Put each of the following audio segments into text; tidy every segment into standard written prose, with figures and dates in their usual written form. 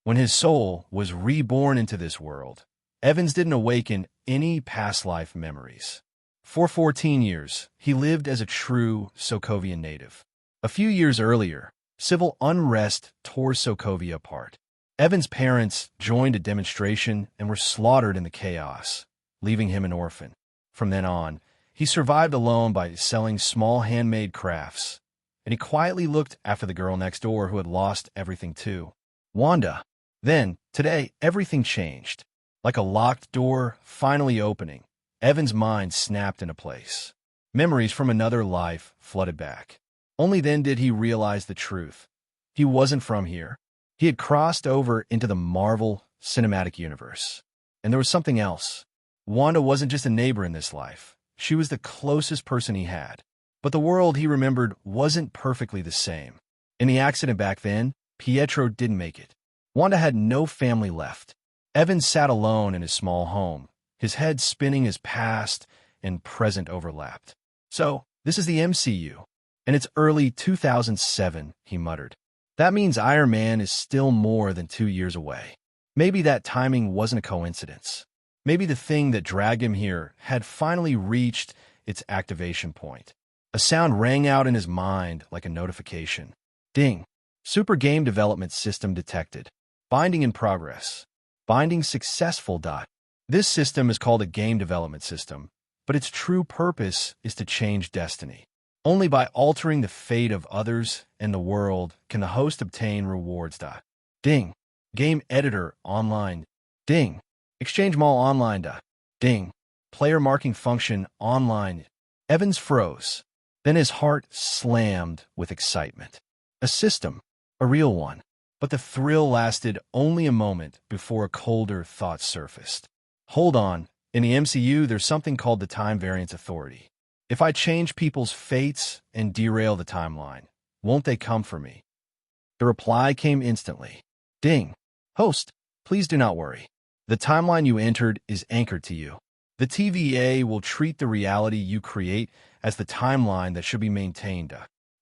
When his soul was reborn into this world, Evans didn't awaken any past life memories. For 14 years, he lived as a true Sokovian native. A few years earlier, civil unrest tore Sokovia apart. Evans' parents joined a demonstration and were slaughtered in the chaos, leaving him an orphan. From then on, he survived alone by selling small handmade crafts, and he quietly looked after the girl next door who had lost everything too, Wanda. Then, today, everything changed. Like a locked door finally opening, Evans' mind snapped into place. Memories from another life flooded back. Only then did he realize the truth. He wasn't from here. He had crossed over into the Marvel Cinematic Universe. And there was something else. Wanda wasn't just a neighbor in this life. She was the closest person he had. But the world he remembered wasn't perfectly the same. In the accident back then, Pietro didn't make it. Wanda had no family left. Evans sat alone in his small home, his head spinning as past and present overlapped. So, this is the MCU. And it's early 2007, he muttered. That means Iron Man is still more than 2 years away. Maybe that timing wasn't a coincidence. Maybe the thing that dragged him here had finally reached its activation point. A sound rang out in his mind like a notification. Ding. Super Game Development System detected. Binding in progress. Binding successful. This system is called a game development system, but its true purpose is to change destiny. Only by altering the fate of others and the world can the host obtain rewards. Ding. Game Editor Online. Ding. Exchange Mall Online. Ding. Player Marking Function Online. Evans froze. Then his heart slammed with excitement. A system. A real one. But the thrill lasted only a moment before a colder thought surfaced. Hold on. In the MCU, there's something called the Time Variance Authority. If I change people's fates and derail the timeline, won't they come for me? The reply came instantly. Ding. Host, please do not worry. The timeline you entered is anchored to you. The TVA will treat the reality you create as the timeline that should be maintained.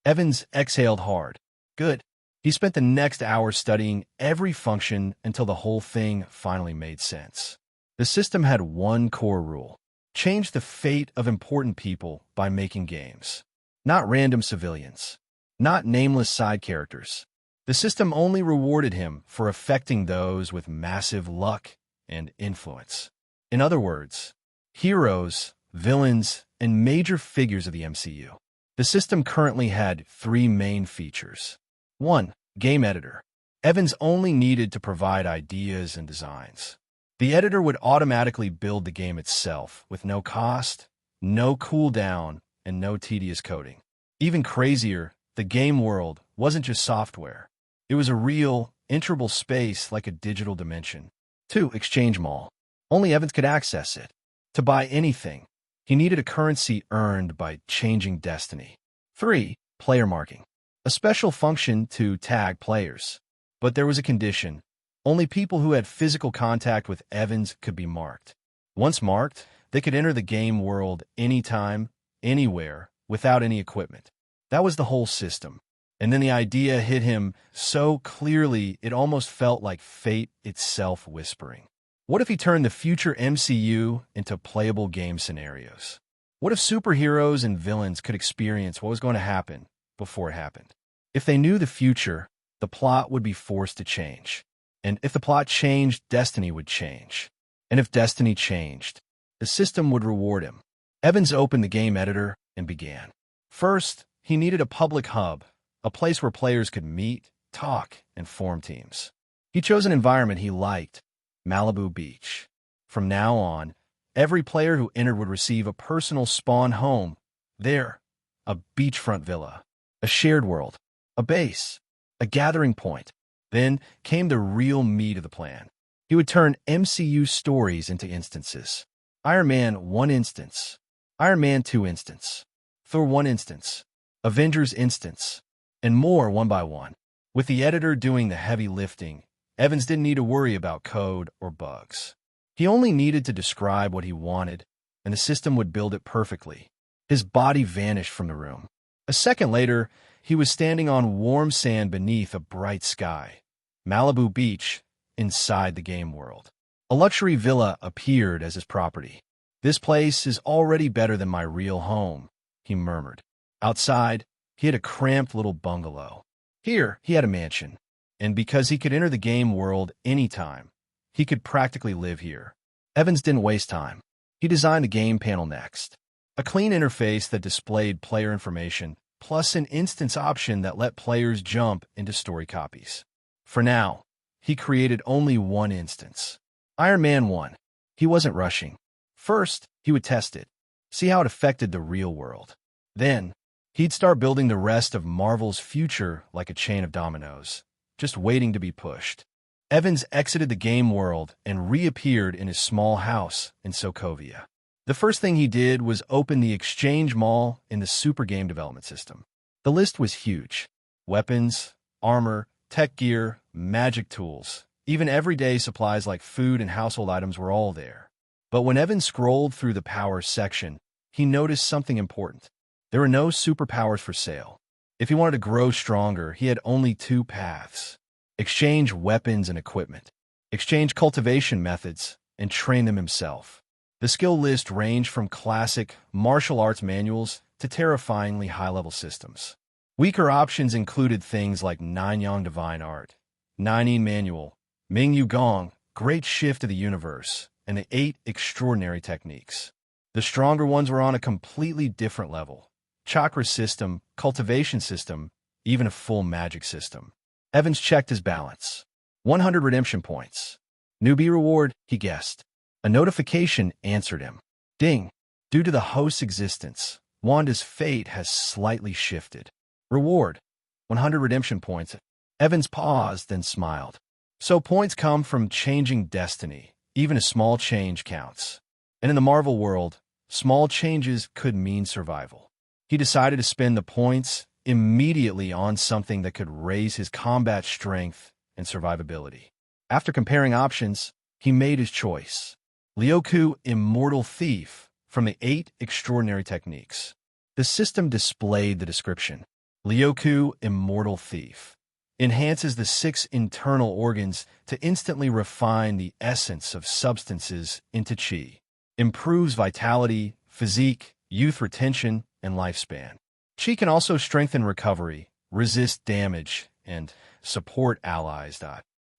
Evans exhaled hard. Good. He spent the next hour studying every function until the whole thing finally made sense. The system had one core rule. Change the fate of important people by making games. Not random civilians. Not nameless side characters. The system only rewarded him for affecting those with massive luck and influence. In other words, heroes, villains, and major figures of the MCU. The system currently had 3 main features. 1. Game Editor. Evans only needed to provide ideas and designs. The editor would automatically build the game itself with no cost, no cooldown, and no tedious coding. Even crazier, the game world wasn't just software. It was a real, integrable space like a digital dimension. 2. Exchange Mall. Only Evans could access it. To buy anything, he needed a currency earned by changing destiny. 3. Player Marking. A special function to tag players. But there was a condition. Only people who had physical contact with Evans could be marked. Once marked, they could enter the game world anytime, anywhere, without any equipment. That was the whole system. And then the idea hit him so clearly it almost felt like fate itself whispering. What if he turned the future MCU into playable game scenarios? What if superheroes and villains could experience what was going to happen before it happened? If they knew the future, the plot would be forced to change. And if the plot changed, destiny would change. And if destiny changed, the system would reward him. Evans opened the game editor and began. First, he needed a public hub, a place where players could meet, talk, and form teams. He chose an environment he liked, Malibu Beach. From now on, every player who entered would receive a personal spawn home. There, a beachfront villa, a shared world, a base, a gathering point. Then came the real meat of the plan. He would turn MCU stories into instances. Iron Man 1 instance, Iron Man 2 instance, Thor 1 instance, Avengers instance, and more one by one. With the editor doing the heavy lifting, Evans didn't need to worry about code or bugs. He only needed to describe what he wanted, and the system would build it perfectly. His body vanished from the room. A second later, he was standing on warm sand beneath a bright sky. Malibu Beach, inside the game world. A luxury villa appeared as his property. "This place is already better than my real home," he murmured. Outside, he had a cramped little bungalow. Here, he had a mansion, and because he could enter the game world anytime, he could practically live here. Evans didn't waste time. He designed the game panel next. A clean interface that displayed player information, plus an instance option that let players jump into story copies. For now, he created only one instance. Iron Man 1. He wasn't rushing. First, he would test it, see how it affected the real world. Then, he'd start building the rest of Marvel's future like a chain of dominoes, just waiting to be pushed. Evans exited the game world and reappeared in his small house in Sokovia. The first thing he did was open the Exchange Mall in the Super Game Development System. The list was huge. Weapons, armor, tech gear, magic tools, even everyday supplies like food and household items were all there. But when Evans scrolled through the power section, he noticed something important. There were no superpowers for sale. If he wanted to grow stronger, he had only two paths: exchange weapons and equipment, exchange cultivation methods, and train them himself. The skill list ranged from classic martial arts manuals to terrifyingly high-level systems. Weaker options included things like Nine-Yang Divine Art, Nine-Yin Manual, Ming-Yu Gong, Great Shift of the Universe, and the 8 Extraordinary Techniques. The stronger ones were on a completely different level: chakra system, cultivation system, even a full magic system. Evans checked his balance. 100 redemption points. Newbie reward, he guessed. A notification answered him. Ding. Due to the host's existence, Wanda's fate has slightly shifted. Reward: 100 redemption points. Evans paused, then smiled. So points come from changing destiny. Even a small change counts. And in the Marvel world, small changes could mean survival. He decided to spend the points immediately on something that could raise his combat strength and survivability. After comparing options, he made his choice. Lyoku Immortal Thief from the 8 Extraordinary Techniques. The system displayed the description. Lyoku Immortal Thief enhances the 6 internal organs to instantly refine the essence of substances into chi. Improves vitality, physique, youth retention, and lifespan. Chi can also strengthen recovery, resist damage, and support allies.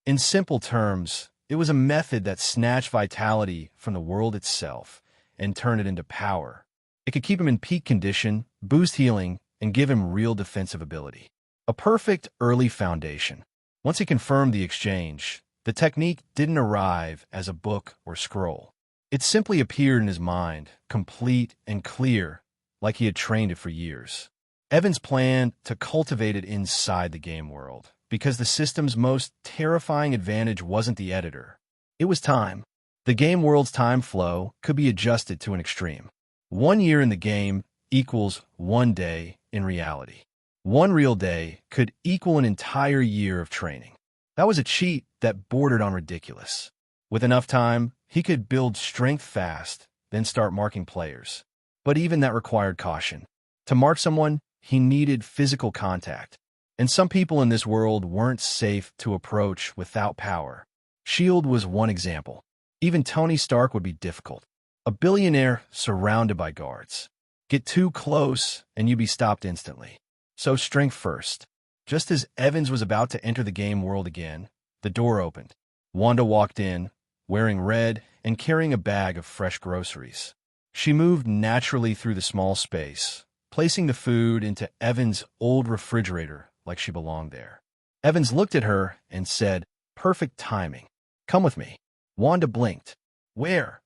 In simple terms, it was a method that snatched vitality from the world itself and turned it into power. It could keep him in peak condition, boost healing, and give him real defensive ability. A perfect early foundation. Once he confirmed the exchange, the technique didn't arrive as a book or scroll. It simply appeared in his mind, complete and clear, like he had trained it for years. Evans planned to cultivate it inside the game world, because the system's most terrifying advantage wasn't the editor. It was time. The game world's time flow could be adjusted to an extreme. 1 year in the game equals 1 day in reality. 1 real day could equal an entire year of training. That was a cheat that bordered on ridiculous. With enough time, he could build strength fast, then start marking players. But even that required caution. To mark someone, he needed physical contact. And some people in this world weren't safe to approach without power. S.H.I.E.L.D. was one example. Even Tony Stark would be difficult. A billionaire surrounded by guards. Get too close and you'd be stopped instantly. So strength first. Just as Evans was about to enter the game world again, the door opened. Wanda walked in, wearing red and carrying a bag of fresh groceries. She moved naturally through the small space, placing the food into Evans' old refrigerator like she belonged there. Evans looked at her and said, "Perfect timing. Come with me." Wanda blinked. "Where?"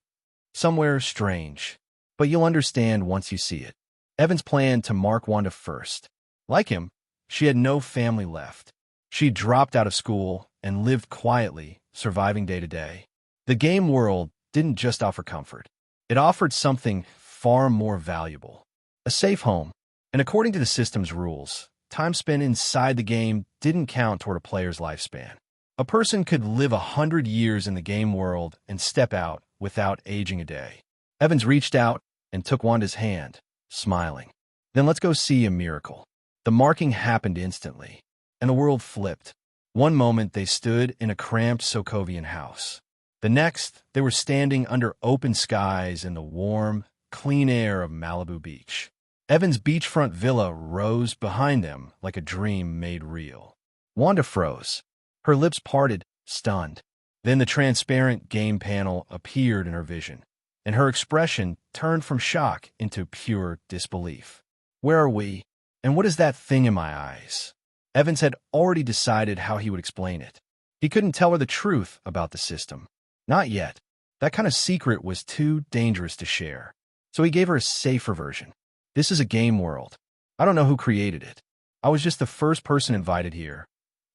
"Somewhere strange. But you'll understand once you see it." Evans planned to mark Wanda first. Like him, she had no family left. She dropped out of school and lived quietly, surviving day to day. The game world didn't just offer comfort. It offered something far more valuable. A safe home. And according to the system's rules, time spent inside the game didn't count toward a player's lifespan. A person could live 100 years in the game world and step out without aging a day. Evans reached out and took Wanda's hand, smiling. "Then let's go see a miracle." The marking happened instantly, and the world flipped. One moment they stood in a cramped Sokovian house. The next, they were standing under open skies in the warm, clean air of Malibu Beach. Evan's beachfront villa rose behind them like a dream made real. Wanda froze. Her lips parted, stunned. Then the transparent game panel appeared in her vision, and her expression turned from shock into pure disbelief. Where are we? And what is that thing in my eyes? Evans had already decided how he would explain it. He couldn't tell her the truth about the system. Not yet. That kind of secret was too dangerous to share. So he gave her a safer version. This is a game world. I don't know who created it. I was just the first person invited here,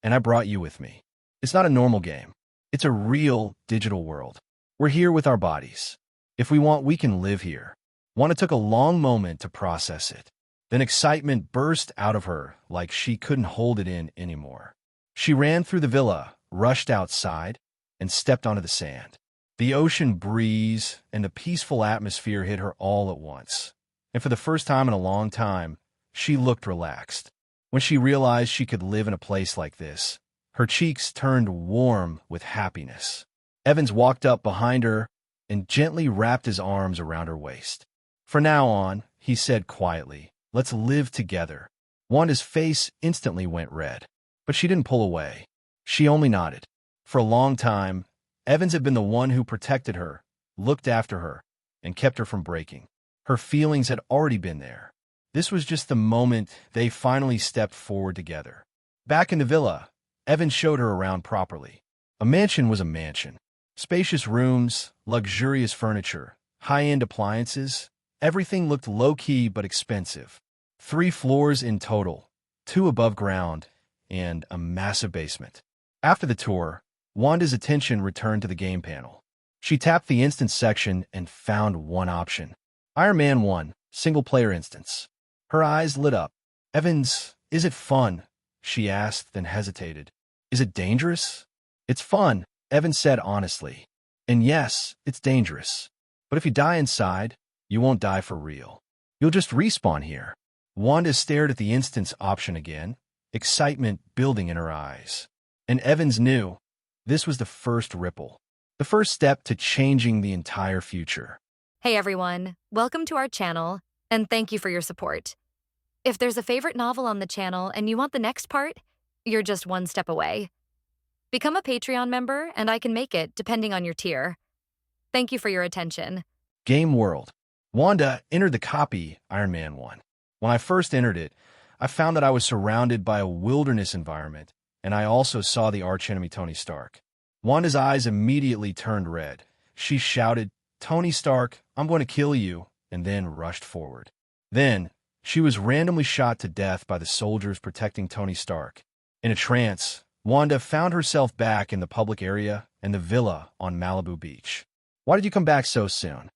and I brought you with me. It's not a normal game. It's a real digital world. We're here with our bodies. If we want, we can live here. Wanda took a long moment to process it. Then excitement burst out of her like she couldn't hold it in anymore. She ran through the villa, rushed outside, and stepped onto the sand. The ocean breeze and the peaceful atmosphere hit her all at once. And for the first time in a long time, she looked relaxed. When she realized she could live in a place like this, her cheeks turned warm with happiness. Evans walked up behind her and gently wrapped his arms around her waist. "From now on," he said quietly, "let's live together." Wanda's face instantly went red, but she didn't pull away. She only nodded. For a long time, Evans had been the one who protected her, looked after her, and kept her from breaking. Her feelings had already been there. This was just the moment they finally stepped forward together. Back in the villa, Evans showed her around properly. A mansion was a mansion. Spacious rooms, luxurious furniture, high-end appliances. Everything looked low-key but expensive. 3 floors in total, 2 above ground, and a massive basement. After the tour, Wanda's attention returned to the game panel. She tapped the instance section and found one option. Iron Man 1, single-player instance. Her eyes lit up. "Evans, is it fun?" she asked, then hesitated. "Is it dangerous?" "It's fun," Evans said honestly. "And yes, it's dangerous. But if you die inside, you won't die for real. You'll just respawn here." Wanda stared at the instance option again, excitement building in her eyes. And Evans knew this was the first ripple, the first step to changing the entire future. Hey everyone, welcome to our channel, and thank you for your support. If there's a favorite novel on the channel and you want the next part, you're just one step away. Become a Patreon member and I can make it depending on your tier. Thank you for your attention. Game World. Wanda entered the copy Iron Man 1. When I first entered it, I found that I was surrounded by a wilderness environment, and I also saw the archenemy Tony Stark. Wanda's eyes immediately turned red. She shouted, "Tony Stark, I'm going to kill you," and then rushed forward. Then, she was randomly shot to death by the soldiers protecting Tony Stark. In a trance, Wanda found herself back in the public area and the villa on Malibu Beach. "Why did you come back so soon?"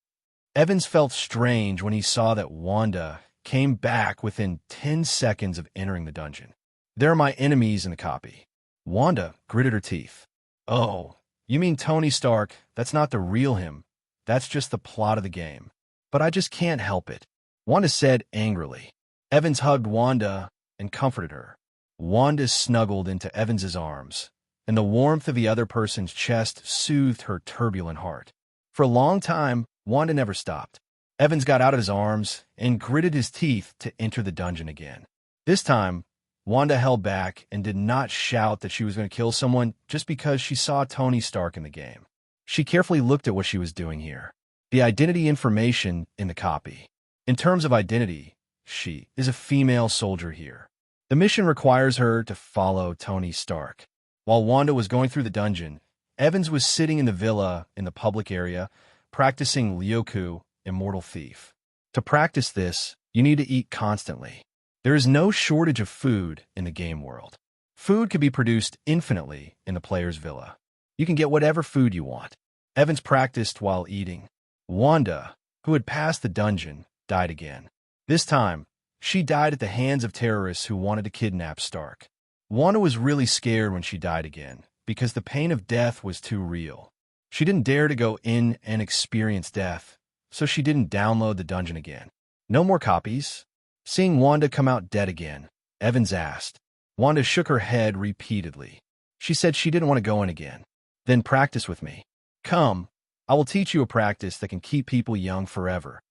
Evans felt strange when he saw that Wanda came back within 10 seconds of entering the dungeon. "There are my enemies in the copy." Wanda gritted her teeth. "Oh, you mean Tony Stark? That's not the real him. That's just the plot of the game. But I just can't help it," Wanda said angrily. Evans hugged Wanda and comforted her. Wanda snuggled into Evans's arms, and the warmth of the other person's chest soothed her turbulent heart. For a long time, Wanda never stopped. Evans got out of his arms and gritted his teeth to enter the dungeon again. This time, Wanda held back and did not shout that she was going to kill someone just because she saw Tony Stark in the game. She carefully looked at what she was doing here. The identity information in the copy. In terms of identity, she is a female soldier here. The mission requires her to follow Tony Stark. While Wanda was going through the dungeon, Evans was sitting in the villa in the public area, practicing Ryoku, Immortal Thief. To practice this, you need to eat constantly. There is no shortage of food in the game world. Food can be produced infinitely in the player's villa. You can get whatever food you want. Evans practiced while eating. Wanda, who had passed the dungeon, died again. This time, she died at the hands of terrorists who wanted to kidnap Stark. Wanda was really scared when she died again, because the pain of death was too real. She didn't dare to go in and experience death, so she didn't download the dungeon again. No more copies. Seeing Wanda come out dead again, Evans asked. Wanda shook her head repeatedly. She said she didn't want to go in again. Then practice with me. Come, I will teach you a practice that can keep people young forever.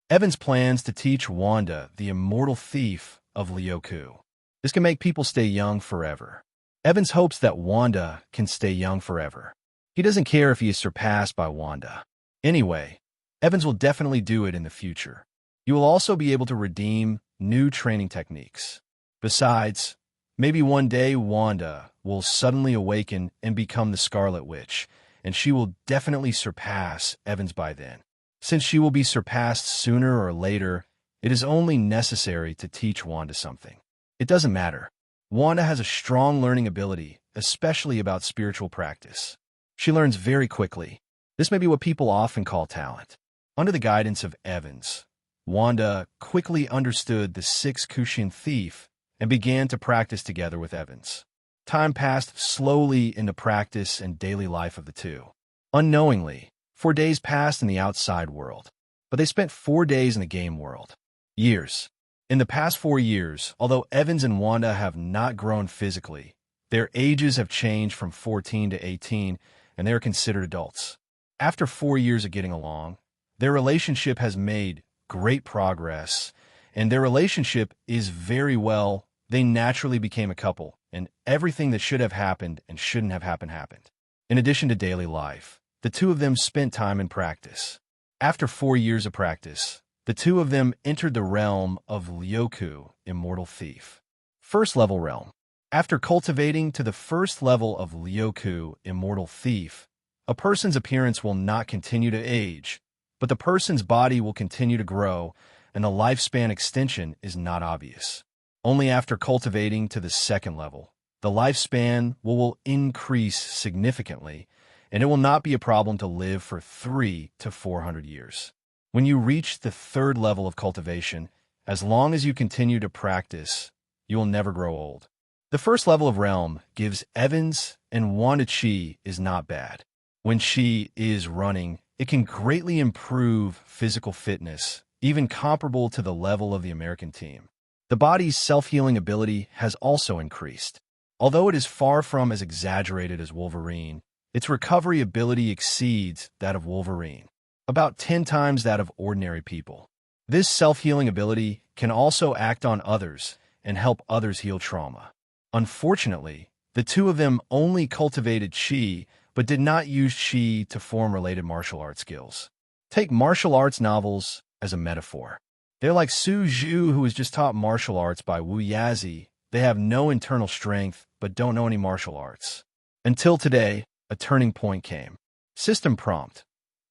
Evans plans to teach Wanda the immortal thief of Lyoku. This can make people stay young forever. Evans hopes that Wanda can stay young forever. He doesn't care if he is surpassed by Wanda. Anyway, Evans will definitely do it in the future. You will also be able to redeem new training techniques. Besides, maybe one day Wanda will suddenly awaken and become the Scarlet Witch, and she will definitely surpass Evans by then. Since she will be surpassed sooner or later, it is only necessary to teach Wanda something. It doesn't matter. Wanda has a strong learning ability, especially about spiritual practice. She learns very quickly. This may be what people often call talent. Under the guidance of Evans, Wanda quickly understood the sixth Coulson thief and began to practice together with Evans. Time passed slowly in the practice and daily life of the two. Unknowingly, 4 days passed in the outside world, but they spent 4 days in the game world. Years. In the past 4 years, although Evans and Wanda have not grown physically, their ages have changed from 14 to 18, and they are considered adults. After 4 years of getting along, their relationship has made great progress, and their relationship is very well. They naturally became a couple, and everything that should have happened and shouldn't have happened happened. In addition to daily life, the two of them spent time in practice. After 4 years of practice, the two of them entered the realm of Lyoku, Immortal Thief. First level realm. After cultivating to the first level of Lyoku, Immortal Thief, a person's appearance will not continue to age, but the person's body will continue to grow, and the lifespan extension is not obvious. Only after cultivating to the second level, the lifespan will increase significantly, and it will not be a problem to live for 300 to 400 years. When you reach the third level of cultivation, as long as you continue to practice, you will never grow old. The first level of realm gives Evans and Wanda chi is not bad. When chi is running, it can greatly improve physical fitness, even comparable to the level of the American team. The body's self-healing ability has also increased. Although it is far from as exaggerated as Wolverine, its recovery ability exceeds that of Wolverine, about 10 times that of ordinary people. This self-healing ability can also act on others and help others heal trauma. Unfortunately, the two of them only cultivated chi, but did not use chi to form related martial arts skills. Take martial arts novels as a metaphor. They're like Su Zhu, who was just taught martial arts by Wu Yazi. They have no internal strength, but don't know any martial arts. Until today, a turning point came. System prompt.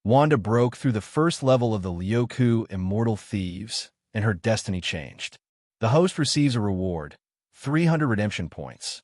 Wanda broke through the first level of the Lyoku Immortal Thieves, and her destiny changed. The host receives a reward, 300 redemption points.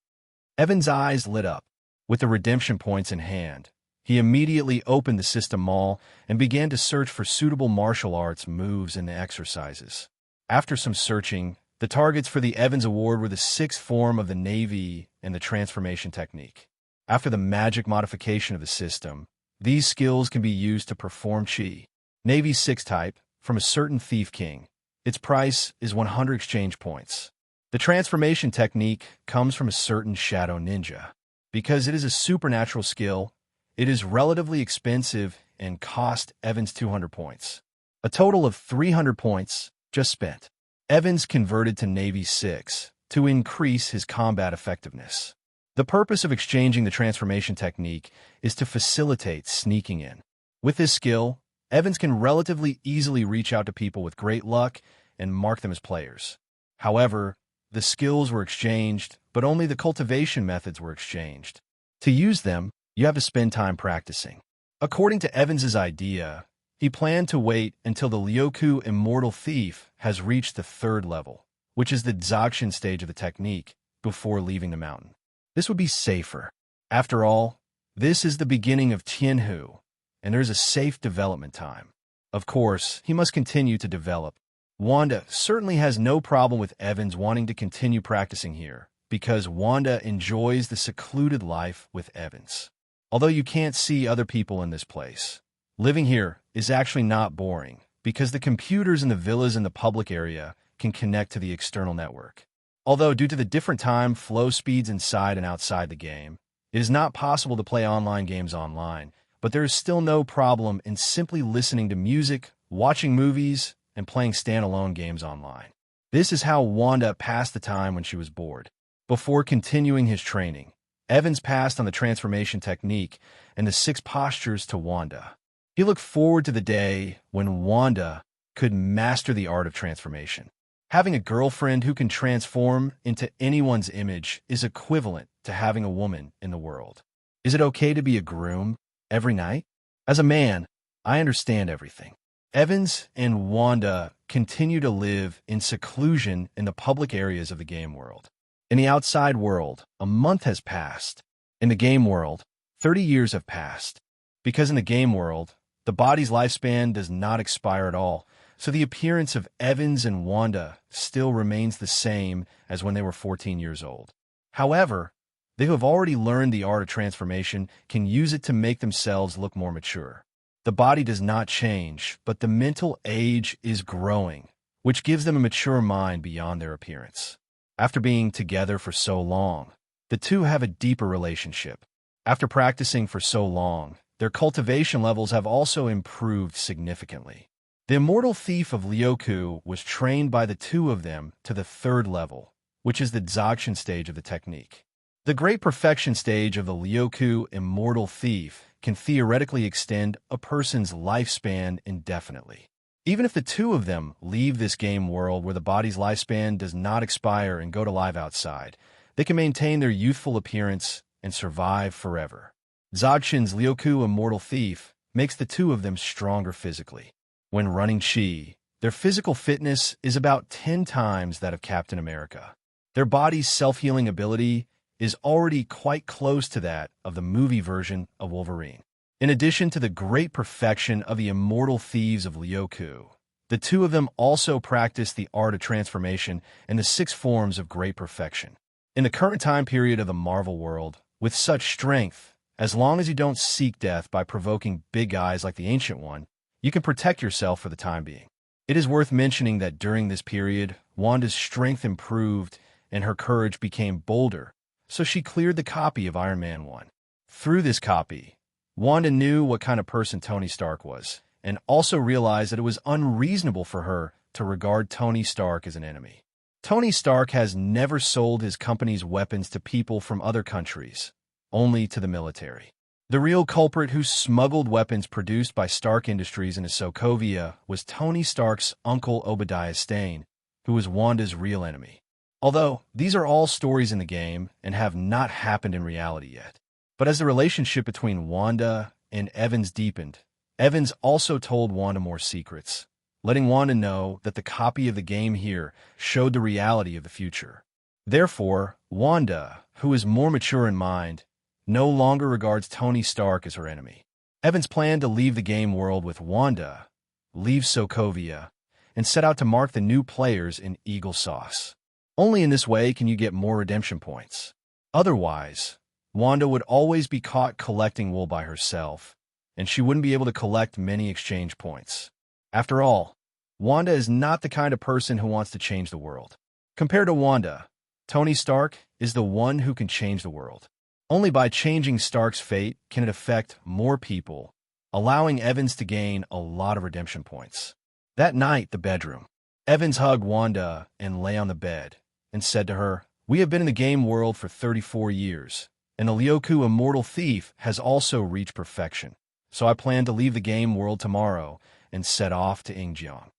Evan's eyes lit up. With the redemption points in hand, he immediately opened the system mall and began to search for suitable martial arts moves and exercises. After some searching, the targets for the Evans Award were the 6th form of the Navy and the transformation technique. After the magic modification of the system, these skills can be used to perform chi. Navy 6 type, from a certain Thief King. Its price is 100 exchange points. The transformation technique comes from a certain Shadow Ninja. Because it is a supernatural skill, it is relatively expensive and cost Evans 200 points. A total of 300 points just spent. Evans converted to Navy 6 to increase his combat effectiveness. The purpose of exchanging the transformation technique is to facilitate sneaking in. With this skill, Evans can relatively easily reach out to people with great luck and mark them as players. However, the skills were exchanged, but only the cultivation methods were exchanged. To use them, you have to spend time practicing. According to Evans's idea, he planned to wait until the Lyoku Immortal Thief has reached the 3rd level, which is the Dzogchen stage of the technique, before leaving the mountain. This would be safer. After all, this is the beginning of Tianhu, and there is a safe development time. Of course, he must continue to develop. Wanda certainly has no problem with Evans wanting to continue practicing here, because Wanda enjoys the secluded life with Evans. Although you can't see other people in this place, living here is actually not boring, because the computers in the villas in the public area can connect to the external network. Although due to the different time flow speeds inside and outside the game, It is not possible to play online games online, but there is still no problem in simply listening to music, watching movies, and playing standalone games online. This is how Wanda passed the time when she was bored. Before continuing his training, Evans passed on the transformation technique and the 6 postures to Wanda. He looked forward to the day when Wanda could master the art of transformation. Having a girlfriend who can transform into anyone's image is equivalent to having a woman in the world. Is it okay to be a groom every night? As a man, I understand everything. Evans and Wanda continue to live in seclusion in the public areas of the game world. In the outside world, a month has passed. In the game world, 30 years have passed. Because in the game world, the body's lifespan does not expire at all, so the appearance of Evans and Wanda still remains the same as when they were 14 years old. However, they who have already learned the art of transformation can use it to make themselves look more mature. The body does not change, but the mental age is growing, which gives them a mature mind beyond their appearance. After being together for so long, the two have a deeper relationship. After practicing for so long, their cultivation levels have also improved significantly. The immortal thief of Ryoku was trained by the two of them to the 3rd level, which is the Dzogchen stage of the technique. The great perfection stage of the Ryoku immortal thief can theoretically extend a person's lifespan indefinitely. Even if the two of them leave this game world where the body's lifespan does not expire and go to live outside, they can maintain their youthful appearance and survive forever. Dzogchen's Ryoku immortal thief makes the two of them stronger physically. When running Chi, their physical fitness is about 10 times that of Captain America. Their body's self-healing ability is already quite close to that of the movie version of Wolverine. In addition to the great perfection of the immortal thieves of Ryoku, the two of them also practice the art of transformation and the 6 forms of great perfection. In the current time period of the Marvel world, with such strength, as long as you don't seek death by provoking big guys like the Ancient One, you can protect yourself for the time being. It is worth mentioning that during this period, Wanda's strength improved and her courage became bolder, so she cleared the copy of Iron Man 1. Through this copy, Wanda knew what kind of person Tony Stark was, and also realized that it was unreasonable for her to regard Tony Stark as an enemy. Tony Stark has never sold his company's weapons to people from other countries, only to the military. The real culprit who smuggled weapons produced by Stark Industries into Sokovia was Tony Stark's uncle Obadiah Stane, who was Wanda's real enemy. Although these are all stories in the game and have not happened in reality yet. But as the relationship between Wanda and Evans deepened, Evans also told Wanda more secrets, letting Wanda know that the copy of the game here showed the reality of the future. Therefore, Wanda, who is more mature in mind, no longer regards Tony Stark as her enemy. Evans planned to leave the game world with Wanda, leave Sokovia, and set out to mark the new players in Eagle Sauce. Only in this way can you get more redemption points. Otherwise, Wanda would always be caught collecting wool by herself, and she wouldn't be able to collect many exchange points. After all, Wanda is not the kind of person who wants to change the world. Compared to Wanda, Tony Stark is the one who can change the world. Only by changing Stark's fate can it affect more people, allowing Evans to gain a lot of redemption points. That night, the bedroom. Evans hugged Wanda and lay on the bed and said to her, "We have been in the game world for 34 years, and the Ryoku immortal thief has also reached perfection. So I plan to leave the game world tomorrow and set off to Ingjiang.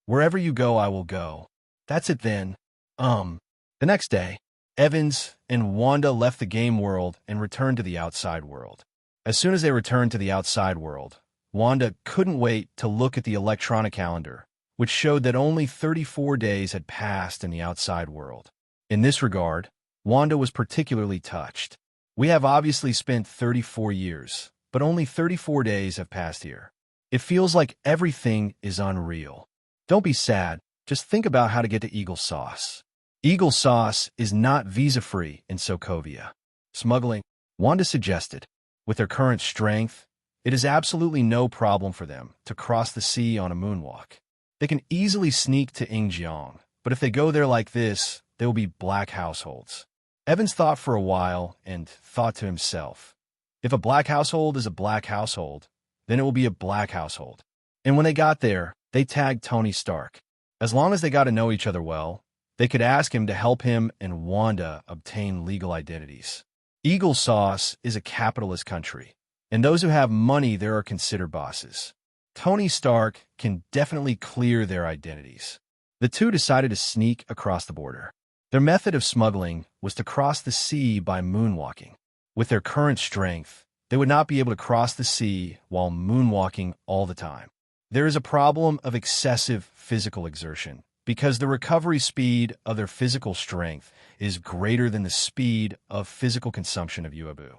Wherever you go, I will go. That's it then." The next day, Evans and Wanda left the game world and returned to the outside world. As soon as they returned to the outside world, Wanda couldn't wait to look at the electronic calendar, which showed that only 34 days had passed in the outside world. In this regard, Wanda was particularly touched. We have obviously spent 34 years, but only 34 days have passed here. It feels like everything is unreal. Don't be sad, just think about how to get to Eagle Sauce. Eagle Sauce is not visa-free in Sokovia. Smuggling, Wanda suggested. With their current strength, it is absolutely no problem for them to cross the sea on a moonwalk. They can easily sneak to Ingjiang, but if they go there like this, they will be black households. Evans thought for a while and thought to himself, if a black household is a black household, then it will be a black household. And when they got there, they tagged Tony Stark. As long as they got to know each other well, they could ask him to help him and Wanda obtain legal identities. Eagle Sauce is a capitalist country, and those who have money there are considered bosses. Tony Stark can definitely clear their identities. The two decided to sneak across the border. Their method of smuggling was to cross the sea by moonwalking. With their current strength, they would not be able to cross the sea while moonwalking all the time. There is a problem of excessive physical exertion because the recovery speed of their physical strength is greater than the speed of physical consumption of UABU.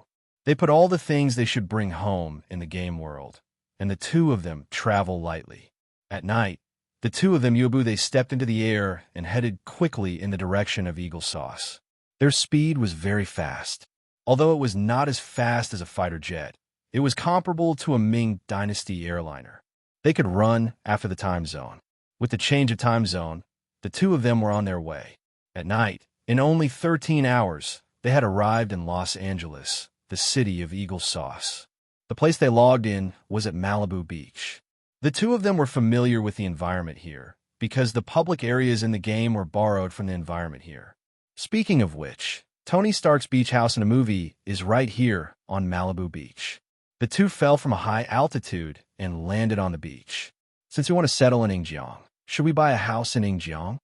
They put all the things they should bring home in the game world, and the two of them travel lightly. At night, the two of them, UABU, they stepped into the air and headed quickly in the direction of Eagle Sauce. Their speed was very fast. Although it was not as fast as a fighter jet, it was comparable to a Ming Dynasty airliner. They could run after the time zone. With the change of time zone, the two of them were on their way. At night, in only 13 hours, they had arrived in Los Angeles, the city of Eagle Sauce. The place they logged in was at Malibu Beach. The two of them were familiar with the environment here, because the public areas in the game were borrowed from the environment here. Speaking of which, Tony Stark's beach house in a movie is right here on Malibu Beach. The two fell from a high altitude and landed on the beach. Since we want to settle in Ingjiang, should we buy a house in Ingjiang?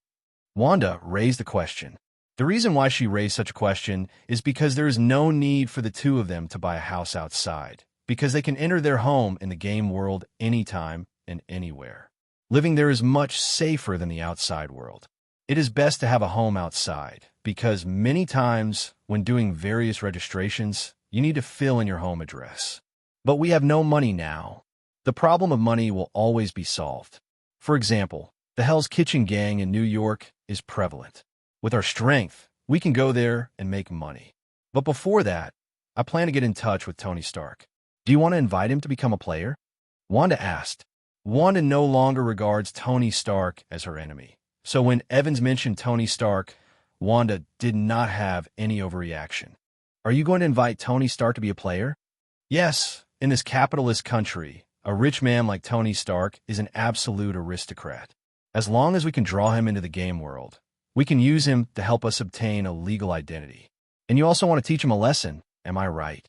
Wanda raised the question. The reason why she raised such a question is because there is no need for the two of them to buy a house outside, because they can enter their home in the game world anytime and anywhere. Living there is much safer than the outside world. It is best to have a home outside, because many times when doing various registrations, you need to fill in your home address. But we have no money now. The problem of money will always be solved. For example, the Hell's Kitchen gang in New York is prevalent. With our strength, we can go there and make money. But before that, I plan to get in touch with Tony Stark. Do you want to invite him to become a player? Wanda asked. Wanda no longer regards Tony Stark as her enemy. So when Evans mentioned Tony Stark, Wanda did not have any overreaction. Are you going to invite Tony Stark to be a player? Yes, in this capitalist country, a rich man like Tony Stark is an absolute aristocrat. As long as we can draw him into the game world, we can use him to help us obtain a legal identity. And you also want to teach him a lesson, am I right?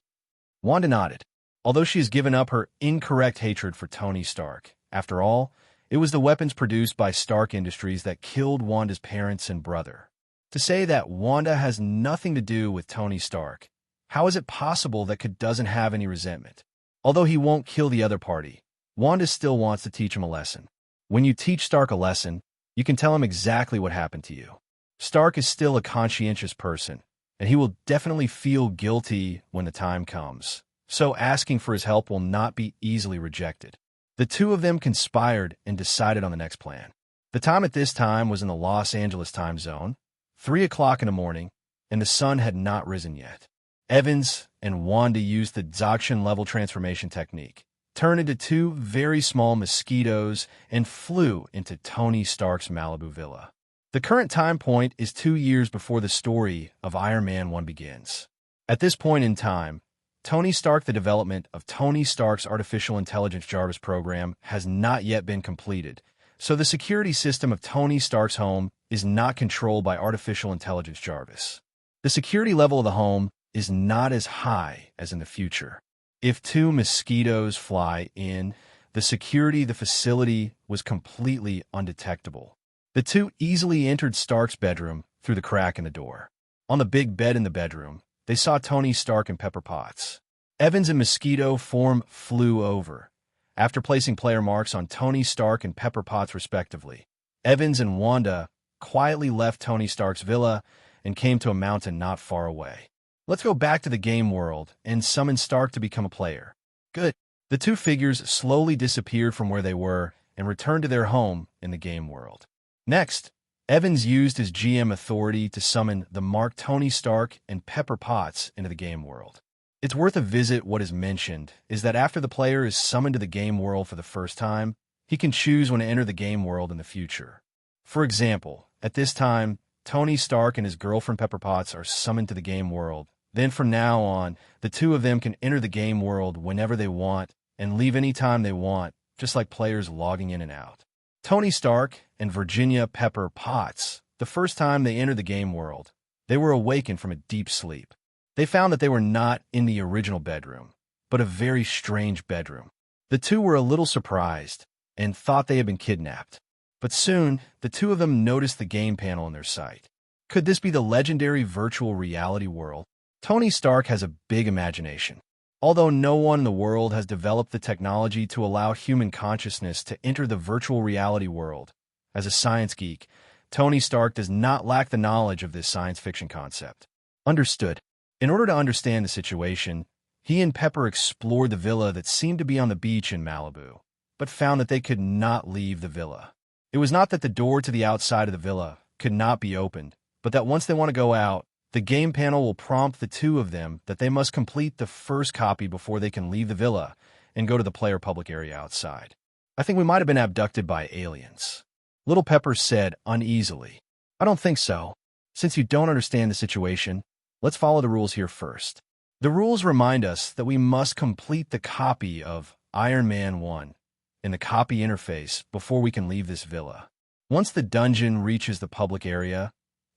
Wanda nodded. Although she has given up her incorrect hatred for Tony Stark, after all, it was the weapons produced by Stark Industries that killed Wanda's parents and brother. To say that Wanda has nothing to do with Tony Stark, how is it possible that Kid doesn't have any resentment? Although he won't kill the other party, Wanda still wants to teach him a lesson. When you teach Stark a lesson, you can tell him exactly what happened to you. Stark is still a conscientious person, and he will definitely feel guilty when the time comes. So asking for his help will not be easily rejected. The two of them conspired and decided on the next plan. The time at this time was in the Los Angeles time zone, 3 o'clock in the morning, and the sun had not risen yet. Evans and Wanda used the Dzogchen level transformation technique, turned into two very small mosquitoes, and flew into Tony Stark's Malibu villa. The current time point is 2 years before the story of Iron Man 1 begins. At this point in time, Tony Stark, the development of Tony Stark's artificial intelligence Jarvis program has not yet been completed, so the security system of Tony Stark's home is not controlled by artificial intelligence Jarvis. The security level of the home is not as high as in the future. If two mosquitoes fly in, the facility was completely undetectable. The two easily entered Stark's bedroom through the crack in the door. On the big bed in the bedroom, they saw Tony Stark and Pepper Potts. Evans and Mosquito form flew over. After placing player marks on Tony Stark and Pepper Potts respectively, Evans and Wanda quietly left Tony Stark's villa and came to a mountain not far away. Let's go back to the game world and summon Stark to become a player. Good. The two figures slowly disappeared from where they were and returned to their home in the game world. Next, Evans used his GM authority to summon the Mark Tony Stark and Pepper Potts into the game world. It's worth a visit. What is mentioned is that after the player is summoned to the game world for the first time, he can choose when to enter the game world in the future. For example, at this time, Tony Stark and his girlfriend Pepper Potts are summoned to the game world. Then from now on, the two of them can enter the game world whenever they want and leave anytime they want, just like players logging in and out. Tony Stark and Virginia Pepper Potts, the first time they entered the game world, they were awakened from a deep sleep. They found that they were not in the original bedroom, but a very strange bedroom. The two were a little surprised and thought they had been kidnapped. But soon, the two of them noticed the game panel in their sight. Could this be the legendary virtual reality world? Tony Stark has a big imagination. Although no one in the world has developed the technology to allow human consciousness to enter the virtual reality world, as a science geek, Tony Stark does not lack the knowledge of this science fiction concept. Understood. In order to understand the situation, he and Pepper explored the villa that seemed to be on the beach in Malibu, but found that they could not leave the villa. It was not that the door to the outside of the villa could not be opened, but that once they want to go out, the game panel will prompt the two of them that they must complete the first copy before they can leave the villa and go to the player public area outside. I think we might have been abducted by aliens. Little Pepper said uneasily. I don't think so. Since you don't understand the situation, let's follow the rules here first. The rules remind us that we must complete the copy of Iron Man 1 in the copy interface before we can leave this villa. Once the dungeon reaches the public area,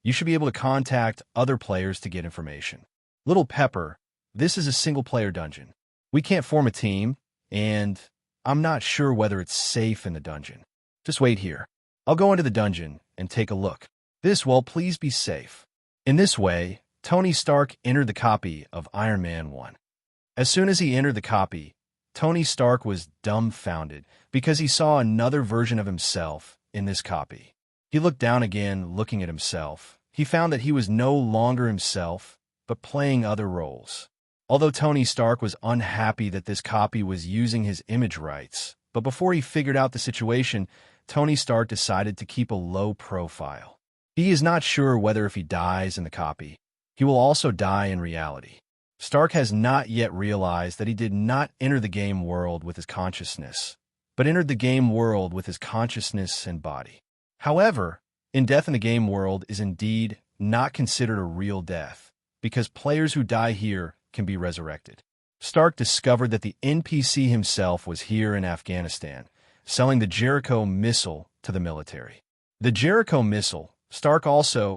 you should be able to contact other players to get information. Little Pepper, this is a single-player dungeon. We can't form a team, and I'm not sure whether it's safe in the dungeon. Just wait here. I'll go into the dungeon and take a look. Please be safe. In this way, Tony Stark entered the copy of Iron Man 1. As soon as he entered the copy, Tony Stark was dumbfounded because he saw another version of himself in this copy. He looked down again, looking at himself. He found that he was no longer himself, but playing other roles. Although Tony Stark was unhappy that this copy was using his image rights, but before he figured out the situation, Tony Stark decided to keep a low profile. He is not sure whether if he dies in the copy, he will also die in reality. Stark has not yet realized that he did not enter the game world with his consciousness, but entered the game world with his consciousness and body. However, death in the game world is indeed not considered a real death, because players who die here can be resurrected. Stark discovered that the NPC himself was here in Afghanistan, selling the Jericho missile to the military. The Jericho missile,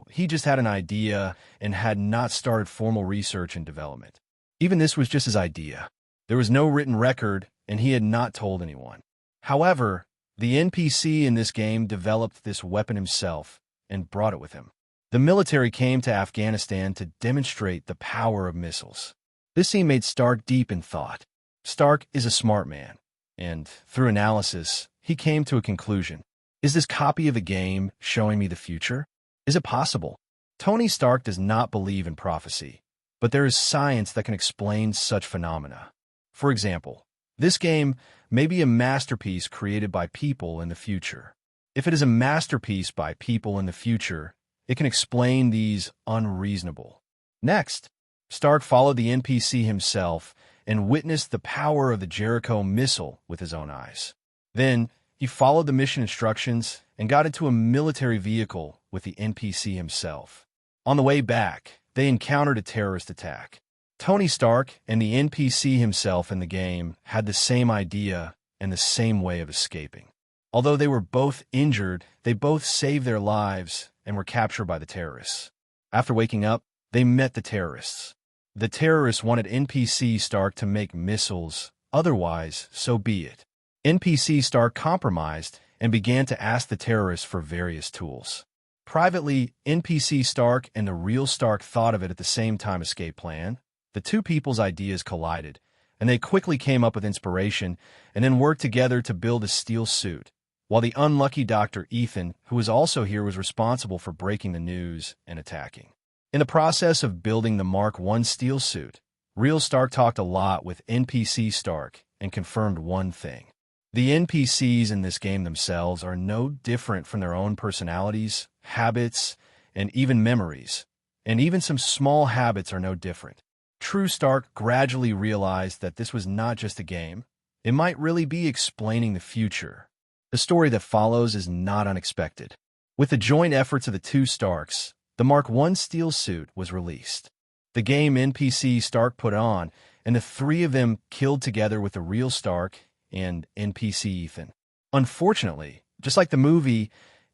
he just had an idea and had not started formal research and development. Even this was just his idea. There was no written record, and he had not told anyone. However, the NPC in this game developed this weapon himself and brought it with him. The military came to Afghanistan to demonstrate the power of missiles. This scene made Stark deep in thought. Stark is a smart man, and through analysis, he came to a conclusion. Is this copy of a game showing me the future? Is it possible? Tony Stark does not believe in prophecy, but there is science that can explain such phenomena. For example, this game may be a masterpiece created by people in the future. If it is a masterpiece by people in the future, it can explain these unreasonable. Next, Stark followed the NPC himself and witnessed the power of the Jericho missile with his own eyes. Then, he followed the mission instructions and got into a military vehicle with the NPC himself. On the way back, they encountered a terrorist attack. Tony Stark and the NPC himself in the game had the same idea and the same way of escaping. Although they were both injured, they both saved their lives and were captured by the terrorists. After waking up, they met the terrorists. The terrorists wanted NPC Stark to make missiles, otherwise, so be it. NPC Stark compromised and began to ask the terrorists for various tools. Privately, NPC Stark and the real Stark thought of it at the same time escape plan. The two people's ideas collided, and they quickly came up with inspiration and then worked together to build a steel suit, while the unlucky Dr. Ethan, who was also here, was responsible for breaking the news and attacking. In the process of building the Mark I steel suit, real Stark talked a lot with NPC Stark and confirmed one thing. The NPCs in this game themselves are no different from their own personalities, habits, and even memories, and even some small habits are no different. True Stark gradually realized that this was not just a game. It might really be explaining the future. The story that follows is not unexpected. With the joint efforts of the two Starks, the Mark I steel suit was released. The game NPC Stark put on, and the three of them killed together with the real Stark and NPC Ethan. Unfortunately, just like the movie,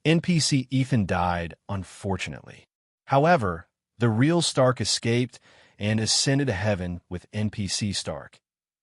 NPC Ethan died unfortunately. However, the real Stark escaped and ascended to heaven with NPC Stark.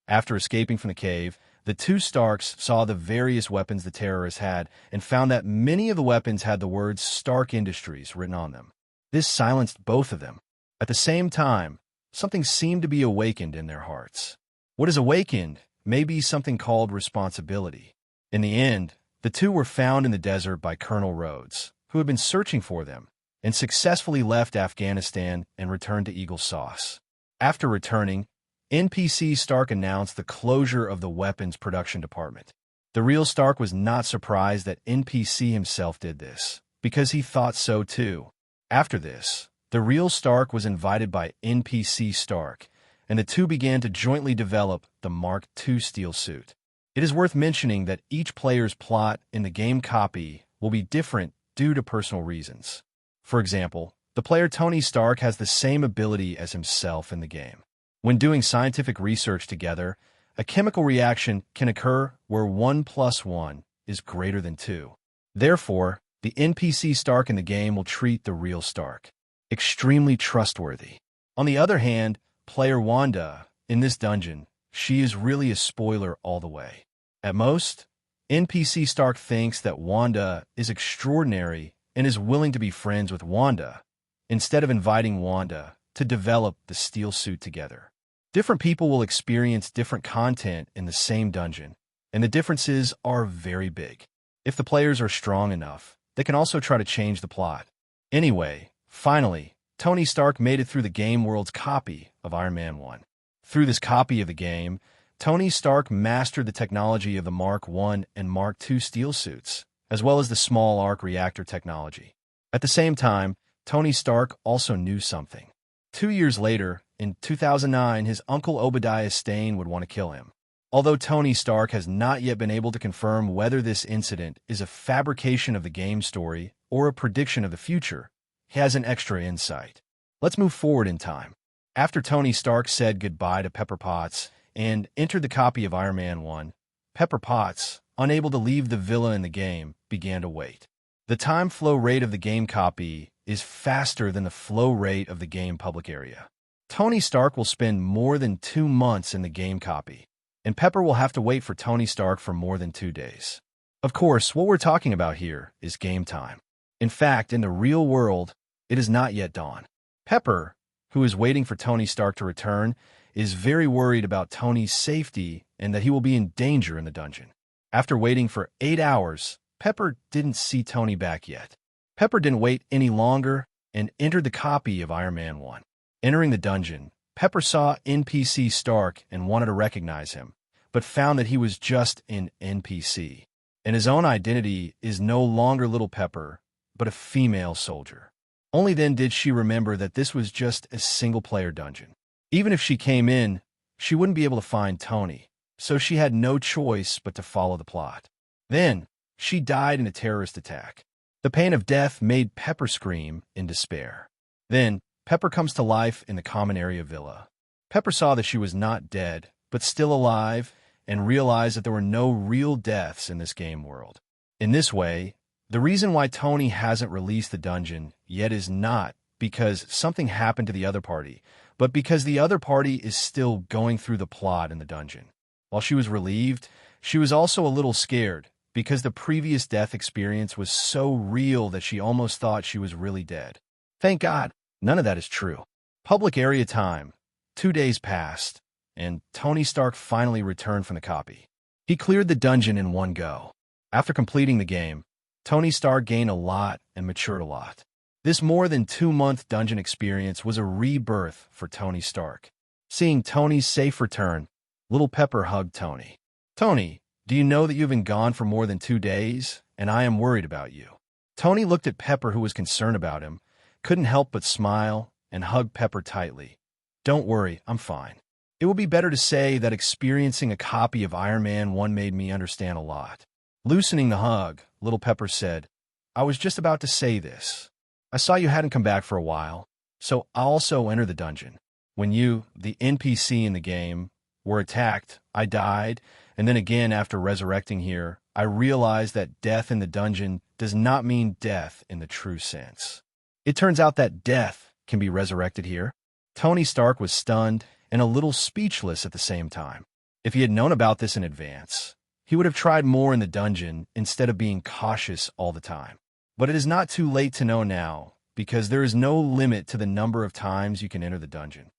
After escaping from the cave, the two Starks saw the various weapons the terrorists had and found that many of the weapons had the words Stark Industries written on them. This silenced both of them. At the same time, something seemed to be awakened in their hearts. What is awakened may be something called responsibility. In the end, the two were found in the desert by Colonel Rhodes, who had been searching for them, and successfully left Afghanistan and returned to Eagle Sauce. After returning, NPC Stark announced the closure of the weapons production department. The real Stark was not surprised that NPC himself did this, because he thought so too. After this, the real Stark was invited by NPC Stark, and the two began to jointly develop the Mark II steel suit. It is worth mentioning that each player's plot in the game copy will be different due to personal reasons. For example, the player Tony Stark has the same ability as himself in the game. When doing scientific research together, a chemical reaction can occur where 1 + 1 is greater than 2. Therefore, the NPC Stark in the game will treat the real Stark extremely trustworthy. On the other hand, player Wanda, in this dungeon, she is really a spoiler all the way. At most, NPC Stark thinks that Wanda is extraordinary and is willing to be friends with Wanda, instead of inviting Wanda to develop the steel suit together. Different people will experience different content in the same dungeon, and the differences are very big. If the players are strong enough, they can also try to change the plot. Anyway, finally, Tony Stark made it through the game world's copy of Iron Man 1. Through this copy of the game, Tony Stark mastered the technology of the Mark I and Mark II steel suits, as well as the small arc reactor technology. At the same time, Tony Stark also knew something. 2 years later, in 2009, his uncle Obadiah Stane would want to kill him. Although Tony Stark has not yet been able to confirm whether this incident is a fabrication of the game story or a prediction of the future, he has an extra insight. Let's move forward in time. After Tony Stark said goodbye to Pepper Potts and entered the copy of Iron Man 1, Pepper Potts, unable to leave the villa in the game, began to wait. The time flow rate of the game copy is faster than the flow rate of the game public area. Tony Stark will spend more than 2 months in the game copy, and Pepper will have to wait for Tony Stark for more than 2 days. Of course, what we're talking about here is game time. In fact, in the real world, it is not yet dawn. Pepper, who is waiting for Tony Stark to return, is very worried about Tony's safety and that he will be in danger in the dungeon. After waiting for 8 hours, Pepper didn't see Tony back yet. Pepper didn't wait any longer and entered the copy of Iron Man 1. Entering the dungeon, Pepper saw NPC Stark and wanted to recognize him, but found that he was just an NPC, and his own identity is no longer Little Pepper, but a female soldier. Only then did she remember that this was just a single-player dungeon. Even if she came in, she wouldn't be able to find Tony, so she had no choice but to follow the plot. Then, she died in a terrorist attack. The pain of death made Pepper scream in despair. Then, Pepper comes to life in the common area villa. Pepper saw that she was not dead, but still alive, and realized that there were no real deaths in this game world. In this way, the reason why Tony hasn't released the dungeon yet is not because something happened to the other party, but because the other party is still going through the plot in the dungeon. While she was relieved, she was also a little scared, because the previous death experience was so real that she almost thought she was really dead. Thank God, none of that is true. Public area time. 2 days passed, and Tony Stark finally returned from the copy. He cleared the dungeon in one go. After completing the game, Tony Stark gained a lot and matured a lot. This more than 2-month dungeon experience was a rebirth for Tony Stark. Seeing Tony's safe return, Little Pepper hugged Tony. "Tony, do you know that you've been gone for more than 2 days, and I am worried about you?" Tony looked at Pepper, who was concerned about him, couldn't help but smile, and hugged Pepper tightly. "Don't worry, I'm fine. It would be better to say that experiencing a copy of Iron Man 1 made me understand a lot." Loosening the hug, Little Pepper said, "I was just about to say this. I saw you hadn't come back for a while, so I also entered the dungeon. When you, the NPC in the game, were attacked, I died, and then again after resurrecting here, I realized that death in the dungeon does not mean death in the true sense. It turns out that death can be resurrected here. Tony Stark was stunned and a little speechless at the same time. If he had known about this in advance, he would have tried more in the dungeon instead of being cautious all the time. But it is not too late to know now, because there is no limit to the number of times you can enter the dungeon.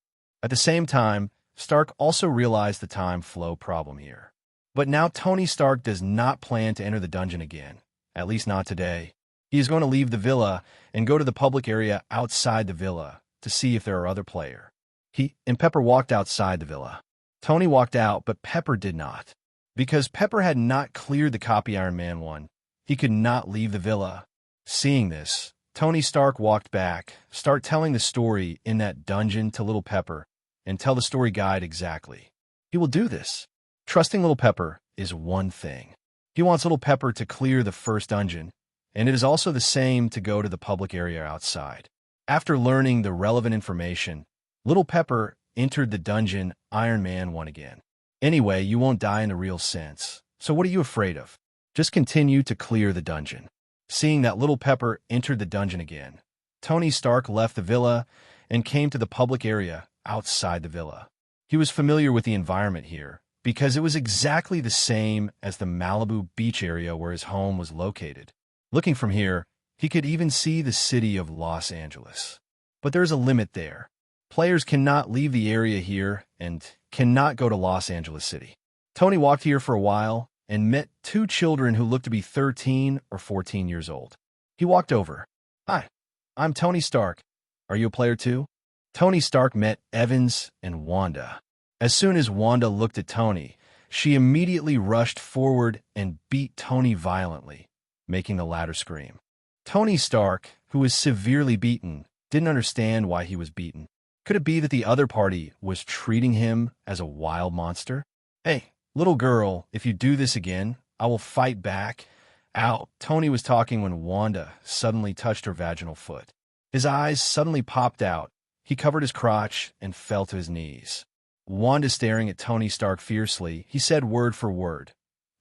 At the same time, Stark also realized the time flow problem here. But now Tony Stark does not plan to enter the dungeon again, at least not today. He is going to leave the villa and go to the public area outside the villa to see if there are other players. He and Pepper walked outside the villa. Tony walked out, but Pepper did not. Because Pepper had not cleared the copy Iron Man 1, he could not leave the villa. Seeing this, Tony Stark walked back, start telling the story in that dungeon to Little Pepper, and tell the story guide exactly. He will do this. Trusting Little Pepper is one thing. He wants Little Pepper to clear the first dungeon, and it is also the same to go to the public area outside. After learning the relevant information, Little Pepper entered the dungeon Iron Man 1 again. Anyway, you won't die in the real sense, so what are you afraid of? Just continue to clear the dungeon. Seeing that Little Pepper entered the dungeon again, Tony Stark left the villa and came to the public area outside the villa. He was familiar with the environment here because it was exactly the same as the Malibu beach area where his home was located. Looking from here, he could even see the city of Los Angeles. But there is a limit there. Players cannot leave the area here and cannot go to Los Angeles City. Tony walked here for a while and met two children who looked to be 13 or 14 years old. He walked over. "Hi, I'm Tony Stark. Are you a player too?" Tony Stark met Evans and Wanda. As soon as Wanda looked at Tony, she immediately rushed forward and beat Tony violently, making the latter scream. Tony Stark, who was severely beaten, didn't understand why he was beaten. Could it be that the other party was treating him as a wild monster? "Hey, little girl, if you do this again, I will fight back." Ow, Tony was talking when Wanda suddenly touched her vaginal foot. His eyes suddenly popped out. He covered his crotch and fell to his knees. Wanda staring at Tony Stark fiercely, he said word for word,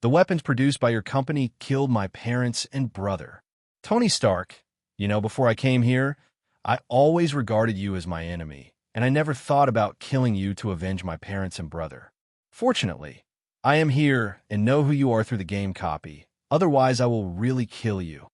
"The weapons produced by your company killed my parents and brother." Tony Stark, before I came here, I always regarded you as my enemy, and I never thought about killing you to avenge my parents and brother. Fortunately, I am here and know who you are through the game copy. Otherwise, I will really kill you.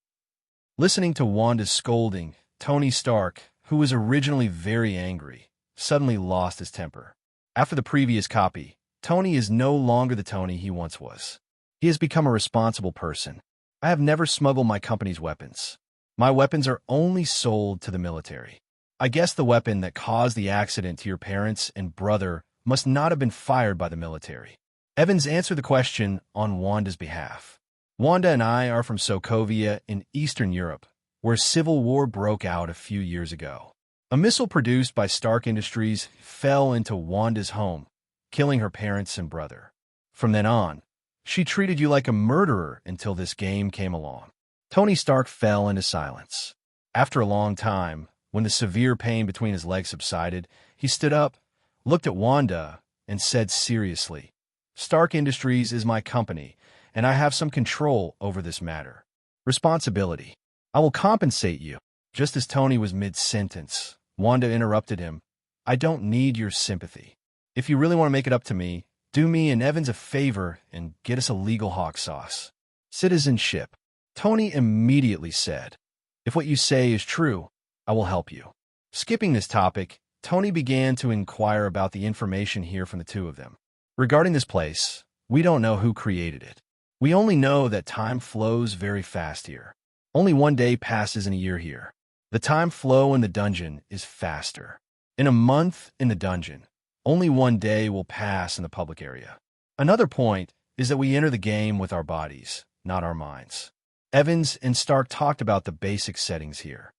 Listening to Wanda's scolding, Tony Stark, who was originally very angry, suddenly lost his temper. After the previous copy, Tony is no longer the Tony he once was. He has become a responsible person. I have never smuggled my company's weapons. My weapons are only sold to the military. I guess the weapon that caused the accident to your parents and brother must not have been fired by the military. Evans answered the question on Wanda's behalf. Wanda and I are from Sokovia in Eastern Europe, where civil war broke out a few years ago. A missile produced by Stark Industries fell into Wanda's home, killing her parents and brother. From then on, she treated you like a murderer until this game came along. Tony Stark fell into silence. After a long time, when the severe pain between his legs subsided, he stood up, looked at Wanda, and said seriously, "Stark Industries is my company, and I have some control over this matter. Responsibility. I will compensate you." Just as Tony was mid-sentence, Wanda interrupted him. "I don't need your sympathy. If you really want to make it up to me, do me and Evans a favor and get us a legal hawk sauce." Citizenship. Tony immediately said, "If what you say is true, I will help you." Skipping this topic, Tony began to inquire about the information here from the two of them. Regarding this place, we don't know who created it. We only know that time flows very fast here. Only one day passes in a year here. The time flow in the dungeon is faster. In a month in the dungeon, only one day will pass in the public area. Another point is that we enter the game with our bodies, not our minds. Evans and Stark talked about the basic settings here.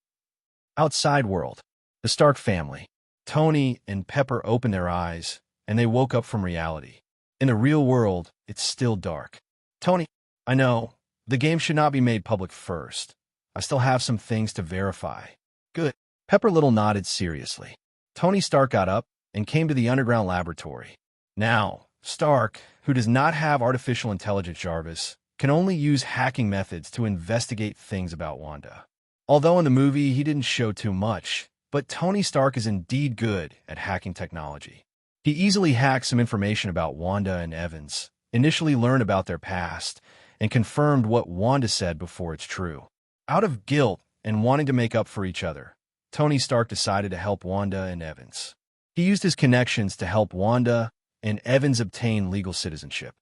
Outside world, the Stark family. Tony and Pepper opened their eyes, and they woke up from reality. In the real world, it's still dark. Tony, I know, the game should not be made public first. I still have some things to verify. Good. Pepper Little nodded seriously. Tony Stark got up and came to the underground laboratory. Now, Stark, who does not have artificial intelligence Jarvis, can only use hacking methods to investigate things about Wanda. Although in the movie he didn't show too much, but Tony Stark is indeed good at hacking technology. He easily hacked some information about Wanda and Evans, initially learned about their past, and confirmed what Wanda said before it's true. Out of guilt and wanting to make up for each other, Tony Stark decided to help Wanda and Evans. He used his connections to help Wanda and Evans obtain legal citizenship.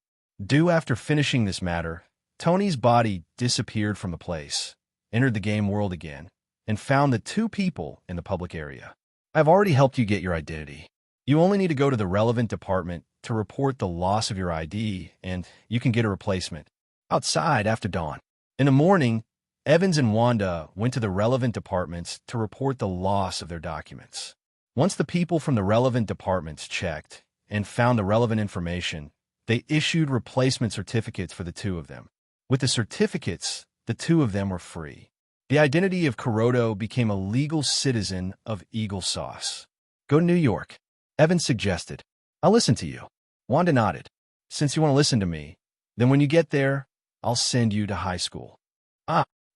Due after finishing this matter, Tony's body disappeared from the place, entered the game world again, and found the two people in the public area. I've already helped you get your identity. You only need to go to the relevant department to report the loss of your ID, and you can get a replacement outside after dawn. In the morning, Evans and Wanda went to the relevant departments to report the loss of their documents. Once the people from the relevant departments checked and found the relevant information, they issued replacement certificates for the two of them. With the certificates, the two of them were free. The identity of Kuroto became a legal citizen of Eagle Sauce. Go to New York, Evans suggested. I'll listen to you. Wanda nodded. Since you want to listen to me, then when you get there, I'll send you to high school.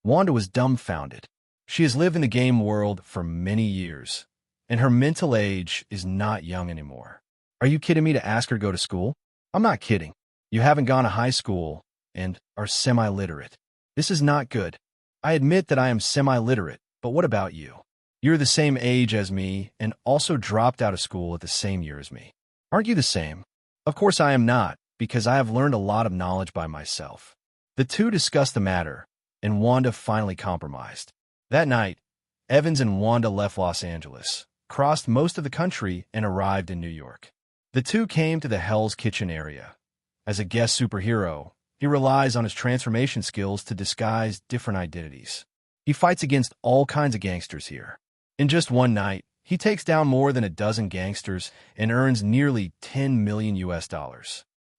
Wanda was dumbfounded. She has lived in the game world for many years, and her mental age is not young anymore. Are you kidding me to ask her to go to school? I'm not kidding. You haven't gone to high school and are semi-literate. This is not good. I admit that I am semi-literate, but what about you? You're the same age as me and also dropped out of school at the same year as me. Aren't you the same? Of course I am not, because I have learned a lot of knowledge by myself. The two discussed the matter, and Wanda finally compromised. That night, Evans and Wanda left Los Angeles, crossed most of the country, and arrived in New York. The two came to the Hell's Kitchen area. As a guest superhero, he relies on his transformation skills to disguise different identities. He fights against all kinds of gangsters here. In just one night, he takes down more than a dozen gangsters and earns nearly $10 million.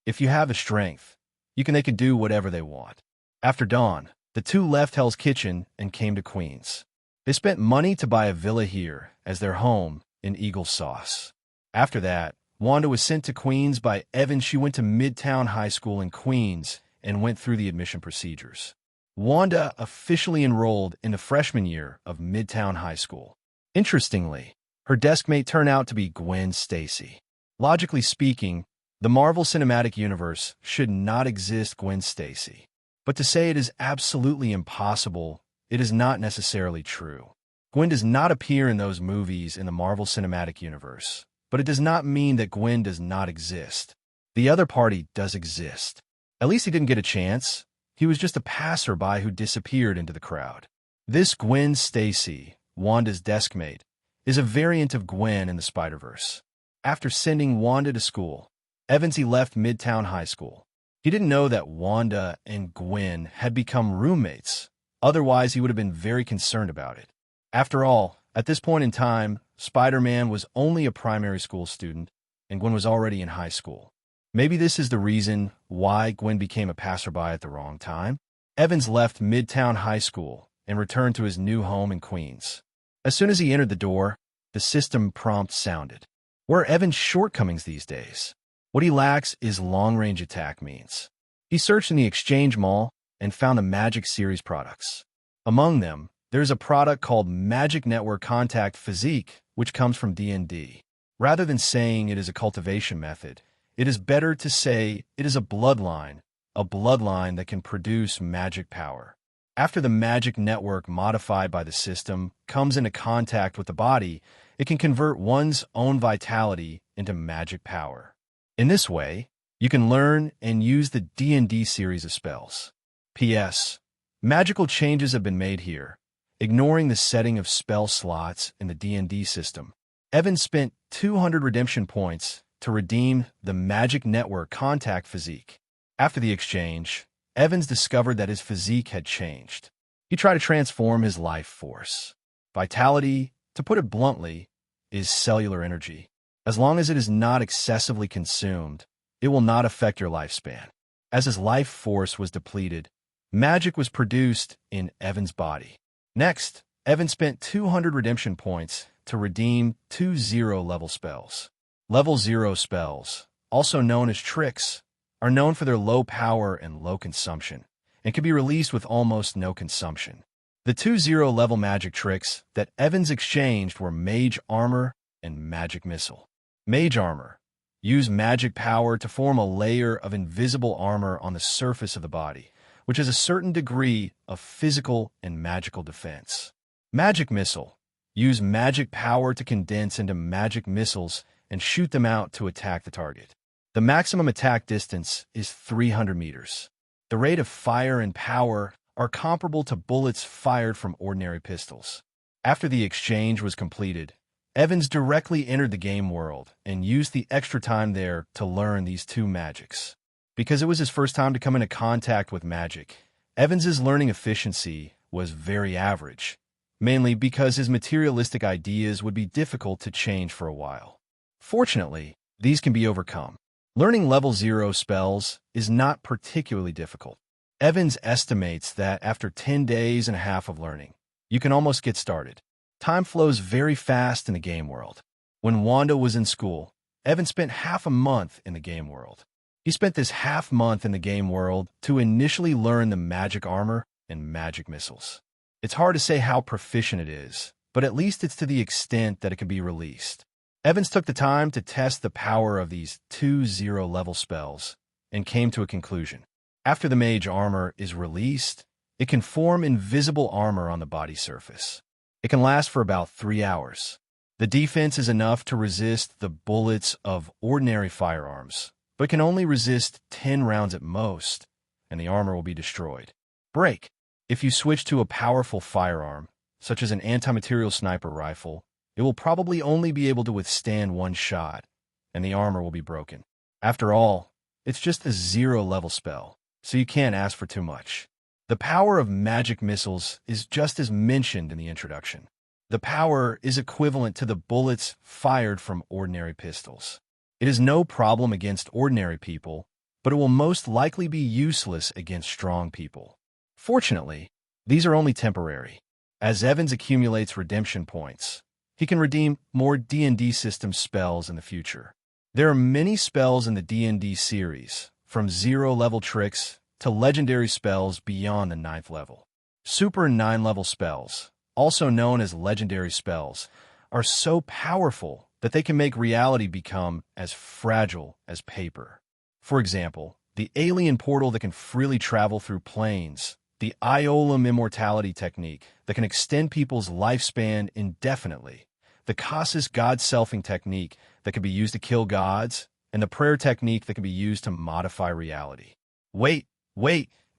If you have the strength, they can do whatever they want. After dawn, the two left Hell's Kitchen and came to Queens. They spent money to buy a villa here as their home in Eagle Sauce. After that, Wanda was sent to Queens by Evans. She went to Midtown High School in Queens and went through the admission procedures. Wanda officially enrolled in the freshman year of Midtown High School. Interestingly, her deskmate turned out to be Gwen Stacy. Logically speaking, the Marvel Cinematic Universe should not exist Gwen Stacy. But to say it is absolutely impossible, it is not necessarily true. Gwen does not appear in those movies in the Marvel Cinematic Universe, but it does not mean that Gwen does not exist. The other party does exist. At least he didn't get a chance. He was just a passerby who disappeared into the crowd. This Gwen Stacy, Wanda's deskmate, is a variant of Gwen in the Spider-Verse. After sending Wanda to school, Evans left Midtown High School. He didn't know that Wanda and Gwen had become roommates. Otherwise, he would have been very concerned about it. After all, at this point in time, Spider-Man was only a primary school student, and Gwen was already in high school. Maybe this is the reason why Gwen became a passerby at the wrong time. Evans left Midtown High School and returned to his new home in Queens. As soon as he entered the door, the system prompt sounded. Where are Evans' shortcomings these days? What he lacks is long-range attack means. He searched in the Exchange Mall and found the Magic series products. Among them, there is a product called Magic Network Contact Physique, which comes from D&D. Rather than saying it is a cultivation method, it is better to say it is a bloodline that can produce magic power. After the Magic Network modified by the system comes into contact with the body, it can convert one's own vitality into magic power. In this way, you can learn and use the D&D series of spells. P.S. Magical changes have been made here, ignoring the setting of spell slots in the D&D system. Evans spent 200 redemption points to redeem the Magic Network Contact Physique. After the exchange, Evans discovered that his physique had changed. He tried to transform his life force. Vitality, to put it bluntly, is cellular energy. As long as it is not excessively consumed, it will not affect your lifespan. As his life force was depleted, magic was produced in Evans' body. Next, Evan spent 200 redemption points to redeem two zero-level spells. Level 0 spells, also known as tricks, are known for their low power and low consumption, and can be released with almost no consumption. The two zero-level magic tricks that Evans exchanged were Mage Armor and Magic Missile. Mage Armor. Use magic power to form a layer of invisible armor on the surface of the body, which has a certain degree of physical and magical defense. Magic Missile. Use magic power to condense into magic missiles and shoot them out to attack the target. The maximum attack distance is 300 meters. The rate of fire and power are comparable to bullets fired from ordinary pistols. After the exchange was completed, Evans directly entered the game world and used the extra time there to learn these two magics. Because it was his first time to come into contact with magic, Evans's learning efficiency was very average, mainly because his materialistic ideas would be difficult to change for a while. Fortunately, these can be overcome. Learning level 0 spells is not particularly difficult. Evans estimates that after 10 days and a half of learning, you can almost get started. Time flows very fast in the game world. When Wanda was in school, Evan spent half a month in the game world. He spent this half month in the game world to initially learn the magic armor and magic missiles. It's hard to say how proficient it is, but at least it's to the extent that it can be released. Evans took the time to test the power of these two zero-level spells and came to a conclusion. After the mage armor is released, it can form invisible armor on the body surface. It can last for about 3 hours. The defense is enough to resist the bullets of ordinary firearms, but can only resist 10 rounds at most, and the armor will be destroyed. Break. If you switch to a powerful firearm, such as an anti-material sniper rifle, it will probably only be able to withstand one shot, and the armor will be broken. After all, it's just a zero-level spell, so you can't ask for too much. The power of magic missiles is just as mentioned in the introduction. The power is equivalent to the bullets fired from ordinary pistols. It is no problem against ordinary people, but it will most likely be useless against strong people. Fortunately, these are only temporary. As Evans accumulates redemption points, he can redeem more D&D system spells in the future. There are many spells in the D&D series, from zero-level tricks to legendary spells beyond the 9th level. Super 9-level spells, also known as legendary spells, are so powerful that they can make reality become as fragile as paper. For example, the alien portal that can freely travel through planes, the Iolam immortality technique that can extend people's lifespan indefinitely, the Casus God-selfing technique that can be used to kill gods, and the prayer technique that can be used to modify reality. Wait,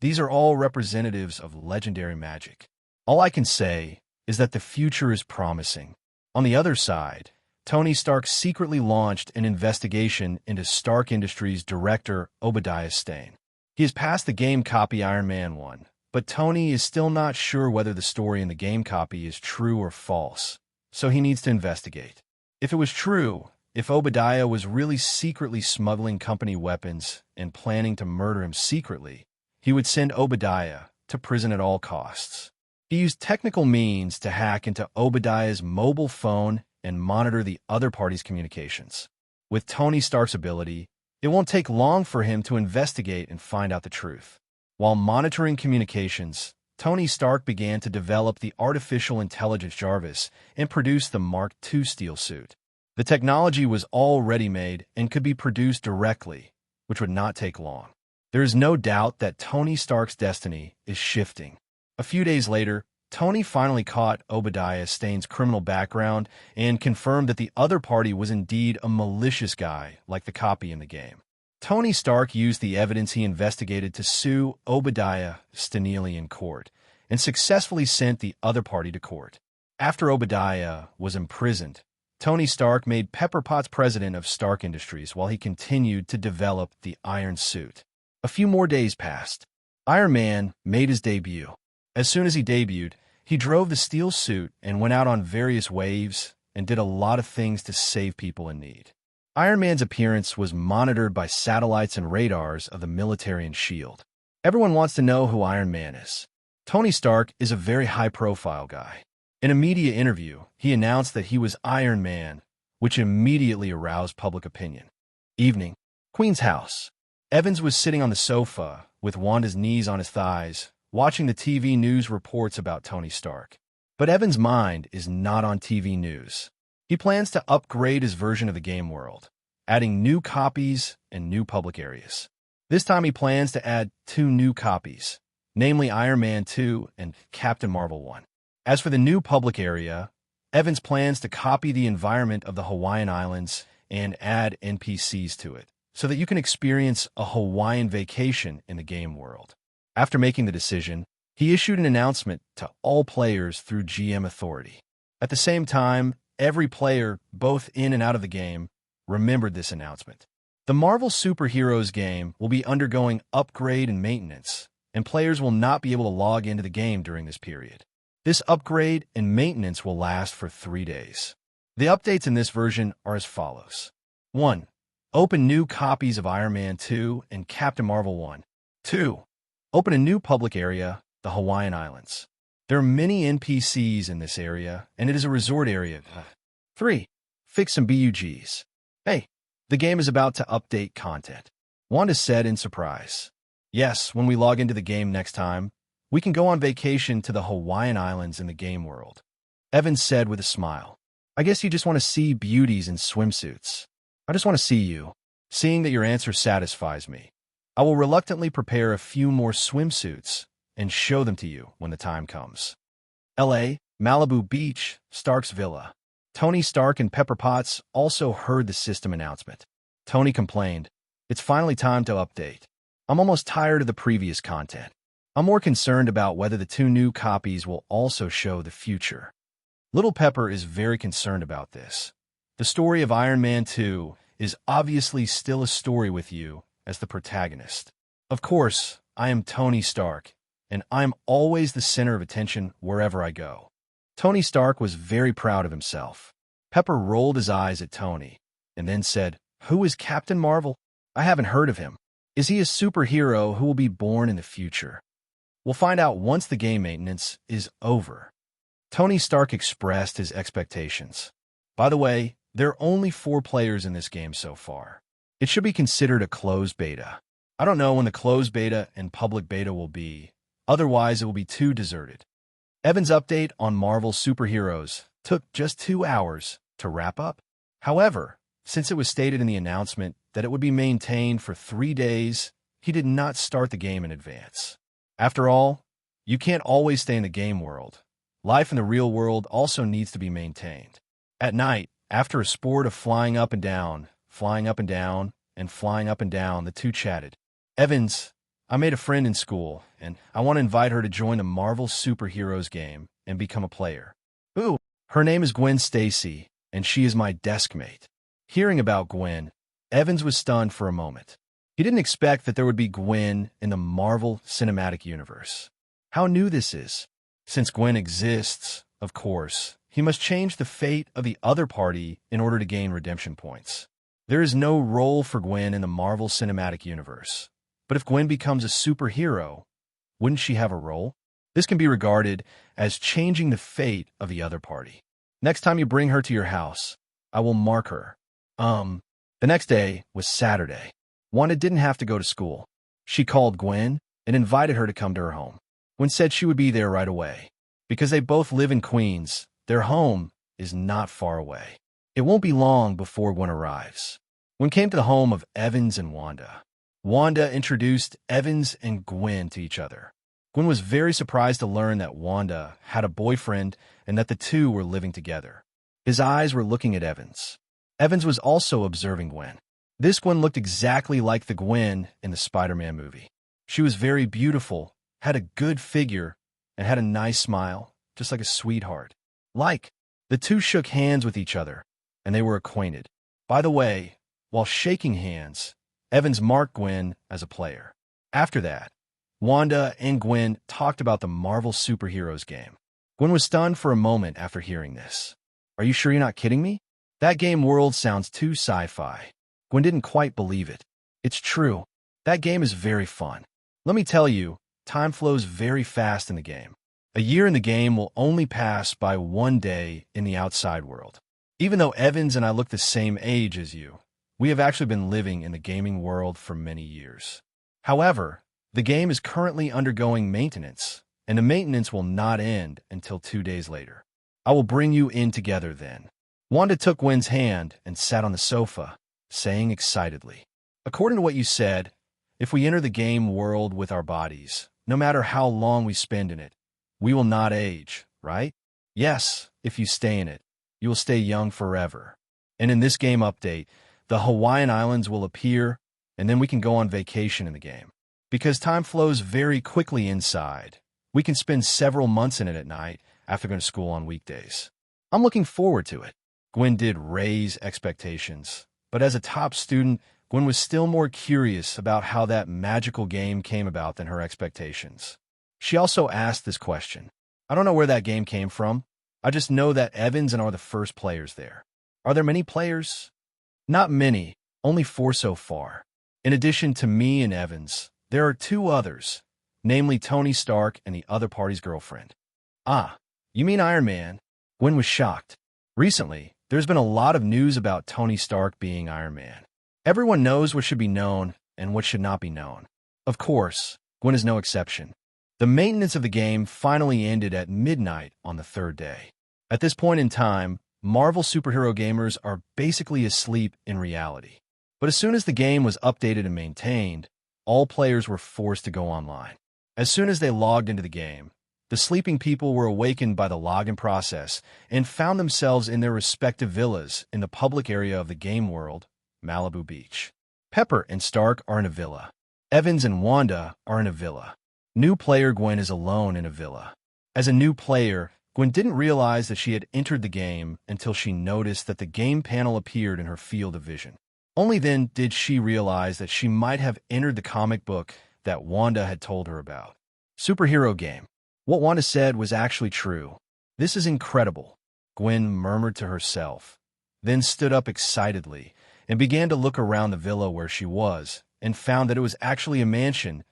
these are all representatives of legendary magic. All I can say is that the future is promising. On the other side, Tony Stark secretly launched an investigation into Stark Industries director Obadiah Stane. He has passed the game copy Iron Man 1, but Tony is still not sure whether the story in the game copy is true or false, so he needs to investigate. If it was true, if Obadiah was really secretly smuggling company weapons and planning to murder him secretly, he would send Obadiah to prison at all costs. He used technical means to hack into Obadiah's mobile phone and monitor the other party's communications. With Tony Stark's ability, it won't take long for him to investigate and find out the truth. While monitoring communications, Tony Stark began to develop the artificial intelligence Jarvis and produce the Mark II steel suit. The technology was all ready-made and could be produced directly, which would not take long. There is no doubt that Tony Stark's destiny is shifting. A few days later, Tony finally caught Obadiah Stane's criminal background and confirmed that the other party was indeed a malicious guy like the copy in the game. Tony Stark used the evidence he investigated to sue Obadiah Stane in court and successfully sent the other party to court. After Obadiah was imprisoned, Tony Stark made Pepper Potts president of Stark Industries while he continued to develop the Iron Suit. A few more days passed. Iron Man made his debut. As soon as he debuted, he drove the steel suit and went out on various waves and did a lot of things to save people in need. Iron Man's appearance was monitored by satellites and radars of the military and S.H.I.E.L.D. Everyone wants to know who Iron Man is. Tony Stark is a very high-profile guy. In a media interview, he announced that he was Iron Man, which immediately aroused public opinion. Evening. Queen's house. Evans was sitting on the sofa, with Wanda's knees on his thighs, watching the TV news reports about Tony Stark. But Evans' mind is not on TV news. He plans to upgrade his version of the game world, adding new copies and new public areas. This time he plans to add 2 new copies, namely Iron Man 2 and Captain Marvel 1. As for the new public area, Evans plans to copy the environment of the Hawaiian Islands and add NPCs to it, so that you can experience a Hawaiian vacation in the game world. After making the decision, he issued an announcement to all players through GM Authority. At the same time, every player, both in and out of the game, remembered this announcement. The Marvel Superheroes game will be undergoing upgrade and maintenance, and players will not be able to log into the game during this period. This upgrade and maintenance will last for 3 days. The updates in this version are as follows. 1. Open new copies of Iron Man 2 and Captain Marvel 1. 2. Open a new public area, the Hawaiian Islands. There are many NPCs in this area, and it is a resort area. 3. Fix some BUGs. Hey, the game is about to update content. Wanda said in surprise. Yes, when we log into the game next time, we can go on vacation to the Hawaiian Islands in the game world. Evans said with a smile. I guess you just want to see beauties in swimsuits. I just want to see you. Seeing that your answer satisfies me, I will reluctantly prepare a few more swimsuits and show them to you when the time comes. LA, Malibu Beach, Stark's Villa. Tony Stark and Pepper Potts also heard the system announcement. Tony complained, "It's finally time to update. I'm almost tired of the previous content. I'm more concerned about whether the 2 new copies will also show the future." Little Pepper is very concerned about this. The story of Iron Man 2 is obviously still a story with you as the protagonist. Of course, I am Tony Stark, and I'm always the center of attention wherever I go. Tony Stark was very proud of himself. Pepper rolled his eyes at Tony and then said, "Who is Captain Marvel? I haven't heard of him. Is he a superhero who will be born in the future?" We'll find out once the game maintenance is over. Tony Stark expressed his expectations. By the way, there are only 4 players in this game so far. It should be considered a closed beta. I don't know when the closed beta and public beta will be, otherwise it will be too deserted. Evan's update on Marvel Superheroes took just 2 hours to wrap up. However, since it was stated in the announcement that it would be maintained for 3 days, he did not start the game in advance. After all, you can't always stay in the game world. Life in the real world also needs to be maintained. At night, after a sport of flying up and down, flying up and down, and flying up and down, the two chatted. "Evans, I made a friend in school, and I want to invite her to join the Marvel Superheroes game and become a player. Ooh, her name is Gwen Stacy, and she is my desk mate." Hearing about Gwen, Evans was stunned for a moment. He didn't expect that there would be Gwen in the Marvel Cinematic Universe. How new this is. Since Gwen exists, of course, he must change the fate of the other party in order to gain redemption points. There is no role for Gwen in the Marvel Cinematic Universe. But if Gwen becomes a superhero, wouldn't she have a role? This can be regarded as changing the fate of the other party. Next time you bring her to your house, I will mark her. The next day was Saturday. Wanda didn't have to go to school. She called Gwen and invited her to come to her home. Gwen said she would be there right away. Because they both live in Queens, their home is not far away. It won't be long before Gwen arrives. Gwen came to the home of Evans and Wanda. Wanda introduced Evans and Gwen to each other. Gwen was very surprised to learn that Wanda had a boyfriend and that the two were living together. His eyes were looking at Evans. Evans was also observing Gwen. This Gwen looked exactly like the Gwen in the Spider-Man movie. She was very beautiful, had a good figure, and had a nice smile, just like a sweetheart. The two shook hands with each other, and they were acquainted. By the way, while shaking hands, Evans marked Gwen as a player. After that, Wanda and Gwen talked about the Marvel Superheroes game. Gwen was stunned for a moment after hearing this. "Are you sure you're not kidding me? That game world sounds too sci-fi." Gwen didn't quite believe it. "It's true. That game is very fun. Let me tell you, time flows very fast in the game. A year in the game will only pass by 1 day in the outside world. Even though Evans and I look the same age as you, we have actually been living in the gaming world for many years. However, the game is currently undergoing maintenance, and the maintenance will not end until 2 days later. I will bring you in together then. Wanda took Gwen's hand and sat on the sofa, saying excitedly, "According to what you said, if we enter the game world with our bodies, no matter how long we spend in it, we will not age, right?" "Yes, if you stay in it, you will stay young forever. And in this game update, the Hawaiian Islands will appear, and then we can go on vacation in the game. Because time flows very quickly inside, we can spend several months in it at night after going to school on weekdays. I'm looking forward to it." Gwen did raise expectations, but as a top student, Gwen was still more curious about how that magical game came about than her expectations. She also asked this question. "I don't know where that game came from. I just know that Evans and I are the first players there. Are there many players?" "Not many, only 4 so far. In addition to me and Evans, there are 2 others, namely Tony Stark and the other party's girlfriend." "Ah, you mean Iron Man?" Gwen was shocked. Recently, there's been a lot of news about Tony Stark being Iron Man. Everyone knows what should be known and what should not be known. Of course, Gwen is no exception. The maintenance of the game finally ended at midnight on the 3rd day. At this point in time, Marvel superhero gamers are basically asleep in reality. But as soon as the game was updated and maintained, all players were forced to go online. As soon as they logged into the game, the sleeping people were awakened by the login process and found themselves in their respective villas in the public area of the game world, Malibu Beach. Pepper and Stark are in a villa. Evans and Wanda are in a villa. New player Gwen is alone in a villa. As a new player, Gwen didn't realize that she had entered the game until she noticed that the game panel appeared in her field of vision. Only then did she realize that she might have entered the comic book that Wanda had told her about. Superhero game. What Wanda said was actually true. "This is incredible," Gwen murmured to herself, then stood up excitedly and began to look around the villa where she was and found that it was actually a mansion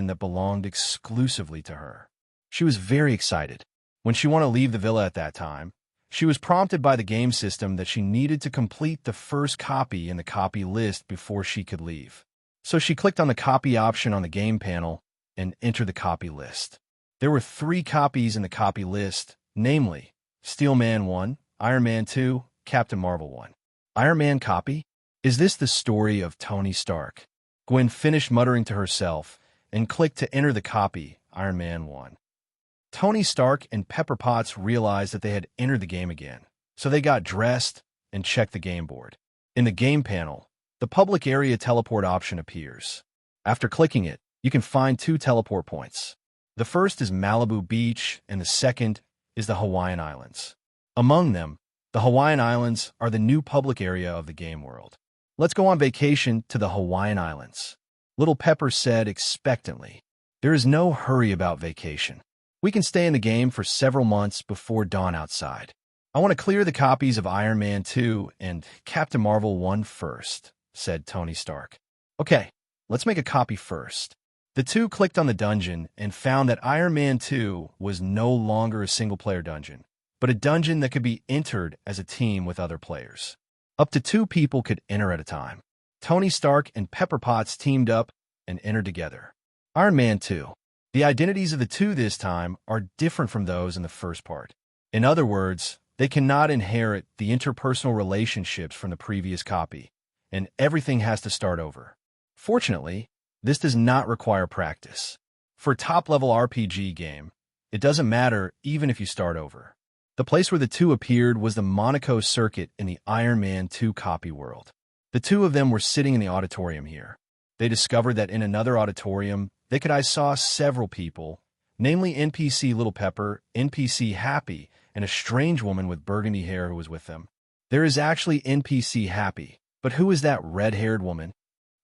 that belonged exclusively to her. She was very excited. When she wanted to leave the villa at that time, she was prompted by the game system that she needed to complete the first copy in the copy list before she could leave. So she clicked on the copy option on the game panel and entered the copy list. There were 3 copies in the copy list, namely Steel Man 1, Iron Man 2, Captain Marvel 1. Iron Man copy? Is this the story of Tony Stark? Gwen finished muttering to herself and clicked to enter the copy, Iron Man 1. Tony Stark and Pepper Potts realized that they had entered the game again, so they got dressed and checked the game board. In the game panel, the public area teleport option appears. After clicking it, you can find 2 teleport points. The first is Malibu Beach, and the second is the Hawaiian Islands. Among them, the Hawaiian Islands are the new public area of the game world. "Let's go on vacation to the Hawaiian Islands," Little Pepper said expectantly. "There is no hurry about vacation. We can stay in the game for several months before dawn outside. I want to clear the copies of Iron Man 2 and Captain Marvel 1 first," said Tony Stark. "Okay, let's make a copy first." The 2 clicked on the dungeon and found that Iron Man 2 was no longer a single-player dungeon, but a dungeon that could be entered as a team with other players. Up to 2 people could enter at a time. Tony Stark and Pepper Potts teamed up and entered together. Iron Man 2. The identities of the 2 this time are different from those in the first part. In other words, they cannot inherit the interpersonal relationships from the previous copy, and everything has to start over. Fortunately, this does not require practice. For a top-level RPG game, it doesn't matter even if you start over. The place where the 2 appeared was the Monaco circuit in the Iron Man 2 copy world. The 2 of them were sitting in the auditorium here. They discovered that in another auditorium, I saw several people, namely NPC Little Pepper, NPC Happy, and a strange woman with burgundy hair who was with them. There is actually NPC Happy, but who is that red-haired woman?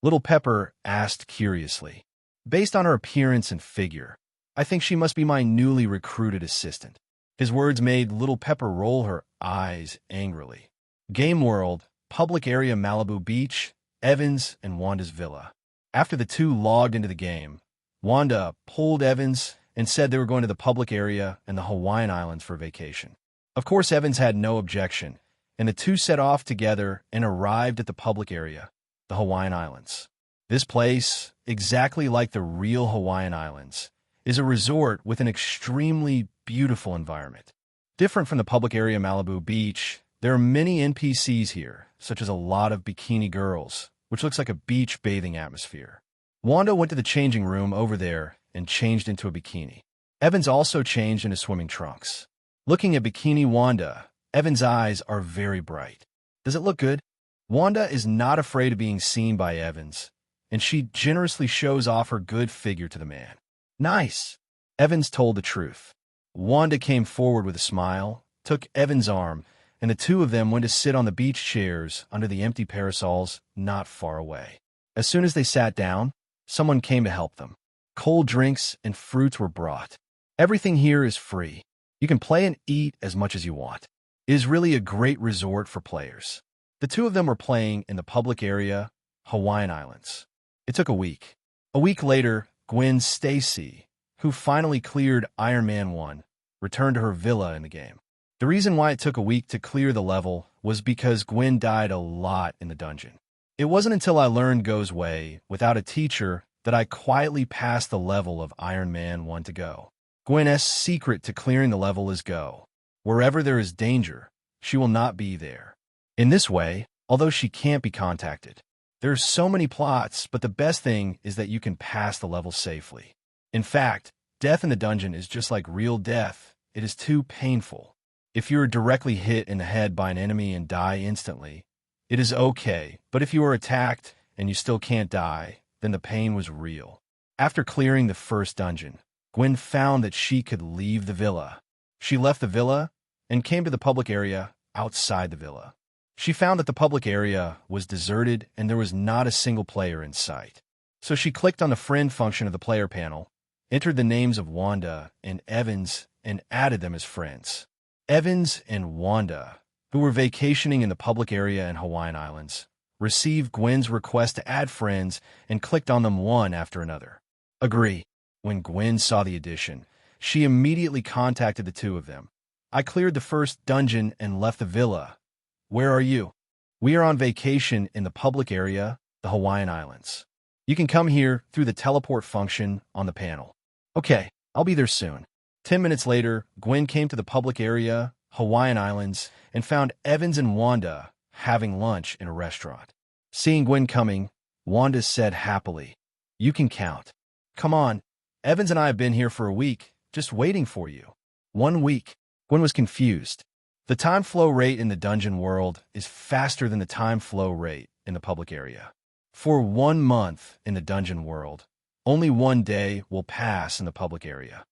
Little Pepper asked curiously. Based on her appearance and figure, I think she must be my newly recruited assistant. His words made Little Pepper roll her eyes angrily. Game World, public area Malibu Beach, Evans, and Wanda's villa. After the 2 logged into the game, Wanda pulled Evans and said they were going to the public area and the Hawaiian Islands for vacation. Of course, Evans had no objection, and the two set off together and arrived at the public area, the Hawaiian Islands. This place, exactly like the real Hawaiian Islands, is a resort with an extremely beautiful environment. Different from the public area Malibu Beach, there are many NPCs here, such as a lot of bikini girls, which looks like a beach bathing atmosphere. Wanda went to the changing room over there and changed into a bikini. Evans also changed into swimming trunks. Looking at bikini Wanda, Evan's eyes are very bright. Does it look good? Wanda is not afraid of being seen by Evans, and she generously shows off her good figure to the man. Nice! Evans told the truth. Wanda came forward with a smile, took Evan's arm, and the two of them went to sit on the beach chairs under the empty parasols not far away. As soon as they sat down, someone came to help them. Cold drinks and fruits were brought. Everything here is free. You can play and eat as much as you want. It is really a great resort for players. The two of them were playing in the public area, Hawaiian Islands. It took a week. A week later, Gwen Stacy, who finally cleared Iron Man 1, returned to her villa in the game. The reason why it took a week to clear the level was because Gwen died a lot in the dungeon. It wasn't until I learned Go's way, without a teacher, that I quietly passed the level of Iron Man 1 to Go. Gwen's secret to clearing the level is Go. Wherever there is danger, she will not be there. In this way, although she can't be contacted, there are so many plots, but the best thing is that you can pass the level safely. In fact, death in the dungeon is just like real death. It is too painful. If you are directly hit in the head by an enemy and die instantly, it is okay, but if you are attacked and you still can't die, then the pain was real. After clearing the first dungeon, Gwen found that she could leave the villa. She left the villa and came to the public area outside the villa. She found that the public area was deserted and there was not a single player in sight. So she clicked on the friend function of the player panel, entered the names of Wanda and Evans, and added them as friends. Evans and Wanda, who were vacationing in the public area in Hawaiian Islands, received Gwen's request to add friends and clicked on them one after another. Agree. When Gwen saw the addition, she immediately contacted the two of them. I cleared the first dungeon and left the villa. Where are you? We are on vacation in the public area, the Hawaiian Islands. You can come here through the teleport function on the panel. Okay, I'll be there soon. 10 minutes later, Gwen came to the public area, Hawaiian Islands, and found Evans and Wanda having lunch in a restaurant. Seeing Gwen coming, Wanda said happily, "You can count. Come on, Evans and I have been here for a week, just waiting for you." 1 week. Gwen was confused. The time flow rate in the dungeon world is faster than the time flow rate in the public area. For 1 month in the dungeon world, only 1 day will pass in the public area.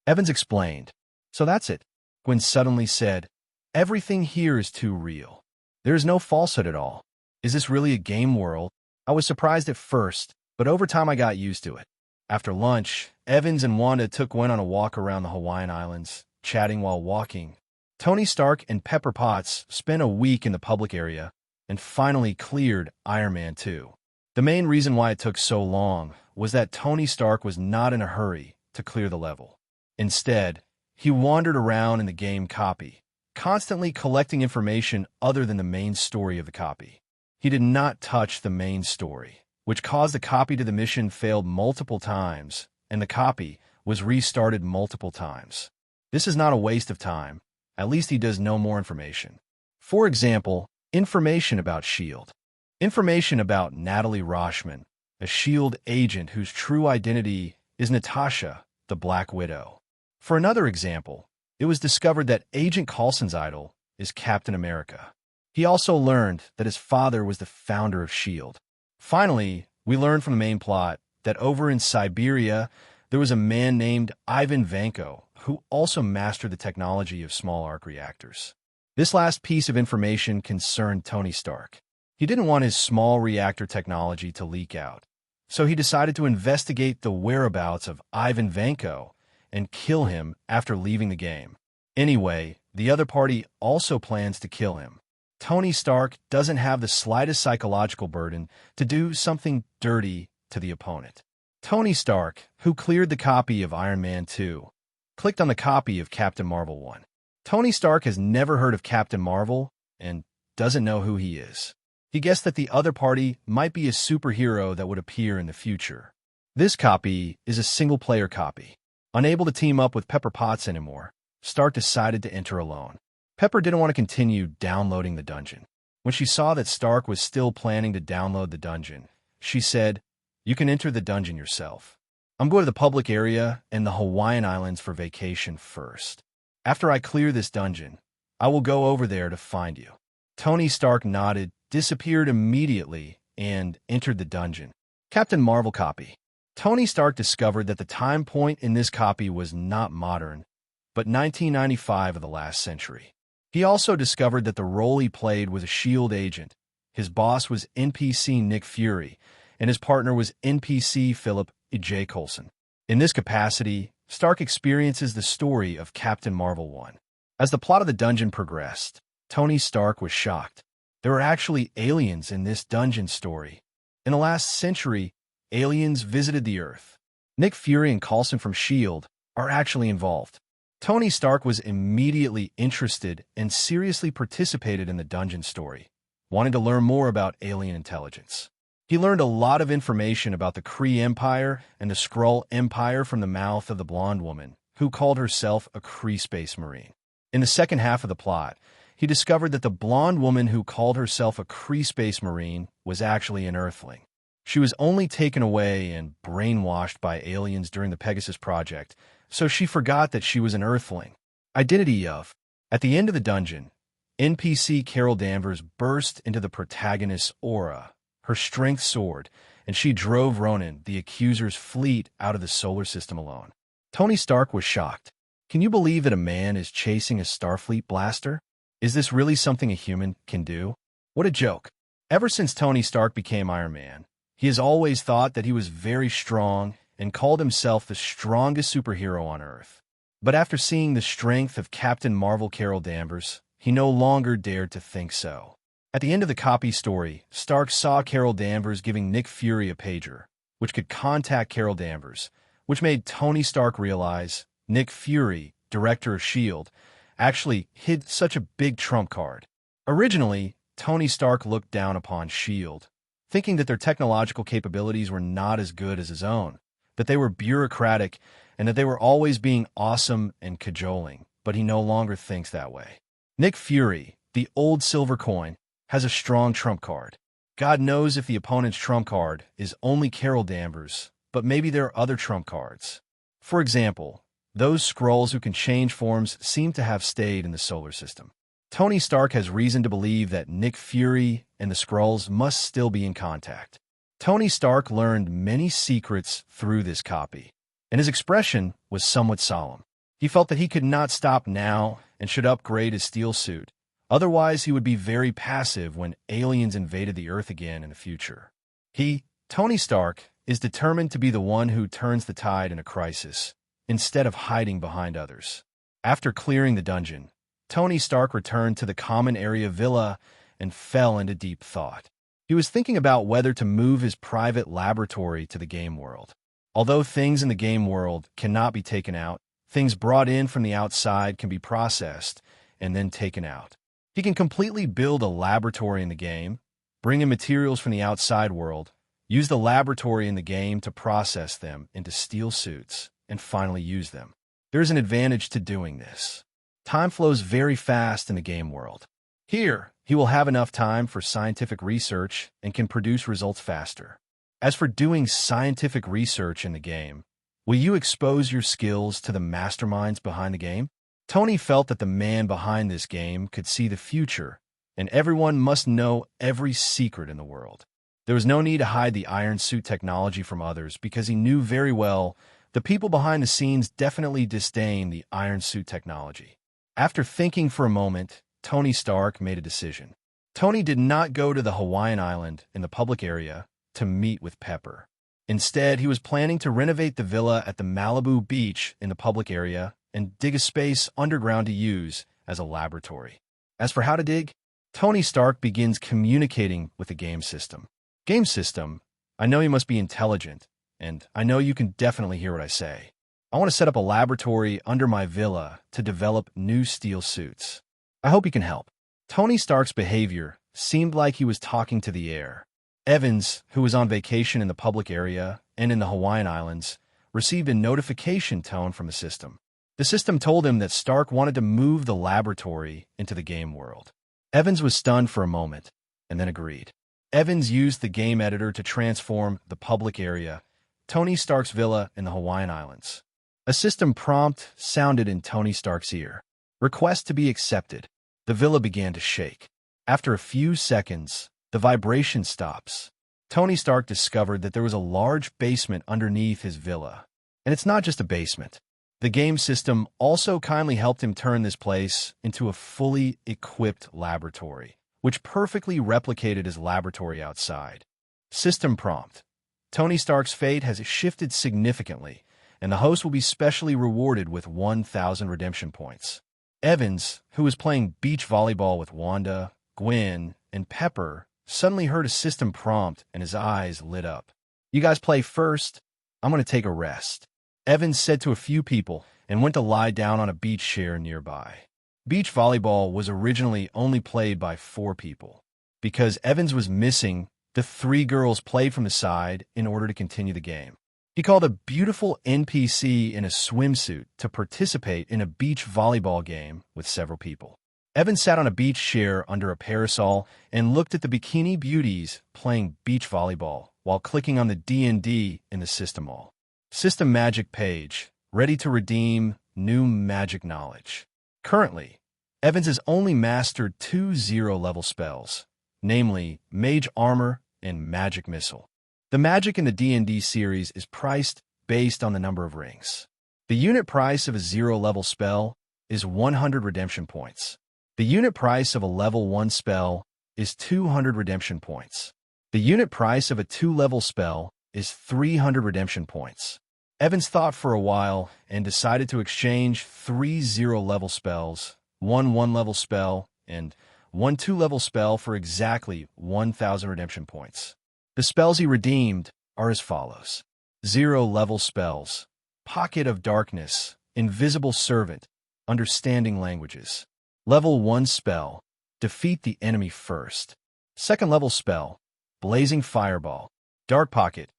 Evans explained. So that's it. Gwen suddenly said, "Everything here is too real. There is no falsehood at all. Is this really a game world?" I was surprised at first, but over time I got used to it. After lunch, Evans and Wanda took Gwen on a walk around the Hawaiian Islands, chatting while walking. Tony Stark and Pepper Potts spent a week in the public area and finally cleared Iron Man 2. The main reason why it took so long was that Tony Stark was not in a hurry to clear the level. Instead, he wandered around in the game copy, constantly collecting information other than the main story of the copy. He did not touch the main story, which caused the copy to the mission failed multiple times, and the copy was restarted multiple times. This is not a waste of time. At least he does know more information. For example, information about S.H.I.E.L.D. Information about Natalie Roshman, a S.H.I.E.L.D. agent whose true identity is Natasha, the Black Widow. For another example, it was discovered that Agent Coulson's idol is Captain America. He also learned that his father was the founder of S.H.I.E.L.D. Finally, we learned from the main plot that over in Siberia, there was a man named Ivan Vanko who also mastered the technology of small arc reactors. This last piece of information concerned Tony Stark. He didn't want his small reactor technology to leak out, so he decided to investigate the whereabouts of Ivan Vanko and kill him after leaving the game. Anyway, the other party also plans to kill him. Tony Stark doesn't have the slightest psychological burden to do something dirty to the opponent. Tony Stark, who cleared the copy of Iron Man 2, clicked on the copy of Captain Marvel 1. Tony Stark has never heard of Captain Marvel and doesn't know who he is. He guessed that the other party might be a superhero that would appear in the future. This copy is a single-player copy. Unable to team up with Pepper Potts anymore, Stark decided to enter alone. Pepper didn't want to continue downloading the dungeon. When she saw that Stark was still planning to download the dungeon, she said, "You can enter the dungeon yourself. I'm going to the public area and the Hawaiian Islands for vacation first. After I clear this dungeon, I will go over there to find you." Tony Stark nodded, disappeared immediately, and entered the dungeon. Captain Marvel copy. Tony Stark discovered that the time point in this copy was not modern, but 1995 of the last century. He also discovered that the role he played was a S.H.I.E.L.D. agent. His boss was NPC Nick Fury, and his partner was NPC Philip J. Coulson. In this capacity, Stark experiences the story of Captain Marvel 1. As the plot of the dungeon progressed, Tony Stark was shocked. There were actually aliens in this dungeon story. In the last century, aliens visited the Earth. Nick Fury and Coulson from S.H.I.E.L.D. are actually involved. Tony Stark was immediately interested and seriously participated in the dungeon story, wanting to learn more about alien intelligence. He learned a lot of information about the Kree Empire and the Skrull Empire from the mouth of the blonde woman, who called herself a Kree Space Marine. In the second half of the plot, he discovered that the blonde woman who called herself a Kree Space Marine was actually an Earthling. She was only taken away and brainwashed by aliens during the Pegasus Project, so she forgot that she was an Earthling. Identity of. At the end of the dungeon, NPC Carol Danvers burst into the protagonist's aura. Her strength soared, and she drove Ronan, the accuser's fleet, out of the solar system alone. Tony Stark was shocked. Can you believe that a man is chasing a Starfleet blaster? Is this really something a human can do? What a joke. Ever since Tony Stark became Iron Man, he has always thought that he was very strong and called himself the strongest superhero on Earth. But after seeing the strength of Captain Marvel Carol Danvers, he no longer dared to think so. At the end of the copy story, Stark saw Carol Danvers giving Nick Fury a pager, which could contact Carol Danvers, which made Tony Stark realize Nick Fury, director of S.H.I.E.L.D., actually hid such a big trump card. Originally, Tony Stark looked down upon S.H.I.E.L.D., thinking that their technological capabilities were not as good as his own, that they were bureaucratic, and that they were always being awesome and cajoling, but he no longer thinks that way. Nick Fury, the old silver coin, has a strong trump card. God knows if the opponent's trump card is only Carol Danvers, but maybe there are other trump cards. For example, those Skrulls who can change forms seem to have stayed in the solar system. Tony Stark has reason to believe that Nick Fury and the Skrulls must still be in contact. Tony Stark learned many secrets through this copy, and his expression was somewhat solemn. He felt that he could not stop now and should upgrade his steel suit. Otherwise, he would be very passive when aliens invaded the Earth again in the future. He, Tony Stark, is determined to be the one who turns the tide in a crisis, instead of hiding behind others. After clearing the dungeon, Tony Stark returned to the common area villa and fell into deep thought. He was thinking about whether to move his private laboratory to the game world. Although things in the game world cannot be taken out, things brought in from the outside can be processed and then taken out. He can completely build a laboratory in the game, bring in materials from the outside world, use the laboratory in the game to process them into steel suits, and finally use them. There is an advantage to doing this. Time flows very fast in the game world. Here, he will have enough time for scientific research and can produce results faster. As for doing scientific research in the game, will you expose your skills to the masterminds behind the game? Tony felt that the man behind this game could see the future, and everyone must know every secret in the world. There was no need to hide the iron suit technology from others because he knew very well the people behind the scenes definitely disdain the iron suit technology. After thinking for a moment, Tony Stark made a decision. Tony did not go to the Hawaiian Island in the public area to meet with Pepper. Instead, he was planning to renovate the villa at the Malibu beach in the public area and dig a space underground to use as a laboratory. As for how to dig, Tony Stark begins communicating with the game system. Game system, I know you must be intelligent and I know you can definitely hear what I say. I want to set up a laboratory under my villa to develop new steel suits. I hope you can help." Tony Stark's behavior seemed like he was talking to the air. Evans, who was on vacation in the public area and in the Hawaiian Islands, received a notification tone from the system. The system told him that Stark wanted to move the laboratory into the game world. Evans was stunned for a moment, and then agreed. Evans used the game editor to transform the public area, Tony Stark's villa in the Hawaiian Islands. A system prompt sounded in Tony Stark's ear. "Request to be accepted." The villa began to shake. After a few seconds, the vibration stops. Tony Stark discovered that there was a large basement underneath his villa. And it's not just a basement. The game system also kindly helped him turn this place into a fully equipped laboratory, which perfectly replicated his laboratory outside. System prompt: Tony Stark's fate has shifted significantly, and the host will be specially rewarded with 1,000 redemption points. Evans, who was playing beach volleyball with Wanda, Gwen, and Pepper, suddenly heard a system prompt and his eyes lit up. "You guys play first? I'm going to take a rest," Evans said to a few people and went to lie down on a beach chair nearby. Beach volleyball was originally only played by 4 people. Because Evans was missing, the 3 girls played from the side in order to continue the game. He called a beautiful NPC in a swimsuit to participate in a beach volleyball game with several people. Evans sat on a beach chair under a parasol and looked at the bikini beauties playing beach volleyball while clicking on the D&D in the system hall. System magic page, ready to redeem new magic knowledge. Currently, Evans has only mastered 2 0-level spells, namely Mage Armor and Magic Missile. The magic in the D&D series is priced based on the number of rings. The unit price of a 0-level spell is 100 redemption points. The unit price of a level 1 spell is 200 redemption points. The unit price of a 2-level spell is 300 redemption points. Evans thought for a while and decided to exchange 3 0-level spells, 1 1-level spell, and 1 2-level spell for exactly 1,000 redemption points. The spells he redeemed are as follows. 0-level spells: Pocket of Darkness, Invisible Servant, Understanding Languages. Level 1 spell: Defeat the Enemy First. 2nd level spell: Blazing Fireball. Dark Pocket: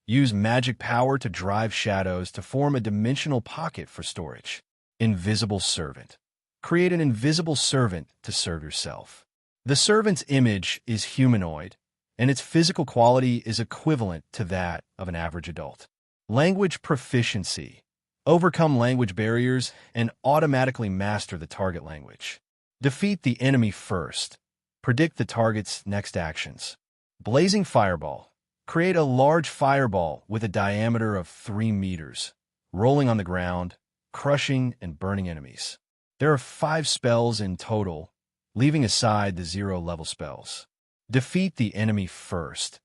Use magic power to drive shadows to form a dimensional pocket for storage. Invisible Servant: Create an invisible servant to serve yourself. The servant's image is humanoid, and its physical quality is equivalent to that of an average adult. Language Proficiency: Overcome language barriers and automatically master the target language. Defeat the enemy first. Predict the target's next actions. Blazing Fireball: Create a large fireball with a diameter of 3 meters, rolling on the ground, crushing and burning enemies. There are 5 spells in total, leaving aside the 0-level spells. Defeat the Enemy First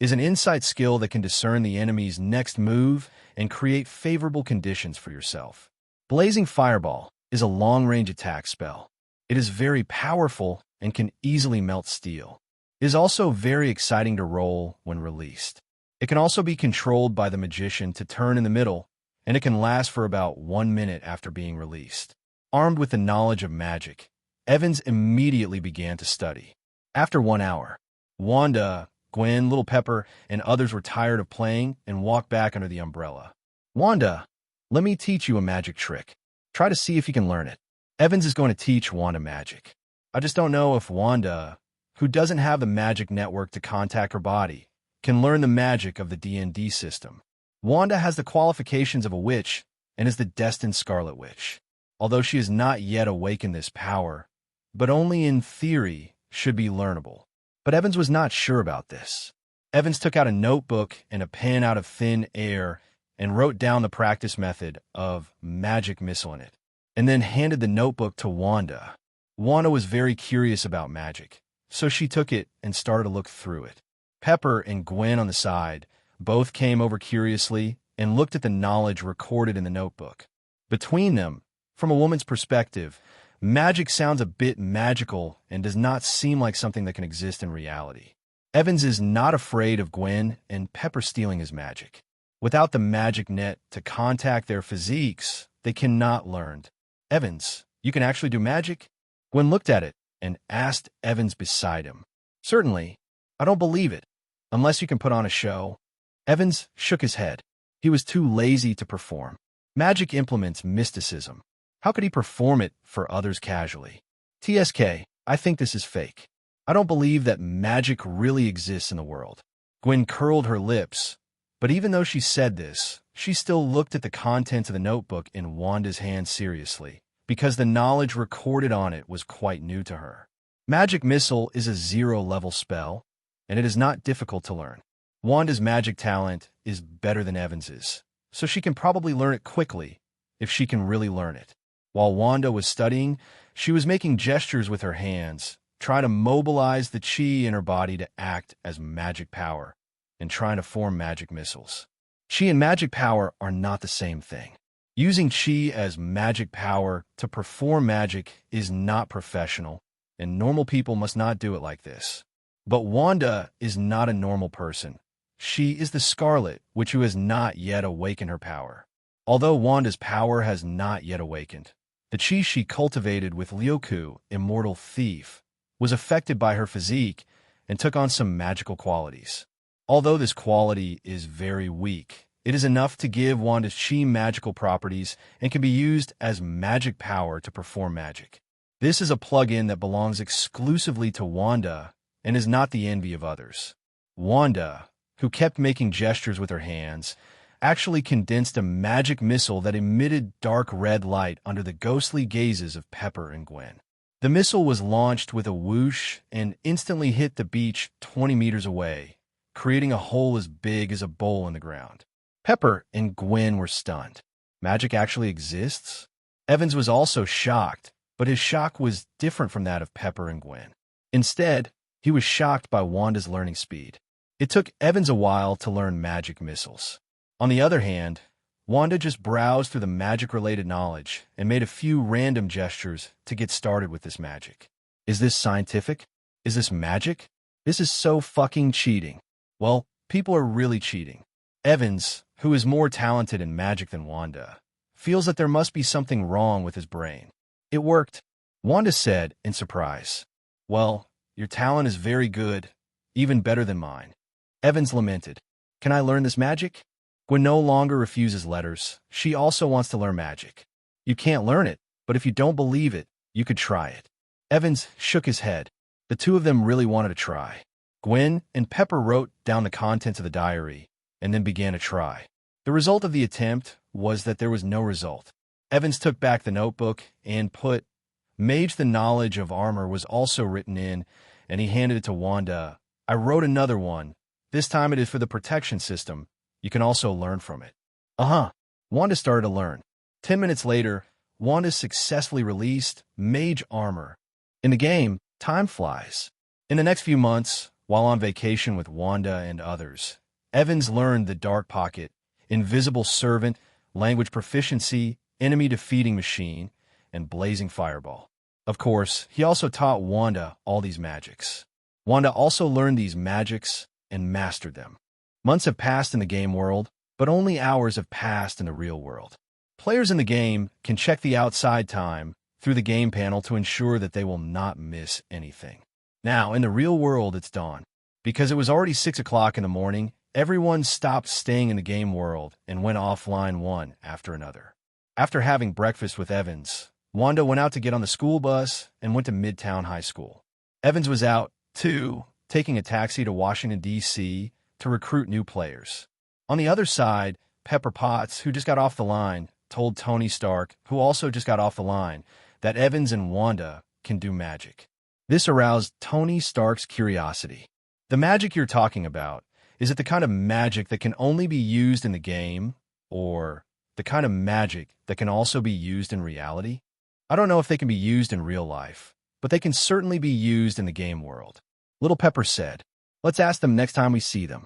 is an insight skill that can discern the enemy's next move and create favorable conditions for yourself. Blazing Fireball is a long-range attack spell. It is very powerful and can easily melt steel. It is also very exciting to roll when released. It can also be controlled by the magician to turn in the middle, and it can last for about 1 minute after being released. Armed with the knowledge of magic, Evans immediately began to study. After 1 hour, Wanda, Gwen, Little Pepper, and others were tired of playing and walked back under the umbrella. "Wanda, let me teach you a magic trick. Try to see if you can learn it." Evans is going to teach Wanda magic. I just don't know if Wanda, who doesn't have the magic network to contact her body, can learn the magic of the D&D system. Wanda has the qualifications of a witch and is the destined Scarlet Witch. Although she has not yet awakened this power, but only in theory should be learnable. But Evans was not sure about this. Evans took out a notebook and a pen out of thin air and wrote down the practice method of Magic Missile in it, and then handed the notebook to Wanda. Wanda was very curious about magic, so she took it and started to look through it. Pepper and Gwen on the side both came over curiously and looked at the knowledge recorded in the notebook. Between them, from a woman's perspective, magic sounds a bit magical and does not seem like something that can exist in reality. Evans is not afraid of Gwen and Pepper stealing his magic. Without the magic net to contact their physiques, they cannot learn. Evans, you can actually do magic? Gwen looked at it and asked Evans beside him. Certainly. I don't believe it. Unless you can put on a show. Evans shook his head. He was too lazy to perform. Magic implements mysticism. How could he perform it for others casually? TSK, I think this is fake. I don't believe that magic really exists in the world. Gwen curled her lips, but even though she said this, she still looked at the contents of the notebook in Wanda's hand seriously, because the knowledge recorded on it was quite new to her. Magic Missile is a 0-level spell, and it is not difficult to learn. Wanda's magic talent is better than Evans's, so she can probably learn it quickly if she can really learn it. While Wanda was studying, she was making gestures with her hands, trying to mobilize the chi in her body to act as magic power, and trying to form magic missiles. Chi and magic power are not the same thing. Using chi as magic power to perform magic is not professional, and normal people must not do it like this. But Wanda is not a normal person. She is the Scarlet Witch who has not yet awakened her power. Although Wanda's power has not yet awakened, the chi she cultivated with Liuku, Immortal Thief, was affected by her physique and took on some magical qualities. Although this quality is very weak, it is enough to give Wanda's chi magical properties and can be used as magic power to perform magic. This is a plugin that belongs exclusively to Wanda and is not the envy of others. Wanda, who kept making gestures with her hands, actually condensed a magic missile that emitted dark red light under the ghostly gazes of Pepper and Gwen. The missile was launched with a whoosh and instantly hit the beach 20 meters away, creating a hole as big as a bowl in the ground. Pepper and Gwen were stunned. Magic actually exists? Evans was also shocked, but his shock was different from that of Pepper and Gwen. Instead, he was shocked by Wanda's learning speed. It took Evans a while to learn magic missiles. On the other hand, Wanda just browsed through the magic-related knowledge and made a few random gestures to get started with this magic. Is this scientific? Is this magic? This is so fucking cheating. Well, people are really cheating. Evans, who is more talented in magic than Wanda, feels that there must be something wrong with his brain. It worked, Wanda said in surprise. Well, your talent is very good, even better than mine. Evans lamented. Can I learn this magic? Gwen no longer refuses letters. She also wants to learn magic. You can't learn it, but if you don't believe it, you could try it. Evans shook his head. The two of them really wanted to try. Gwen and Pepper wrote down the contents of the diary and then began to try. The result of the attempt was that there was no result. Evans took back the notebook and put, Mage the knowledge of armor was also written in, and he handed it to Wanda. I wrote another one. This time it is for the protection system. You can also learn from it. Wanda started to learn. 10 minutes later, Wanda successfully released Mage Armor. In the game, time flies. In the next few months, while on vacation with Wanda and others, Evans learned the Dark Pocket, Invisible Servant, Language Proficiency, Enemy Defeating Machine, and Blazing Fireball. Of course, he also taught Wanda all these magics. Wanda also learned these magics and mastered them. Months have passed in the game world, but only hours have passed in the real world. Players in the game can check the outside time through the game panel to ensure that they will not miss anything. Now, in the real world, it's dawn. Because it was already 6 o'clock in the morning, everyone stopped staying in the game world and went offline one after another. After having breakfast with Evans, Wanda went out to get on the school bus and went to Midtown High School. Evans was out, too, taking a taxi to Washington, D.C., to recruit new players. On the other side, Pepper Potts, who just got off the line, told Tony Stark, who also just got off the line, that Evans and Wanda can do magic. This aroused Tony Stark's curiosity. The magic you're talking about, is it the kind of magic that can only be used in the game, or the kind of magic that can also be used in reality? I don't know if they can be used in real life, but they can certainly be used in the game world. Little Pepper said, let's ask them next time we see them.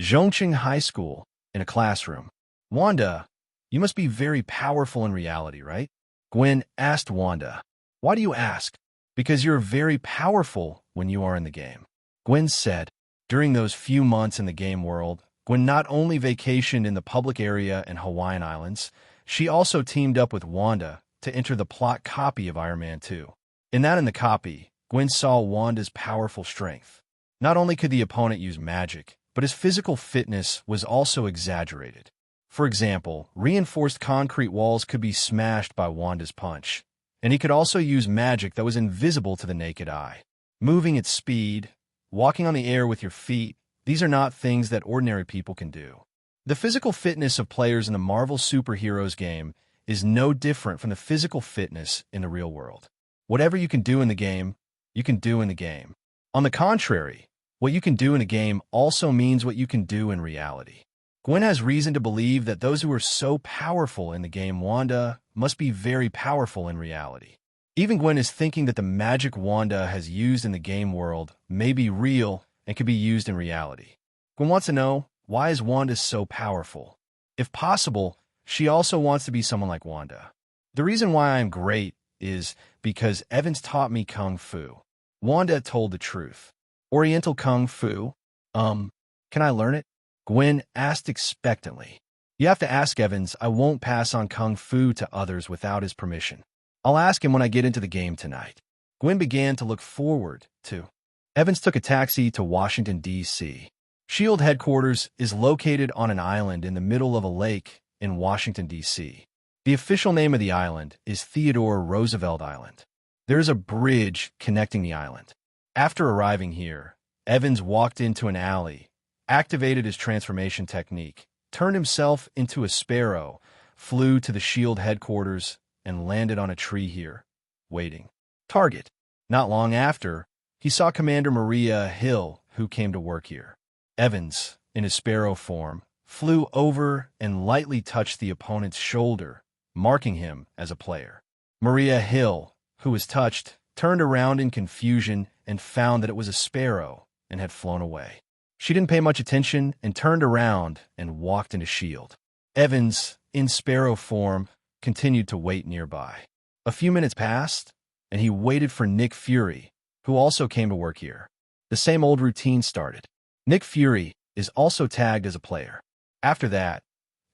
Zhongqing High School, in a classroom. Wanda, you must be very powerful in reality, right? Gwen asked Wanda. Why do you ask? Because you're very powerful when you are in the game. Gwen said, during those few months in the game world, Gwen not only vacationed in the public area and Hawaiian Islands, she also teamed up with Wanda to enter the plot copy of Iron Man 2. In the copy, Gwen saw Wanda's powerful strength. Not only could the opponent use magic, but his physical fitness was also exaggerated. For example, reinforced concrete walls could be smashed by Wanda's punch, and he could also use magic that was invisible to the naked eye. Moving at speed, walking on the air with your feet, these are not things that ordinary people can do. The physical fitness of players in the Marvel superheroes game is no different from the physical fitness in the real world. Whatever you can do in the game, you can do in the game. On the contrary, what you can do in a game also means what you can do in reality. Gwen has reason to believe that those who are so powerful in the game Wanda must be very powerful in reality. Even Gwen is thinking that the magic Wanda has used in the game world may be real and could be used in reality. Gwen wants to know, why is Wanda so powerful? If possible, she also wants to be someone like Wanda. The reason why I am great is because Evans taught me Kung Fu. Wanda told the truth. Oriental Kung Fu? Can I learn it? Gwen asked expectantly. You have to ask Evans. I won't pass on Kung Fu to others without his permission. I'll ask him when I get into the game tonight. Gwen began to look forward to. Evans took a taxi to Washington, D.C. SHIELD headquarters is located on an island in the middle of a lake in Washington, D.C. The official name of the island is Theodore Roosevelt Island. There is a bridge connecting the island. After arriving here, Evans walked into an alley, activated his transformation technique, turned himself into a sparrow, flew to the SHIELD headquarters, and landed on a tree here, waiting. Target. Not long after, he saw Commander Maria Hill, who came to work here. Evans, in his sparrow form, flew over and lightly touched the opponent's shoulder, marking him as a player. Maria Hill, who was touched, turned around in confusion and found that it was a sparrow and had flown away. She didn't pay much attention and turned around and walked into SHIELD. Evans, in sparrow form, continued to wait nearby. A few minutes passed, and he waited for Nick Fury, who also came to work here. The same old routine started. Nick Fury is also tagged as a player. After that,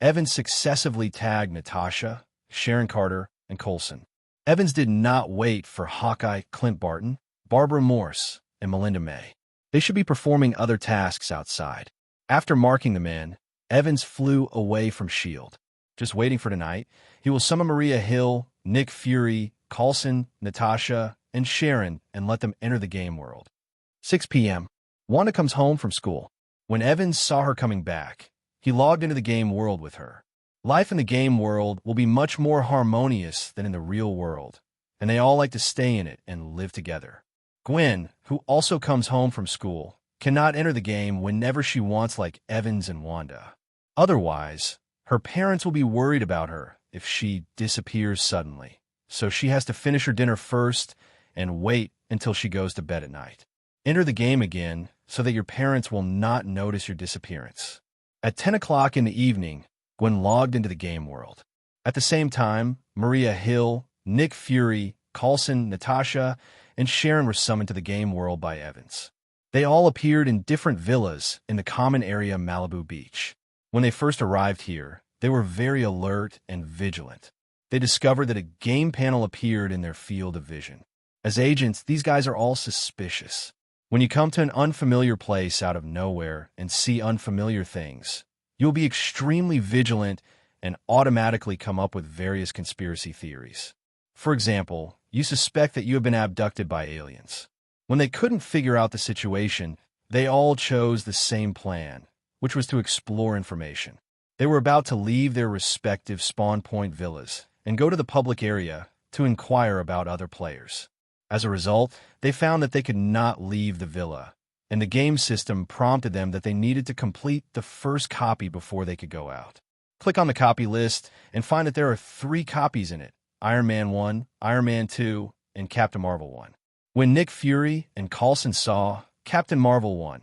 Evans successively tagged Natasha, Sharon Carter, and Coulson. Evans did not wait for Hawkeye, Clint Barton, Barbara Morse, and Melinda May. They should be performing other tasks outside. After marking the men, Evans flew away from SHIELD. Just waiting for tonight, he will summon Maria Hill, Nick Fury, Coulson, Natasha, and Sharon and let them enter the game world. 6 p.m. Wanda comes home from school. When Evans saw her coming back, he logged into the game world with her. Life in the game world will be much more harmonious than in the real world, and they all like to stay in it and live together. Gwen, who also comes home from school, cannot enter the game whenever she wants like Evans and Wanda. Otherwise, her parents will be worried about her if she disappears suddenly, so she has to finish her dinner first and wait until she goes to bed at night. Enter the game again so that your parents will not notice your disappearance. At 10 o'clock in the evening, Gwen logged into the game world. At the same time, Maria Hill, Nick Fury, Coulson, Natasha, and Sharon were summoned to the game world by Evans. They all appeared in different villas in the common area Malibu Beach. When they first arrived here, they were very alert and vigilant. They discovered that a game panel appeared in their field of vision. As agents, these guys are all suspicious. When you come to an unfamiliar place out of nowhere and see unfamiliar things, you'll be extremely vigilant and automatically come up with various conspiracy theories. For example, you suspect that you have been abducted by aliens. When they couldn't figure out the situation, they all chose the same plan, which was to explore information. They were about to leave their respective spawn point villas and go to the public area to inquire about other players. As a result, they found that they could not leave the villa, and the game system prompted them that they needed to complete the first copy before they could go out. Click on the copy list and find that there are 3 copies in it: Iron Man 1, Iron Man 2, and Captain Marvel 1. When Nick Fury and Coulson saw Captain Marvel 1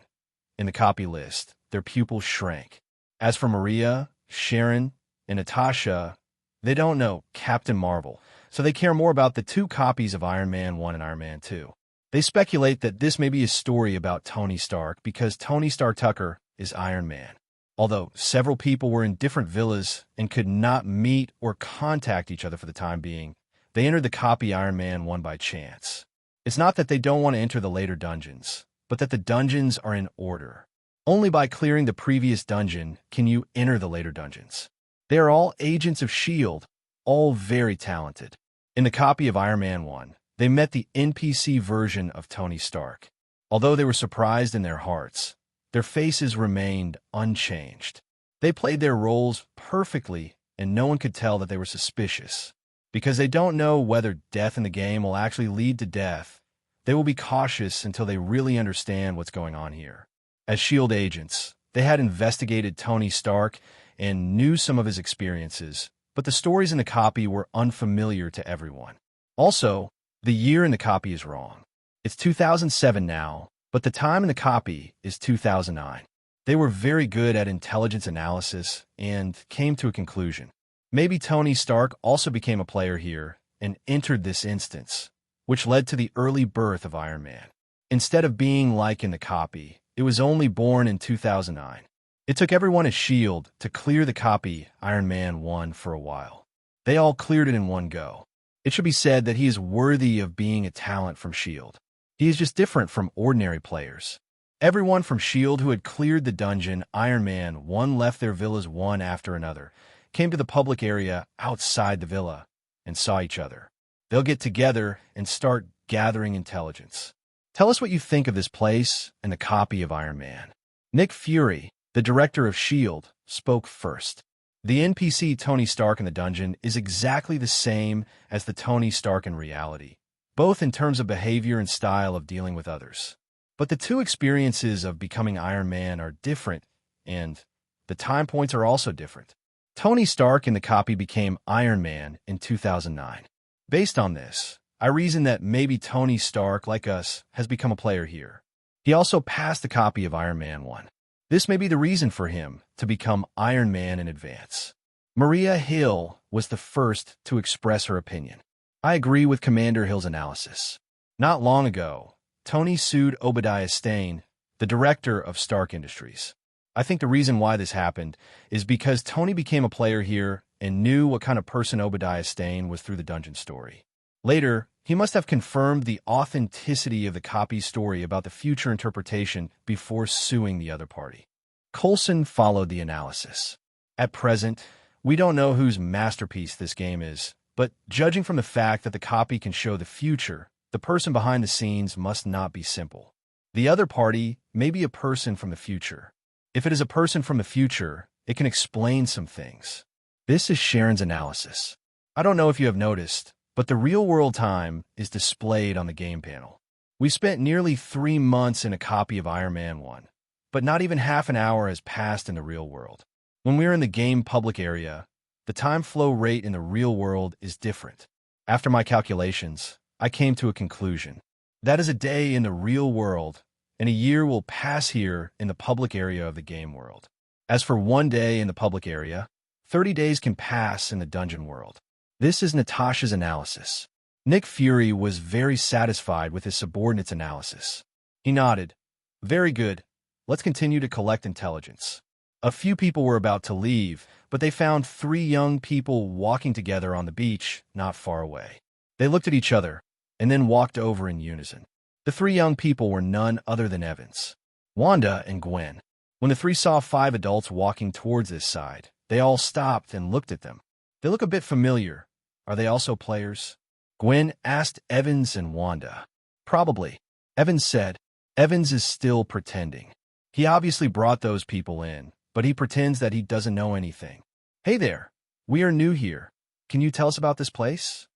in the copy list, their pupils shrank. As for Maria, Sharon, and Natasha, they don't know Captain Marvel, so they care more about the 2 copies of Iron Man 1 and Iron Man 2. They speculate that this may be a story about Tony Stark because Tony Stark Tucker is Iron Man. Although several people were in different villas and could not meet or contact each other for the time being, they entered the copy Iron Man 1 by chance. It's not that they don't want to enter the later dungeons, but that the dungeons are in order. Only by clearing the previous dungeon can you enter the later dungeons. They are all agents of S.H.I.E.L.D., all very talented. In the copy of Iron Man 1, they met the NPC version of Tony Stark. Although they were surprised in their hearts, their faces remained unchanged. They played their roles perfectly, and no one could tell that they were suspicious. Because they don't know whether death in the game will actually lead to death, they will be cautious until they really understand what's going on here. As S.H.I.E.L.D. agents, they had investigated Tony Stark and knew some of his experiences, but the stories in the copy were unfamiliar to everyone. Also, the year in the copy is wrong. It's 2007 now, but the time in the copy is 2009. They were very good at intelligence analysis and came to a conclusion. Maybe Tony Stark also became a player here and entered this instance, which led to the early birth of Iron Man. Instead of being like in the copy, it was only born in 2009. It took everyone at S.H.I.E.L.D. to clear the copy Iron Man 1 for a while. They all cleared it in one go. It should be said that he is worthy of being a talent from S.H.I.E.L.D. He is just different from ordinary players. Everyone from S.H.I.E.L.D. who had cleared the dungeon Iron Man 1 left their villas one after another, came to the public area outside the villa, and saw each other. They'll get together and start gathering intelligence. Tell us what you think of this place and the copy of Iron Man. Nick Fury, the director of S.H.I.E.L.D., spoke first. The NPC Tony Stark in the dungeon is exactly the same as the Tony Stark in reality, both in terms of behavior and style of dealing with others. But the two experiences of becoming Iron Man are different, and the time points are also different. Tony Stark in the copy became Iron Man in 2009. Based on this, I reason that maybe Tony Stark, like us, has become a player here. He also passed the copy of Iron Man 1. This may be the reason for him to become Iron Man in advance. Maria Hill was the first to express her opinion. I agree with Commander Hill's analysis. Not long ago, Tony sued Obadiah Stane, the director of Stark Industries. I think the reason why this happened is because Tony became a player here and knew what kind of person Obadiah Stane was through the dungeon story. Later, he must have confirmed the authenticity of the copy story about the future interpretation before suing the other party. Coulson followed the analysis. At present, we don't know whose masterpiece this game is, but judging from the fact that the copy can show the future, the person behind the scenes must not be simple. The other party may be a person from the future. If it is a person from the future, it can explain some things. This is Sharon's analysis. I don't know if you have noticed, but the real-world time is displayed on the game panel. We spent nearly 3 months in a copy of Iron Man 1, but not even half an hour has passed in the real world. When we are in the game public area, the time flow rate in the real world is different. After my calculations, I came to a conclusion. That is a day in the real world, and a year will pass here in the public area of the game world. As for 1 day in the public area, 30 days can pass in the dungeon world. This is Natasha's analysis. Nick Fury was very satisfied with his subordinate's analysis. He nodded. Very good. Let's continue to collect intelligence. A few people were about to leave, but they found 3 young people walking together on the beach not far away. They looked at each other and then walked over in unison. The 3 young people were none other than Evans, Wanda, and Gwen. When the 3 saw 5 adults walking towards this side, they all stopped and looked at them. They look a bit familiar. Are they also players? Gwen asked Evans and Wanda. Probably. Evans said. Evans is still pretending. He obviously brought those people in, but he pretends that he doesn't know anything. Hey there. We are new here. Can you tell us about this place?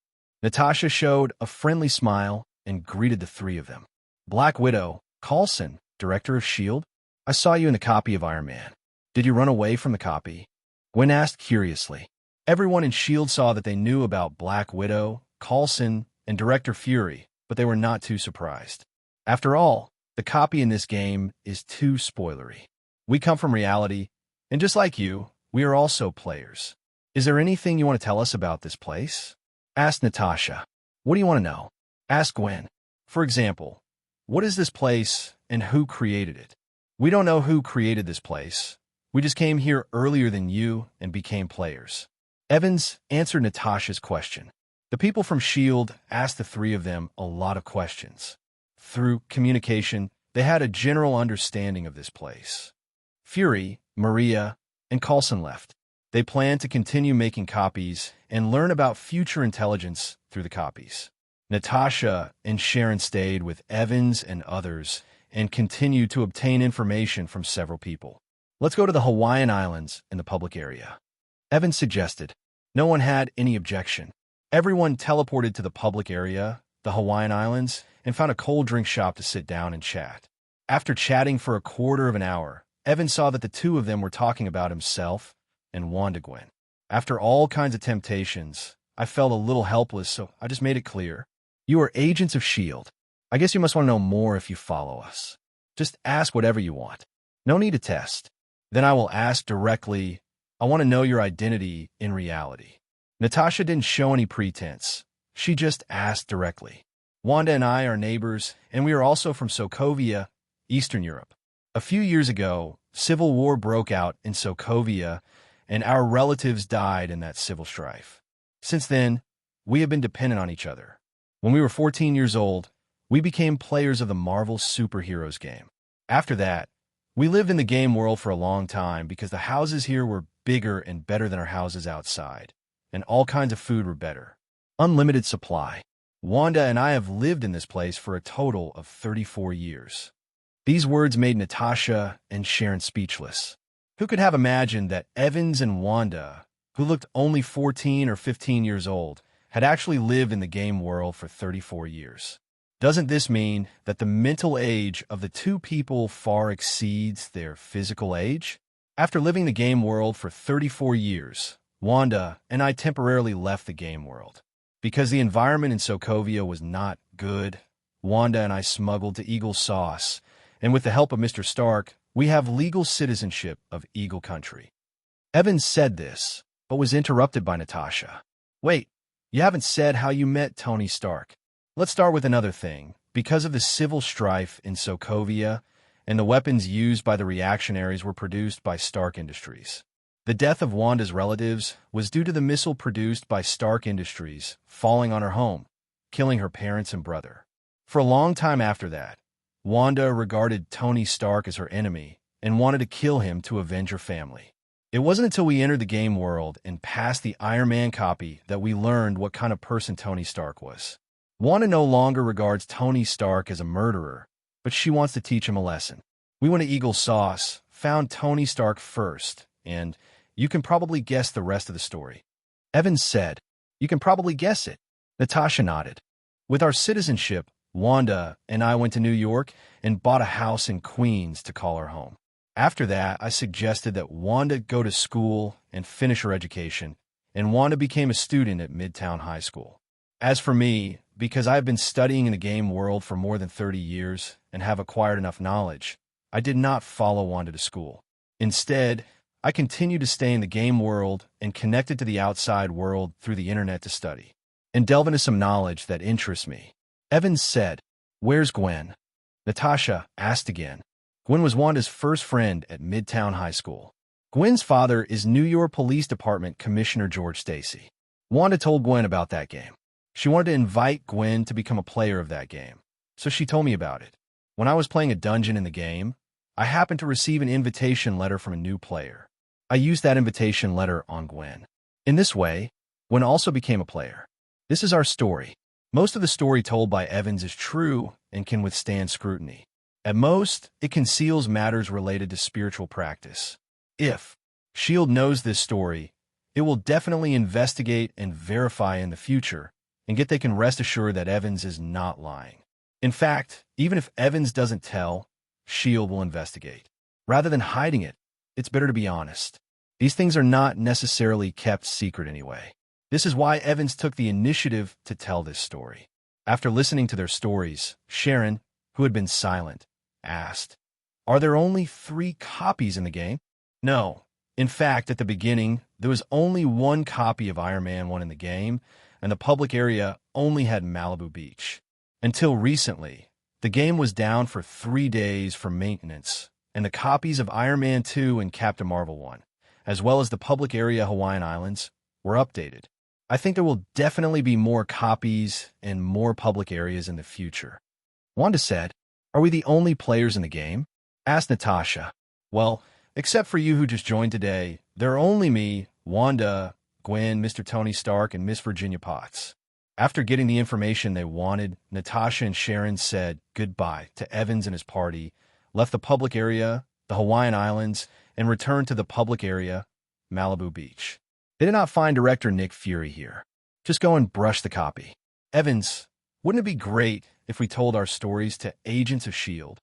Natasha showed a friendly smile and greeted the 3 of them. Black Widow, Coulson, director of S.H.I.E.L.D. I saw you in the copy of Iron Man. Did you run away from the copy? Gwen asked curiously. Everyone in S.H.I.E.L.D. saw that they knew about Black Widow, Coulson, and Director Fury, but they were not too surprised. After all, the copy in this game is too spoilery. We come from reality, and just like you, we are also players. Is there anything you want to tell us about this place? Asked Natasha. What do you want to know? Asked Gwen. For example, what is this place and who created it? We don't know who created this place, We just came here earlier than you and became players. Evans answered Natasha's question. The people from S.H.I.E.L.D. asked the three of them a lot of questions. Through communication, they had a general understanding of this place. Fury, Maria, and Coulson left. They planned to continue making copies and learn about future intelligence through the copies. Natasha and Sharon stayed with Evans and others and continued to obtain information from several people. Let's go to the Hawaiian Islands in the public area. Evans suggested. No one had any objection. Everyone teleported to the public area, the Hawaiian Islands, and found a cold drink shop to sit down and chat. After chatting for a quarter of an hour, Evans saw that the two of them were talking about himself and Wanda Gwen. After all kinds of temptations, I felt a little helpless, so I just made it clear. You are agents of S.H.I.E.L.D. I guess you must want to know more if you follow us. Just ask whatever you want. No need to test. Then I will ask directly, I want to know your identity in reality. Natasha didn't show any pretense. She just asked directly. Wanda and I are neighbors, and we are also from Sokovia, Eastern Europe. A few years ago, civil war broke out in Sokovia, and our relatives died in that civil strife. Since then, we have been dependent on each other. When we were 14 years old, we became players of the Marvel superheroes game. After that, we lived in the game world for a long time because the houses here were bigger and better than our houses outside, and all kinds of food were better. Unlimited supply. Wanda and I have lived in this place for a total of 34 years. These words made Natasha and Sharon speechless. Who could have imagined that Evans and Wanda, who looked only 14 or 15 years old, had actually lived in the game world for 34 years? Doesn't this mean that the mental age of the two people far exceeds their physical age? After living the game world for 34 years, Wanda and I temporarily left the game world. Because the environment in Sokovia was not good, Wanda and I smuggled to Eagle Sauce, and with the help of Mr. Stark, we have legal citizenship of Eagle Country. Evans said this, but was interrupted by Natasha. Wait, you haven't said how you met Tony Stark. Let's start with another thing. Because of the civil strife in Sokovia, and the weapons used by the reactionaries were produced by Stark Industries. The death of Wanda's relatives was due to the missile produced by Stark Industries falling on her home, killing her parents and brother. For a long time after that, Wanda regarded Tony Stark as her enemy and wanted to kill him to avenge her family. It wasn't until we entered the game world and passed the Iron Man copy that we learned what kind of person Tony Stark was. Wanda no longer regards Tony Stark as a murderer, but she wants to teach him a lesson. We went to Eagle Sauce, found Tony Stark first, and you can probably guess the rest of the story. Evans said, You can probably guess it. Natasha nodded. With our citizenship, Wanda and I went to New York and bought a house in Queens to call our home. After that, I suggested that Wanda go to school and finish her education, and Wanda became a student at Midtown High School. As for me, because I have been studying in the game world for more than 30 years and have acquired enough knowledge, I did not follow Wanda to school. Instead, I continued to stay in the game world and connected to the outside world through the internet to study and delve into some knowledge that interests me. Evans said, Where's Gwen? Natasha asked again. Gwen was Wanda's first friend at Midtown High School. Gwen's father is New York Police Department Commissioner George Stacy. Wanda told Gwen about that game. She wanted to invite Gwen to become a player of that game, so she told me about it. When I was playing a dungeon in the game, I happened to receive an invitation letter from a new player. I used that invitation letter on Gwen. In this way, Gwen also became a player. This is our story. Most of the story told by Evans is true and can withstand scrutiny. At most, it conceals matters related to spiritual practice. If S.H.I.E.L.D. knows this story, it will definitely investigate and verify in the future, and they can rest assured that Evans is not lying. In fact, even if Evans doesn't tell, S.H.I.E.L.D. will investigate. Rather than hiding it, it's better to be honest. These things are not necessarily kept secret anyway. This is why Evans took the initiative to tell this story. After listening to their stories, Sharon, who had been silent, asked, Are there only 3 copies in the game? No. In fact, at the beginning, there was only 1 copy of Iron Man 1 in the game, and the public area only had Malibu Beach. Until recently, the game was down for 3 days for maintenance, and the copies of Iron Man 2 and Captain Marvel 1, as well as the public area Hawaiian Islands, were updated. I think there will definitely be more copies and more public areas in the future. Wanda said, "Are we the only players in the game?" asked Natasha. "Well, except for you who just joined today, there are only me, Wanda, Gwen, Mr. Tony Stark, and Miss Virginia Potts." After getting the information they wanted, Natasha and Sharon said goodbye to Evans and his party, left the public area, the Hawaiian Islands, and returned to the public area, Malibu Beach. They did not find director Nick Fury here. "Just go and brush the copy." "Evans, wouldn't it be great if we told our stories to Agents of S.H.I.E.L.D.?"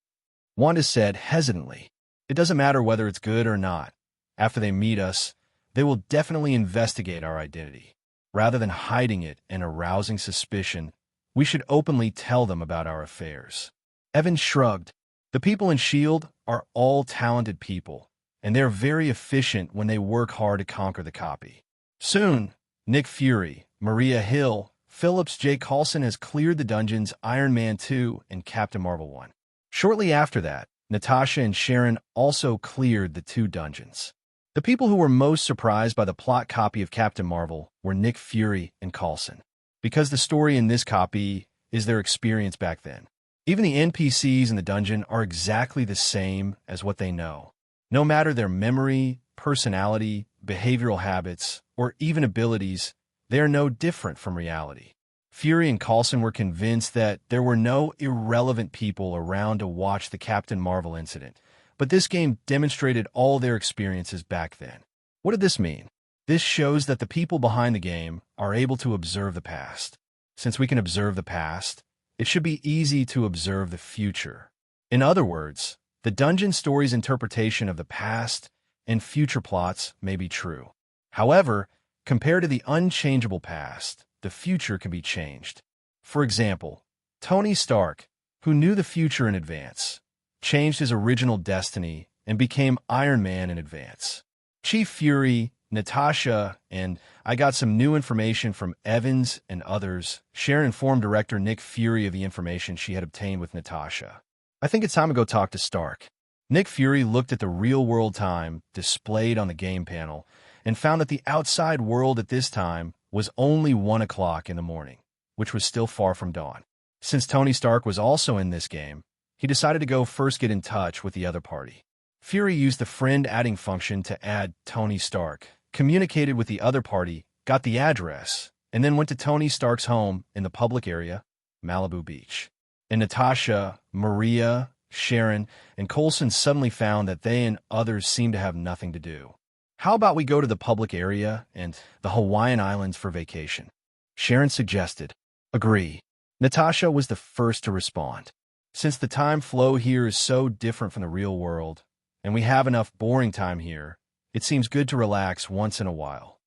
Wanda said hesitantly. "It doesn't matter whether it's good or not. After they meet us, they will definitely investigate our identity. Rather than hiding it and arousing suspicion, we should openly tell them about our affairs." Evans shrugged. "The people in S.H.I.E.L.D. are all talented people, and they're very efficient when they work hard to conquer the copy. Soon, Nick Fury, Maria Hill, Phillips J. Coulson has cleared the dungeons Iron Man 2 and Captain Marvel 1. Shortly after that, Natasha and Sharon also cleared the 2 dungeons. The people who were most surprised by the plot copy of Captain Marvel were Nick Fury and Coulson, because the story in this copy is their experience back then. Even the NPCs in the dungeon are exactly the same as what they know. No matter their memory, personality, behavioral habits, or even abilities, they are no different from reality. Fury and Coulson were convinced that there were no irrelevant people around to watch the Captain Marvel incident, but this game demonstrated all their experiences back then. What did this mean? This shows that the people behind the game are able to observe the past. Since we can observe the past, it should be easy to observe the future. In other words, the dungeon story's interpretation of the past and future plots may be true. However, compared to the unchangeable past, the future can be changed. For example, Tony Stark, who knew the future in advance, changed his original destiny and became Iron Man in advance. Chief Fury, Natasha, and I got some new information from Evans and others. Sharon informed director Nick Fury of the information she had obtained with Natasha. "I think it's time to go talk to Stark." Nick Fury looked at the real-world time displayed on the game panel and found that the outside world at this time was only 1 o'clock in the morning, which was still far from dawn. Since Tony Stark was also in this game, he decided to go first get in touch with the other party. Fury used the friend-adding function to add Tony Stark, communicated with the other party, got the address, and then went to Tony Stark's home in the public area, Malibu Beach. And Natasha, Maria, Sharon, and Coulson suddenly found that they and others seemed to have nothing to do. "How about we go to the public area and the Hawaiian Islands for vacation?" Sharon suggested. "Agree." Natasha was the first to respond. "Since the time flow here is so different from the real world, and we have enough boring time here, it seems good to relax once in a while."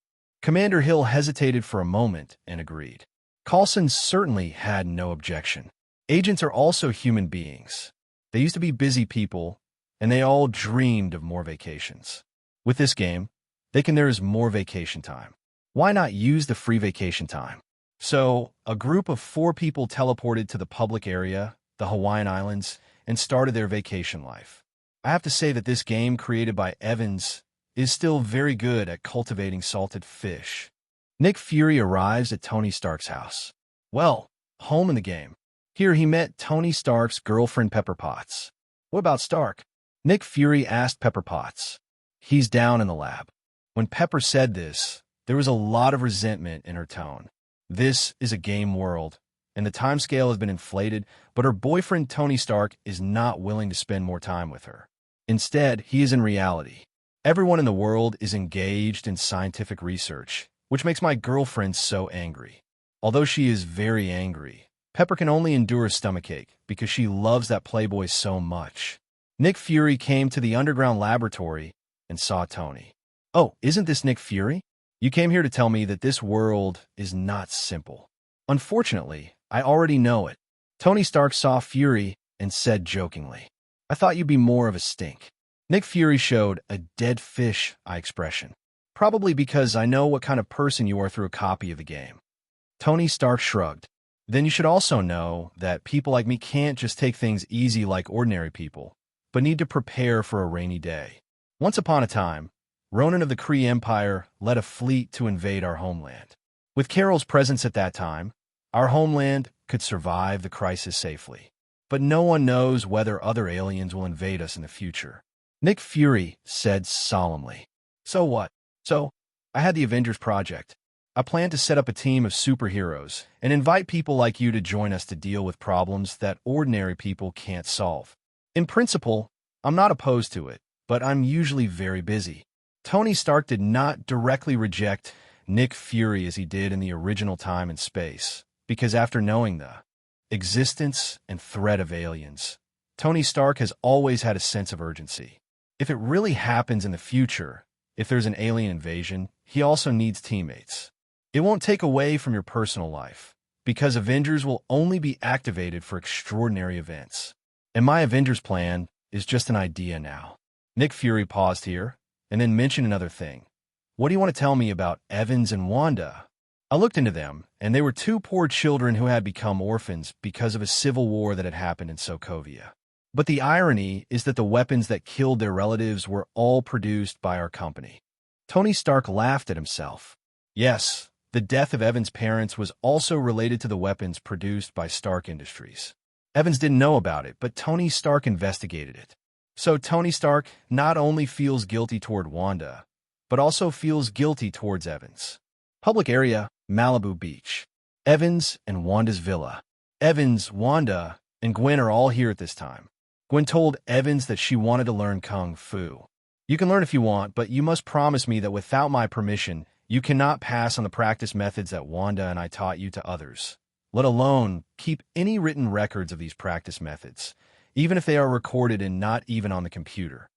Commander Hill hesitated for a moment and agreed. Coulson certainly had no objection. Agents are also human beings. They used to be busy people, and they all dreamed of more vacations. With this game, there is more vacation time. Why not use the free vacation time? So, a group of 4 people teleported to the public area, the Hawaiian Islands, and started their vacation life. I have to say that this game created by Evans is still very good at cultivating salted fish. Nick Fury arrives at Tony Stark's house. Well, home in the game. Here he met Tony Stark's girlfriend Pepper Potts. "What about Stark?" Nick Fury asked Pepper Potts. "He's down in the lab." When Pepper said this, there was a lot of resentment in her tone. This is a game world, and the timescale has been inflated, but her boyfriend Tony Stark is not willing to spend more time with her. Instead, he is in reality. Everyone in the world is engaged in scientific research, which makes my girlfriend so angry. Although she is very angry, Pepper can only endure a stomachache because she loves that playboy so much. Nick Fury came to the underground laboratory and saw Tony. "Oh, isn't this Nick Fury? You came here to tell me that this world is not simple." "Unfortunately, I already know it." Tony Stark saw Fury and said jokingly, "I thought you'd be more of a stink." Nick Fury showed a dead fish eye expression. "Probably because I know what kind of person you are through a copy of the game." Tony Stark shrugged. "Then you should also know that people like me can't just take things easy like ordinary people. but need to prepare for a rainy day. Once upon a time, Ronan of the Kree Empire led a fleet to invade our homeland. With Carol's presence at that time, our homeland could survive the crisis safely. But no one knows whether other aliens will invade us in the future. Nick Fury said solemnly. So what? So, I had the Avengers project. I plan to set up a team of superheroes and invite people like you to join us to deal with problems that ordinary people can't solve. In principle, I'm not opposed to it, but I'm usually very busy. Tony Stark did not directly reject Nick Fury as he did in the original Time and Space, because after knowing the existence and threat of aliens, Tony Stark has always had a sense of urgency. If it really happens in the future, if there's an alien invasion, he also needs teammates. It won't take away from your personal life, because Avengers will only be activated for extraordinary events. And my Avengers plan is just an idea now. Nick Fury paused here, and then mentioned another thing. What do you want to tell me about Evans and Wanda? I looked into them, and they were two poor children who had become orphans because of a civil war that had happened in Sokovia. But the irony is that the weapons that killed their relatives were all produced by our company. Tony Stark laughed at himself. Yes, the death of Evans' parents was also related to the weapons produced by Stark Industries. Evans didn't know about it, but Tony Stark investigated it. So Tony Stark not only feels guilty toward Wanda, but also feels guilty towards Evans. Public area, Malibu Beach. Evans and Wanda's villa. Evans, Wanda, and Gwen are all here at this time. Gwen told Evans that she wanted to learn Kung Fu. You can learn if you want, but you must promise me that without my permission, you cannot pass on the practice methods that Wanda and I taught you to others, let alone keep any written records of these practice methods, even if they are recorded and not even on the computer.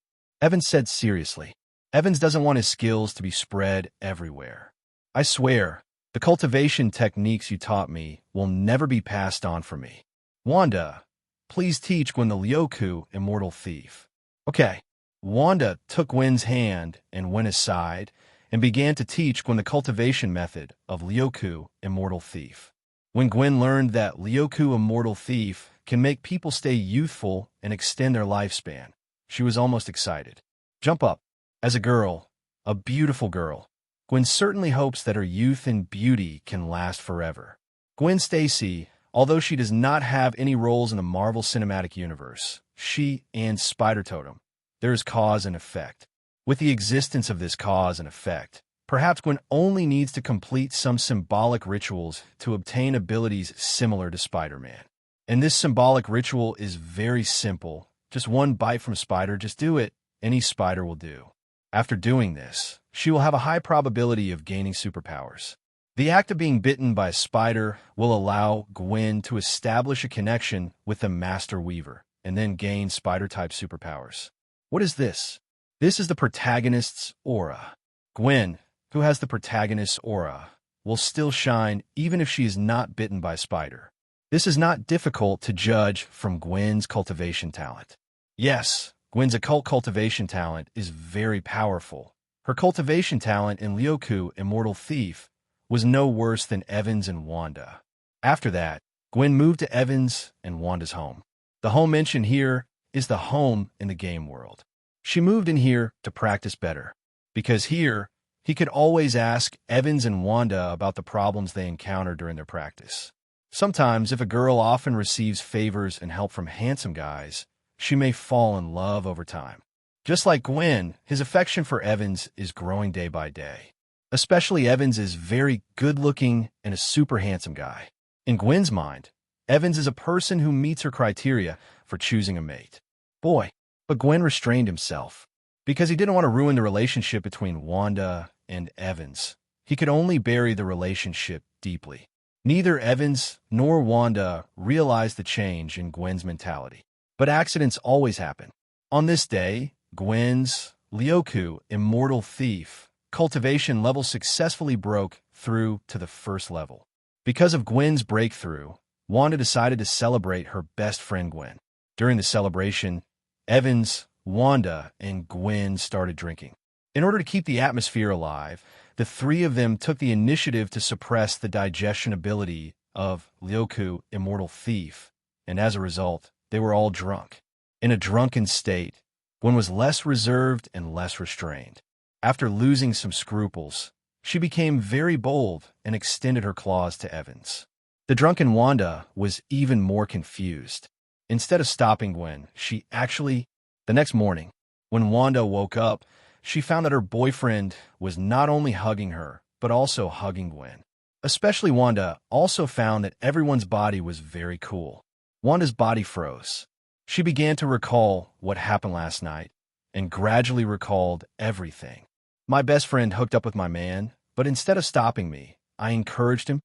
Evans said seriously. Evans doesn't want his skills to be spread everywhere. I swear, the cultivation techniques you taught me will never be passed on from me. Wanda, please teach Gwen the Ryoku, Immortal Thief. Okay. Wanda took Gwen's hand and went aside and began to teach Gwen the cultivation method of Ryoku, Immortal Thief. When Gwen learned that Ryoku, Immortal Thief can make people stay youthful and extend their lifespan, she was almost excited. Jump up. As a girl, a beautiful girl, Gwen certainly hopes that her youth and beauty can last forever. Gwen Stacy, although she does not have any roles in the Marvel Cinematic Universe, she and Spider Totem, there is cause and effect. With the existence of this cause and effect, perhaps Gwen only needs to complete some symbolic rituals to obtain abilities similar to Spider-Man. And this symbolic ritual is very simple. Just one bite from Spider, just do it. Any spider will do. After doing this, she will have a high probability of gaining superpowers. The act of being bitten by a spider will allow Gwen to establish a connection with the Master Weaver and then gain spider-type superpowers. What is this? This is the protagonist's aura. Gwen, who has the protagonist's aura, will still shine even if she is not bitten by a spider. This is not difficult to judge from Gwen's cultivation talent. Yes, Gwen's occult cultivation talent is very powerful. Her cultivation talent in Ryoku, Immortal Thief, was no worse than Evans and Wanda. After that, Gwen moved to Evans and Wanda's home. The home mentioned here is the home in the game world. She moved in here to practice better, because here, he could always ask Evans and Wanda about the problems they encounter during their practice. Sometimes, if a girl often receives favors and help from handsome guys, she may fall in love over time. Just like Gwen, his affection for Evans is growing day by day. Especially Evans is very good-looking and a super handsome guy. In Gwen's mind, Evans is a person who meets her criteria for choosing a mate. Boy, but Gwen restrained himself. Because he didn't want to ruin the relationship between Wanda and Evans. He could only bury the relationship deeply. Neither Evans nor Wanda realized the change in Gwen's mentality. But accidents always happen. On this day, Gwen's Ryoku, Immortal Thief, cultivation level successfully broke through to the first level. Because of Gwen's breakthrough, Wanda decided to celebrate her best friend Gwen. During the celebration, Evans, Wanda, and Gwen started drinking. In order to keep the atmosphere alive, the three of them took the initiative to suppress the digestion ability of Ryoku, Immortal Thief, and as a result, they were all drunk. In a drunken state, Gwen was less reserved and less restrained. After losing some scruples, she became very bold and extended her claws to Evans. The drunken Wanda was even more confused. Instead of stopping Gwen, the next morning, when Wanda woke up, she found that her boyfriend was not only hugging her, but also hugging Gwen. Especially Wanda also found that everyone's body was very cool. Wanda's body froze. She began to recall what happened last night and gradually recalled everything. My best friend hooked up with my man, but instead of stopping me, I encouraged him.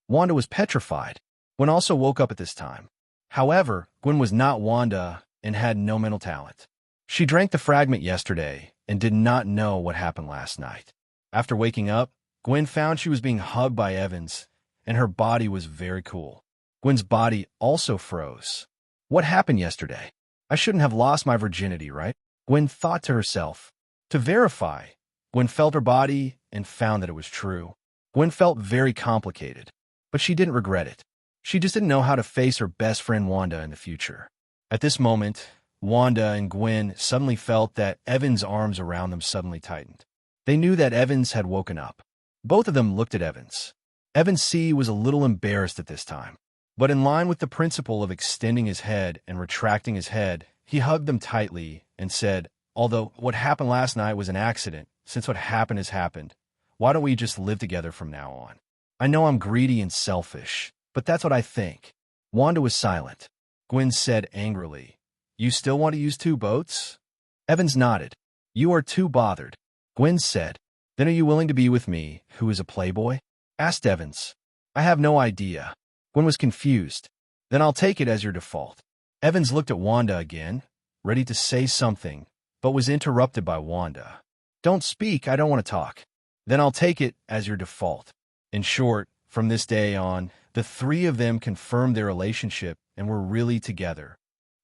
Wanda was petrified. Gwen also woke up at this time. However, Gwen was not Wanda and had no mental talent. She drank the fragment yesterday and did not know what happened last night. After waking up, Gwen found she was being hugged by Evans, and her body was very cool. Gwen's body also froze. What happened yesterday? I shouldn't have lost my virginity, right? Gwen thought to herself. To verify, Gwen felt her body and found that it was true. Gwen felt very complicated, but she didn't regret it. She just didn't know how to face her best friend Wanda in the future. At this moment, Wanda and Gwen suddenly felt that Evans' arms around them suddenly tightened. They knew that Evans had woken up. Both of them looked at Evans. Evans C. was a little embarrassed at this time, but in line with the principle of extending his head and retracting his head, he hugged them tightly and said, although what happened last night was an accident, since what happened has happened, why don't we just live together from now on? I know I'm greedy and selfish, but that's what I think. Wanda was silent. Gwen said angrily, You still want to use two boats? Evans nodded. You are too bothered. Gwen said, Then are you willing to be with me, who is a playboy? Asked Evans. I have no idea. Gwen was confused. Then I'll take it as your default. Evans looked at Wanda again, ready to say something, but was interrupted by Wanda. Don't speak, I don't want to talk. Then I'll take it as your default. In short, from this day on, the three of them confirmed their relationship and were really together.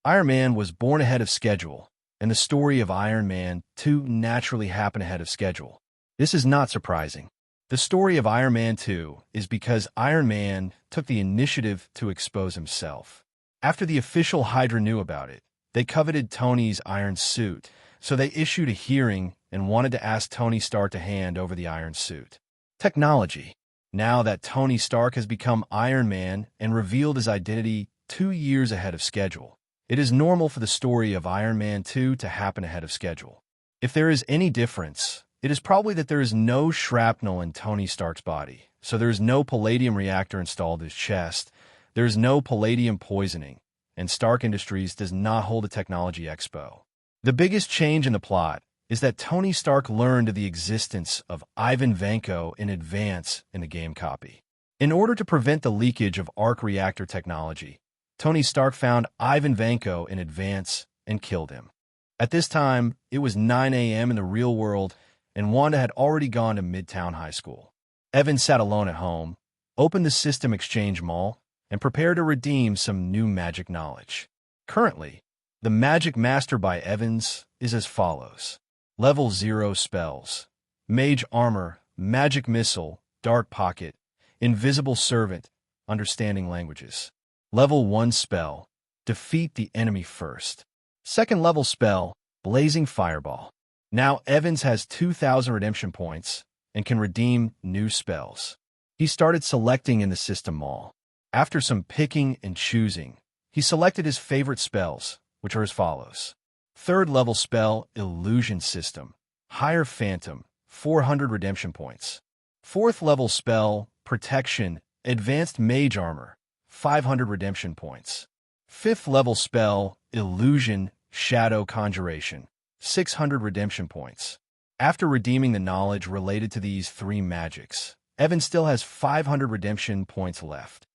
Iron Man was born ahead of schedule, and the story of Iron Man 2 naturally happened ahead of schedule. This is not surprising. The story of Iron Man 2 is because Iron Man took the initiative to expose himself. After the official Hydra knew about it, they coveted Tony's iron suit, so they issued a hearing and wanted to ask Tony Stark to hand over the iron suit. Technology. Now that Tony Stark has become Iron Man and revealed his identity 2 years ahead of schedule, it is normal for the story of Iron Man 2 to happen ahead of schedule. If there is any difference, it is probably that there is no shrapnel in Tony Stark's body, so there is no palladium reactor installed in his chest, there is no palladium poisoning, and Stark Industries does not hold a technology expo. The biggest change in the plot is that Tony Stark learned of the existence of Ivan Vanko in advance in the game copy. In order to prevent the leakage of arc reactor technology, Tony Stark found Ivan Vanko in advance and killed him. At this time, it was 9 a.m. in the real world, and Wanda had already gone to Midtown High School. Evan sat alone at home, opened the System Exchange Mall, and prepared to redeem some new magic knowledge. Currently, the Magic Master by Evans is as follows. Level 0 spells. Mage Armor, Magic Missile, Dark Pocket, Invisible Servant, Understanding Languages. Level 1 spell. Defeat the enemy first. Second level spell, Blazing Fireball. Now Evans has 2,000 redemption points and can redeem new spells. He started selecting in the System Mall. After some picking and choosing, he selected his favorite spells, which are as follows. Third level spell, Illusion System. Higher Phantom, 400 redemption points. Fourth level spell, Protection, Advanced Mage Armor, 500 redemption points. Fifth level spell, Illusion, Shadow Conjuration, 600 redemption points. After redeeming the knowledge related to these three magics, Evan still has 500 redemption points left.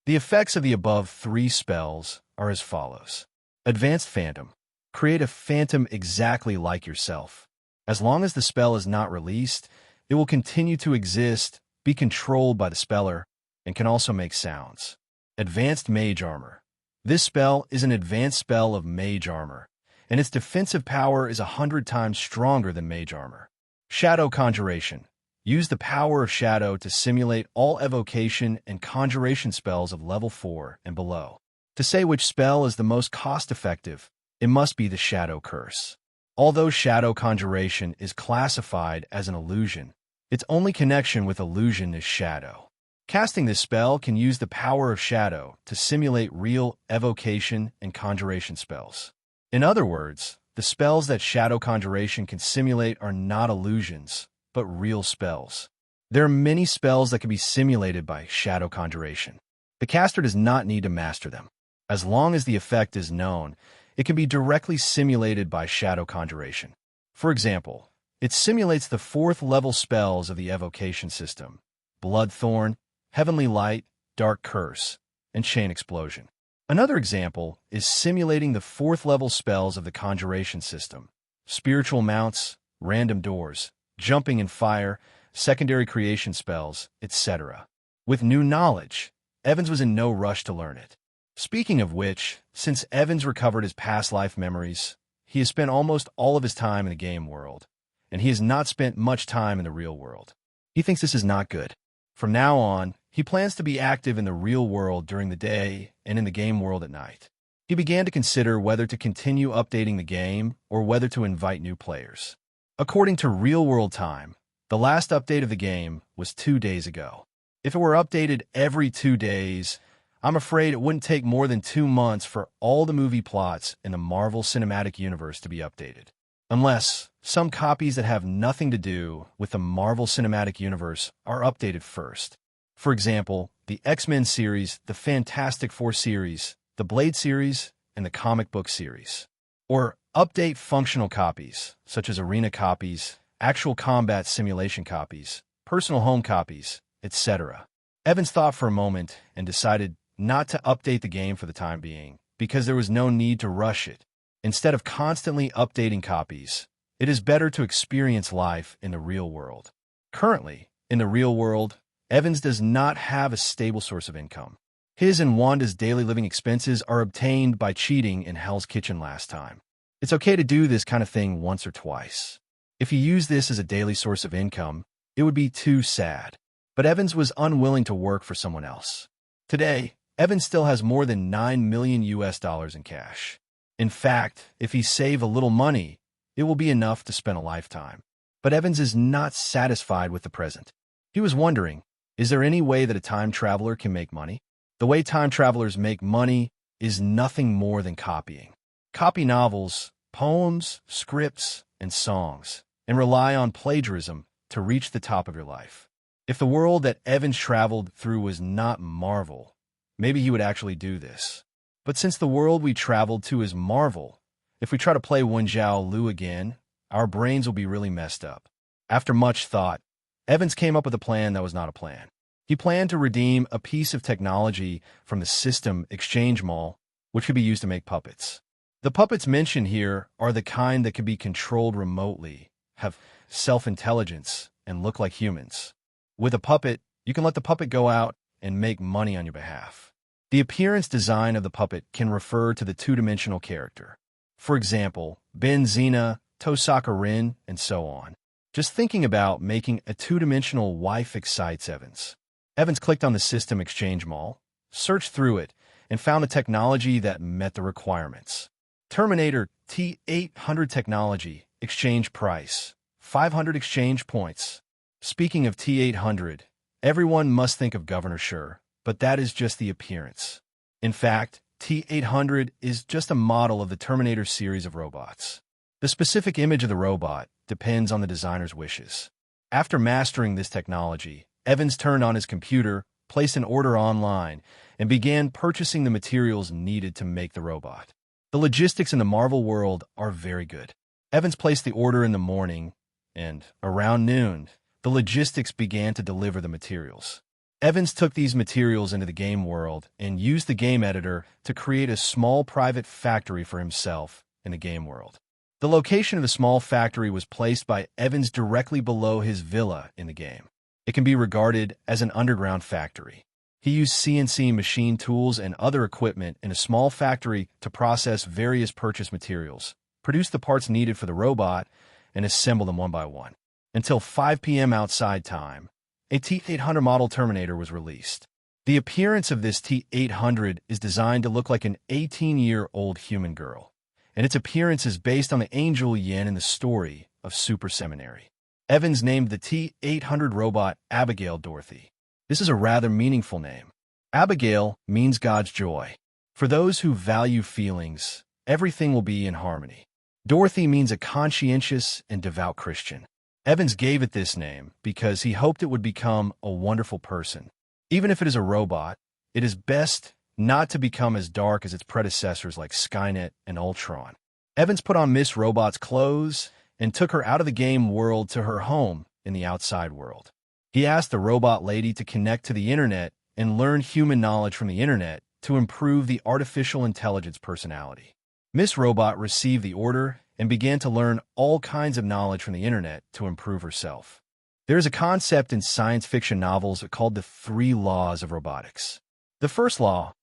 The effects of the above three spells are as follows. Advanced Phantom. Create a phantom exactly like yourself. As long as the spell is not released, it will continue to exist, be controlled by the speller, and can also make sounds. Advanced Mage Armor. This spell is an advanced spell of Mage Armor, and its defensive power is 100 times stronger than Mage Armor. Shadow Conjuration. Use the power of Shadow to simulate all evocation and conjuration spells of level 4 and below. To say which spell is the most cost-effective, It must be the shadow curse. Although shadow conjuration is classified as an illusion, its only connection with illusion is shadow. Casting this spell can use the power of shadow to simulate real evocation and conjuration spells. In other words, the spells that shadow conjuration can simulate are not illusions, but real spells. There are many spells that can be simulated by shadow conjuration. The caster does not need to master them. As long as the effect is known, it can be directly simulated by shadow conjuration. For example, it simulates the 4th level spells of the evocation system: Bloodthorn, Heavenly Light, Dark Curse, and Chain Explosion. Another example is simulating the 4th level spells of the conjuration system: Spiritual Mounts, Random Doors, Jumping and Fire, Secondary Creation Spells, etc. With new knowledge, Evans was in no rush to learn it. Speaking of which, since Evans recovered his past life memories, he has spent almost all of his time in the game world, and he has not spent much time in the real world. He thinks this is not good. From now on, he plans to be active in the real world during the day and in the game world at night. He began to consider whether to continue updating the game or whether to invite new players. According to real-world time, the last update of the game was 2 days ago. If it were updated every 2 days, I'm afraid it wouldn't take more than 2 months for all the movie plots in the Marvel Cinematic Universe to be updated. Unless some copies that have nothing to do with the Marvel Cinematic Universe are updated first. For example, the X-Men series, the Fantastic Four series, the Blade series, and the comic book series. Or update functional copies, such as arena copies, actual combat simulation copies, personal home copies, etc. Evans thought for a moment and decided not to update the game for the time being, because there was no need to rush it. Instead of constantly updating copies, it is better to experience life in the real world. Currently, in the real world, Evans does not have a stable source of income. His and Wanda's daily living expenses are obtained by cheating in Hell's Kitchen last time. It's okay to do this kind of thing once or twice. If you use this as a daily source of income, it would be too sad. But Evans was unwilling to work for someone else. Today, Evans still has more than $9 million in cash. In fact, if he save a little money, it will be enough to spend a lifetime. But Evans is not satisfied with the present. He was wondering, is there any way that a time traveler can make money? The way time travelers make money is nothing more than copying. Copy novels, poems, scripts, and songs, and rely on plagiarism to reach the top of your life. If the world that Evans traveled through was not Marvel, maybe he would actually do this. But since the world we traveled to is Marvel, if we try to play Wen Zhao Lu again, our brains will be really messed up. After much thought, Evans came up with a plan that was not a plan. He planned to redeem a piece of technology from the system exchange mall, which could be used to make puppets. The puppets mentioned here are the kind that can be controlled remotely, have self-intelligence, and look like humans. With a puppet, you can let the puppet go out and make money on your behalf. The appearance design of the puppet can refer to the two-dimensional character. For example, Benzina, Tosaka Rin, and so on. Just thinking about making a two-dimensional wife excites Evans. Evans clicked on the system exchange mall, searched through it, and found a technology that met the requirements. Terminator T800 technology, exchange price, 500 exchange points. Speaking of T800, everyone must think of Governor Sure, but that is just the appearance. In fact, T800 is just a model of the Terminator series of robots. The specific image of the robot depends on the designer's wishes. After mastering this technology, Evans turned on his computer, placed an order online, and began purchasing the materials needed to make the robot. The logistics in the Marvel world are very good. Evans placed the order in the morning, and around noon, the logistics began to deliver the materials. Evans took these materials into the game world and used the game editor to create a small private factory for himself in the game world. The location of the small factory was placed by Evans directly below his villa in the game. It can be regarded as an underground factory. He used CNC machine tools and other equipment in a small factory to process various purchased materials, produce the parts needed for the robot, and assemble them one by one. Until 5 p.m. outside time, a T800 model Terminator was released. The appearance of this T800 is designed to look like an 18-year-old human girl. and its appearance is based on the angel Yin in the story of Super Seminary. Evans named the T-800 robot Abigail Dorothy. This is a rather meaningful name. Abigail means God's joy. For those who value feelings, everything will be in harmony. Dorothy means a conscientious and devout Christian. Evans gave it this name because he hoped it would become a wonderful person. Even if it is a robot, it is best not to become as dark as its predecessors like Skynet and Ultron. Evans put on Miss Robot's clothes and took her out of the game world to her home in the outside world. He asked the robot lady to connect to the internet and learn human knowledge from the internet to improve the artificial intelligence personality. Miss Robot received the order and began to learn all kinds of knowledge from the internet to improve herself. There is a concept in science fiction novels called the 3 laws of robotics. The first law: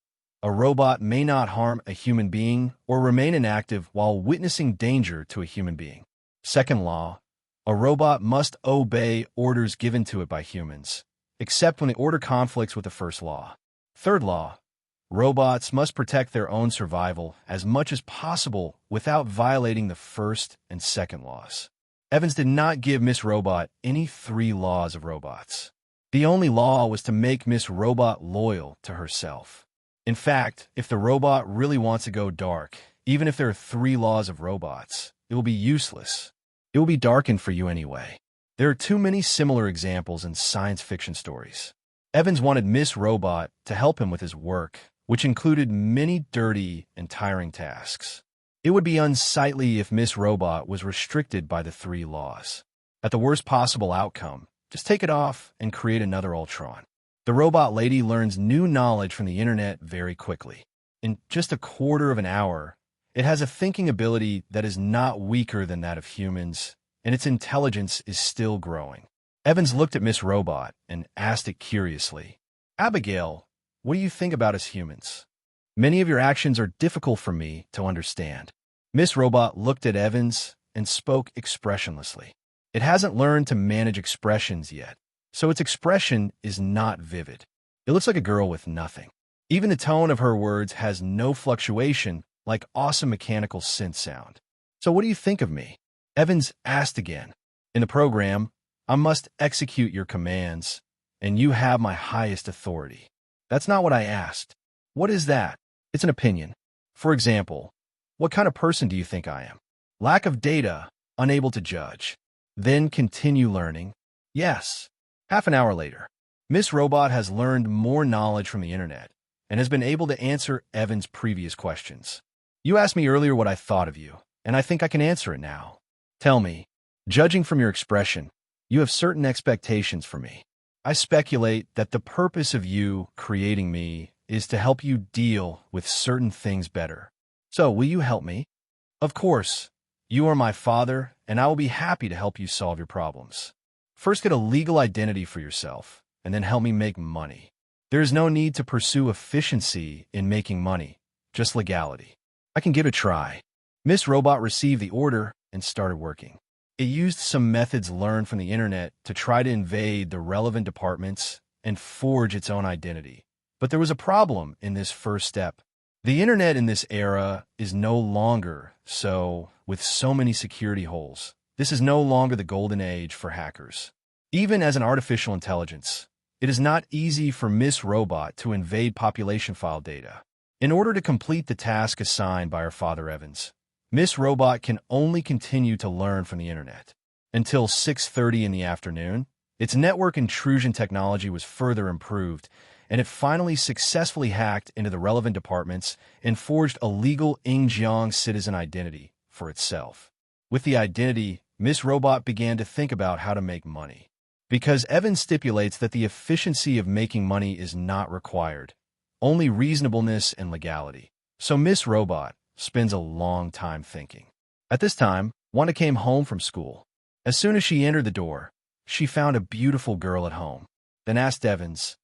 a robot may not harm a human being or remain inactive while witnessing danger to a human being. Second law: a robot must obey orders given to it by humans, except when the order conflicts with the first law. Third law: robots must protect their own survival as much as possible without violating the first and second laws. Evans did not give Miss Robot any 3 laws of robots. The only law was to make Miss Robot loyal to herself. In fact, if the robot really wants to go dark, even if there are 3 laws of robots, it will be useless. It will be darkened for you anyway. There are too many similar examples in science fiction stories. Evans wanted Miss Robot to help him with his work, which included many dirty and tiring tasks. It would be unsightly if Miss Robot was restricted by the 3 laws. At the worst possible outcome, just take it off and create another Ultron. The robot lady learns new knowledge from the internet very quickly. In just a quarter of an hour, it has a thinking ability that is not weaker than that of humans, and its intelligence is still growing. Evans looked at Miss Robot and asked it curiously, "Abigail, what do you think about us humans? Many of your actions are difficult for me to understand." Miss Robot looked at Evans and spoke expressionlessly. It hasn't learned to manage expressions yet, so its expression is not vivid. It looks like a girl with nothing. Even the tone of her words has no fluctuation, like awesome mechanical synth sound. "So what do you think of me?" Evans asked again. "In the program, I must execute your commands, and you have my highest authority." "That's not what I asked." "What is that?" "It's an opinion. For example, what kind of person do you think I am?" "Lack of data, unable to judge." "Then continue learning." "Yes." Half an hour later, Miss Robot has learned more knowledge from the internet and has been able to answer Evans' previous questions. "You asked me earlier what I thought of you, and I think I can answer it now. Tell me, judging from your expression, you have certain expectations for me. I speculate that the purpose of you creating me is to help you deal with certain things better. So, will you help me?" "Of course. You are my father, and I will be happy to help you solve your problems. First, get a legal identity for yourself, and then help me make money. There is no need to pursue efficiency in making money, just legality. I can give it a try." Miss Robot received the order and started working. It used some methods learned from the internet to try to invade the relevant departments and forge its own identity. But there was a problem in this first step. The internet in this era is no longer with so many security holes. This is no longer the golden age for hackers. Even as an artificial intelligence, it is not easy for Miss Robot to invade population file data. In order to complete the task assigned by her father Evans, Miss Robot can only continue to learn from the internet. Until 6:30 in the afternoon, its network intrusion technology was further improved, and it finally successfully hacked into the relevant departments and forged a legal Xinjiang citizen identity for itself. With the identity, Miss Robot began to think about how to make money. Because Evans stipulates that the efficiency of making money is not required, only reasonableness and legality. So Miss Robot spends a long time thinking. At this time, Wanda came home from school. As soon as she entered the door, she found a beautiful girl at home, then asked Evans,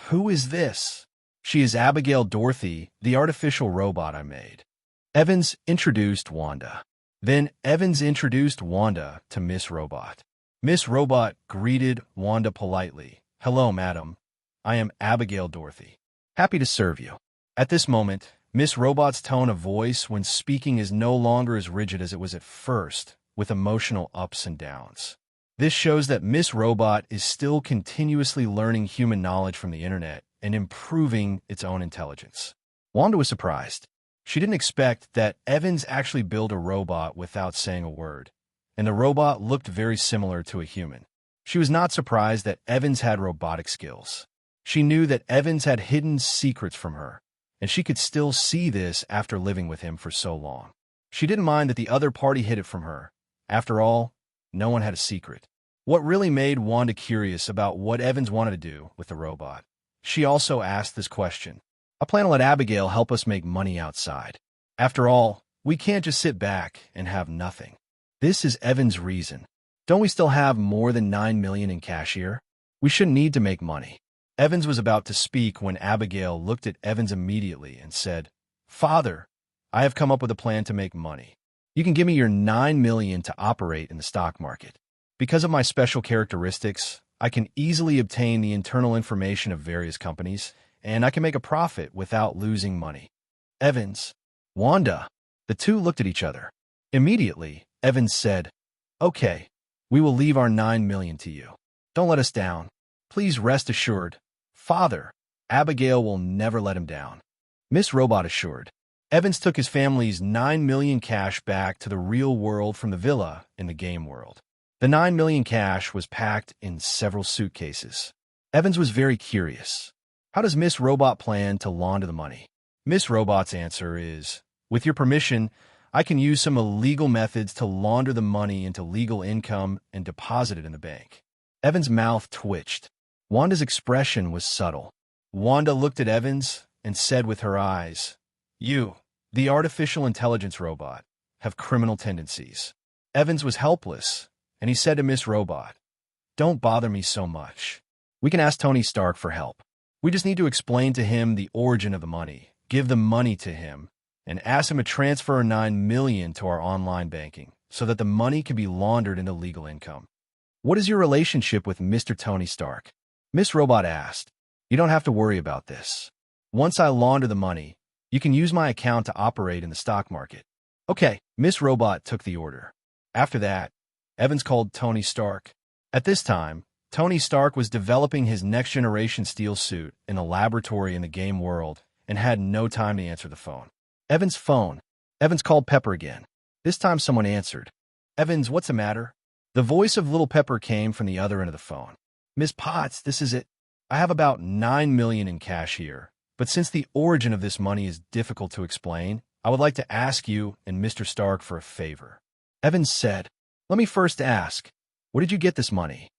"Who is this?" "She is Abigail Dorothy, the artificial robot I made." Evans introduced Wanda. Then Evans introduced Wanda to Miss Robot. Miss Robot greeted Wanda politely. "Hello, madam. I am Abigail Dorothy. Happy to serve you." At this moment, Miss Robot's tone of voice when speaking is no longer as rigid as it was at first, with emotional ups and downs. This shows that Miss Robot is still continuously learning human knowledge from the internet and improving its own intelligence. Wanda was surprised. She didn't expect that Evans actually built a robot without saying a word, and the robot looked very similar to a human. She was not surprised that Evans had robotic skills. She knew that Evans had hidden secrets from her, and she could still see this after living with him for so long. She didn't mind that the other party hid it from her. After all, no one had a secret. What really made Wanda curious about what Evans wanted to do with the robot? She also asked this question. I plan to let Abigail help us make money outside. After all, we can't just sit back and have nothing. This is Evans' reason. Don't we still have more than $9 million in cash here? We shouldn't need to make money. Evans was about to speak when Abigail looked at Evans immediately and said, Father, I have come up with a plan to make money. You can give me your $9 million to operate in the stock market. Because of my special characteristics, I can easily obtain the internal information of various companies, and I can make a profit without losing money. Evans, Wanda, the two looked at each other. Immediately, Evans said, Okay, we will leave our $9 million to you. Don't let us down. Please rest assured, Father, Abigail will never let him down. Miss Robot assured. Evans took his family's $9 million cash back to the real world from the villa in the game world. The $9 million cash was packed in several suitcases. Evans was very curious. How does Miss Robot plan to launder the money? Miss Robot's answer is, with your permission, I can use some illegal methods to launder the money into legal income and deposit it in the bank. Evans' mouth twitched. Wanda's expression was subtle. Wanda looked at Evans and said with her eyes, You, the artificial intelligence robot, have criminal tendencies. Evans was helpless, and he said to Miss Robot, Don't bother me so much. We can ask Tony Stark for help. We just need to explain to him the origin of the money, give the money to him, and ask him to transfer $9 million to our online banking so that the money can be laundered into legal income. What is your relationship with Mr. Tony Stark? Miss Robot asked. You don't have to worry about this. Once I launder the money, you can use my account to operate in the stock market. Okay, Miss Robot took the order. After that, Evans called Tony Stark. At this time, Tony Stark was developing his next-generation steel suit in a laboratory in the game world and had no time to answer the phone. Evans' phone. Evans called Pepper again. This time someone answered. Evans, what's the matter? The voice of little Pepper came from the other end of the phone. Miss Potts, this is it. I have about $9 million in cash here, but since the origin of this money is difficult to explain, I would like to ask you and Mr. Stark for a favor. Evans said, Let me first ask, where did you get this money?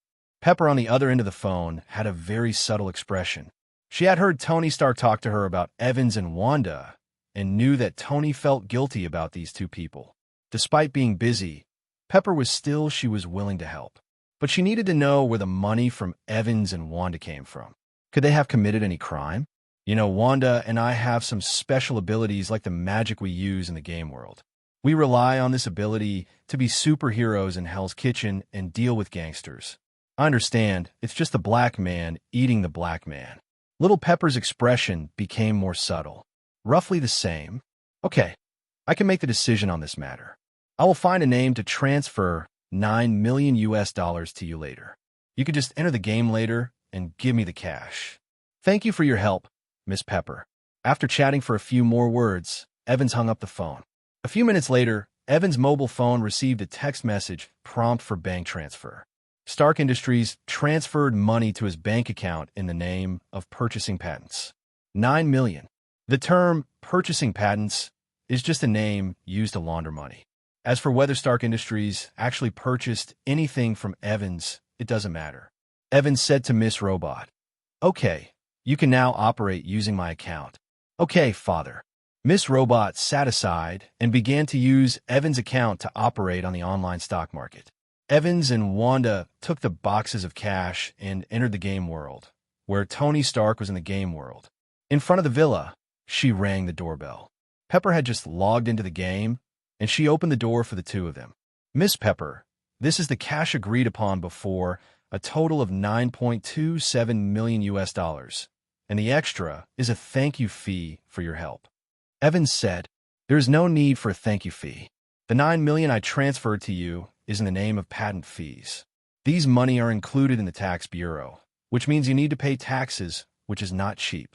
Pepper on the other end of the phone had a very subtle expression. She had heard Tony Stark talk to her about Evans and Wanda and knew that Tony felt guilty about these two people. Despite being busy, Pepper she was willing to help. But she needed to know where the money from Evans and Wanda came from. Could they have committed any crime? You know, Wanda and I have some special abilities like the magic we use in the game world. We rely on this ability to be superheroes in Hell's Kitchen and deal with gangsters. I understand, it's just the black man eating the black man. Little Pepper's expression became more subtle. Roughly the same. Okay, I can make the decision on this matter. I will find a name to transfer $9 million to you later. You could just enter the game later and give me the cash. Thank you for your help, Miss Pepper. After chatting for a few more words, Evans hung up the phone. A few minutes later, Evans' mobile phone received a text message prompt for bank transfer. Stark Industries transferred money to his bank account in the name of purchasing patents. $9 million. The term purchasing patents is just a name used to launder money. As for whether Stark Industries actually purchased anything from Evans, it doesn't matter. Evans said to Miss Robot, Okay, you can now operate using my account. Okay, Father. Miss Robot sat aside and began to use Evans' account to operate on the online stock market. Evans and Wanda took the boxes of cash and entered the game world, where Tony Stark was in the game world. In front of the villa, she rang the doorbell. Pepper had just logged into the game, and she opened the door for the two of them. Miss Pepper, this is the cash agreed upon before, a total of $9.27 million, and the extra is a thank you fee for your help. Evans said, "There is no need for a thank you fee. The $9 million I transferred to you is in the name of patent fees. These money are included in the tax bureau, which means you need to pay taxes, which is not cheap."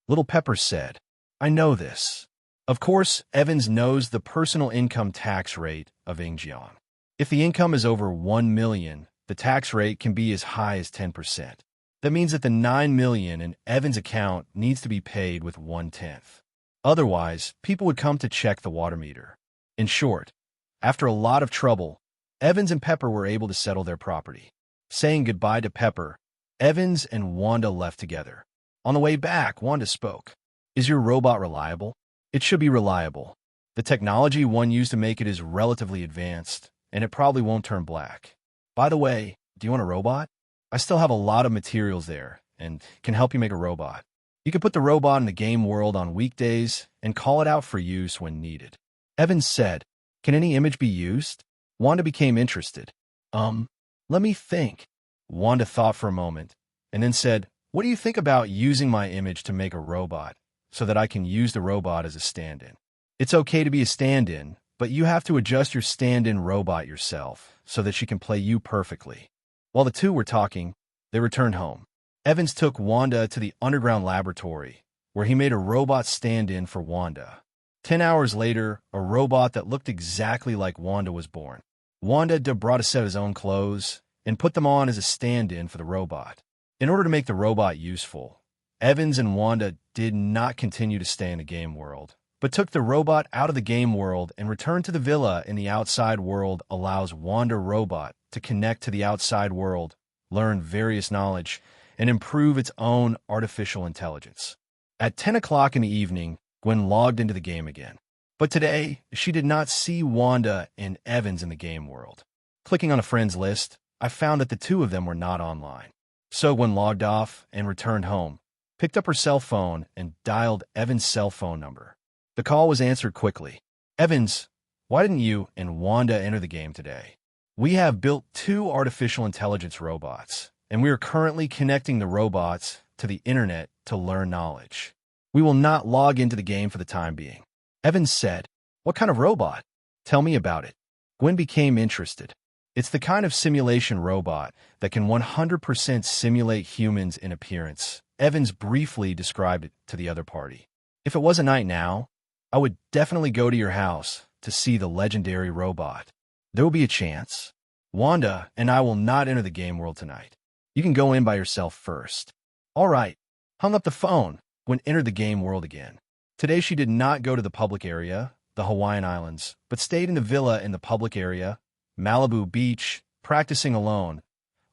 Little Pepper said, "I know this." Of course, Evans knows the personal income tax rate of Ingjian. If the income is over $1 million, the tax rate can be as high as 10%. That means that the $9 million in Evans' account needs to be paid with 1/10. Otherwise, people would come to check the water meter. In short, after a lot of trouble, Evans and Pepper were able to settle their property. Saying goodbye to Pepper, Evans and Wanda left together. On the way back, Wanda spoke. "Is your robot reliable?" "It should be reliable. The technology one used to make it is relatively advanced, and it probably won't turn black. By the way, do you want a robot? I still have a lot of materials there, and can help you make a robot. You can put the robot in the game world on weekdays and call it out for use when needed." Evans said, "Can any image be used?" Wanda became interested. Let me think." Wanda thought for a moment, and then said, "What do you think about using my image to make a robot, so that I can use the robot as a stand-in? It's okay to be a stand-in, but you have to adjust your stand-in robot yourself, so that she can play you perfectly." While the two were talking, they returned home. Evans took Wanda to the underground laboratory, where he made a robot stand-in for Wanda. 10 hours later, a robot that looked exactly like Wanda was born. Wanda brought a set of his own clothes and put them on as a stand-in for the robot. In order to make the robot useful, Evans and Wanda did not continue to stay in the game world, but took the robot out of the game world and returned to the villa in the outside world. Allows Wanda robot to connect to the outside world, learn various knowledge, and improve its own artificial intelligence. At 10 o'clock in the evening, Gwen logged into the game again. But today, she did not see Wanda and Evans in the game world. Clicking on a friend's list, I found that the two of them were not online. So Gwen logged off and returned home, picked up her cell phone, and dialed Evans' cell phone number. The call was answered quickly. "Evans, why didn't you and Wanda enter the game today? We have built 2 artificial intelligence robots, and we are currently connecting the robots to the internet to learn knowledge. We will not log into the game for the time being." Evans said, "What kind of robot? Tell me about it." Gwen became interested. "It's the kind of simulation robot that can 100% simulate humans in appearance." Evans briefly described it to the other party. "If it was a night now, I would definitely go to your house to see the legendary robot. There will be a chance. Wanda and I will not enter the game world tonight. You can go in by yourself first." "All right." Hung up the phone. Gwen entered the game world again. Today she did not go to the public area, the Hawaiian Islands, but stayed in the villa in the public area, Malibu Beach, practicing alone.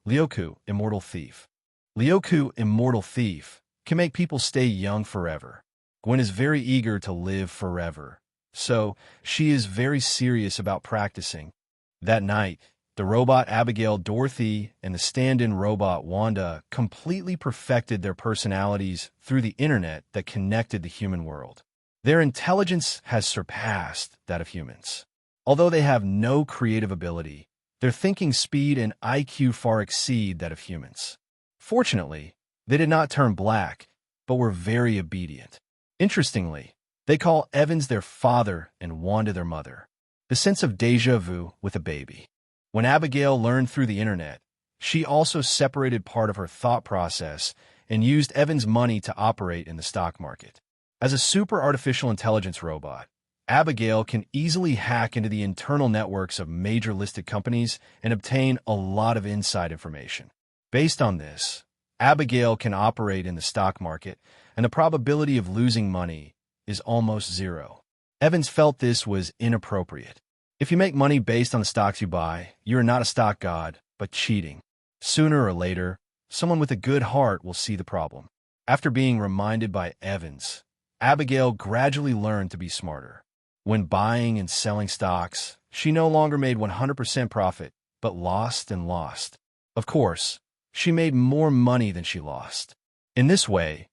Lyoku, Immortal Thief. Lyoku, Immortal Thief, can make people stay young forever. Gwen is very eager to live forever, so she is very serious about practicing. That night, the robot Abigail Dorothy and the stand-in robot Wanda completely perfected their personalities through the internet that connected the human world. Their intelligence has surpassed that of humans. Although they have no creative ability, their thinking speed and IQ far exceed that of humans. Fortunately, they did not turn black, but were very obedient. Interestingly, they call Evans their father and Wanda their mother. The sense of déjà vu with a baby. When Abigail learned through the internet, she also separated part of her thought process and used Evans' money to operate in the stock market. As a super artificial intelligence robot, Abigail can easily hack into the internal networks of major listed companies and obtain a lot of inside information. Based on this, Abigail can operate in the stock market, and the probability of losing money is almost zero. Evans felt this was inappropriate. If you make money based on the stocks you buy, you are not a stock god, but cheating. Sooner or later, someone with a good heart will see the problem. After being reminded by Evans, Abigail gradually learned to be smarter. When buying and selling stocks, she no longer made 100% profit, but lost and lost. Of course, she made more money than she lost. In this way,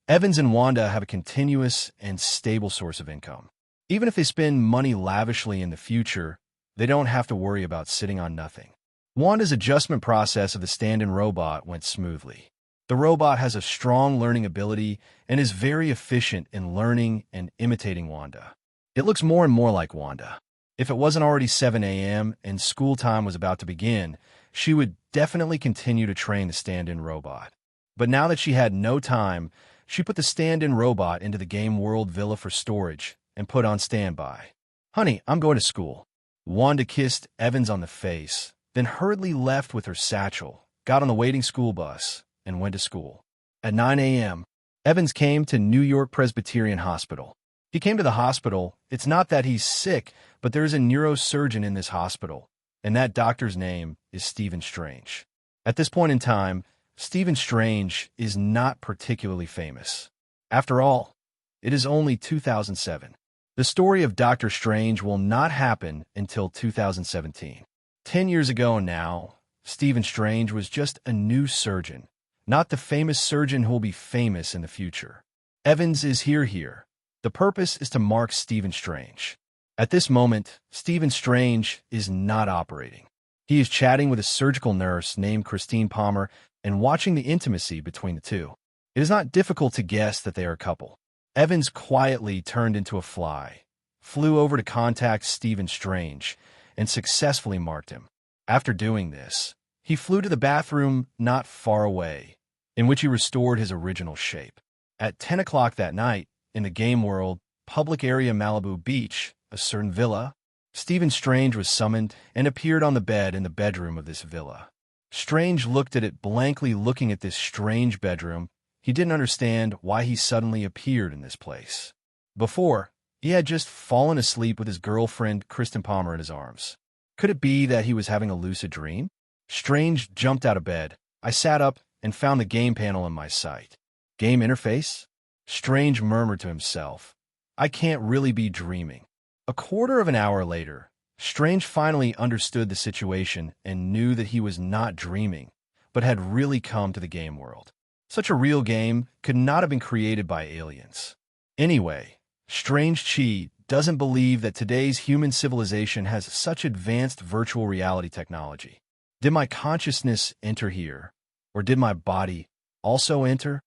Evans and Wanda have a continuous and stable source of income. Even if they spend money lavishly in the future, they don't have to worry about sitting on nothing. Wanda's adjustment process of the stand-in robot went smoothly. The robot has a strong learning ability and is very efficient in learning and imitating Wanda. It looks more and more like Wanda. If it wasn't already 7 a.m. and school time was about to begin, she would definitely continue to train the stand-in robot. But now that she had no time, she put the stand-in robot into the Game World Villa for storage and put on standby. "Honey, I'm going to school." Wanda kissed Evans on the face, then hurriedly left with her satchel, got on the waiting school bus, and went to school. At 9 a.m., Evans came to New York Presbyterian Hospital. He came to the hospital. It's not that he's sick, but there's a neurosurgeon in this hospital, and that doctor's name is Stephen Strange. At this point in time, Stephen Strange is not particularly famous. After all, it is only 2007. The story of Doctor Strange will not happen until 2017. 10 years ago now, Stephen Strange was just a new surgeon, not the famous surgeon who will be famous in the future. Evans is here. The purpose is to mark Stephen Strange. At this moment, Stephen Strange is not operating. He is chatting with a surgical nurse named Christine Palmer and watching the intimacy between the two. It is not difficult to guess that they are a couple. Evans quietly turned into a fly, flew over to contact Stephen Strange, and successfully marked him. After doing this, he flew to the bathroom not far away, in which he restored his original shape. At 10 o'clock that night, in the game world, public area Malibu Beach, a certain villa, Stephen Strange was summoned and appeared on the bed in the bedroom of this villa. Strange looked at it blankly, looking at this strange bedroom. He didn't understand why he suddenly appeared in this place. Before, he had just fallen asleep with his girlfriend, Kristen Palmer, in his arms. Could it be that he was having a lucid dream? Strange jumped out of bed. I sat up and found the game panel in my sight. Game interface? Strange murmured to himself. I can't really be dreaming. A quarter of an hour later, Strange finally understood the situation and knew that he was not dreaming, but had really come to the game world. Such a real game could not have been created by aliens. Anyway, Strange Chi doesn't believe that today's human civilization has such advanced virtual reality technology. Did my consciousness enter here? Or did my body also enter?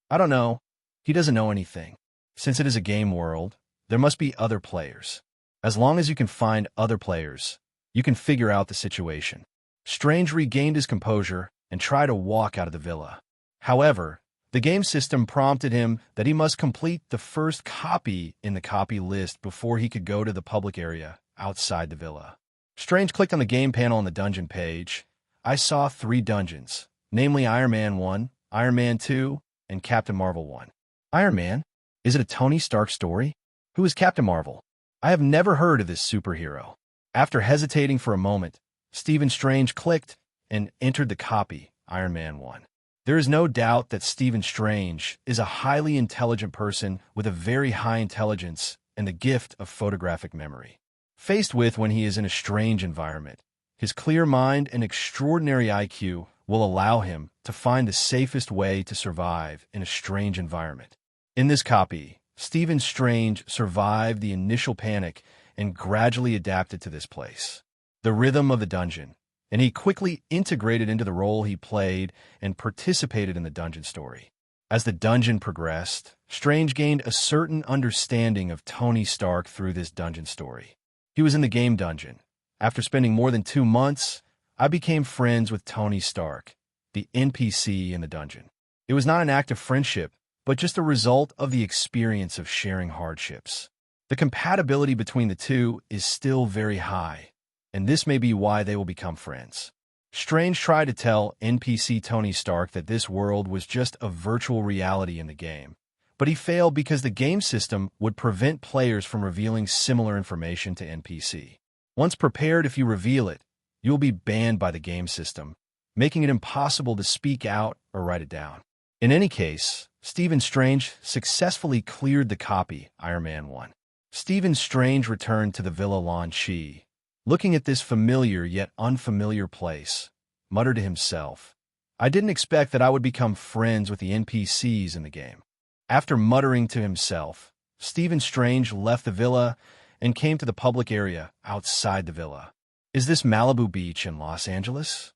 I don't know. He doesn't know anything. Since it is a game world, there must be other players. As long as you can find other players, you can figure out the situation. Strange regained his composure and tried to walk out of the villa. However, the game system prompted him that he must complete the first copy in the copy list before he could go to the public area outside the villa. Strange clicked on the game panel on the dungeon page. I saw 3 dungeons, namely Iron Man 1, Iron Man 2, and Captain Marvel 1. Iron Man? Is it a Tony Stark story? Who is Captain Marvel? I have never heard of this superhero. After hesitating for a moment, Stephen Strange clicked and entered the copy, Iron Man 1. There is no doubt that Stephen Strange is a highly intelligent person with a very high intelligence and the gift of photographic memory. Faced with when he is in a strange environment, his clear mind and extraordinary IQ will allow him to find the safest way to survive in a strange environment. In this copy, Stephen Strange survived the initial panic and gradually adapted to this place, the rhythm of the dungeon, and he quickly integrated into the role he played and participated in the dungeon story. As the dungeon progressed, Strange gained a certain understanding of Tony Stark through this dungeon story. He was in the game dungeon. After spending more than 2 months, I became friends with Tony Stark, the NPC in the dungeon. It was not an act of friendship, but just a result of the experience of sharing hardships. The compatibility between the two is still very high, and this may be why they will become friends. Strange tried to tell NPC Tony Stark that this world was just a virtual reality in the game, but he failed because the game system would prevent players from revealing similar information to NPC. Once prepared, if you reveal it, you will be banned by the game system, making it impossible to speak out or write it down. In any case, Stephen Strange successfully cleared the copy, Iron Man 1. Stephen Strange returned to the Villa Lan Chi. Looking at this familiar yet unfamiliar place, muttered to himself, I didn't expect that I would become friends with the NPCs in the game. After muttering to himself, Stephen Strange left the villa and came to the public area outside the villa. Is this Malibu Beach in Los Angeles?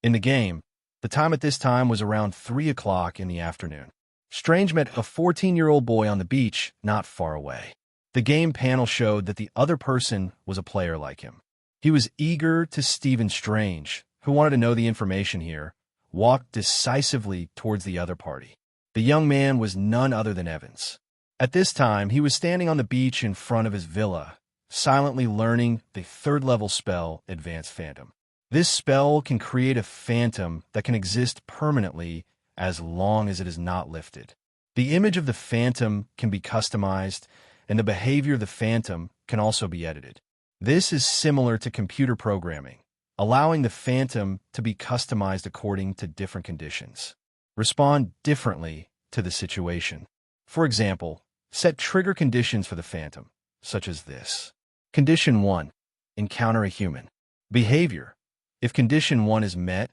In the game, The time at this time was around 3 o'clock in the afternoon. Strange met a 14-year-old boy on the beach not far away. The game panel showed that the other person was a player like him. He was eager to Stephen Strange, who wanted to know the information here, walked decisively towards the other party. The young man was none other than Evans. At this time, he was standing on the beach in front of his villa, silently learning the third-level spell, Advanced Phantom. This spell can create a phantom that can exist permanently as long as it is not lifted. The image of the phantom can be customized, and the behavior of the phantom can also be edited. This is similar to computer programming, allowing the phantom to be customized according to different conditions. Respond differently to the situation. For example, set trigger conditions for the phantom, such as this. Condition 1. Encounter a human. Behavior. If condition 1 is met,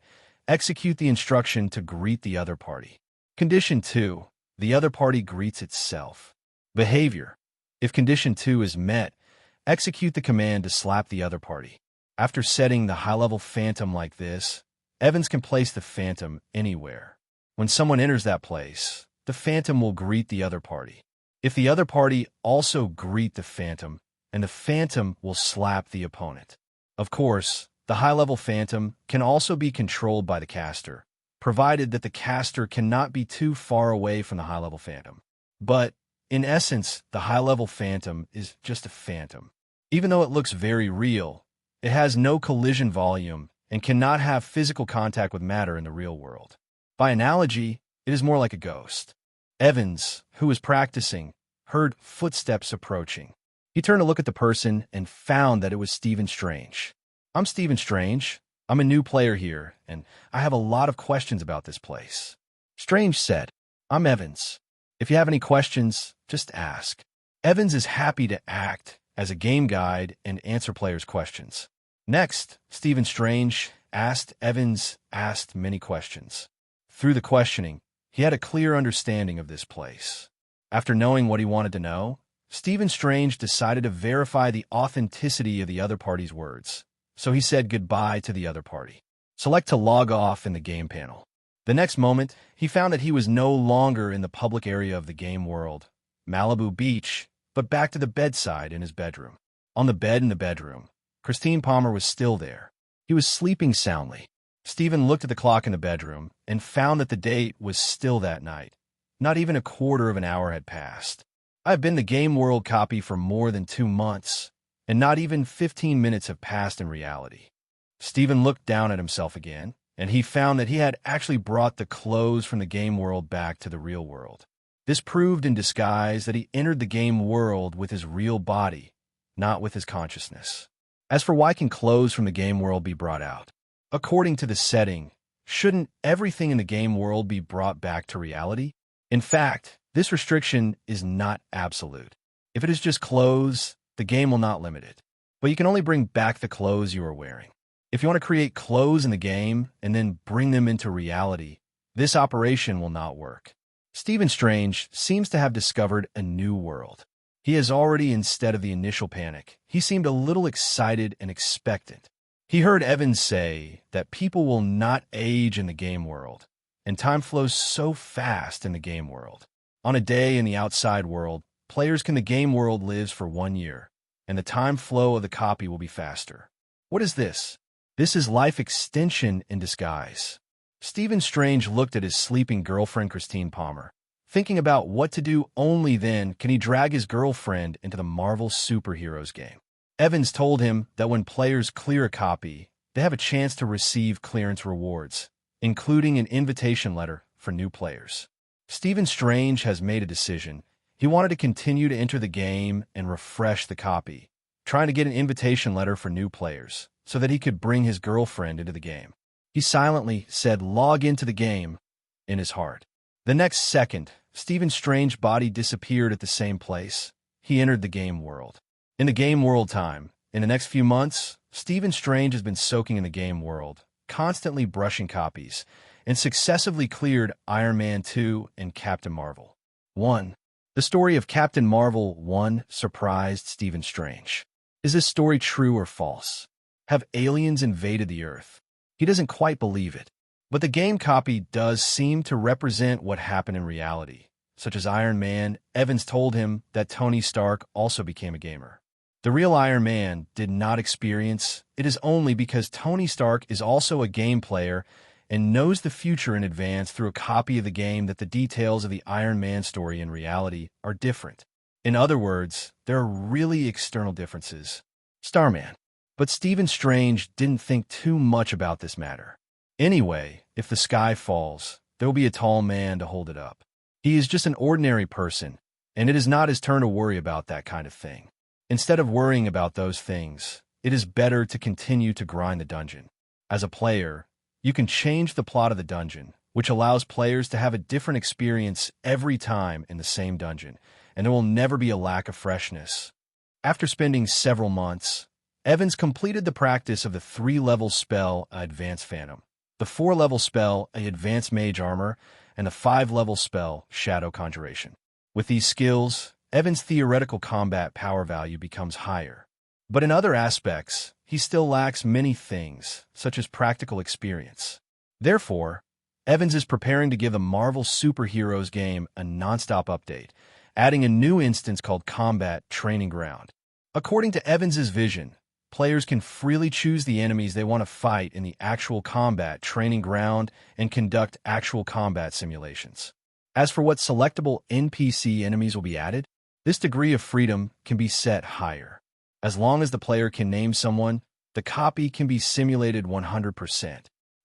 execute the instruction to greet the other party. Condition 2. The other party greets itself. Behavior. If condition 2 is met, execute the command to slap the other party. After setting the high-level phantom like this, Evans can place the phantom anywhere. When someone enters that place, the phantom will greet the other party. If the other party also greet the phantom, and the phantom will slap the opponent. Of course, the high-level phantom can also be controlled by the caster, provided that the caster cannot be too far away from the high-level phantom. But, in essence, the high-level phantom is just a phantom. Even though it looks very real, it has no collision volume and cannot have physical contact with matter in the real world. By analogy, it is more like a ghost. Evans, who was practicing, heard footsteps approaching. He turned to look at the person and found that it was Stephen Strange. "I'm Stephen Strange. I'm a new player here, and I have a lot of questions about this place." Strange said, "I'm Evans. If you have any questions, just ask." Evans is happy to act as a game guide and answer players' questions. Next, Stephen Strange asked many questions. Through the questioning, he had a clear understanding of this place. After knowing what he wanted to know, Stephen Strange decided to verify the authenticity of the other party's words, so he said goodbye to the other party. Select to log off in the game panel. The next moment, he found that he was no longer in the public area of the game world, Malibu Beach, but back to the bedside in his bedroom. On the bed in the bedroom, Christine Palmer was still there. He was sleeping soundly. Stephen looked at the clock in the bedroom and found that the date was still that night. Not even a quarter of an hour had passed. "I've been the Game World copy for more than 2 months, and not even 15 minutes have passed in reality." Stephen looked down at himself again, and he found that he had actually brought the clothes from the game world back to the real world. This proved in disguise that he entered the game world with his real body, not with his consciousness. As for why can clothes from the game world be brought out? According to the setting, shouldn't everything in the game world be brought back to reality? In fact, this restriction is not absolute. If it is just clothes, the game will not limit it. But you can only bring back the clothes you are wearing. If you want to create clothes in the game and then bring them into reality, this operation will not work. Stephen Strange seems to have discovered a new world. He has already, instead of the initial panic, he seemed a little excited and expectant. He heard Evans say that people will not age in the game world, and time flows so fast in the game world. On a day in the outside world, players in the game world lives for 1 year, and the time flow of the copy will be faster. What is this? This is life extension in disguise. Stephen Strange looked at his sleeping girlfriend Christine Palmer. Thinking about what to do, only then can he drag his girlfriend into the Marvel Superheroes game. Evans told him that when players clear a copy, they have a chance to receive clearance rewards, including an invitation letter for new players. Stephen Strange has made a decision. He wanted to continue to enter the game and refresh the copy, trying to get an invitation letter for new players so that he could bring his girlfriend into the game. He silently said, "Log into the game," in his heart. The next second, Stephen Strange's body disappeared at the same place. He entered the game world. In the game world time, in the next few months, Stephen Strange has been soaking in the game world, constantly brushing copies, and successively cleared Iron Man 2 and Captain Marvel 1. The story of Captain Marvel 1 surprised Stephen Strange. Is this story true or false? Have aliens invaded the Earth? He doesn't quite believe it. But the game copy does seem to represent what happened in reality, such as Iron Man. Evans told him that Tony Stark also became a gamer. The real Iron Man did not experience it is only because Tony Stark is also a game player and knows the future in advance through a copy of the game that the details of the Iron Man story in reality are different. In other words, there are really external differences. Starman. But Stephen Strange didn't think too much about this matter. Anyway, if the sky falls, there will be a tall man to hold it up. He is just an ordinary person, and it is not his turn to worry about that kind of thing. Instead of worrying about those things, it is better to continue to grind the dungeon. As a player, you can change the plot of the dungeon, which allows players to have a different experience every time in the same dungeon, and there will never be a lack of freshness. After spending several months, Evans completed the practice of the 3-level spell, Advanced Phantom, the 4-level spell, Advanced Mage Armor, and the 5-level spell, Shadow Conjuration. With these skills, Evans' theoretical combat power value becomes higher. But in other aspects, he still lacks many things, such as practical experience. Therefore, Evans is preparing to give the Marvel Superheroes game a non-stop update, adding a new instance called Combat Training Ground. According to Evans' vision, players can freely choose the enemies they want to fight in the actual combat training ground and conduct actual combat simulations. As for what selectable NPC enemies will be added, this degree of freedom can be set higher. As long as the player can name someone, the copy can be simulated 100%.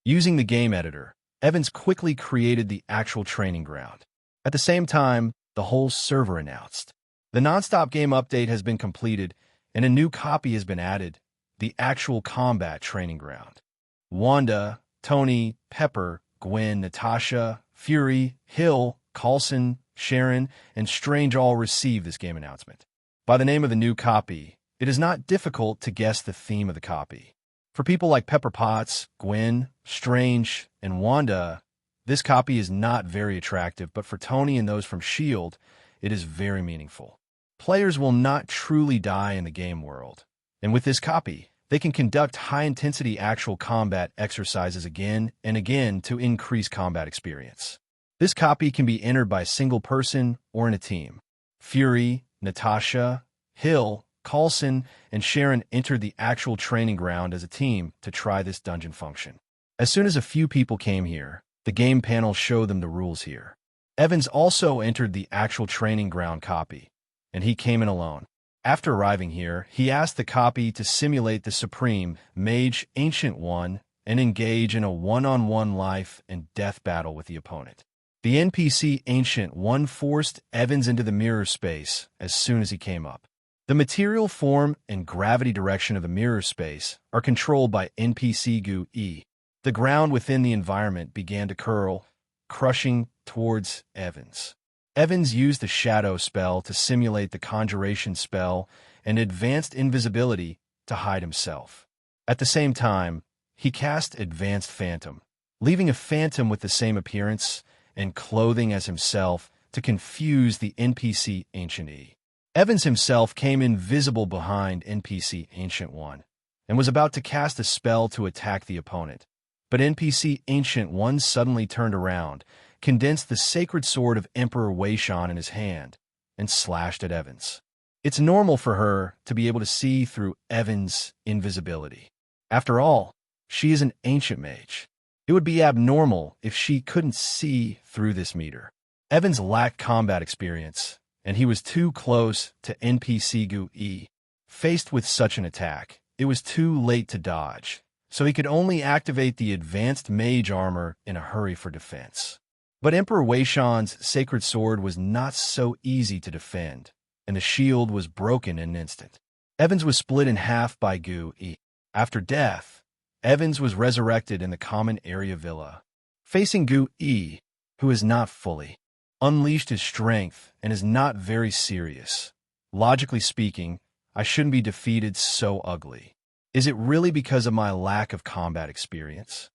Using the game editor, Evans quickly created the actual training ground. At the same time, the whole server announced. The non-stop game update has been completed, and a new copy has been added, the actual combat training ground. Wanda, Tony, Pepper, Gwen, Natasha, Fury, Hill, Coulson, Sharon, and Strange all received this game announcement. By the name of the new copy, it is not difficult to guess the theme of the copy. For people like Pepper Potts, Gwen, Strange, and Wanda, this copy is not very attractive, but for Tony and those from S.H.I.E.L.D., it is very meaningful. Players will not truly die in the game world, and with this copy, they can conduct high-intensity actual combat exercises again and again to increase combat experience. This copy can be entered by a single person or in a team. Fury, Natasha, Hill, Coulson, and Sharon entered the actual training ground as a team to try this dungeon function. As soon as a few people came here, the game panel showed them the rules here. Evans also entered the actual training ground copy, and he came in alone. After arriving here, he asked the copy to simulate the Supreme Mage Ancient One and engage in a one-on-one life and death battle with the opponent. The NPC Ancient One forced Evans into the mirror space as soon as he came up. The material form and gravity direction of the mirror space are controlled by NPC GUI. The ground within the environment began to curl, crushing towards Evans. Evans used the Shadow spell to simulate the Conjuration spell and Advanced Invisibility to hide himself. At the same time, he cast Advanced Phantom, leaving a phantom with the same appearance and clothing as himself to confuse the NPC Ancient E. Evans himself came invisible behind NPC Ancient One and was about to cast a spell to attack the opponent. But NPC Ancient One suddenly turned around, condensed the sacred sword of Emperor Waishan in his hand, and slashed at Evans. It's normal for her to be able to see through Evans' invisibility. After all, she is an ancient mage. It would be abnormal if she couldn't see through this meter. Evans lacked combat experience, and he was too close to NPC GUI. Faced with such an attack, it was too late to dodge, so he could only activate the Advanced Mage Armor in a hurry for defense. But Emperor Waishan's sacred sword was not so easy to defend, and the shield was broken in an instant. Evans was split in half by GUI. After death, Evans was resurrected in the common area villa. Facing GUI, who is not fully unleashed his strength and is not very serious. Logically speaking, I shouldn't be defeated so ugly. Is it really because of my lack of combat experience?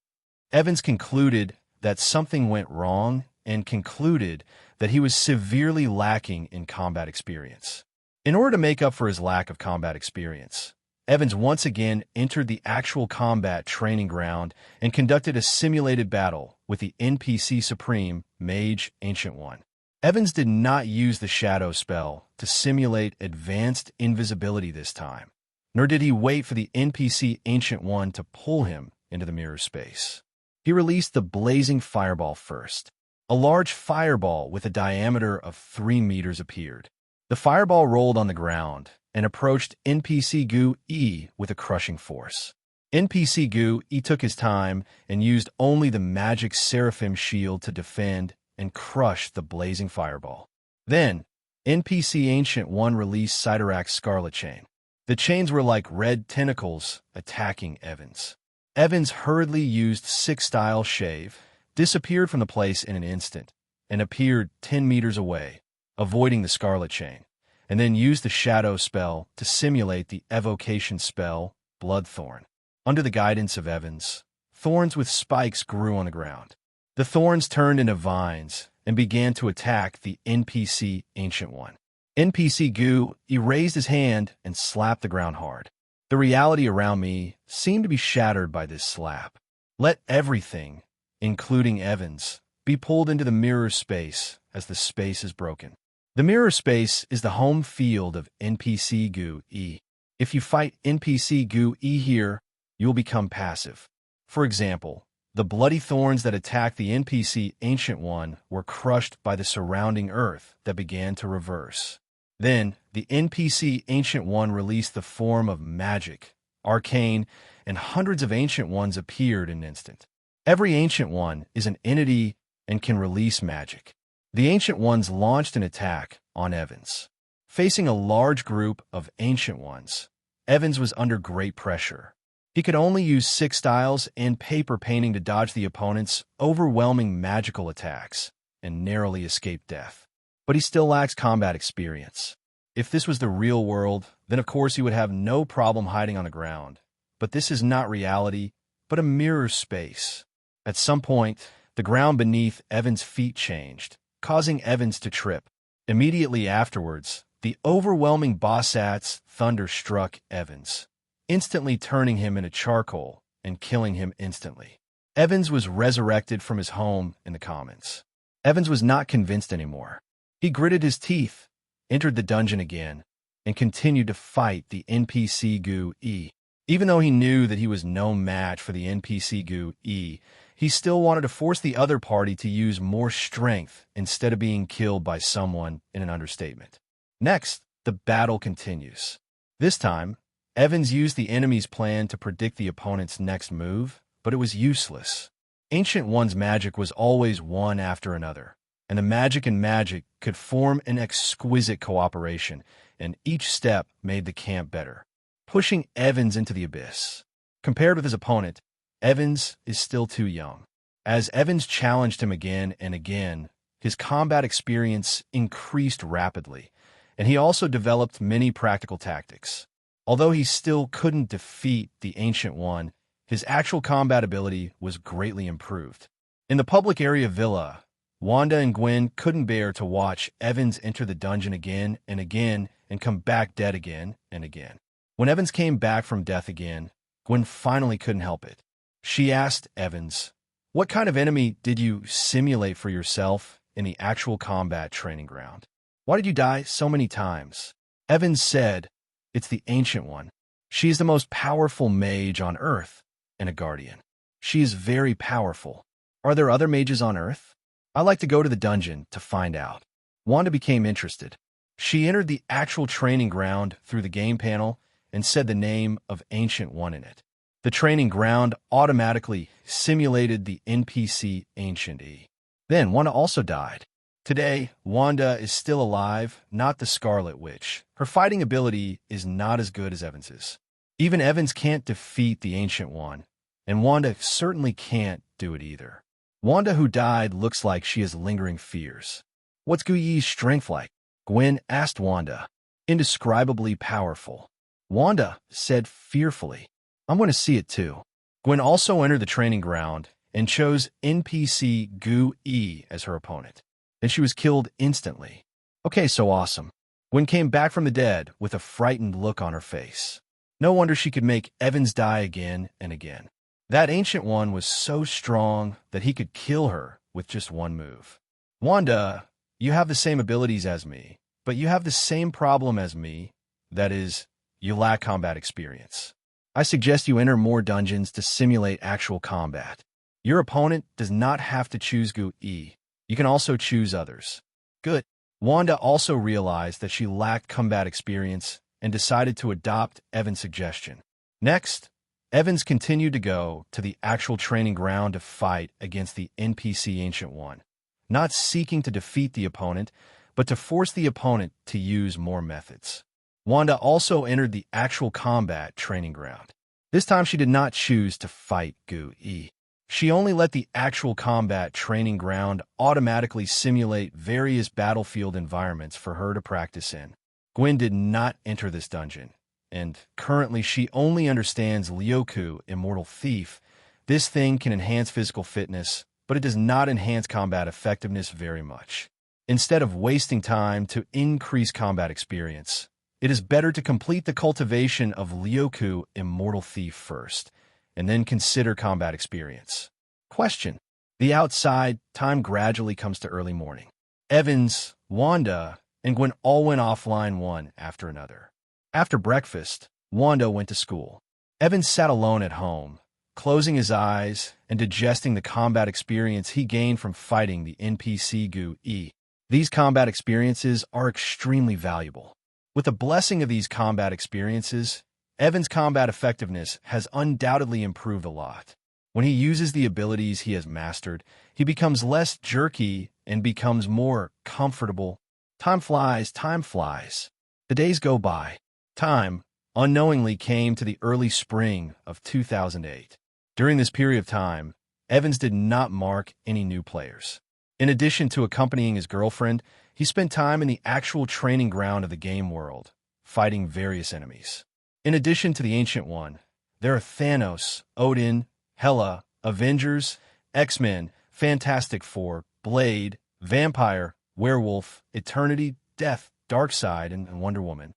Evans concluded that something went wrong and concluded that he was severely lacking in combat experience. In order to make up for his lack of combat experience, Evans once again entered the actual combat training ground and conducted a simulated battle with the NPC Supreme Mage Ancient One. Evans did not use the Shadow spell to simulate advanced invisibility this time, nor did he wait for the NPC Ancient One to pull him into the mirror space. He released the Blazing Fireball first. A large fireball with a diameter of 3 meters appeared. The fireball rolled on the ground and approached NPC Gu E with a crushing force. NPC Gu E took his time and used only the magic Seraphim shield to defend and crush the blazing fireball. Then, NPC Ancient One released Sidorak's Scarlet Chain. The chains were like red tentacles attacking Evans. Evans hurriedly used Six-Style Shave, disappeared from the place in an instant, and appeared 10 meters away, avoiding the Scarlet Chain, and then used the Shadow spell to simulate the evocation spell, Bloodthorn. Under the guidance of Evans, thorns with spikes grew on the ground. The thorns turned into vines and began to attack the NPC Ancient One. NPC Gu raised his hand and slapped the ground hard. The reality around me seemed to be shattered by this slap. Let everything, including Evans, be pulled into the mirror space as the space is broken. The mirror space is the home field of NPC Gu E. If you fight NPC Gu E here, you'll become passive. For example, the bloody thorns that attacked the NPC Ancient One were crushed by the surrounding earth that began to reverse. Then, the NPC Ancient One released the form of magic, arcane, and hundreds of Ancient Ones appeared in an instant. Every Ancient One is an entity and can release magic. The Ancient Ones launched an attack on Evans. Facing a large group of Ancient Ones, Evans was under great pressure. He could only use Six-Styles and paper painting to dodge the opponent's overwhelming magical attacks and narrowly escape death. But he still lacks combat experience. If this was the real world, then of course he would have no problem hiding on the ground. But this is not reality, but a mirror space. At some point, the ground beneath Evans' feet changed, causing Evans to trip. Immediately afterwards, the overwhelming Bossat's thunder struck Evans, instantly turning him into charcoal and killing him instantly. Evans was resurrected from his home in the commons. Evans was not convinced anymore. He gritted his teeth, entered the dungeon again, and continued to fight the NPC Gu E. Even though he knew that he was no match for the NPC Gu E, he still wanted to force the other party to use more strength instead of being killed by someone in an understatement. Next, the battle continues. This time, Evans used the enemy's plan to predict the opponent's next move, but it was useless. Ancient One's magic was always one after another, and the magic and magic could form an exquisite cooperation, and each step made the camp better, pushing Evans into the abyss. Compared with his opponent, Evans is still too young. As Evans challenged him again and again, his combat experience increased rapidly, and he also developed many practical tactics. Although he still couldn't defeat the Ancient One, his actual combat ability was greatly improved. In the public area villa, Wanda and Gwen couldn't bear to watch Evans enter the dungeon again and again and come back dead again and again. When Evans came back from death again, Gwen finally couldn't help it. She asked Evans, "What kind of enemy did you simulate for yourself in the actual combat training ground? Why did you die so many times?" Evans said, "It's the Ancient One. She is the most powerful mage on Earth and a guardian. She is very powerful. Are there other mages on Earth? I like to go to the dungeon to find out." Wanda became interested. She entered the actual training ground through the game panel and said the name of Ancient One in it. The training ground automatically simulated the NPC Ancient E. Then Wanda also died. Today, Wanda is still alive, not the Scarlet Witch. Her fighting ability is not as good as Evans's. Even Evans can't defeat the Ancient One, and Wanda certainly can't do it either. Wanda, who died, looks like she has lingering fears. "What's Guyi's strength like?" Gwen asked Wanda. "Indescribably powerful." Wanda said fearfully, "I'm going to see it too." Gwen also entered the training ground and chose NPC Gu E as her opponent. And she was killed instantly. Okay, so awesome. Gwen came back from the dead with a frightened look on her face. No wonder she could make Evans die again and again. That Ancient One was so strong that he could kill her with just one move. Wanda, you have the same abilities as me, but you have the same problem as me. That is, you lack combat experience. I suggest you enter more dungeons to simulate actual combat. Your opponent does not have to choose GUI. You can also choose others. Good. Wanda also realized that she lacked combat experience and decided to adopt Evans' suggestion. Next, Evans continued to go to the actual training ground to fight against the NPC Ancient One, not seeking to defeat the opponent, but to force the opponent to use more methods. Wanda also entered the actual combat training ground. This time she did not choose to fight GUI. She only let the actual combat training ground automatically simulate various battlefield environments for her to practice in. Gwen did not enter this dungeon, and currently she only understands Ryoku, Immortal Thief. This thing can enhance physical fitness, but it does not enhance combat effectiveness very much. Instead of wasting time to increase combat experience, it is better to complete the cultivation of Ryoku, Immortal Thief first, and then consider combat experience. Question. The outside, time gradually comes to early morning. Evans, Wanda, and Gwen all went offline one after another. After breakfast, Wanda went to school. Evans sat alone at home, closing his eyes and digesting the combat experience he gained from fighting the NPC GUI. These combat experiences are extremely valuable. With the blessing of these combat experiences, Evans' combat effectiveness has undoubtedly improved a lot. When he uses the abilities he has mastered, he becomes less jerky and becomes more comfortable. Time flies, time flies. The days go by. Time, unknowingly, came to the early spring of 2008. During this period of time, Evans did not mark any new players. In addition to accompanying his girlfriend, he spent time in the actual training ground of the game world, fighting various enemies. In addition to the Ancient One, there are Thanos, Odin, Hela, Avengers, X-Men, Fantastic Four, Blade, Vampire, Werewolf, Eternity, Death, Darkseid, and Wonder Woman.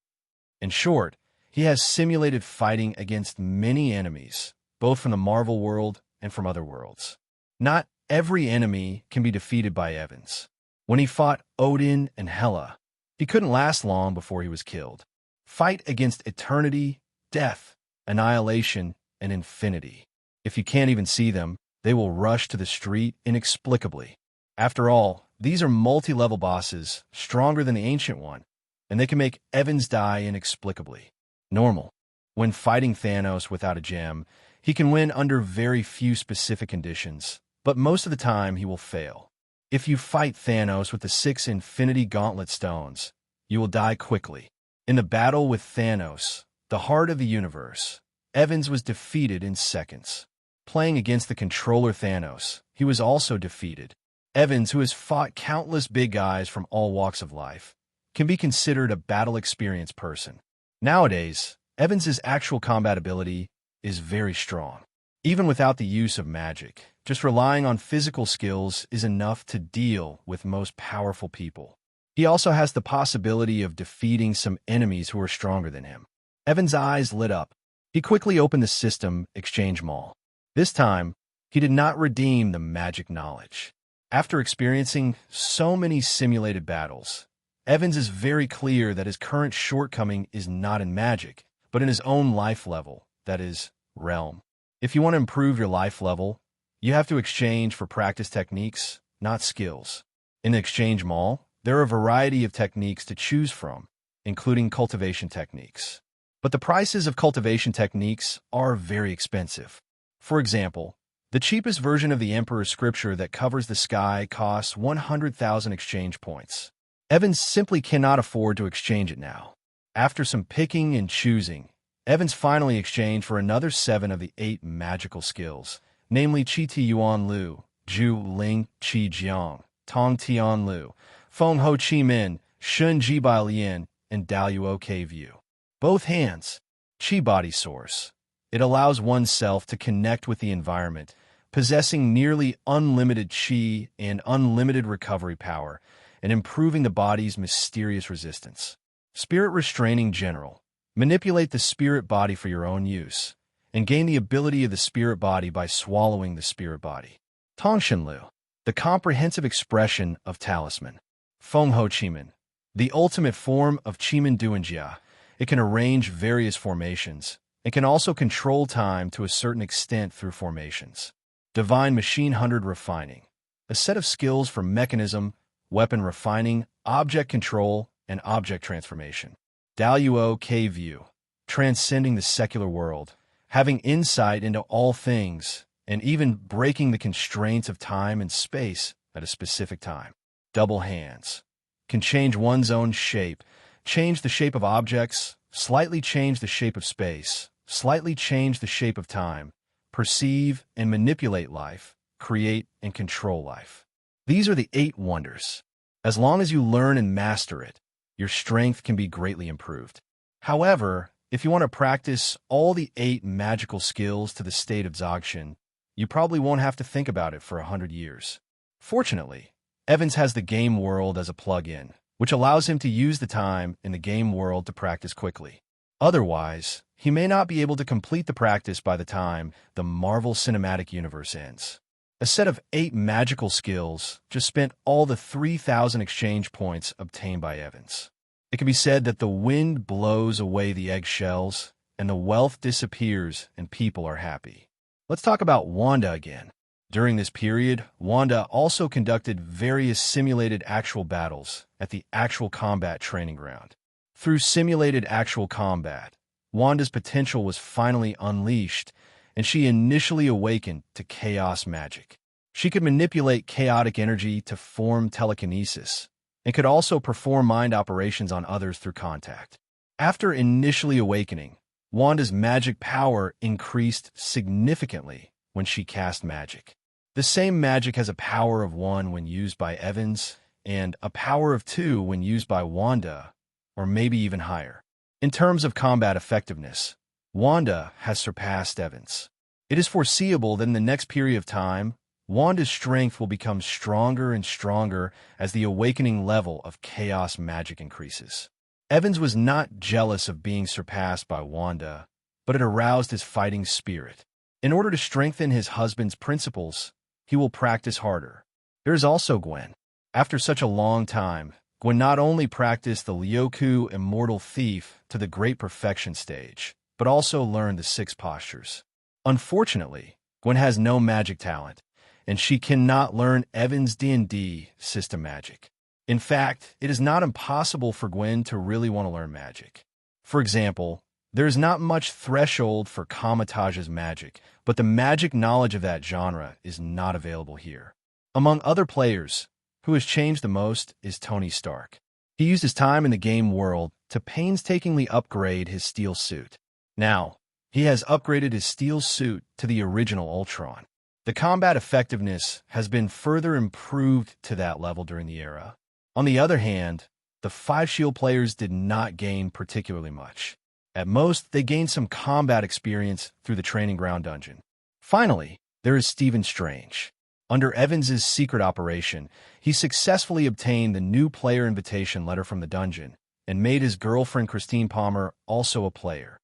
In short, he has simulated fighting against many enemies, both from the Marvel world and from other worlds. Not every enemy can be defeated by Evans. When he fought Odin and Hela, he couldn't last long before he was killed. Fight against Eternity, Death, Annihilation, and Infinity. If you can't even see them, they will rush to the street inexplicably. After all, these are multi-level bosses, stronger than the Ancient One, and they can make Evans die inexplicably. Normal. When fighting Thanos without a gem, he can win under very few specific conditions, but most of the time he will fail. If you fight Thanos with the 6 Infinity Gauntlet Stones, you will die quickly. In the battle with Thanos, the heart of the universe, Evans was defeated in seconds. Playing against the controller Thanos, he was also defeated. Evans, who has fought countless big guys from all walks of life, can be considered a battle-experienced person. Nowadays, Evans' actual combat ability is very strong. Even without the use of magic, just relying on physical skills is enough to deal with most powerful people. He also has the possibility of defeating some enemies who are stronger than him. Evans' eyes lit up. He quickly opened the system exchange mall. This time, he did not redeem the magic knowledge. After experiencing so many simulated battles, Evans is very clear that his current shortcoming is not in magic, but in his own life level, that is, realm. If you want to improve your life level, you have to exchange for practice techniques, not skills. In the exchange mall, there are a variety of techniques to choose from, including cultivation techniques. But the prices of cultivation techniques are very expensive. For example, the cheapest version of the Emperor's Scripture that covers the sky costs 100,000 exchange points. Evans simply cannot afford to exchange it now. After some picking and choosing, Evans finally exchanged for another 7 of the 8 magical skills, namely Qi Ti Yuan Lu, Ju Ling Qi Jiang, Tong Tian Lu, Feng Ho Chi Min, Shun Ji Bai Lian, and Dao Yuo K View. Both hands, Qi Body Source. It allows oneself to connect with the environment, possessing nearly unlimited Qi and unlimited recovery power, and improving the body's mysterious resistance. Spirit Restraining General. Manipulate the spirit body for your own use, and gain the ability of the spirit body by swallowing the spirit body. Tongshinlu, the comprehensive expression of talisman. Fengho Chiman, the ultimate form of Chiman Duanjia. It can arrange various formations. It can also control time to a certain extent through formations. Divine Machine 100 Refining, a set of skills for mechanism, weapon refining, object control, and object transformation. Daluo K View, transcending the secular world, having insight into all things, and even breaking the constraints of time and space at a specific time. Double Hands, can change one's own shape, change the shape of objects, slightly change the shape of space, slightly change the shape of time, perceive and manipulate life, create and control life. These are the 8 wonders. As long as you learn and master it, your strength can be greatly improved. However, if you want to practice all the 8 magical skills to the state of Dzogchen, you probably won't have to think about it for 100 years. Fortunately, Evans has the game world as a plug-in, which allows him to use the time in the game world to practice quickly. Otherwise, he may not be able to complete the practice by the time the Marvel Cinematic Universe ends. A set of 8 magical skills just spent all the 3,000 exchange points obtained by Evans. It can be said that the wind blows away the eggshells, and the wealth disappears, and people are happy. Let's talk about Wanda again. During this period, Wanda also conducted various simulated actual battles at the actual combat training ground. Through simulated actual combat, Wanda's potential was finally unleashed, and she initially awakened to chaos magic. She could manipulate chaotic energy to form telekinesis, and could also perform mind operations on others through contact. After initially awakening, Wanda's magic power increased significantly when she cast magic. The same magic has a power of 1 when used by Evans, and a power of 2 when used by Wanda, or maybe even higher. In terms of combat effectiveness, Wanda has surpassed Evans. It is foreseeable that in the next period of time, Wanda's strength will become stronger and stronger as the awakening level of chaos magic increases. Evans was not jealous of being surpassed by Wanda, but it aroused his fighting spirit. In order to strengthen his husband's principles, he will practice harder. There is also Gwen. After such a long time, Gwen not only practiced the Lyoku Immortal Thief to the Great Perfection stage, but also learned the 6 postures. Unfortunately, Gwen has no magic talent, and she cannot learn Evans' D&D system magic. In fact, it is not impossible for Gwen to really want to learn magic. For example, there is not much threshold for Kamatage's magic, but the magic knowledge of that genre is not available here. Among other players, who has changed the most is Tony Stark. He used his time in the game world to painstakingly upgrade his steel suit. Now, he has upgraded his steel suit to the original Ultron. The combat effectiveness has been further improved to that level during the era. On the other hand, the 5 shield players did not gain particularly much. At most, they gained some combat experience through the training ground dungeon. Finally, there is Stephen Strange. Under Evans' secret operation, he successfully obtained the new player invitation letter from the dungeon and made his girlfriend Christine Palmer also a player.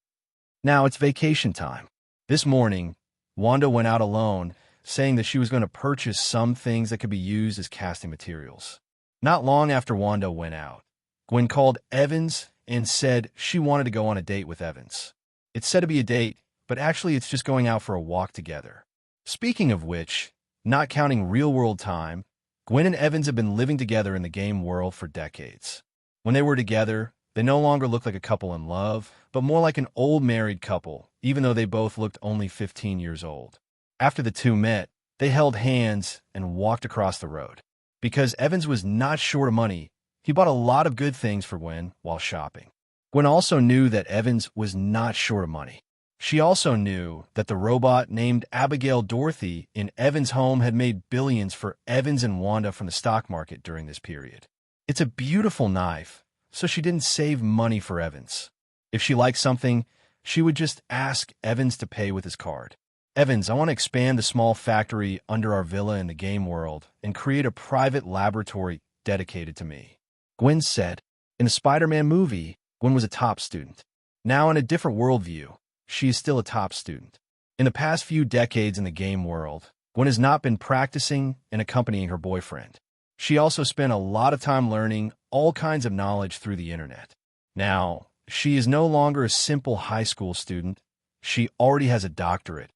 Now it's vacation time. This morning, Wanda went out alone, saying that she was going to purchase some things that could be used as casting materials. Not long after Wanda went out, Gwen called Evans and said she wanted to go on a date with Evans. It's said to be a date, but actually it's just going out for a walk together. Speaking of which, not counting real-world time, Gwen and Evans have been living together in the game world for decades. When they were together, they no longer looked like a couple in love, but more like an old married couple, even though they both looked only 15 years old. After the two met, they held hands and walked across the road. Because Evans was not short of money, he bought a lot of good things for Gwen while shopping. Gwen also knew that Evans was not short of money. She also knew that the robot named Abigail Dorothy in Evans' home had made billions for Evans and Wanda from the stock market during this period. It's a beautiful knife, so she didn't save money for Evans. If she liked something, she would just ask Evans to pay with his card. Evans, I want to expand the small factory under our villa in the game world and create a private laboratory dedicated to me. Gwen said, in the Spider-Man movie, Gwen was a top student. Now, in a different worldview, she is still a top student. In the past few decades in the game world, Gwen has not been practicing and accompanying her boyfriend. She also spent a lot of time learning all kinds of knowledge through the internet. Now, she is no longer a simple high school student. She already has a doctorate,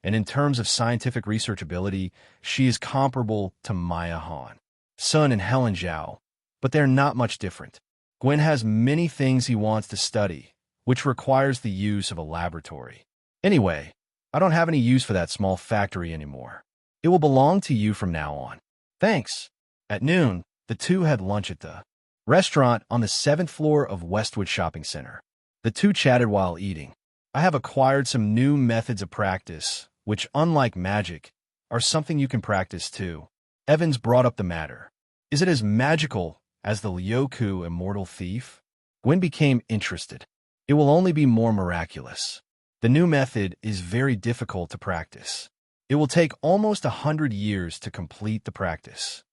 and in terms of scientific research ability, she is comparable to Maya Han, Sun and Helen Zhao, but they're not much different. Gwen has many things he wants to study, which requires the use of a laboratory. Anyway, I don't have any use for that small factory anymore. It will belong to you from now on. Thanks. At noon, the two had lunch at the restaurant on the 7th floor of Westwood Shopping Center. The two chatted while eating. I have acquired some new methods of practice, which, unlike magic, are something you can practice too. Evans brought up the matter. Is it as magical as the Lyoku Immortal Thief? Gwen became interested. It will only be more miraculous. The new method is very difficult to practice. It will take almost 100 years to complete the practice.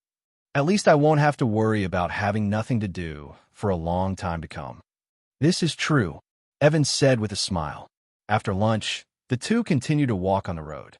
At least I won't have to worry about having nothing to do for a long time to come. This is true, Evans said with a smile. After lunch, the two continued to walk on the road.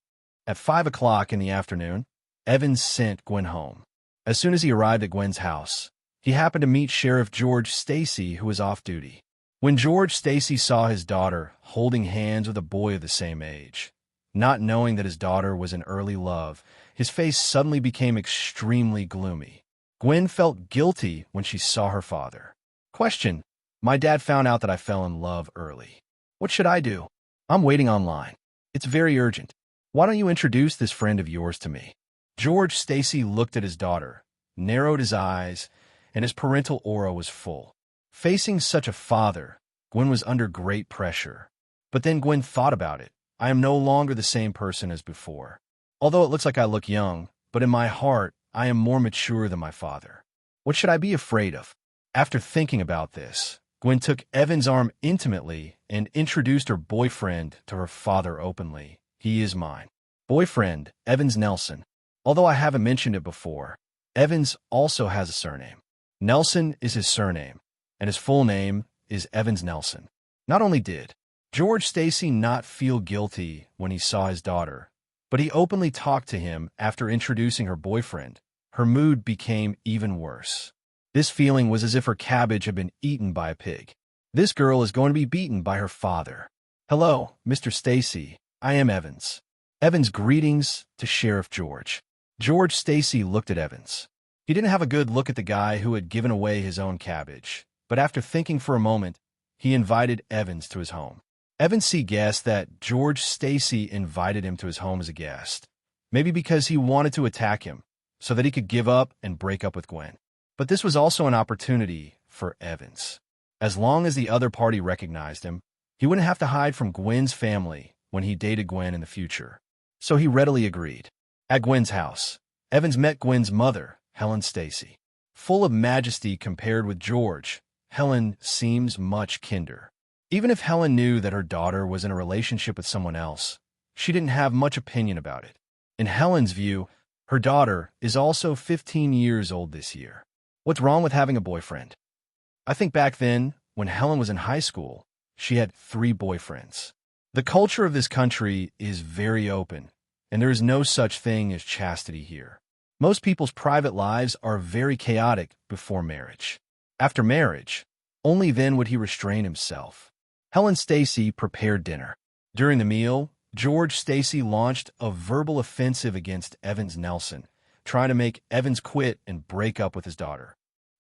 At 5 o'clock in the afternoon, Evans sent Gwen home. As soon as he arrived at Gwen's house, he happened to meet Sheriff George Stacy, who was off duty. When George Stacy saw his daughter holding hands with a boy of the same age, not knowing that his daughter was in early love, his face suddenly became extremely gloomy. Gwen felt guilty when she saw her father. Question: My dad found out that I fell in love early. What should I do? I'm waiting online. It's very urgent. Why don't you introduce this friend of yours to me? George Stacy looked at his daughter, narrowed his eyes, and his parental aura was full. Facing such a father, Gwen was under great pressure. But then Gwen thought about it. I am no longer the same person as before. Although it looks like I look young, but in my heart, I am more mature than my father. What should I be afraid of? After thinking about this, Gwen took Evan's arm intimately and introduced her boyfriend to her father openly. He is mine. Boyfriend, Evans Nelson. Although I haven't mentioned it before, Evans also has a surname. Nelson is his surname, and his full name is Evans Nelson. Not only did George Stacy not feel guilty when he saw his daughter, but he openly talked to him after introducing her boyfriend. Her mood became even worse. This feeling was as if her cabbage had been eaten by a pig. This girl is going to be beaten by her father. Hello, Mr. Stacy. I am Evans. Evans' greetings to Sheriff George. George Stacy looked at Evans. He didn't have a good look at the guy who had given away his own cabbage, but after thinking for a moment, he invited Evans to his home. Evans guessed that George Stacy invited him to his home as a guest, maybe because he wanted to attack him, so that he could give up and break up with Gwen. But this was also an opportunity for Evans. As long as the other party recognized him, he wouldn't have to hide from Gwen's family when he dated Gwen in the future. So he readily agreed. At Gwen's house, Evans met Gwen's mother, Helen Stacy. Full of majesty compared with George, Helen seems much kinder. Even if Helen knew that her daughter was in a relationship with someone else, she didn't have much opinion about it. In Helen's view, her daughter is also 15 years old this year. What's wrong with having a boyfriend? I think back then, when Helen was in high school, she had 3 boyfriends. The culture of this country is very open, and there is no such thing as chastity here. Most people's private lives are very chaotic before marriage. After marriage, only then would he restrain himself. Helen Stacy prepared dinner. During the meal, George Stacy launched a verbal offensive against Evans Nelson, trying to make Evans quit and break up with his daughter.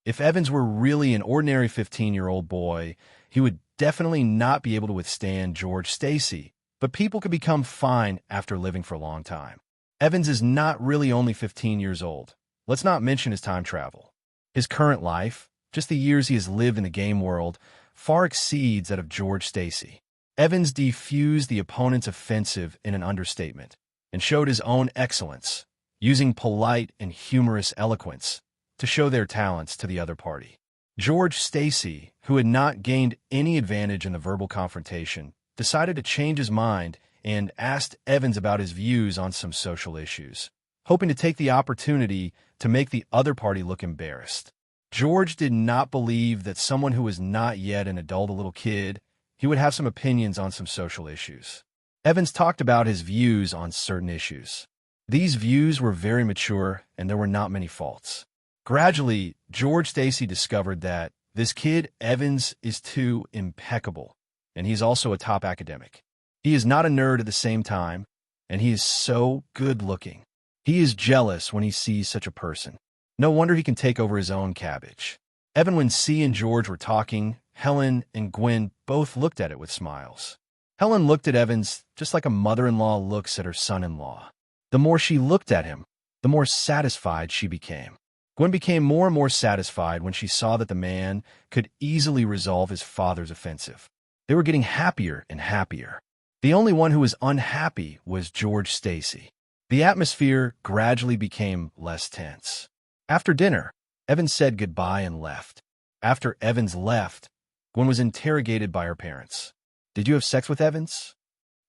If Evans were really an ordinary 15-year-old boy, he would definitely not be able to withstand George Stacy, but people could become fine after living for a long time. Evans is not really only 15 years old. Let's not mention his time travel. His current life, just the years he has lived in the game world, far exceeds that of George Stacy. Evans defused the opponent's offensive in an understatement and showed his own excellence, using polite and humorous eloquence to show their talents to the other party. George Stacy, who had not gained any advantage in the verbal confrontation, decided to change his mind and asked Evans about his views on some social issues, hoping to take the opportunity to make the other party look embarrassed. George did not believe that someone who was not yet an adult, a little kid, he would have some opinions on some social issues. Evans talked about his views on certain issues. These views were very mature, and there were not many faults. Gradually, George Stacy discovered that this kid, Evans, is too impeccable, and he's also a top academic. He is not a nerd at the same time, and he is so good-looking. He is jealous when he sees such a person. No wonder he can take over his own cabbage. When C and George were talking, Helen and Gwen both looked at it with smiles. Helen looked at Evans just like a mother-in-law looks at her son-in-law. The more she looked at him, the more satisfied she became. Gwen became more and more satisfied when she saw that the man could easily resolve his father's offensive. They were getting happier and happier. The only one who was unhappy was George Stacy. The atmosphere gradually became less tense. After dinner, Evans said goodbye and left. After Evans left, Gwen was interrogated by her parents. "Did you have sex with Evans?"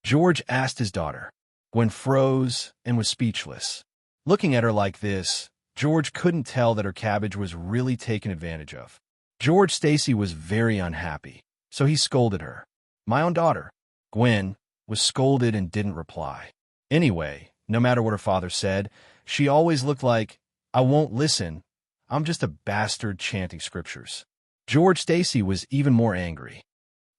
George asked his daughter. Gwen froze and was speechless. Looking at her like this, George couldn't tell that her cabbage was really taken advantage of. George Stacy was very unhappy, so he scolded her. "My own daughter." Gwen was scolded and didn't reply. Anyway, no matter what her father said, she always looked like, "I won't listen. I'm just a bastard chanting scriptures." George Stacy was even more angry.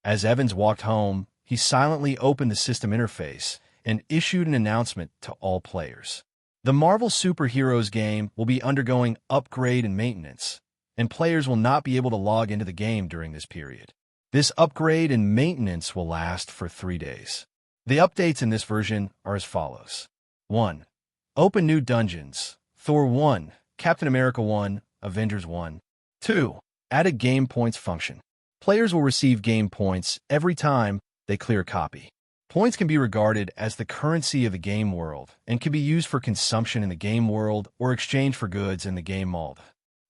As Evans walked home, he silently opened the system interface and issued an announcement to all players. The Marvel Superheroes game will be undergoing upgrade and maintenance, and players will not be able to log into the game during this period. This upgrade and maintenance will last for 3 days. The updates in this version are as follows. 1. Open new dungeons. Thor 1, Captain America 1, Avengers 1. 2. Added game points function. Players will receive game points every time they clear a copy. Points can be regarded as the currency of the game world and can be used for consumption in the game world or exchange for goods in the game mall.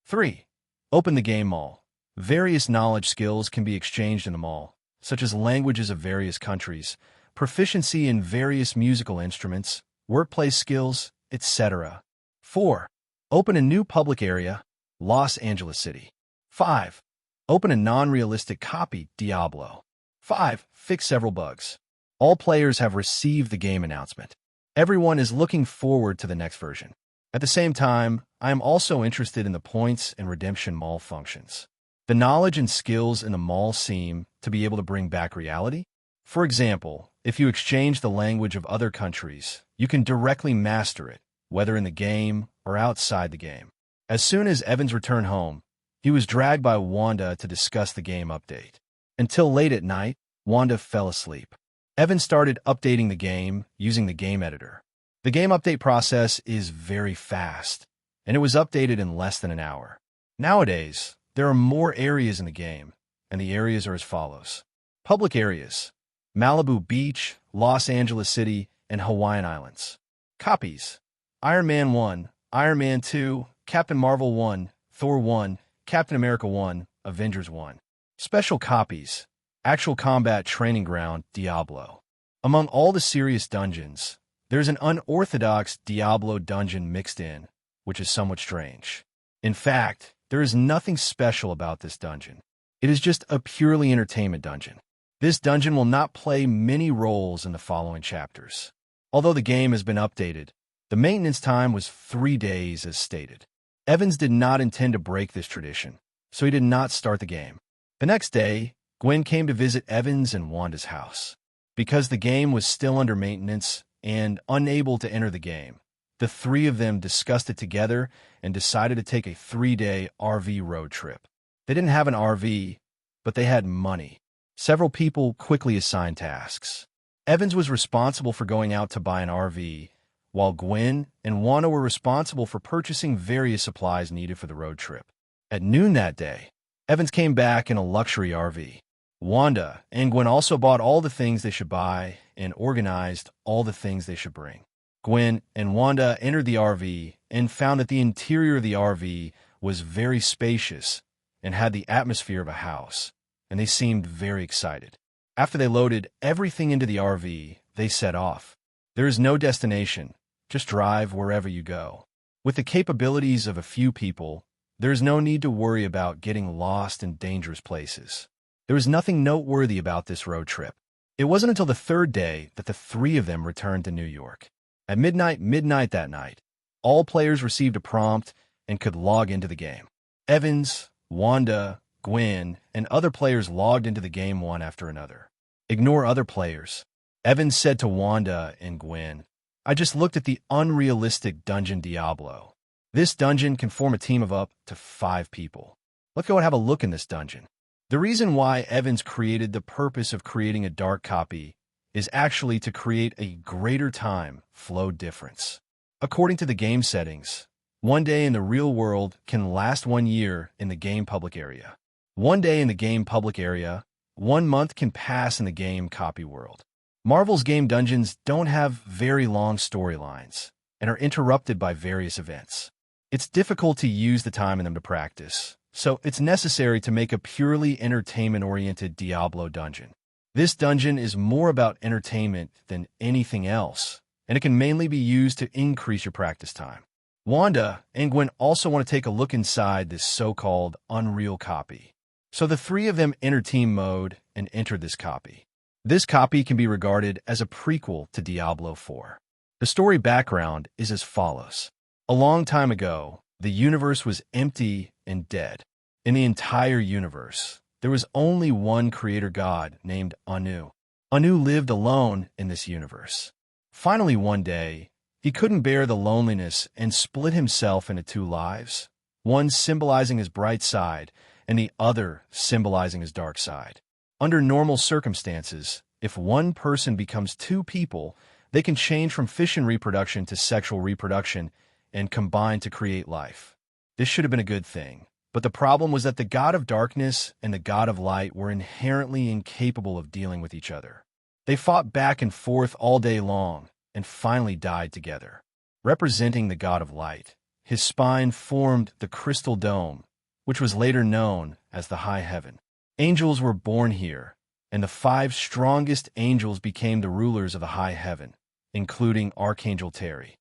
3. Open the game mall. Various knowledge skills can be exchanged in the mall, such as languages of various countries, proficiency in various musical instruments, workplace skills, etc. 4. Open a new public area, Los Angeles City. 5. Open a non-realistic copy, Diablo. 5. Fix several bugs. All players have received the game announcement. Everyone is looking forward to the next version. At the same time, I am also interested in the points and redemption mall functions. The knowledge and skills in the mall seem to be able to bring back reality. For example, if you exchange the language of other countries, you can directly master it, whether in the game or outside the game. As soon as Evans returned home, he was dragged by Wanda to discuss the game update. Until late at night, Wanda fell asleep. Evans started updating the game using the game editor. The game update process is very fast, and it was updated in less than an hour. Nowadays, there are more areas in the game, and the areas are as follows. Public areas: Malibu Beach, Los Angeles City, and Hawaiian Islands. Copies: Iron Man 1, Iron Man 2, Captain Marvel 1, Thor 1, Captain America 1, Avengers 1. Special copies: Actual Combat Training Ground, Diablo. Among all the serious dungeons, there's an unorthodox Diablo dungeon mixed in, which is somewhat strange. In fact, there is nothing special about this dungeon. It is just a purely entertainment dungeon. This dungeon will not play many roles in the following chapters. Although the game has been updated, the maintenance time was 3 days as stated. Evans did not intend to break this tradition, so he did not start the game. The next day, Gwen came to visit Evans and Wanda's house. Because the game was still under maintenance and unable to enter the game, the three of them discussed it together and decided to take a 3-day RV road trip. They didn't have an RV, but they had money. Several people quickly assigned tasks. Evans was responsible for going out to buy an RV, while Gwen and Wanda were responsible for purchasing various supplies needed for the road trip. At noon that day, Evans came back in a luxury RV. Wanda and Gwen also bought all the things they should buy and organized all the things they should bring. Gwen and Wanda entered the RV and found that the interior of the RV was very spacious and had the atmosphere of a house, and they seemed very excited. After they loaded everything into the RV, they set off. There is no destination, just drive wherever you go. With the capabilities of a few people, there is no need to worry about getting lost in dangerous places. There was nothing noteworthy about this road trip. It wasn't until the third day that the three of them returned to New York. At midnight that night, all players received a prompt and could log into the game. Evans, Wanda, Gwen, and other players logged into the game one after another. Ignore other players. Evans said to Wanda and Gwen, I just looked at the unrealistic dungeon Diablo. This dungeon can form a team of up to 5 people. Let's go and have a look in this dungeon. The reason why Evans created the purpose of creating a dark copy is actually to create a greater time flow difference. According to the game settings, 1 day in the real world can last 1 year in the game public area. 1 day in the game public area, 1 month can pass in the game copy world. Marvel's game dungeons don't have very long storylines and are interrupted by various events. It's difficult to use the time in them to practice, so it's necessary to make a purely entertainment-oriented Diablo dungeon. This dungeon is more about entertainment than anything else, and it can mainly be used to increase your practice time. Wanda and Gwen also want to take a look inside this so-called Unreal copy. So the three of them enter team mode and enter this copy. This copy can be regarded as a prequel to Diablo 4. The story background is as follows. A long time ago, the universe was empty and dead. In the entire universe, there was only one creator god named Anu. Anu lived alone in this universe. Finally, one day, he couldn't bear the loneliness and split himself into 2 lives, one symbolizing his bright side and the other symbolizing his dark side. Under normal circumstances, if one person becomes 2 people, they can change from fission reproduction to sexual reproduction and combine to create life. This should have been a good thing, but the problem was that the god of darkness and the god of light were inherently incapable of dealing with each other. They fought back and forth all day long and finally died together. Representing the god of light, his spine formed the crystal dome, which was later known as the high heaven. Angels were born here, and the 5 strongest angels became the rulers of the high heaven, including Archangel Terry.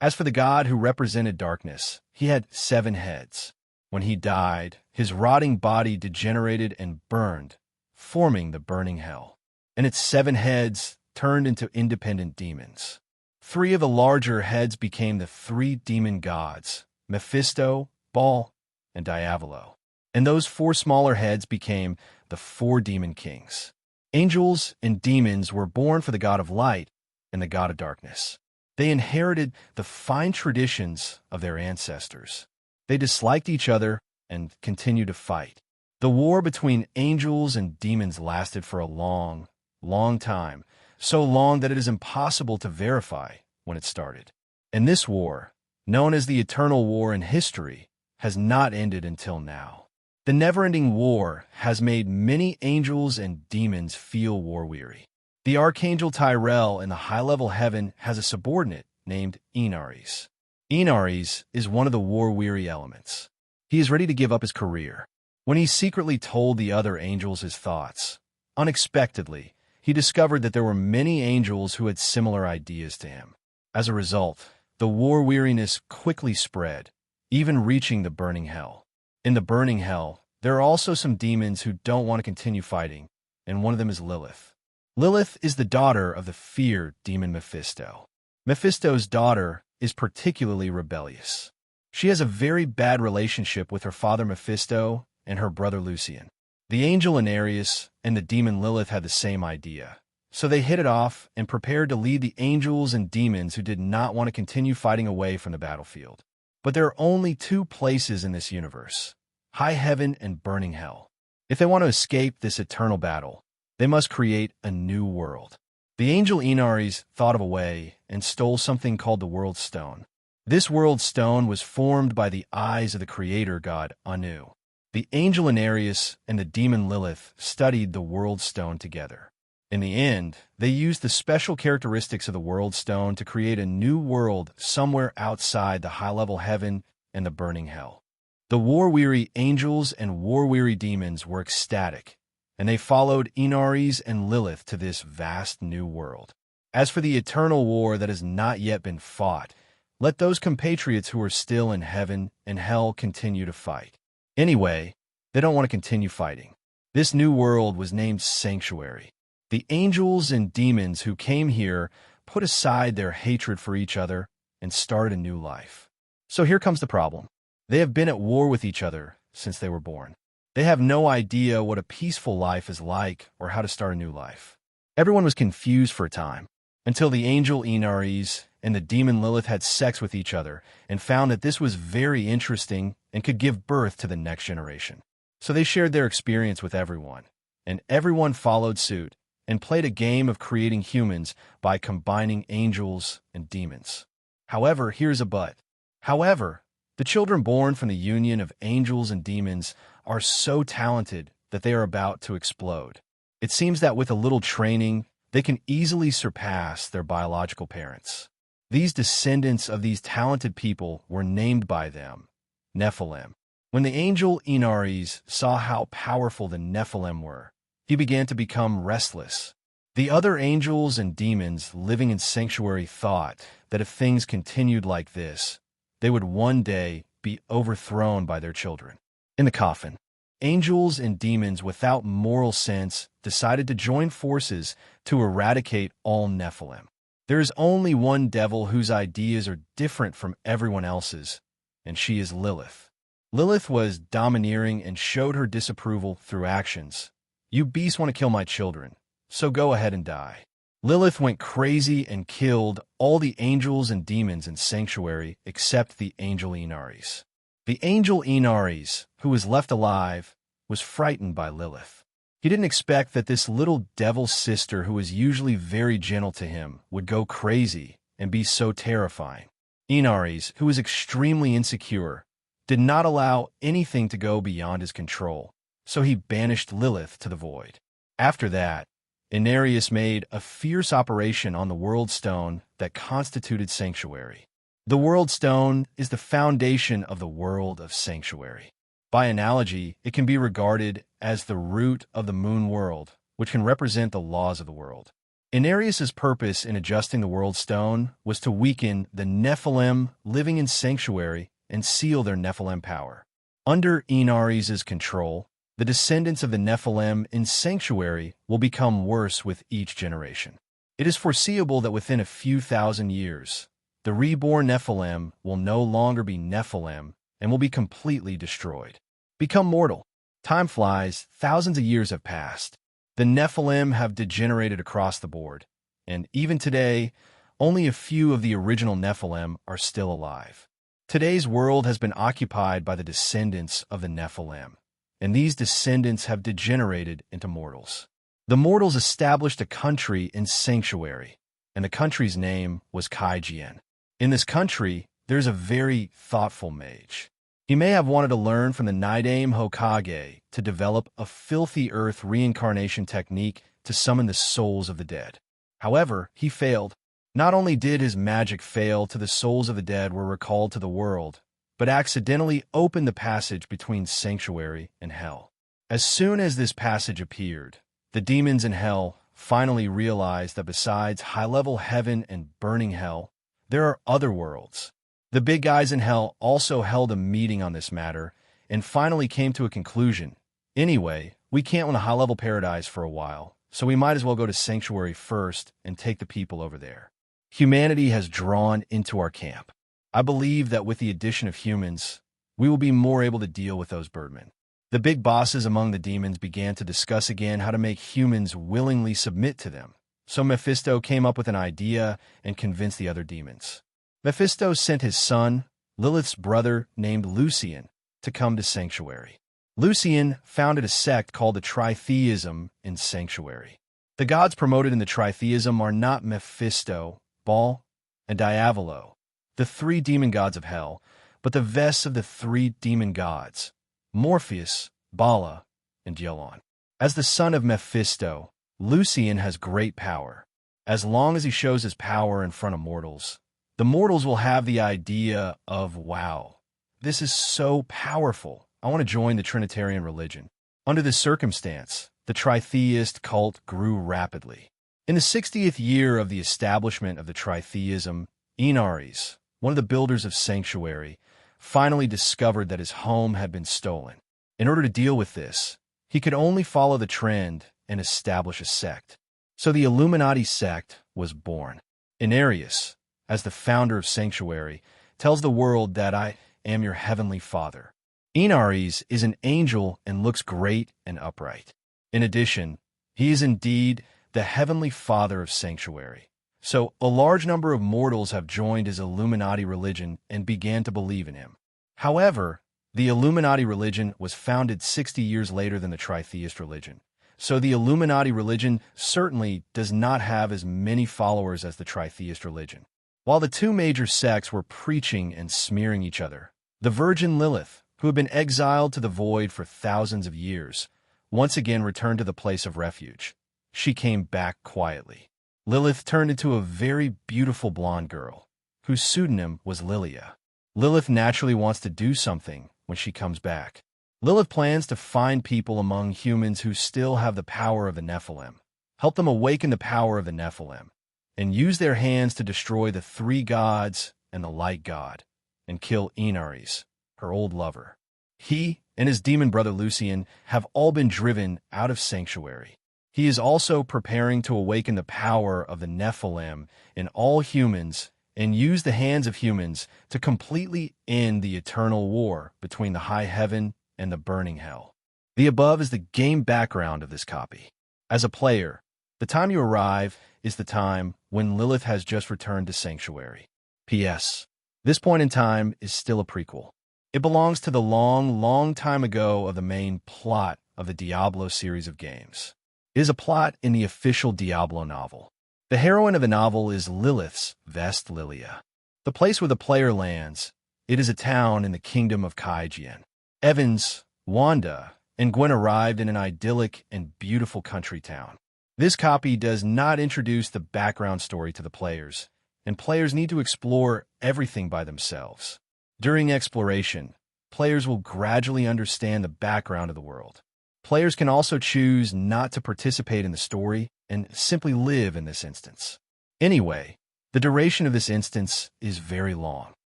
As for the god who represented darkness, he had 7 heads. When he died, his rotting body degenerated and burned, forming the burning hell. And its 7 heads turned into independent demons. 3 of the larger heads became the 3 demon gods, Mephisto, Baal, and Diavolo. And those 4 smaller heads became the 4 demon kings. Angels and demons were born for the god of light and the god of darkness. They inherited the fine traditions of their ancestors. They disliked each other and continued to fight. The war between angels and demons lasted for a long, long time, so long that it is impossible to verify when it started. And this war, known as the Eternal War in history, has not ended until now. The never-ending war has made many angels and demons feel war-weary. The Archangel Tyrell in the high-level heaven has a subordinate named Inaris. Inaris is one of the war-weary elements. He is ready to give up his career. When he secretly told the other angels his thoughts, unexpectedly, he discovered that there were many angels who had similar ideas to him. As a result, the war-weariness quickly spread, even reaching the burning hell. In the burning hell, there are also some demons who don't want to continue fighting, and one of them is Lilith. Lilith is the daughter of the feared demon Mephisto. Mephisto's daughter is particularly rebellious. She has a very bad relationship with her father Mephisto and her brother Lucian. The angel Anarius and the demon Lilith had the same idea, so they hit it off and prepared to lead the angels and demons who did not want to continue fighting away from the battlefield. But there are only 2 places in this universe, high heaven and burning hell. If they want to escape this eternal battle, they must create a new world. The angel Inaris thought of a way and stole something called the World Stone. This World Stone was formed by the eyes of the creator god Anu. The angel Anarius and the demon Lilith studied the World Stone together. In the end, they used the special characteristics of the World Stone to create a new world somewhere outside the high-level heaven and the burning hell. The war-weary angels and war-weary demons were ecstatic, and they followed Inaris and Lilith to this vast new world. As for the eternal war that has not yet been fought, let those compatriots who are still in heaven and hell continue to fight. Anyway, they don't want to continue fighting. This new world was named Sanctuary. The angels and demons who came here put aside their hatred for each other and started a new life. So here comes the problem. They have been at war with each other since they were born. They have no idea what a peaceful life is like or how to start a new life. Everyone was confused for a time, until the angel Inaris and the demon Lilith had sex with each other and found that this was very interesting and could give birth to the next generation. So they shared their experience with everyone, and everyone followed suit and played a game of creating humans by combining angels and demons. However, here's a but. However, the children born from the union of angels and demons are so talented that they are about to explode. It seems that with a little training, they can easily surpass their biological parents. These descendants of these talented people were named by them Nephilim. When the angel Inaris saw how powerful the Nephilim were, he began to become restless. The other angels and demons living in Sanctuary thought that if things continued like this, they would one day be overthrown by their children. In the coffin, angels and demons without moral sense decided to join forces to eradicate all Nephilim. There is only one devil whose ideas are different from everyone else's, and she is Lilith. Lilith was domineering and showed her disapproval through actions. You beasts want to kill my children, so go ahead and die. Lilith went crazy and killed all the angels and demons in Sanctuary except the angel Inaris. The angel Inaris, who was left alive, was frightened by Lilith. He didn't expect that this little devil sister who was usually very gentle to him would go crazy and be so terrifying. Inaris, who was extremely insecure, did not allow anything to go beyond his control, so he banished Lilith to the void. After that, Inarius made a fierce operation on the World Stone that constituted Sanctuary. The World Stone is the foundation of the world of Sanctuary. By analogy, it can be regarded as the root of the moon world, which can represent the laws of the world. Inarius's purpose in adjusting the World Stone was to weaken the Nephilim living in Sanctuary and seal their Nephilim power. Under Inaris's control, the descendants of the Nephilim in Sanctuary will become worse with each generation. It is foreseeable that within a few thousand years, the reborn Nephilim will no longer be Nephilim and will be completely destroyed. Become mortal. Time flies, thousands of years have passed. The Nephilim have degenerated across the board, and even today, only a few of the original Nephilim are still alive. Today's world has been occupied by the descendants of the Nephilim, and these descendants have degenerated into mortals. The mortals established a country in Sanctuary, and the country's name was Kaijien. In this country, there's a very thoughtful mage. He may have wanted to learn from the Nidaime Hokage to develop a filthy earth reincarnation technique to summon the souls of the dead. However, he failed. Not only did his magic fail till the souls of the dead were recalled to the world, but accidentally opened the passage between Sanctuary and Hell. As soon as this passage appeared, the demons in Hell finally realized that besides high-level heaven and burning hell, there are other worlds. The big guys in Hell also held a meeting on this matter and finally came to a conclusion. Anyway, we can't win a high-level paradise for a while, so we might as well go to Sanctuary first and take the people over there. Humanity has drawn into our camp. I believe that with the addition of humans, we will be more able to deal with those birdmen. The big bosses among the demons began to discuss again how to make humans willingly submit to them. So Mephisto came up with an idea and convinced the other demons. Mephisto sent his son, Lilith's brother named Lucian, to come to Sanctuary. Lucian founded a sect called the Tritheism in Sanctuary. The gods promoted in the Tritheism are not Mephisto, Baal, and Diavolo, the three demon gods of hell, but the vests of the three demon gods, Morpheus, Bala, and Yelon. As the son of Mephisto, Lucian has great power. As long as he shows his power in front of mortals, the mortals will have the idea of, wow, this is so powerful. I want to join the Trinitarian religion. Under this circumstance, the tritheist cult grew rapidly. In the 60th year of the establishment of the Tritheism, Inaris, one of the builders of Sanctuary, finally discovered that his home had been stolen. In order to deal with this, He could only follow the trend and establish a sect. So the Illuminati sect was born. Inarius, as the founder of Sanctuary, tells the world that I am your heavenly father. Inaris is an angel and looks great and upright. In addition, he is indeed the heavenly father of Sanctuary. So a large number of mortals have joined his Illuminati religion and began to believe in him. However, the Illuminati religion was founded 60 years later than the tritheist religion. So the Illuminati religion certainly does not have as many followers as the tritheist religion. While the two major sects were preaching and smearing each other, the Virgin Lilith, who had been exiled to the void for thousands of years, once again returned to the place of refuge. She came back quietly. Lilith turned into a very beautiful blonde girl, whose pseudonym was Lilia. Lilith naturally wants to do something when she comes back. Lilith plans to find people among humans who still have the power of the Nephilim, help them awaken the power of the Nephilim, and use their hands to destroy the three gods and the light god, and kill Inaris, her old lover. He and his demon brother Lucian have all been driven out of Sanctuary. He is also preparing to awaken the power of the Nephilim in all humans and use the hands of humans to completely end the eternal war between the high heaven and the burning hell. The above is the game background of this copy. As a player, the time you arrive is the time when Lilith has just returned to Sanctuary. P.S. This point in time is still a prequel. It belongs to the long time ago of the main plot of the Diablo series of games. It is a plot in the official Diablo novel. The heroine of the novel is Lilith's Vest Lilia. The place where the player lands, it is a town in the kingdom of Kaijian. Evans, Wanda, and Gwen arrived in an idyllic and beautiful country town. This copy does not introduce the background story to the players, and players need to explore everything by themselves. During exploration, players will gradually understand the background of the world. Players can also choose not to participate in the story and simply live in this instance. Anyway, the duration of this instance is very long.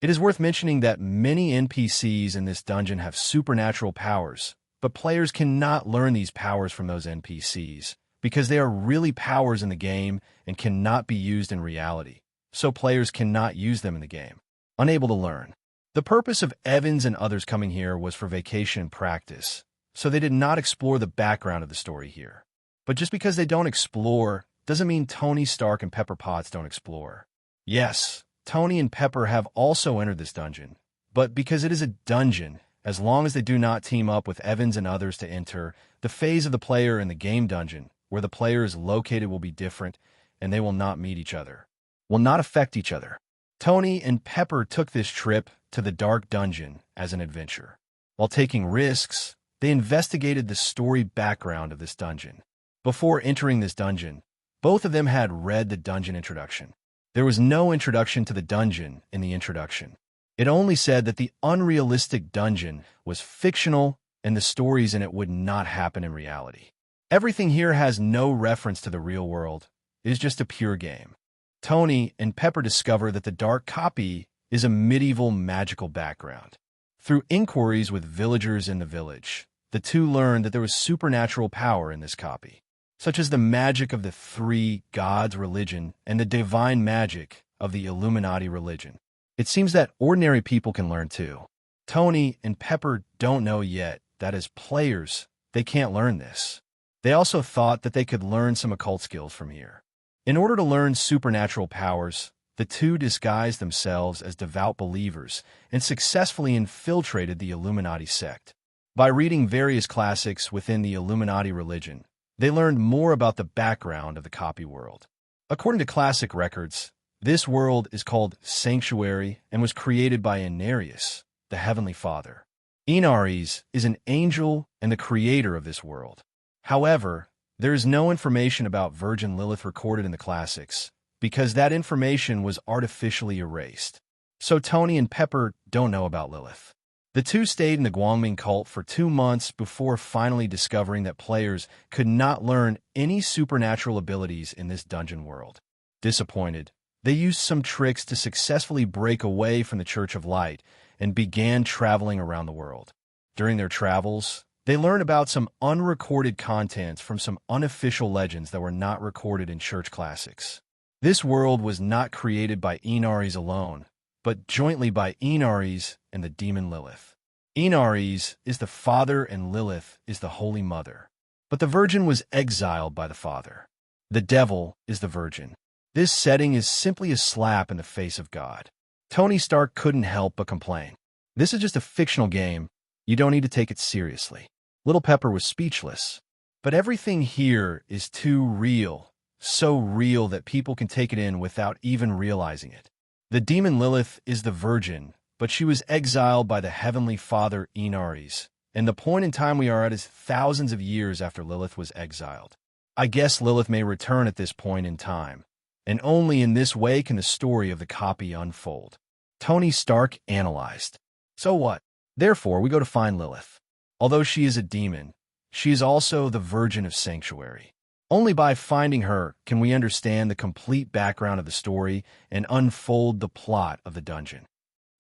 It is worth mentioning that many NPCs in this dungeon have supernatural powers, but players cannot learn these powers from those NPCs because they are really powers in the game and cannot be used in reality, so players cannot use them in the game. Unable to learn. The purpose of Evans and others coming here was for vacation and practice, so they did not explore the background of the story here. But just because they don't explore doesn't mean Tony Stark and Pepper Potts don't explore. Yes, Tony and Pepper have also entered this dungeon, but because it is a dungeon, as long as they do not team up with Evans and others to enter, the phase of the player in the game dungeon, where the player is located, will be different, and they will not meet each other, will not affect each other. Tony and Pepper took this trip to the dark dungeon as an adventure. While taking risks, they investigated the story background of this dungeon. Before entering this dungeon, both of them had read the dungeon introduction. There was no introduction to the dungeon in the introduction. It only said that the unrealistic dungeon was fictional and the stories in it would not happen in reality. Everything here has no reference to the real world. It is just a pure game. Tony and Pepper discover that the dark copy is a medieval magical background. Through inquiries with villagers in the village, the two learned that there was supernatural power in this copy, such as the magic of the three gods religion and the divine magic of the Illuminati religion. It seems that ordinary people can learn too. Tony and Pepper don't know yet that as players, they can't learn this. They also thought that they could learn some occult skills from here. In order to learn supernatural powers, the two disguised themselves as devout believers and successfully infiltrated the Illuminati sect. By reading various classics within the Illuminati religion, they learned more about the background of the copy world. According to classic records, this world is called Sanctuary and was created by Inarius, the Heavenly Father. Inaris is an angel and the creator of this world. However, there is no information about Virgin Lilith recorded in the classics, because that information was artificially erased. So Tony and Pepper don't know about Lilith. The two stayed in the Guangming cult for 2 months before finally discovering that players could not learn any supernatural abilities in this dungeon world. Disappointed, they used some tricks to successfully break away from the Church of Light and began traveling around the world. During their travels, They learn about some unrecorded contents from some unofficial legends that were not recorded in church classics. This world was not created by Inaris alone, but jointly by Inaris and the demon Lilith. Inaris is the father and Lilith is the Holy Mother. But the virgin was exiled by the father. The devil is the virgin. This setting is simply a slap in the face of God. Tony Stark couldn't help but complain. This is just a fictional game. You don't need to take it seriously. Little Pepper was speechless. But everything here is too real, so real that people can take it in without even realizing it. The demon Lilith is the virgin, but she was exiled by the Heavenly Father Inaris, and the point in time we are at is thousands of years after Lilith was exiled. I guess Lilith may return at this point in time, and only in this way can the story of the copy unfold. Tony Stark analyzed. So what? Therefore, we go to find Lilith. Although she is a demon, she is also the Virgin of Sanctuary. Only by finding her can we understand the complete background of the story and unfold the plot of the dungeon.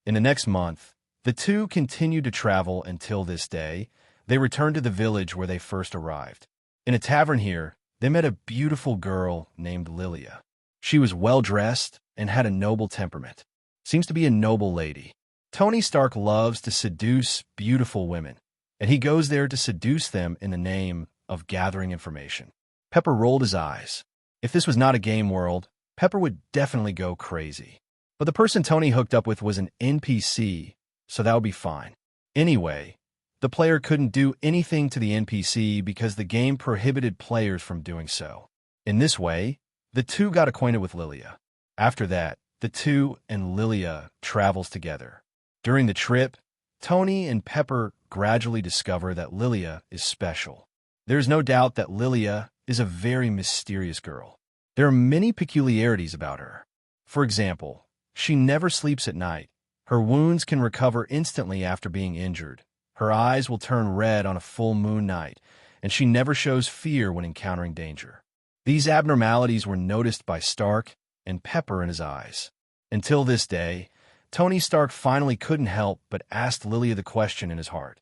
In the next month, the two continued to travel until this day. They returned to the village where they first arrived. In a tavern here, they met a beautiful girl named Lilia. She was well-dressed and had a noble temperament. Seems to be a noble lady. Tony Stark loves to seduce beautiful women, and he goes there to seduce them in the name of gathering information. Pepper rolled his eyes. If this was not a game world, Pepper would definitely go crazy. But the person Tony hooked up with was an NPC, so that would be fine. Anyway, the player couldn't do anything to the NPC because the game prohibited players from doing so. In this way, the two got acquainted with Lilia. After that, the two and Lilia travels together. During the trip, Tony and Pepper gradually discover that Lilia is special. There's no doubt that Lilia is a very mysterious girl. There are many peculiarities about her. For example, she never sleeps at night. Her wounds can recover instantly after being injured. Her eyes will turn red on a full moon night, and she never shows fear when encountering danger. These abnormalities were noticed by Stark and Pepper in his eyes. Until this day, Tony Stark finally couldn't help but asked Lilia the question in his heart.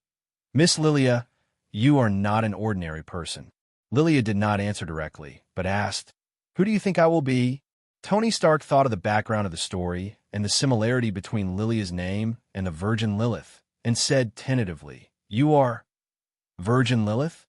"Miss Lilia, you are not an ordinary person." Lilia did not answer directly, but asked, "Who do you think I will be?" Tony Stark thought of the background of the story and the similarity between Lilia's name and the Virgin Lilith, and said tentatively, "You are Virgin Lilith?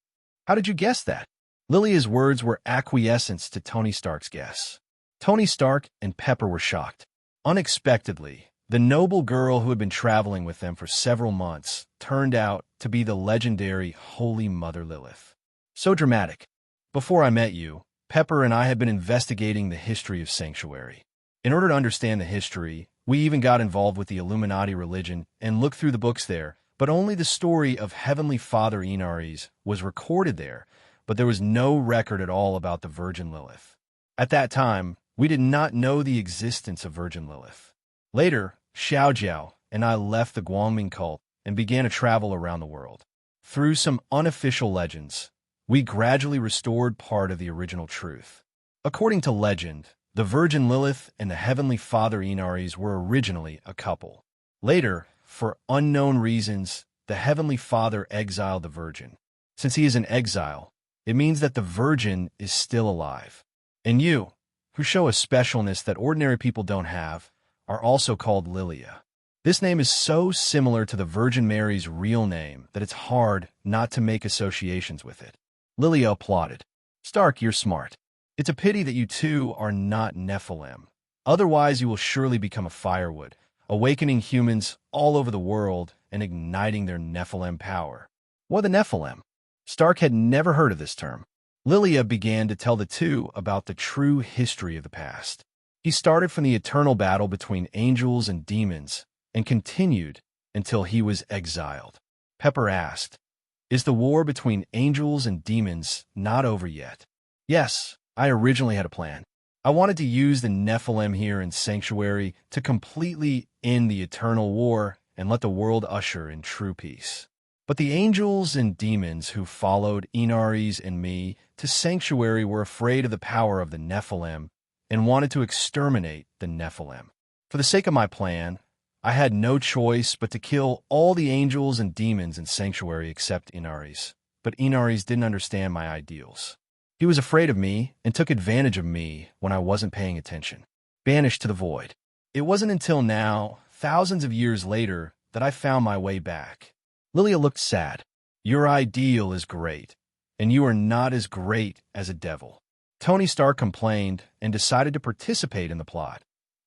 How did you guess that?" Lilia's words were acquiescence to Tony Stark's guess. Tony Stark and Pepper were shocked. Unexpectedly, the noble girl who had been traveling with them for several months turned out to be the legendary Holy Mother Lilith. So dramatic. Before I met you, Pepper and I had been investigating the history of Sanctuary. In order to understand the history, we even got involved with the Illuminati religion and looked through the books there, but only the story of Heavenly Father Inaris was recorded there, but there was no record at all about the Virgin Lilith. At that time, we did not know the existence of Virgin Lilith. Later, Xiao Jiao and I left the Guangming cult and began to travel around the world. Through some unofficial legends, we gradually restored part of the original truth. According to legend, the Virgin Lilith and the Heavenly Father Inaris were originally a couple. Later, for unknown reasons, the Heavenly Father exiled the Virgin. Since he is in exile, it means that the Virgin is still alive. And you, who show a specialness that ordinary people don't have, are also called Lilia. This name is so similar to the Virgin Mary's real name that it's hard not to make associations with it. Lilia applauded. "Stark, you're smart. It's a pity that you two are not Nephilim. Otherwise, you will surely become a firewood, awakening humans all over the world and igniting their Nephilim power." What are the Nephilim? Stark had never heard of this term. Lilia began to tell the two about the true history of the past. He started from the eternal battle between angels and demons and continued until he was exiled. Pepper asked, "Is the war between angels and demons not over yet?" "Yes, I originally had a plan. I wanted to use the Nephilim here in Sanctuary to completely end the eternal war and let the world usher in true peace. But the angels and demons who followed Inaris and me to Sanctuary were afraid of the power of the Nephilim and wanted to exterminate the Nephilim. For the sake of my plan, I had no choice but to kill all the angels and demons in Sanctuary except Inaris. But Inaris didn't understand my ideals. He was afraid of me and took advantage of me when I wasn't paying attention. Banished to the void. It wasn't until now, thousands of years later, that I found my way back. Lilia looked sad. Your ideal is great, and you are not as great as a devil. Tony Stark complained and decided to participate in the plot.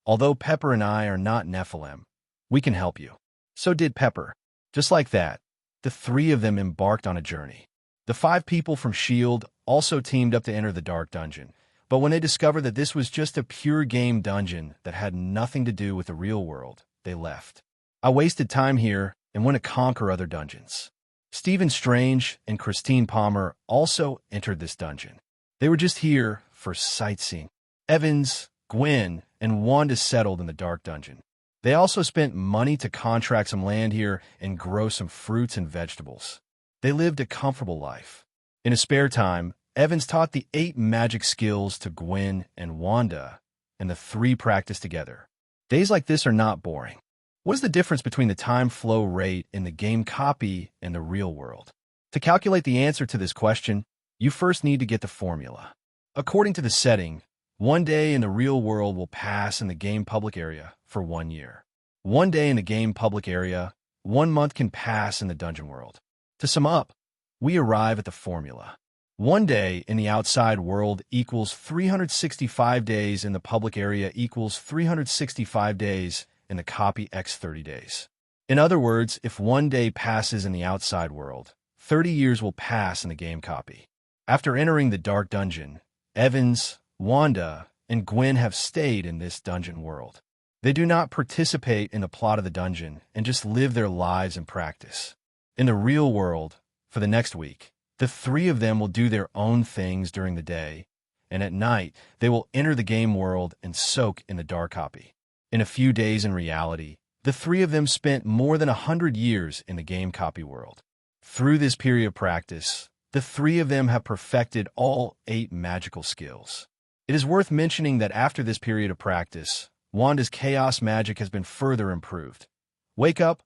Although Pepper and I are not Nephilim, we can help you. So did Pepper. Just like that, the three of them embarked on a journey. The 5 people from S.H.I.E.L.D. also teamed up to enter the Dark Dungeon, but when they discovered that this was just a pure game dungeon that had nothing to do with the real world, they left. I wasted time here and went to conquer other dungeons. Stephen Strange and Christine Palmer also entered this dungeon. They were just here for sightseeing. Evans, Gwen, and Wanda settled in the Dark Dungeon. They also spent money to contract some land here and grow some fruits and vegetables. They lived a comfortable life. In his spare time, Evans taught the 8 magic skills to Gwen and Wanda, and the 3 practiced together. Days like this are not boring. What is the difference between the time flow rate in the game copy and the real world? To calculate the answer to this question, you first need to get the formula. According to the setting, 1 day in the real world will pass in the game public area for 1 year. 1 day in the game public area, 1 month can pass in the dungeon world. To sum up, we arrive at the formula. 1 day in the outside world equals 365 days in the public area equals 365 days in the copy x 30 days. In other words, if 1 day passes in the outside world, 30 years will pass in the game copy. After entering the Dark Dungeon, Evans, Wanda, and Gwen have stayed in this dungeon world. They do not participate in the plot of the dungeon and just live their lives in practice. In the real world, for the next week, the 3 of them will do their own things during the day, and at night, they will enter the game world and soak in the dark copy. In a few days in reality, the 3 of them spent more than 100 years in the game copy world. Through this period of practice, the 3 of them have perfected all 8 magical skills. It is worth mentioning that after this period of practice, Wanda's chaos magic has been further improved. Wake up,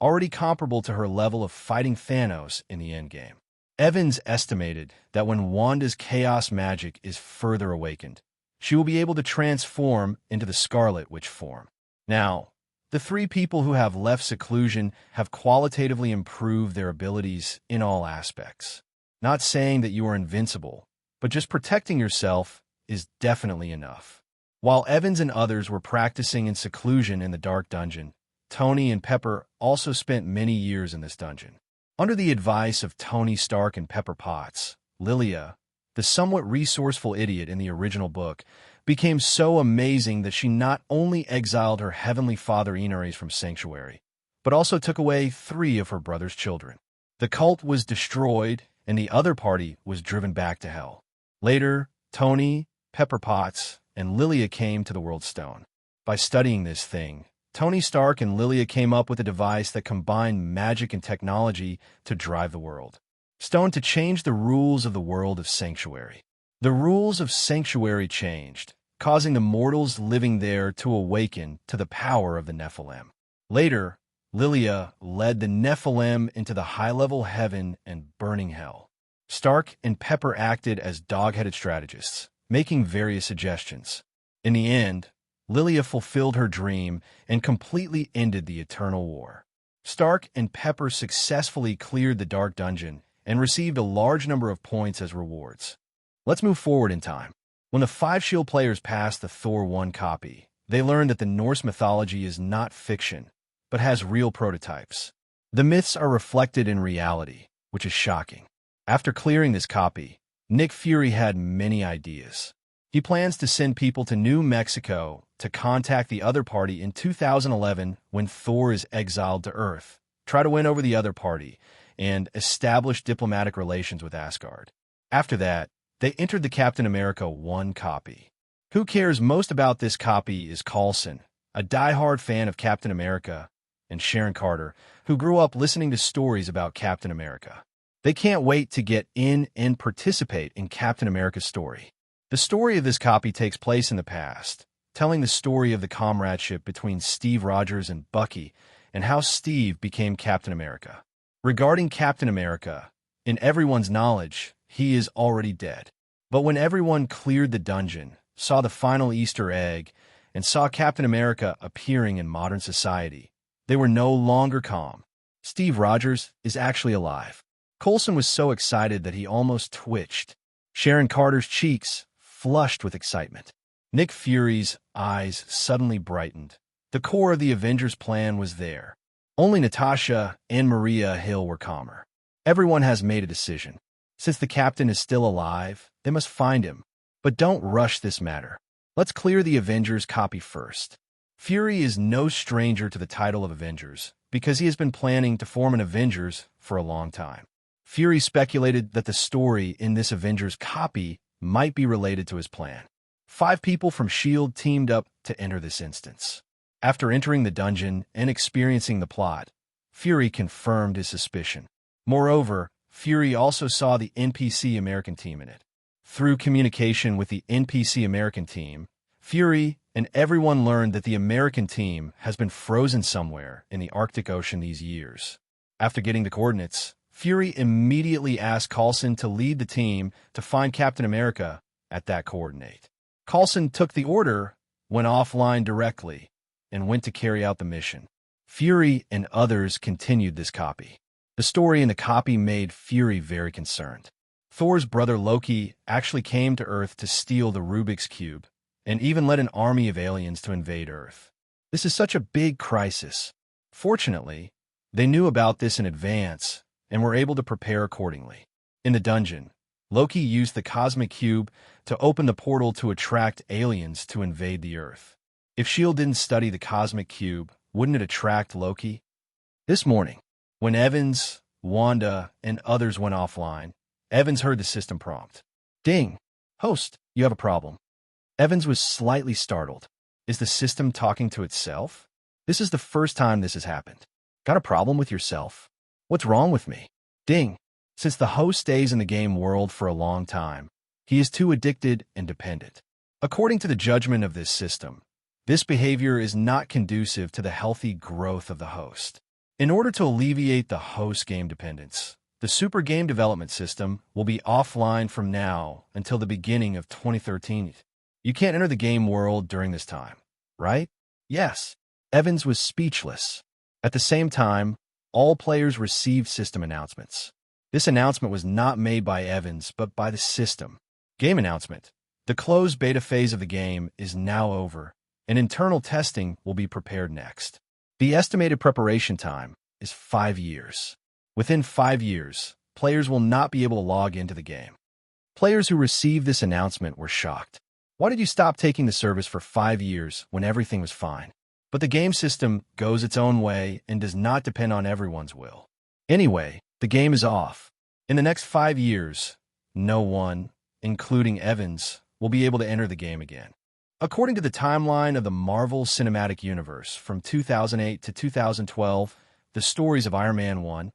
already comparable to her level of fighting Thanos in the endgame. Evans estimated that when Wanda's chaos magic is further awakened, she will be able to transform into the Scarlet Witch form. Now, the 3 people who have left seclusion have qualitatively improved their abilities in all aspects. Not saying that you are invincible, but just protecting yourself is definitely enough. While Evans and others were practicing in seclusion in the Dark Dungeon, Tony and Pepper also spent many years in this dungeon. Under the advice of Tony Stark and Pepper Potts, Lilia, the somewhat resourceful idiot in the original book, became so amazing that she not only exiled her heavenly father Inaris from Sanctuary, but also took away 3 of her brother's children. The cult was destroyed, and the other party was driven back to hell. Later, Tony, Pepper Potts, and Lilia came to the World Stone. By studying this thing, Tony Stark and Lilia came up with a device that combined magic and technology to drive the world. Stone to change the rules of the world of Sanctuary. The rules of Sanctuary changed, causing the mortals living there to awaken to the power of the Nephilim. Later, Lilia led the Nephilim into the high-level heaven and burning hell. Stark and Pepper acted as dog-headed strategists, making various suggestions. In the end, Lilia fulfilled her dream and completely ended the Eternal War. Stark and Pepper successfully cleared the Dark Dungeon and received a large number of points as rewards. Let's move forward in time. When the 5 S.H.I.E.L.D. players passed the Thor 1 copy, they learned that the Norse mythology is not fiction, but has real prototypes. The myths are reflected in reality, which is shocking. After clearing this copy, Nick Fury had many ideas. He plans to send people to New Mexico to contact the other party in 2011 when Thor is exiled to Earth, try to win over the other party, and establish diplomatic relations with Asgard. After that, they entered the Captain America 1 copy. Who cares most about this copy is Coulson, a die-hard fan of Captain America, and Sharon Carter, who grew up listening to stories about Captain America. They can't wait to get in and participate in Captain America's story. The story of this copy takes place in the past, telling the story of the comradeship between Steve Rogers and Bucky and how Steve became Captain America. Regarding Captain America, in everyone's knowledge, he is already dead. But when everyone cleared the dungeon, saw the final Easter egg, and saw Captain America appearing in modern society, they were no longer calm. Steve Rogers is actually alive. Coulson was so excited that he almost twitched. Sharon Carter's cheeks flushed with excitement. Nick Fury's eyes suddenly brightened. The core of the Avengers plan was there. Only Natasha and Maria Hill were calmer. Everyone has made a decision. Since the captain is still alive, they must find him. But don't rush this matter. Let's clear the Avengers copy first. Fury is no stranger to the title of Avengers because he has been planning to form an Avengers for a long time. Fury speculated that the story in this Avengers copy might be related to his plan. 5 people from S.H.I.E.L.D. teamed up to enter this instance. After entering the dungeon and experiencing the plot, Fury confirmed his suspicion. Moreover, Fury also saw the NPC American team in it. Through communication with the NPC American team, Fury and everyone learned that the American team has been frozen somewhere in the Arctic Ocean these years. After getting the coordinates, Fury immediately asked Coulson to lead the team to find Captain America at that coordinate. Coulson took the order, went offline directly, and went to carry out the mission. Fury and others continued this copy. The story in the copy made Fury very concerned. Thor's brother Loki actually came to Earth to steal the Rubik's Cube, and even led an army of aliens to invade Earth. This is such a big crisis. Fortunately, they knew about this in advance and were able to prepare accordingly. In the dungeon, Loki used the Cosmic Cube to open the portal to attract aliens to invade the Earth. If S.H.I.E.L.D. didn't study the Cosmic Cube, wouldn't it attract Loki? This morning, when Evans, Wanda, and others went offline, Evans heard the system prompt. Ding! Host, you have a problem. Evans was slightly startled. Is the system talking to itself? This is the first time this has happened. Got a problem with yourself? What's wrong with me? Ding! Since the host stays in the game world for a long time, he is too addicted and dependent. According to the judgment of this system, this behavior is not conducive to the healthy growth of the host. In order to alleviate the host game dependence, the Super Game Development System will be offline from now until the beginning of 2013. You can't enter the game world during this time, right? Yes. Evans was speechless. At the same time, all players received system announcements. This announcement was not made by Evans, but by the system. Game announcement. The closed beta phase of the game is now over, and internal testing will be prepared next. The estimated preparation time is 5 years. Within 5 years, players will not be able to log into the game. Players who received this announcement were shocked. Why did you stop taking the service for 5 years when everything was fine? But the game system goes its own way and does not depend on everyone's will. Anyway, the game is off. In the next 5 years, no one, including Evans, will be able to enter the game again. According to the timeline of the Marvel Cinematic Universe from 2008 to 2012, the stories of Iron Man 1,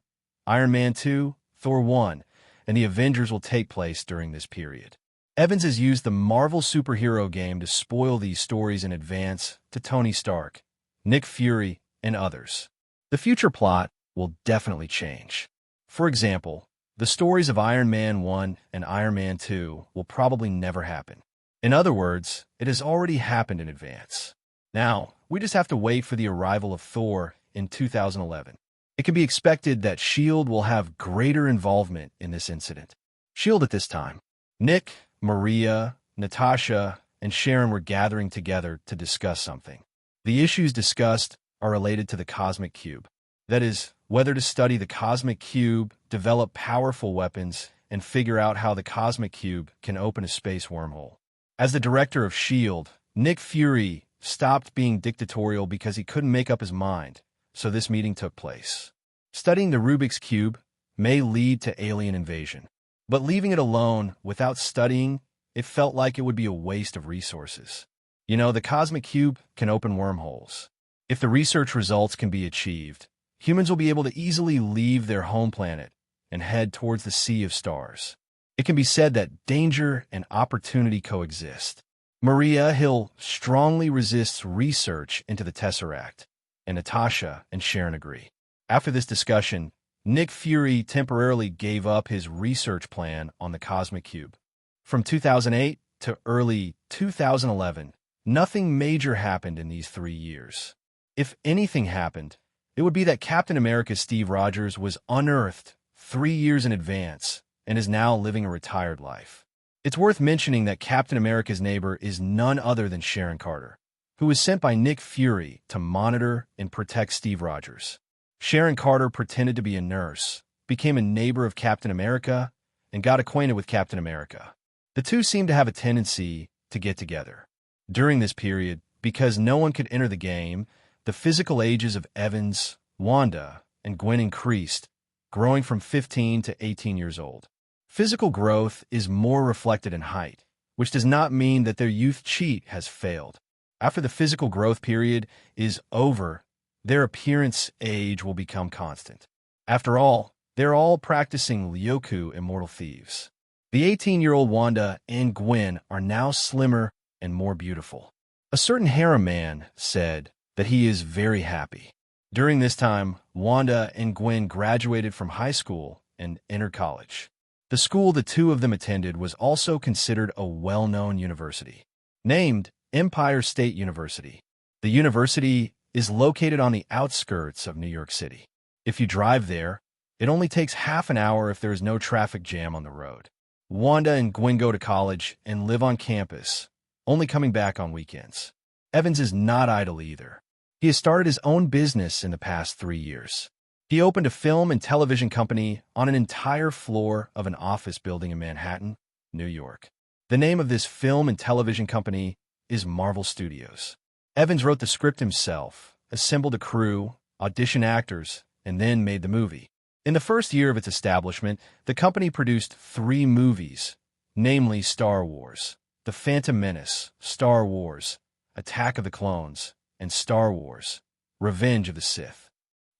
Iron Man 2, Thor 1, and the Avengers will take place during this period. Evans has used the Marvel superhero game to spoil these stories in advance to Tony Stark, Nick Fury, and others. The future plot will definitely change. For example, the stories of Iron Man 1 and Iron Man 2 will probably never happen. In other words, it has already happened in advance. Now, we just have to wait for the arrival of Thor in 2011. It can be expected that S.H.I.E.L.D. will have greater involvement in this incident. S.H.I.E.L.D. at this time. Nick, Maria, Natasha, and Sharon were gathering together to discuss something. The issues discussed are related to the Cosmic Cube. That is, whether to study the Cosmic Cube, develop powerful weapons, and figure out how the Cosmic Cube can open a space wormhole. As the director of S.H.I.E.L.D., Nick Fury stopped being dictatorial because he couldn't make up his mind, so this meeting took place. Studying the Rubik's Cube may lead to alien invasion, but leaving it alone without studying, it felt like it would be a waste of resources. You know, the Cosmic Cube can open wormholes. If the research results can be achieved, humans will be able to easily leave their home planet and head towards the sea of stars. It can be said that danger and opportunity coexist. Maria Hill strongly resists research into the Tesseract, and Natasha and Sharon agree. After this discussion, Nick Fury temporarily gave up his research plan on the Cosmic Cube. From 2008 to early 2011, nothing major happened in these 3 years. If anything happened, it would be that Captain America Steve Rogers was unearthed 3 years in advance and is now living a retired life. It's worth mentioning that Captain America's neighbor is none other than Sharon Carter, who was sent by Nick Fury to monitor and protect Steve Rogers. Sharon Carter pretended to be a nurse, became a neighbor of Captain America, and got acquainted with Captain America. The two seemed to have a tendency to get together. During this period, because no one could enter the game, the physical ages of Evans, Wanda, and Gwen increased, growing from 15 to 18 years old. Physical growth is more reflected in height, which does not mean that their youth cheat has failed. After the physical growth period is over, their appearance age will become constant. After all, they're all practicing Ryoku Immortal Thieves. The 18-year-old Wanda and Gwen are now slimmer and more beautiful. A certain harem man said that he is very happy. During this time, Wanda and Gwen graduated from high school and entered college. The school the two of them attended was also considered a well-known university, named Empire State University. The university is located on the outskirts of New York City. If you drive there, it only takes half an hour if there is no traffic jam on the road. Wanda and Gwen go to college and live on campus, only coming back on weekends. Evans is not idle either. He has started his own business in the past 3 years. He opened a film and television company on an entire floor of an office building in Manhattan, New York. The name of this film and television company is Marvel Studios. Evans wrote the script himself, assembled a crew, auditioned actors, and then made the movie. In the first year of its establishment, the company produced 3 movies, namely Star Wars, The Phantom Menace, Star Wars, Attack of the Clones, and Star Wars, Revenge of the Sith.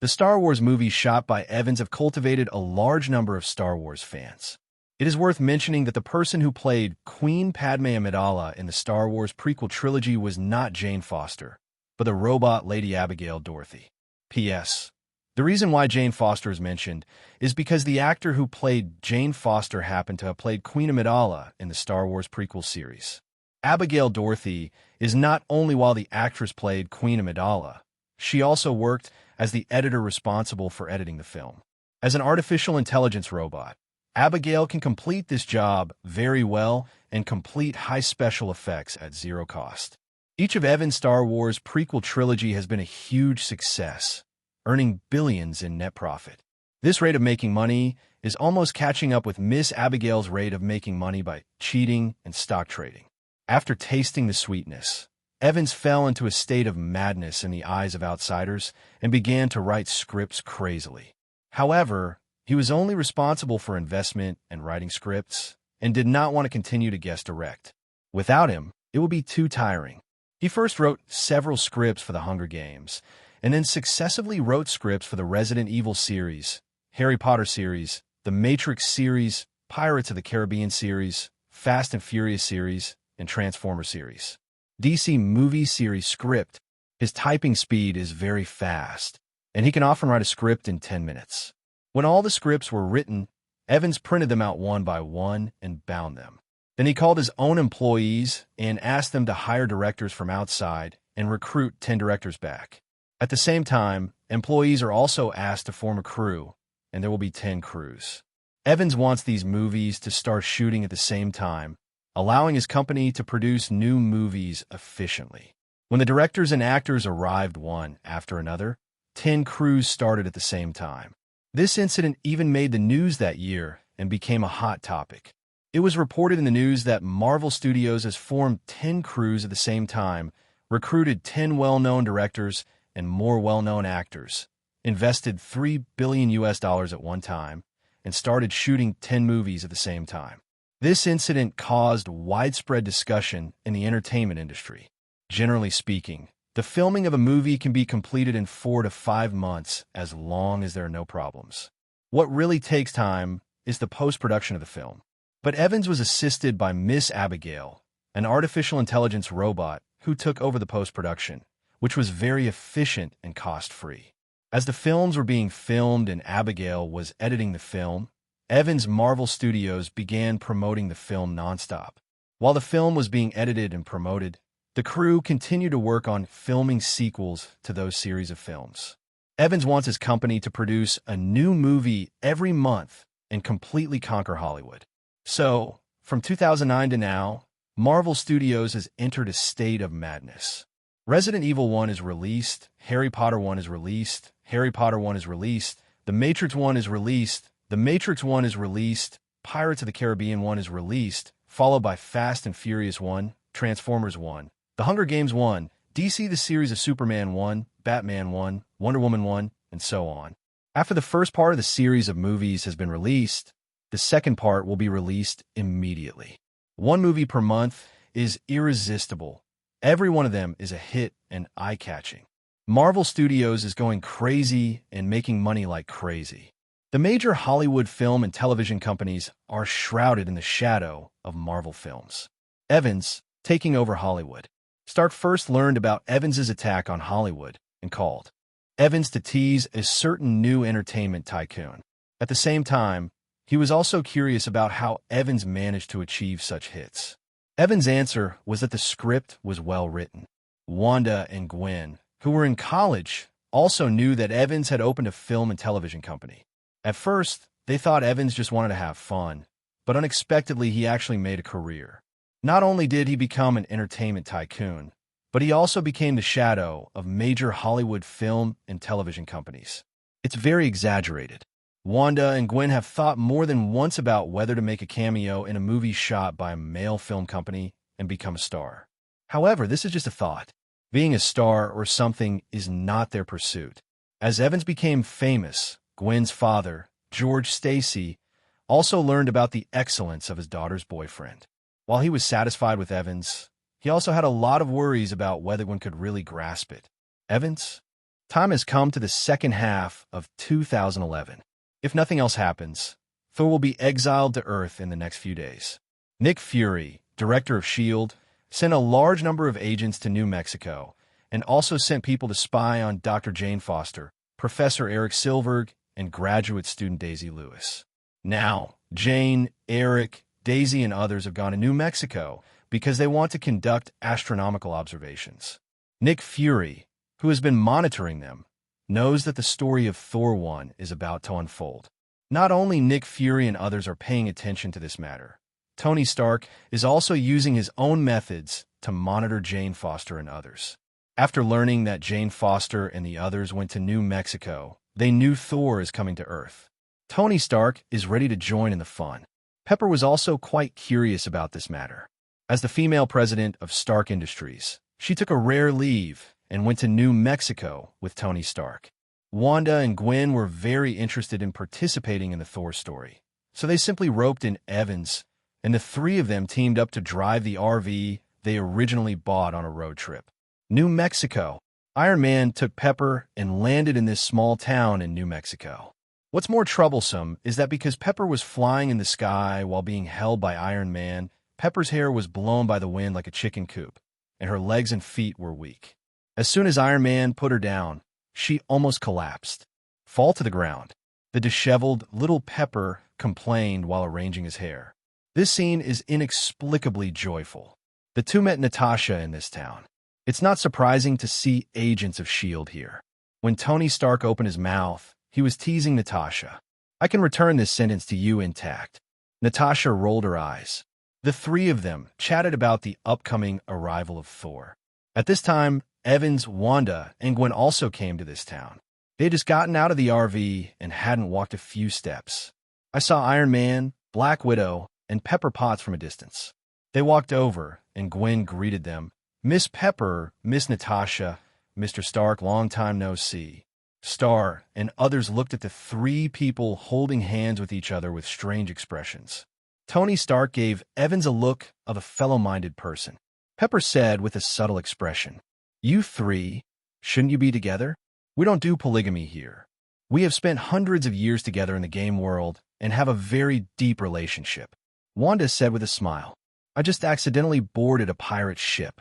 The Star Wars movies shot by Evans have cultivated a large number of Star Wars fans. It is worth mentioning that the person who played Queen Padme Amidala in the Star Wars prequel trilogy was not Jane Foster, but the robot Lady Abigail Dorothy. P.S. The reason why Jane Foster is mentioned is because the actor who played Jane Foster happened to have played Queen Amidala in the Star Wars prequel series. Abigail Dorothy is not only while the actress played Queen Amidala, she also worked as the editor responsible for editing the film. As an artificial intelligence robot, Abigail can complete this job very well and complete high special effects at zero cost. Each of Evans' Star Wars prequel trilogy has been a huge success, earning billions in net profit. This rate of making money is almost catching up with Miss Abigail's rate of making money by cheating and stock trading. After tasting the sweetness, Evans fell into a state of madness in the eyes of outsiders and began to write scripts crazily. However, he was only responsible for investment and writing scripts and did not want to continue to guest direct. Without him, it would be too tiring. He first wrote several scripts for the Hunger Games and then successively wrote scripts for the Resident Evil series, Harry Potter series, the Matrix series, Pirates of the Caribbean series, Fast and Furious series, and Transformer series. DC movie series script, his typing speed is very fast, and he can often write a script in 10 minutes. When all the scripts were written, Evans printed them out one by one and bound them. Then he called his own employees and asked them to hire directors from outside and recruit 10 directors back. At the same time, employees are also asked to form a crew, and there will be 10 crews. Evans wants these movies to start shooting at the same time, allowing his company to produce new movies efficiently. When the directors and actors arrived one after another, 10 crews started at the same time. This incident even made the news that year and became a hot topic. It was reported in the news that Marvel Studios has formed 10 crews at the same time, recruited 10 well-known directors and more well-known actors, invested $3 billion at one time, and started shooting 10 movies at the same time. This incident caused widespread discussion in the entertainment industry. Generally speaking, the filming of a movie can be completed in 4 to 5 months as long as there are no problems. What really takes time is the post-production of the film. But Evans was assisted by Miss Abigail, an artificial intelligence robot who took over the post-production, which was very efficient and cost-free. As the films were being filmed and Abigail was editing the film, Evans' Marvel Studios began promoting the film nonstop. While the film was being edited and promoted, the crew continued to work on filming sequels to those series of films. Evans wants his company to produce a new movie every month and completely conquer Hollywood. So, from 2009 to now, Marvel Studios has entered a state of madness. Resident Evil 1 is released, Harry Potter 1 is released, Harry Potter 1 is released, The Matrix 1 is released, The Matrix 1 is released, Pirates of the Caribbean 1 is released, followed by Fast and Furious 1, Transformers 1, The Hunger Games 1, DC The Series of Superman 1, Batman 1, Wonder Woman 1, and so on. After the first part of the series of movies has been released, the second part will be released immediately. One movie per month is irresistible. Every one of them is a hit and eye-catching. Marvel Studios is going crazy and making money like crazy. The major Hollywood film and television companies are shrouded in the shadow of Marvel films. Evans taking over Hollywood. Stark first learned about Evans' attack on Hollywood and called Evans to tease a certain new entertainment tycoon. At the same time, he was also curious about how Evans managed to achieve such hits. Evans' answer was that the script was well written. Wanda and Gwen, who were in college, also knew that Evans had opened a film and television company. At first, they thought Evans just wanted to have fun, but unexpectedly he actually made a career. Not only did he become an entertainment tycoon, but he also became the shadow of major Hollywood film and television companies. It's very exaggerated. Wanda and Gwen have thought more than once about whether to make a cameo in a movie shot by a male film company and become a star. However, this is just a thought. Being a star or something is not their pursuit. As Evans became famous, Gwen's father, George Stacy, also learned about the excellence of his daughter's boyfriend. While he was satisfied with Evans, he also had a lot of worries about whether one could really grasp it. Evans? Time has come to the second half of 2011. If nothing else happens, Thor will be exiled to Earth in the next few days. Nick Fury, director of S.H.I.E.L.D., sent a large number of agents to New Mexico and also sent people to spy on Dr. Jane Foster, Professor Eric Silverg, and graduate student Daisy Lewis. Now, Jane, Eric, Daisy, and others have gone to New Mexico because they want to conduct astronomical observations. Nick Fury, who has been monitoring them, knows that the story of Thor 1 is about to unfold. Not only Nick Fury and others are paying attention to this matter, Tony Stark is also using his own methods to monitor Jane Foster and others. After learning that Jane Foster and the others went to New Mexico, they knew Thor is coming to Earth. Tony Stark is ready to join in the fun. Pepper was also quite curious about this matter. As the female president of Stark Industries, she took a rare leave and went to New Mexico with Tony Stark. Wanda and Gwen were very interested in participating in the Thor story, so they simply roped in Evans, and the three of them teamed up to drive the RV they originally bought on a road trip. New Mexico. Iron Man took Pepper and landed in this small town in New Mexico. What's more troublesome is that because Pepper was flying in the sky while being held by Iron Man, Pepper's hair was blown by the wind like a chicken coop, and her legs and feet were weak. As soon as Iron Man put her down, she almost collapsed. Fall to the ground. The disheveled little Pepper complained while arranging his hair. This scene is inexplicably joyful. The two met Natasha in this town. It's not surprising to see agents of S.H.I.E.L.D. here. When Tony Stark opened his mouth, he was teasing Natasha. I can return this sentence to you intact. Natasha rolled her eyes. The three of them chatted about the upcoming arrival of Thor. At this time, Evans, Wanda, and Gwen also came to this town. They had just gotten out of the RV and hadn't walked a few steps. I saw Iron Man, Black Widow, and Pepper Potts from a distance. They walked over, and Gwen greeted them. Miss Pepper, Miss Natasha, Mr. Stark, long time no see. Star and others looked at the three people holding hands with each other with strange expressions. Tony Stark gave Evans a look of a fellow-minded person. Pepper said with a subtle expression, "You three, shouldn't you be together? We don't do polygamy here. We have spent hundreds of years together in the game world and have a very deep relationship." Wanda said with a smile, I just accidentally boarded a pirate ship,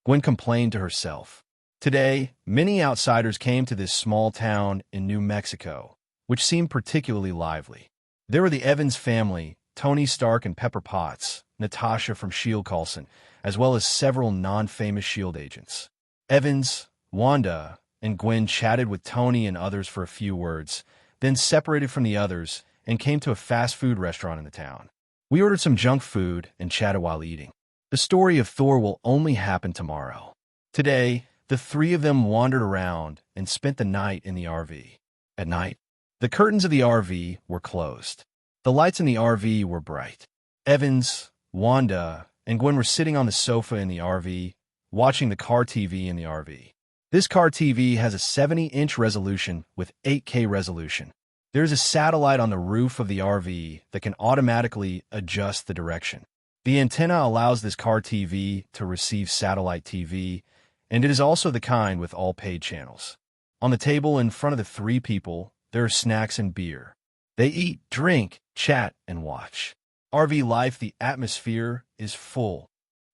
Gwen complained to herself. Today, many outsiders came to this small town in New Mexico, which seemed particularly lively. There were the Evans family, Tony Stark and Pepper Potts, Natasha from S.H.I.E.L.D. Coulson, as well as several non-famous S.H.I.E.L.D. agents. Evans, Wanda, and Gwen chatted with Tony and others for a few words, then separated from the others and came to a fast food restaurant in the town. We ordered some junk food and chatted while eating. The story of Thor will only happen tomorrow. Today, the three of them wandered around and spent the night in the RV. At night, the curtains of the RV were closed. The lights in the RV were bright. Evans, Wanda, and Gwen were sitting on the sofa in the RV, watching the car TV in the RV. This car TV has a 70-inch resolution with 8K resolution. There's a satellite on the roof of the RV that can automatically adjust the direction. The antenna allows this car TV to receive satellite TV, and it is also the kind with all paid channels. On the table in front of the three people, there are snacks and beer. They eat, drink, chat, and watch. RV life, the atmosphere is full.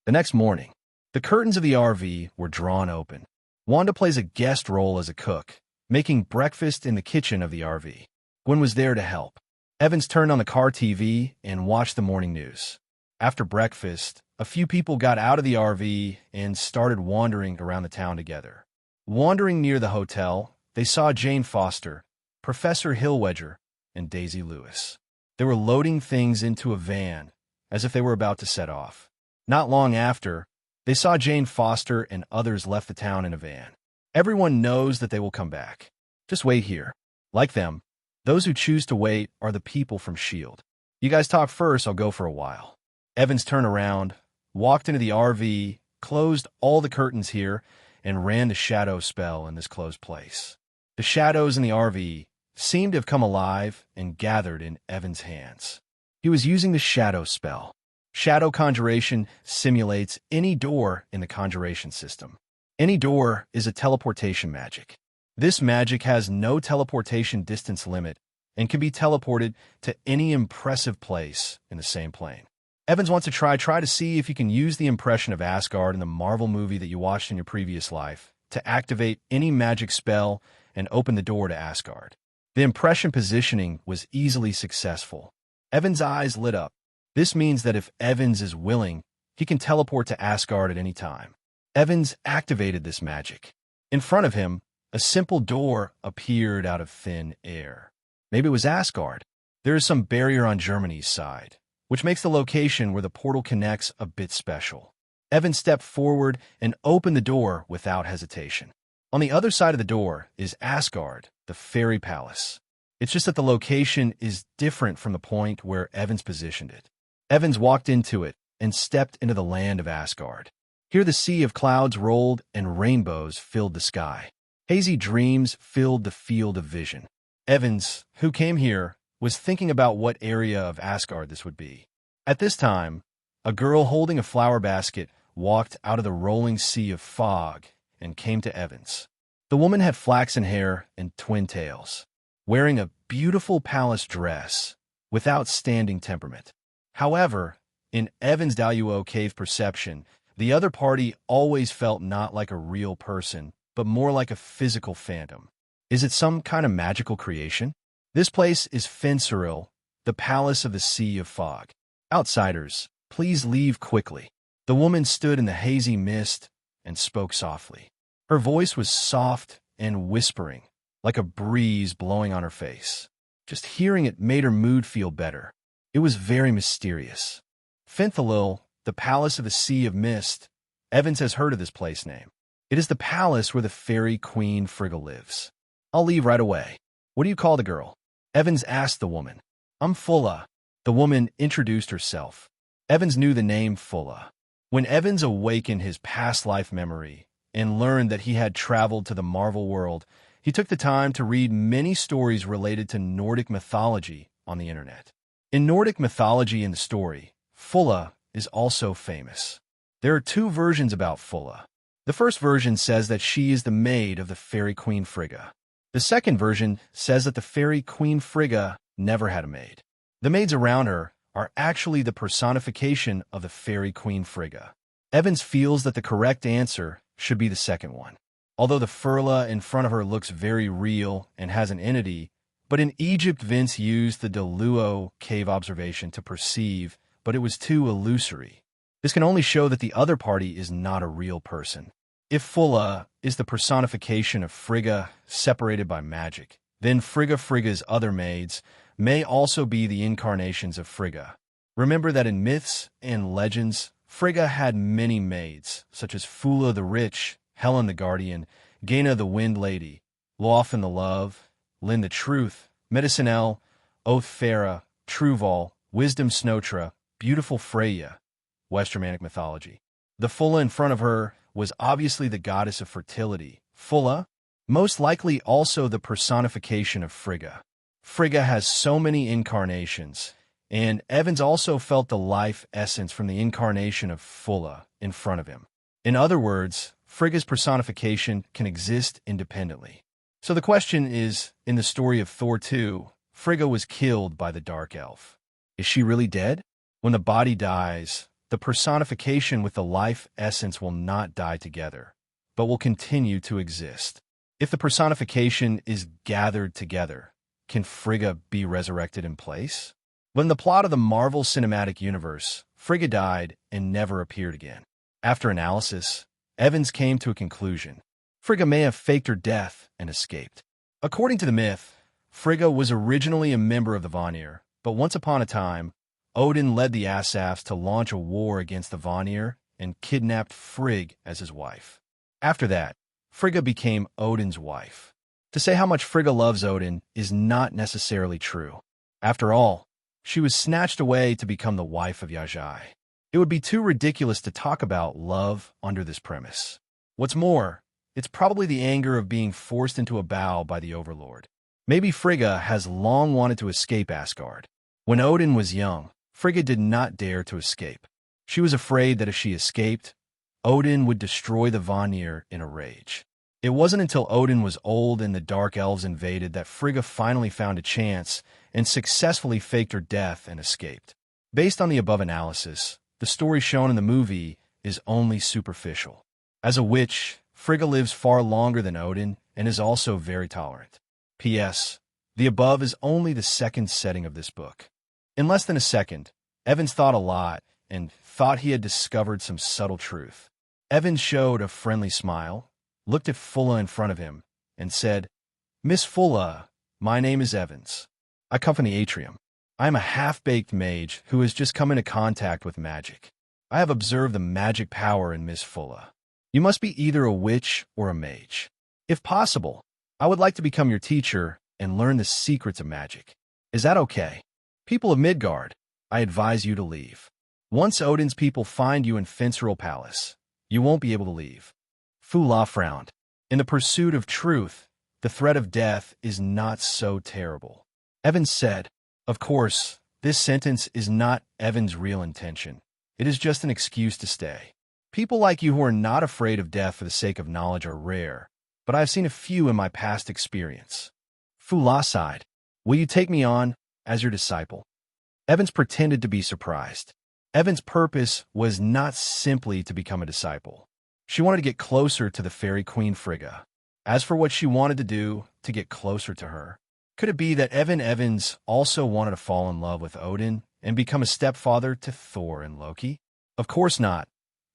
The next morning, the curtains of the RV were drawn open. Wanda plays a guest role as a cook, making breakfast in the kitchen of the RV. Gwen was there to help. Evans turned on the car TV and watched the morning news. After breakfast, a few people got out of the RV and started wandering around the town together. Wandering near the hotel, they saw Jane Foster, Professor Hillwedger, and Daisy Lewis. They were loading things into a van, as if they were about to set off. Not long after, they saw Jane Foster and others left the town in a van. Everyone knows that they will come back. Just wait here. Like them, those who choose to wait are the people from S.H.I.E.L.D. You guys talk first, I'll go for a while. Evans turned around, walked into the RV, closed all the curtains here, and ran the shadow spell in this closed place. The shadows in the RV seemed to have come alive and gathered in Evans' hands. He was using the shadow spell. Shadow conjuration simulates any door in the conjuration system. Any door is a teleportation magic. This magic has no teleportation distance limit and can be teleported to any impressive place in the same plane. Evans wants to try to see if you can use the impression of Asgard in the Marvel movie that you watched in your previous life to activate any magic spell and open the door to Asgard. The impression positioning was easily successful. Evans' eyes lit up. This means that if Evans is willing, he can teleport to Asgard at any time. Evans activated this magic. In front of him, a simple door appeared out of thin air. Maybe it was Asgard. There is some barrier on Germany's side, which makes the location where the portal connects a bit special. Evans stepped forward and opened the door without hesitation. On the other side of the door is Asgard, the fairy palace. It's just that the location is different from the point where Evans positioned it. Evans walked into it and stepped into the land of Asgard. Here the sea of clouds rolled and rainbows filled the sky. Hazy dreams filled the field of vision. Evans, who came here, was thinking about what area of Asgard this would be. At this time, a girl holding a flower basket walked out of the rolling sea of fog and came to Evans. The woman had flaxen hair and twin tails, wearing a beautiful palace dress with outstanding temperament. However, in Evans' Daluo cave perception, the other party always felt not like a real person, but more like a physical phantom. Is it some kind of magical creation? This place is Fenceril, the palace of the Sea of Fog. Outsiders, please leave quickly. The woman stood in the hazy mist and spoke softly. Her voice was soft and whispering, like a breeze blowing on her face. Just hearing it made her mood feel better. It was very mysterious. Fenthalil, the palace of the Sea of Mist. Evans has heard of this place name. It is the palace where the fairy queen Frigga lives. I'll leave right away. What do you call the girl? Evans asked the woman. I'm Fulla. The woman introduced herself. Evans knew the name Fulla. When Evans awakened his past life memory and learned that he had traveled to the Marvel world, he took the time to read many stories related to Nordic mythology on the internet. In Nordic mythology in the story, Fulla is also famous. There are two versions about Fulla. The first version says that she is the maid of the fairy queen Frigga. The second version says that the fairy queen Frigga never had a maid. The maids around her are actually the personification of the fairy queen Frigga. Evans feels that the correct answer should be the second one. Although the Furla in front of her looks very real and has an entity, but in Egypt Vince used the Deluo cave observation to perceive, but it was too illusory. This can only show that the other party is not a real person. If Fulla is the personification of Frigga separated by magic, then Frigga's other maids may also be the incarnations of Frigga. Remember that in myths and legends, Frigga had many maids, such as Fulla the Rich, Helen the Guardian, Gaina the Wind Lady, Lofn the Love, Lyn the Truth, Medicinelle, Oath Farah, Truval, Wisdom Snotra, Beautiful Freya, West Germanic mythology. The Fulla in front of her was obviously the goddess of fertility. Fulla, most likely also the personification of Frigga. Frigga has so many incarnations, and Evans also felt the life essence from the incarnation of Fulla in front of him. In other words, Frigga's personification can exist independently. So the question is, in the story of Thor 2, Frigga was killed by the Dark Elf. Is she really dead? When the body dies, the personification with the life essence will not die together, but will continue to exist. If the personification is gathered together, can Frigga be resurrected in place? When the plot of the Marvel Cinematic Universe, Frigga died and never appeared again. After analysis, Evans came to a conclusion. Frigga may have faked her death and escaped. According to the myth, Frigga was originally a member of the Vanir, but once upon a time, Odin led the Asafs to launch a war against the Vanir and kidnapped Frigg as his wife. After that, Frigga became Odin's wife. To say how much Frigga loves Odin is not necessarily true. After all, she was snatched away to become the wife of Yajai. It would be too ridiculous to talk about love under this premise. What's more, it's probably the anger of being forced into a vow by the Overlord. Maybe Frigga has long wanted to escape Asgard. When Odin was young, Frigga did not dare to escape. She was afraid that if she escaped, Odin would destroy the Vanir in a rage. It wasn't until Odin was old and the Dark Elves invaded that Frigga finally found a chance and successfully faked her death and escaped. Based on the above analysis, the story shown in the movie is only superficial. As a witch, Frigga lives far longer than Odin and is also very tolerant. P.S. The above is only the second setting of this book. In less than a second, Evans thought a lot and thought he had discovered some subtle truth. Evans showed a friendly smile, looked at Fulla in front of him, and said, "Miss Fulla, my name is Evans. I come from the Atrium. I am a half-baked mage who has just come into contact with magic. I have observed the magic power in Miss Fulla. You must be either a witch or a mage. If possible, I would like to become your teacher and learn the secrets of magic. Is that okay? People of Midgard, I advise you to leave. Once Odin's people find you in Finseril Palace, you won't be able to leave." Fulla frowned. In the pursuit of truth, the threat of death is not so terrible. Evans said, "Of course, this sentence is not Evans' real intention. It is just an excuse to stay. People like you who are not afraid of death for the sake of knowledge are rare, but I have seen a few in my past experience." Fulla sighed. "Will you take me on as your disciple?" Evans pretended to be surprised. Evans' purpose was not simply to become a disciple. She wanted to get closer to the fairy queen Frigga. As for what she wanted to do to get closer to her, could it be that Evans also wanted to fall in love with Odin and become a stepfather to Thor and Loki? Of course not.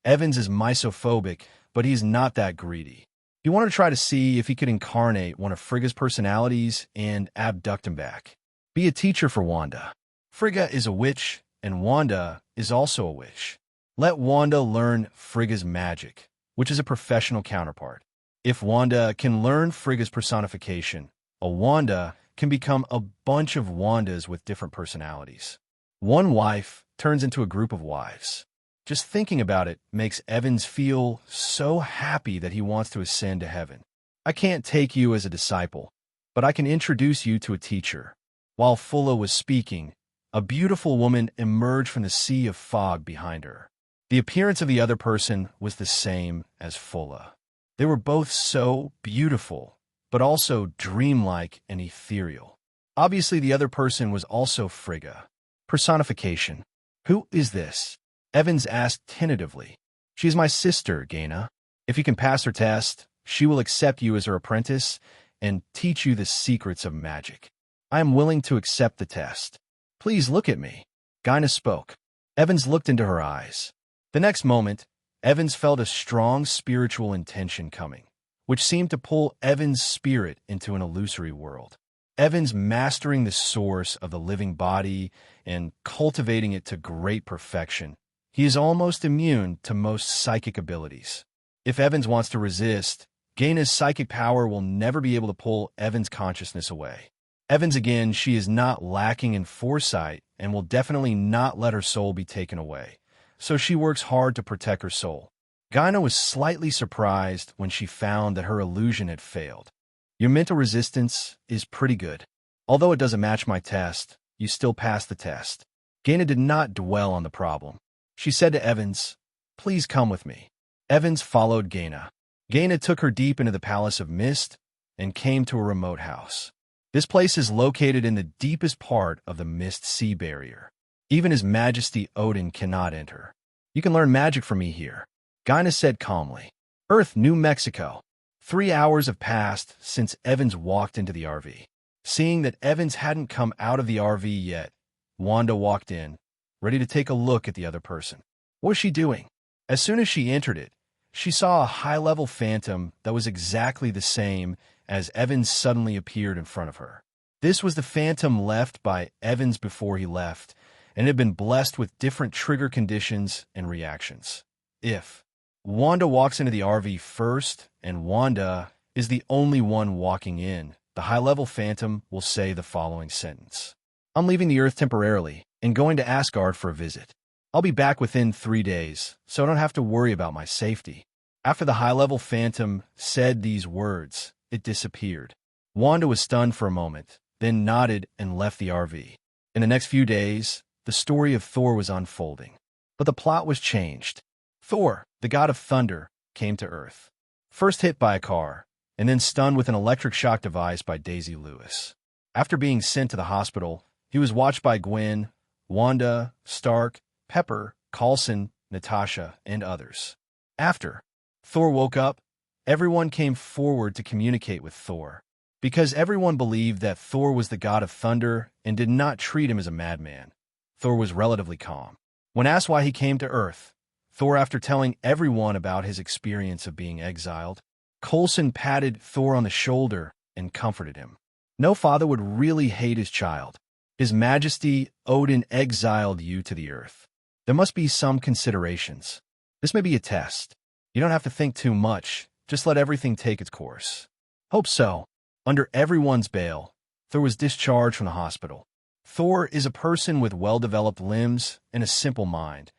Evans is misophobic, but he's not that greedy. He wanted to try to see if he could incarnate one of Frigga's personalities and abduct him back. Be a teacher for Wanda. Frigga is a witch, and Wanda is also a witch. Let Wanda learn Frigga's magic, which is a professional counterpart. If Wanda can learn Frigga's personification, a Wanda can become a bunch of Wandas with different personalities. One wife turns into a group of wives. Just thinking about it makes Evans feel so happy that he wants to ascend to heaven. I can't take you as a disciple, but I can introduce you to a teacher. While Fulla was speaking, a beautiful woman emerged from the sea of fog behind her. The appearance of the other person was the same as Fulla. They were both so beautiful, but also dreamlike and ethereal. Obviously, the other person was also Frigga. Personification. Who is this? Evans asked tentatively. She is my sister, Gaina. If you can pass her test, she will accept you as her apprentice and teach you the secrets of magic. I am willing to accept the test. Please look at me. Gaina spoke. Evans looked into her eyes. The next moment, Evans felt a strong spiritual intention coming, which seemed to pull Evans' spirit into an illusory world. Evans mastering the source of the living body and cultivating it to great perfection. He is almost immune to most psychic abilities. If Evans wants to resist, Gaina's psychic power will never be able to pull Evans' consciousness away. Evans again, she is not lacking in foresight and will definitely not let her soul be taken away, so she works hard to protect her soul. Gaina was slightly surprised when she found that her illusion had failed. Your mental resistance is pretty good. Although it doesn't match my test, you still passed the test. Gaina did not dwell on the problem. She said to Evans, please come with me. Evans followed Gaina. Gaina took her deep into the Palace of Mist and came to a remote house. This place is located in the deepest part of the Mist Sea Barrier. Even His Majesty Odin cannot enter. You can learn magic from me here, Gaina said calmly. Earth, New Mexico. 3 hours have passed since Evans walked into the RV. Seeing that Evans hadn't come out of the RV yet, Wanda walked in, ready to take a look at the other person. What was she doing? As soon as she entered it, she saw a high-level phantom that was exactly the same as Evans suddenly appeared in front of her. This was the phantom left by Evans before he left, and had been blessed with different trigger conditions and reactions. If Wanda walks into the RV first, and Wanda is the only one walking in, the high-level phantom will say the following sentence. I'm leaving the Earth temporarily and going to Asgard for a visit. I'll be back within 3 days, so I don't have to worry about my safety. After the high-level phantom said these words, it disappeared. Wanda was stunned for a moment, then nodded and left the RV. In the next few days, the story of Thor was unfolding. But the plot was changed. Thor, the god of thunder, came to Earth. First hit by a car, and then stunned with an electric shock device by Daisy Lewis. After being sent to the hospital, he was watched by Gwen, Wanda, Stark, Pepper, Coulson, Natasha, and others. After Thor woke up, everyone came forward to communicate with Thor, because everyone believed that Thor was the god of thunder and did not treat him as a madman. Thor was relatively calm. When asked why he came to Earth, Thor, after telling everyone about his experience of being exiled, Coulson patted Thor on the shoulder and comforted him. No father would really hate his child. His Majesty Odin exiled you to the Earth. There must be some considerations. This may be a test. You don't have to think too much. Just let everything take its course. Hope so. Under everyone's bail, Thor was discharged from the hospital. Thor is a person with well-developed limbs and a simple mind,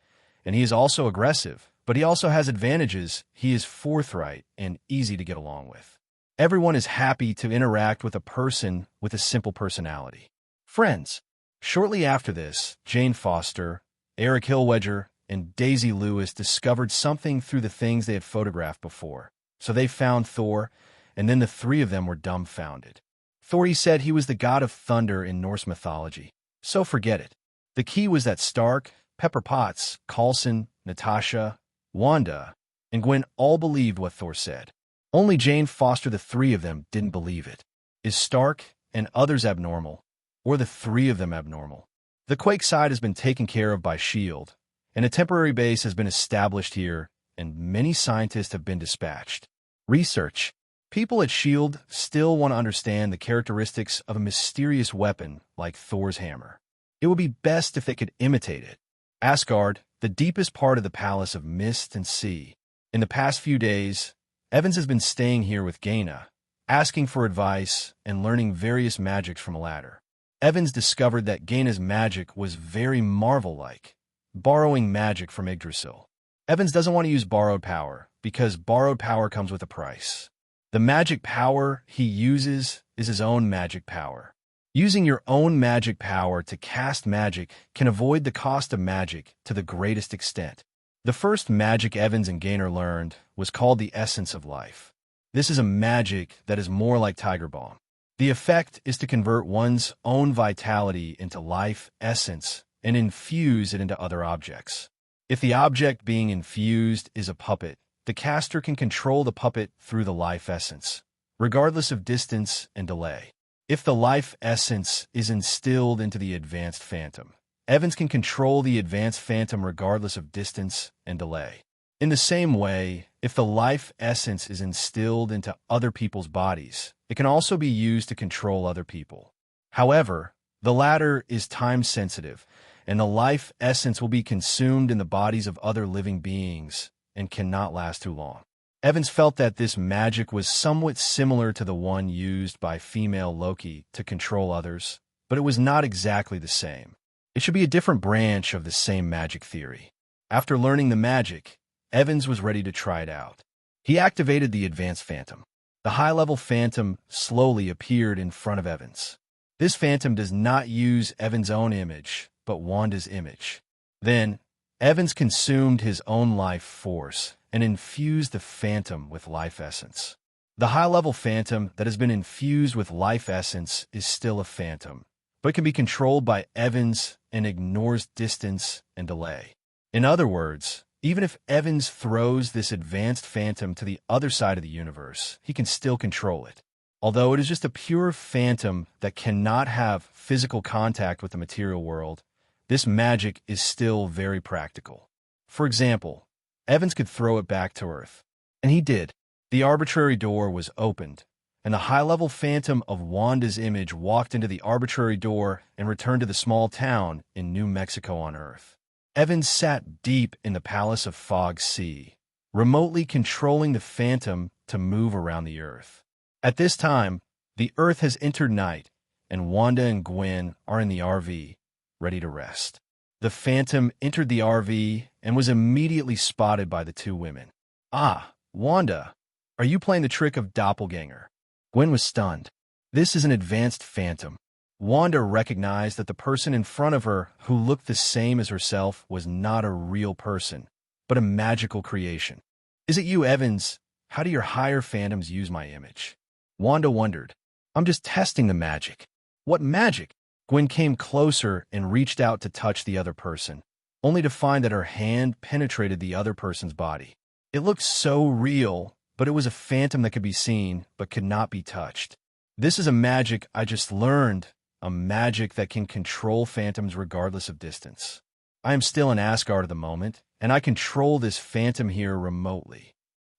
and he is also aggressive, but he also has advantages. He is forthright and easy to get along with. Everyone is happy to interact with a person with a simple personality. Friends. Shortly after this, Jane Foster, Eric Hillwedger, and Daisy Lewis discovered something through the things they had photographed before. So they found Thor, and then the three of them were dumbfounded. Thor, he said he was the god of thunder in Norse mythology. So forget it. The key was that Stark, Pepper Potts, Coulson, Natasha, Wanda, and Gwen all believed what Thor said. Only Jane Foster, the three of them, didn't believe it. Is Stark and others abnormal, or the three of them abnormal? The Quake side has been taken care of by S.H.I.E.L.D., and a temporary base has been established here, and many scientists have been dispatched. Research. People at S.H.I.E.L.D. still want to understand the characteristics of a mysterious weapon like Thor's hammer. It would be best if they could imitate it. Asgard, the deepest part of the Palace of Mist and Sea. In the past few days, Evans has been staying here with Gaina, asking for advice and learning various magics from a ladder. Evans discovered that Gaina's magic was very Marvel-like, borrowing magic from Yggdrasil. Evans doesn't want to use borrowed power, because borrowed power comes with a price. The magic power he uses is his own magic power. Using your own magic power to cast magic can avoid the cost of magic to the greatest extent. The first magic Evans and Gaynor learned was called the Essence of Life. This is a magic that is more like Tiger Balm. The effect is to convert one's own vitality into life essence and infuse it into other objects. If the object being infused is a puppet, the caster can control the puppet through the life essence, regardless of distance and delay. If the life essence is instilled into the advanced phantom, Evans can control the advanced phantom regardless of distance and delay. In the same way, if the life essence is instilled into other people's bodies, it can also be used to control other people. However, the latter is time-sensitive, and the life essence will be consumed in the bodies of other living beings and cannot last too long. Evans felt that this magic was somewhat similar to the one used by female Loki to control others, but it was not exactly the same. It should be a different branch of the same magic theory. After learning the magic, Evans was ready to try it out. He activated the advanced phantom. The high-level phantom slowly appeared in front of Evans. This phantom does not use Evans' own image, but Wanda's image. Then, Evans consumed his own life force and infused the phantom with life essence. The high-level phantom that has been infused with life essence is still a phantom, but can be controlled by Evans and ignores distance and delay. In other words, even if Evans throws this advanced phantom to the other side of the universe, he can still control it. Although it is just a pure phantom that cannot have physical contact with the material world, this magic is still very practical. For example, Evans could throw it back to Earth, and he did. The arbitrary door was opened, and the high-level phantom of Wanda's image walked into the arbitrary door and returned to the small town in New Mexico on Earth. Evans sat deep in the Palace of Fog Sea, remotely controlling the phantom to move around the Earth. At this time, the Earth has entered night, and Wanda and Gwen are in the RV, ready to rest. The phantom entered the RV and was immediately spotted by the two women. "Ah, Wanda, are you playing the trick of doppelganger?" Gwen was stunned. This is an advanced phantom. Wanda recognized that the person in front of her, who looked the same as herself, was not a real person, but a magical creation. "Is it you, Evans? How do your higher phantoms use my image?" Wanda wondered. "I'm just testing the magic." "What magic?" Gwen came closer and reached out to touch the other person, only to find that her hand penetrated the other person's body. It looked so real, but it was a phantom that could be seen but could not be touched. "This is a magic I just learned, a magic that can control phantoms regardless of distance. I am still in Asgard at the moment, and I control this phantom here remotely."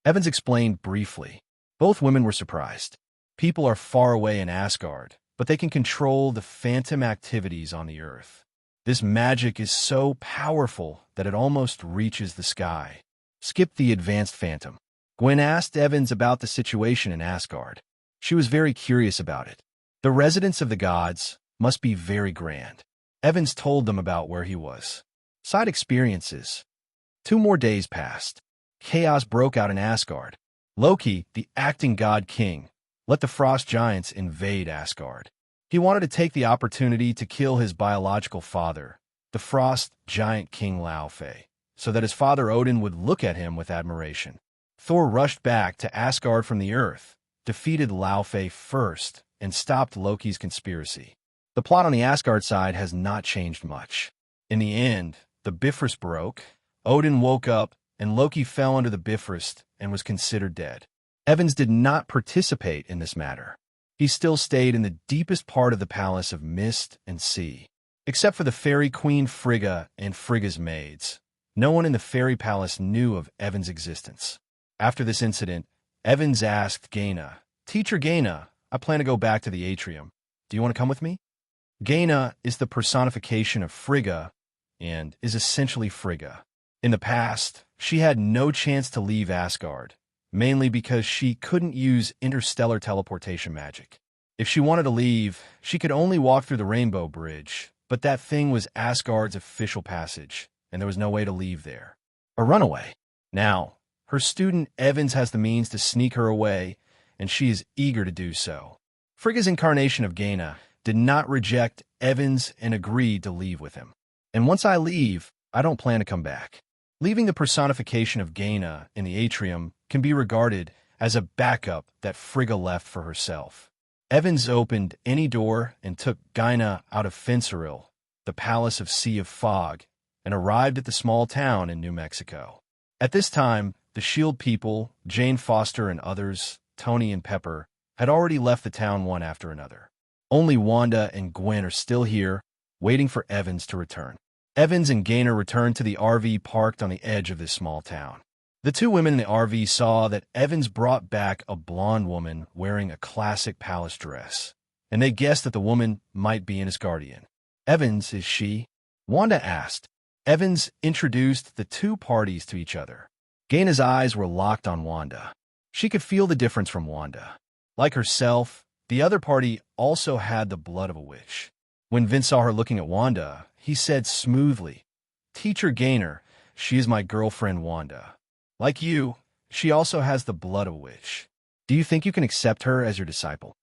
Evans explained briefly. Both women were surprised. People are far away in Asgard, but they can control the phantom activities on the Earth. This magic is so powerful that it almost reaches the sky. Skip the advanced phantom. Gwen asked Evans about the situation in Asgard. She was very curious about it. The residence of the gods must be very grand. Evans told them about where he was. Side experiences. 2 more days passed. Chaos broke out in Asgard. Loki, the acting god king, let the frost giants invade Asgard. He wanted to take the opportunity to kill his biological father, the frost giant king Laufey, so that his father Odin would look at him with admiration. Thor rushed back to Asgard from the Earth, defeated Laufey first, and stopped Loki's conspiracy. The plot on the Asgard side has not changed much. In the end, the Bifrost broke, Odin woke up, and Loki fell under the Bifrost and was considered dead. Evans did not participate in this matter. He still stayed in the deepest part of the Palace of Mist and Sea. Except for the fairy queen Frigga and Frigga's maids, no one in the fairy palace knew of Evans' existence. After this incident, Evans asked Gaina, "Teacher Gaina, I plan to go back to the atrium. Do you want to come with me?" Gaina is the personification of Frigga and is essentially Frigga. In the past, she had no chance to leave Asgard, mainly because she couldn't use interstellar teleportation magic. If she wanted to leave, she could only walk through the Rainbow Bridge, but that thing was Asgard's official passage, and there was no way to leave there. A runaway. Now, her student Evans has the means to sneak her away, and she is eager to do so. Frigga's incarnation of Gaina did not reject Evans and agreed to leave with him. "And once I leave, I don't plan to come back." Leaving the personification of Gaina in the atrium can be regarded as a backup that Frigga left for herself. Evans opened any door and took Gaina out of Fenceril, the palace of Sea of Fog, and arrived at the small town in New Mexico. At this time, the Shield people, Jane Foster and others, Tony and Pepper, had already left the town one after another. Only Wanda and Gwen are still here, waiting for Evans to return. Evans and Gaynor returned to the RV parked on the edge of this small town. The two women in the RV saw that Evans brought back a blonde woman wearing a classic palace dress, and they guessed that the woman might be an Asgardian. "Evans, is she?" Wanda asked. Evans introduced the two parties to each other. Gaynor's eyes were locked on Wanda. She could feel the difference from Wanda. Like herself, the other party also had the blood of a witch. When Vince saw her looking at Wanda, he said smoothly, "Teacher Gaynor, she is my girlfriend Wanda. Like you, she also has the blood of a witch. Do you think you can accept her as your disciple?"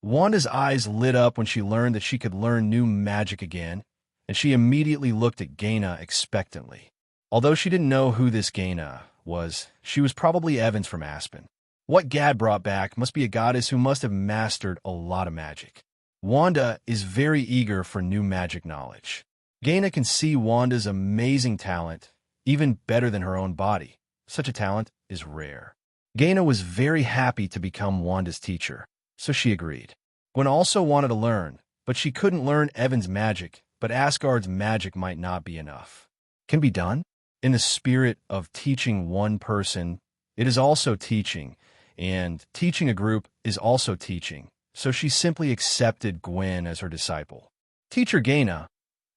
Wanda's eyes lit up when she learned that she could learn new magic again, and she immediately looked at Gaynor expectantly. Although she didn't know who this Gaynor was, she was probably Evans from Aspen. What Gad brought back must be a goddess who must have mastered a lot of magic. Wanda is very eager for new magic knowledge. Gaynor can see Wanda's amazing talent, even better than her own body. Such a talent is rare. Gaynor was very happy to become Wanda's teacher, so she agreed. Gwen also wanted to learn, but she couldn't learn Evan's magic, but Asgard's magic might not be enough. Can be done? In the spirit of teaching one person, it is also teaching, and teaching a group is also teaching, so she simply accepted Gwen as her disciple. "Teacher Gaynor,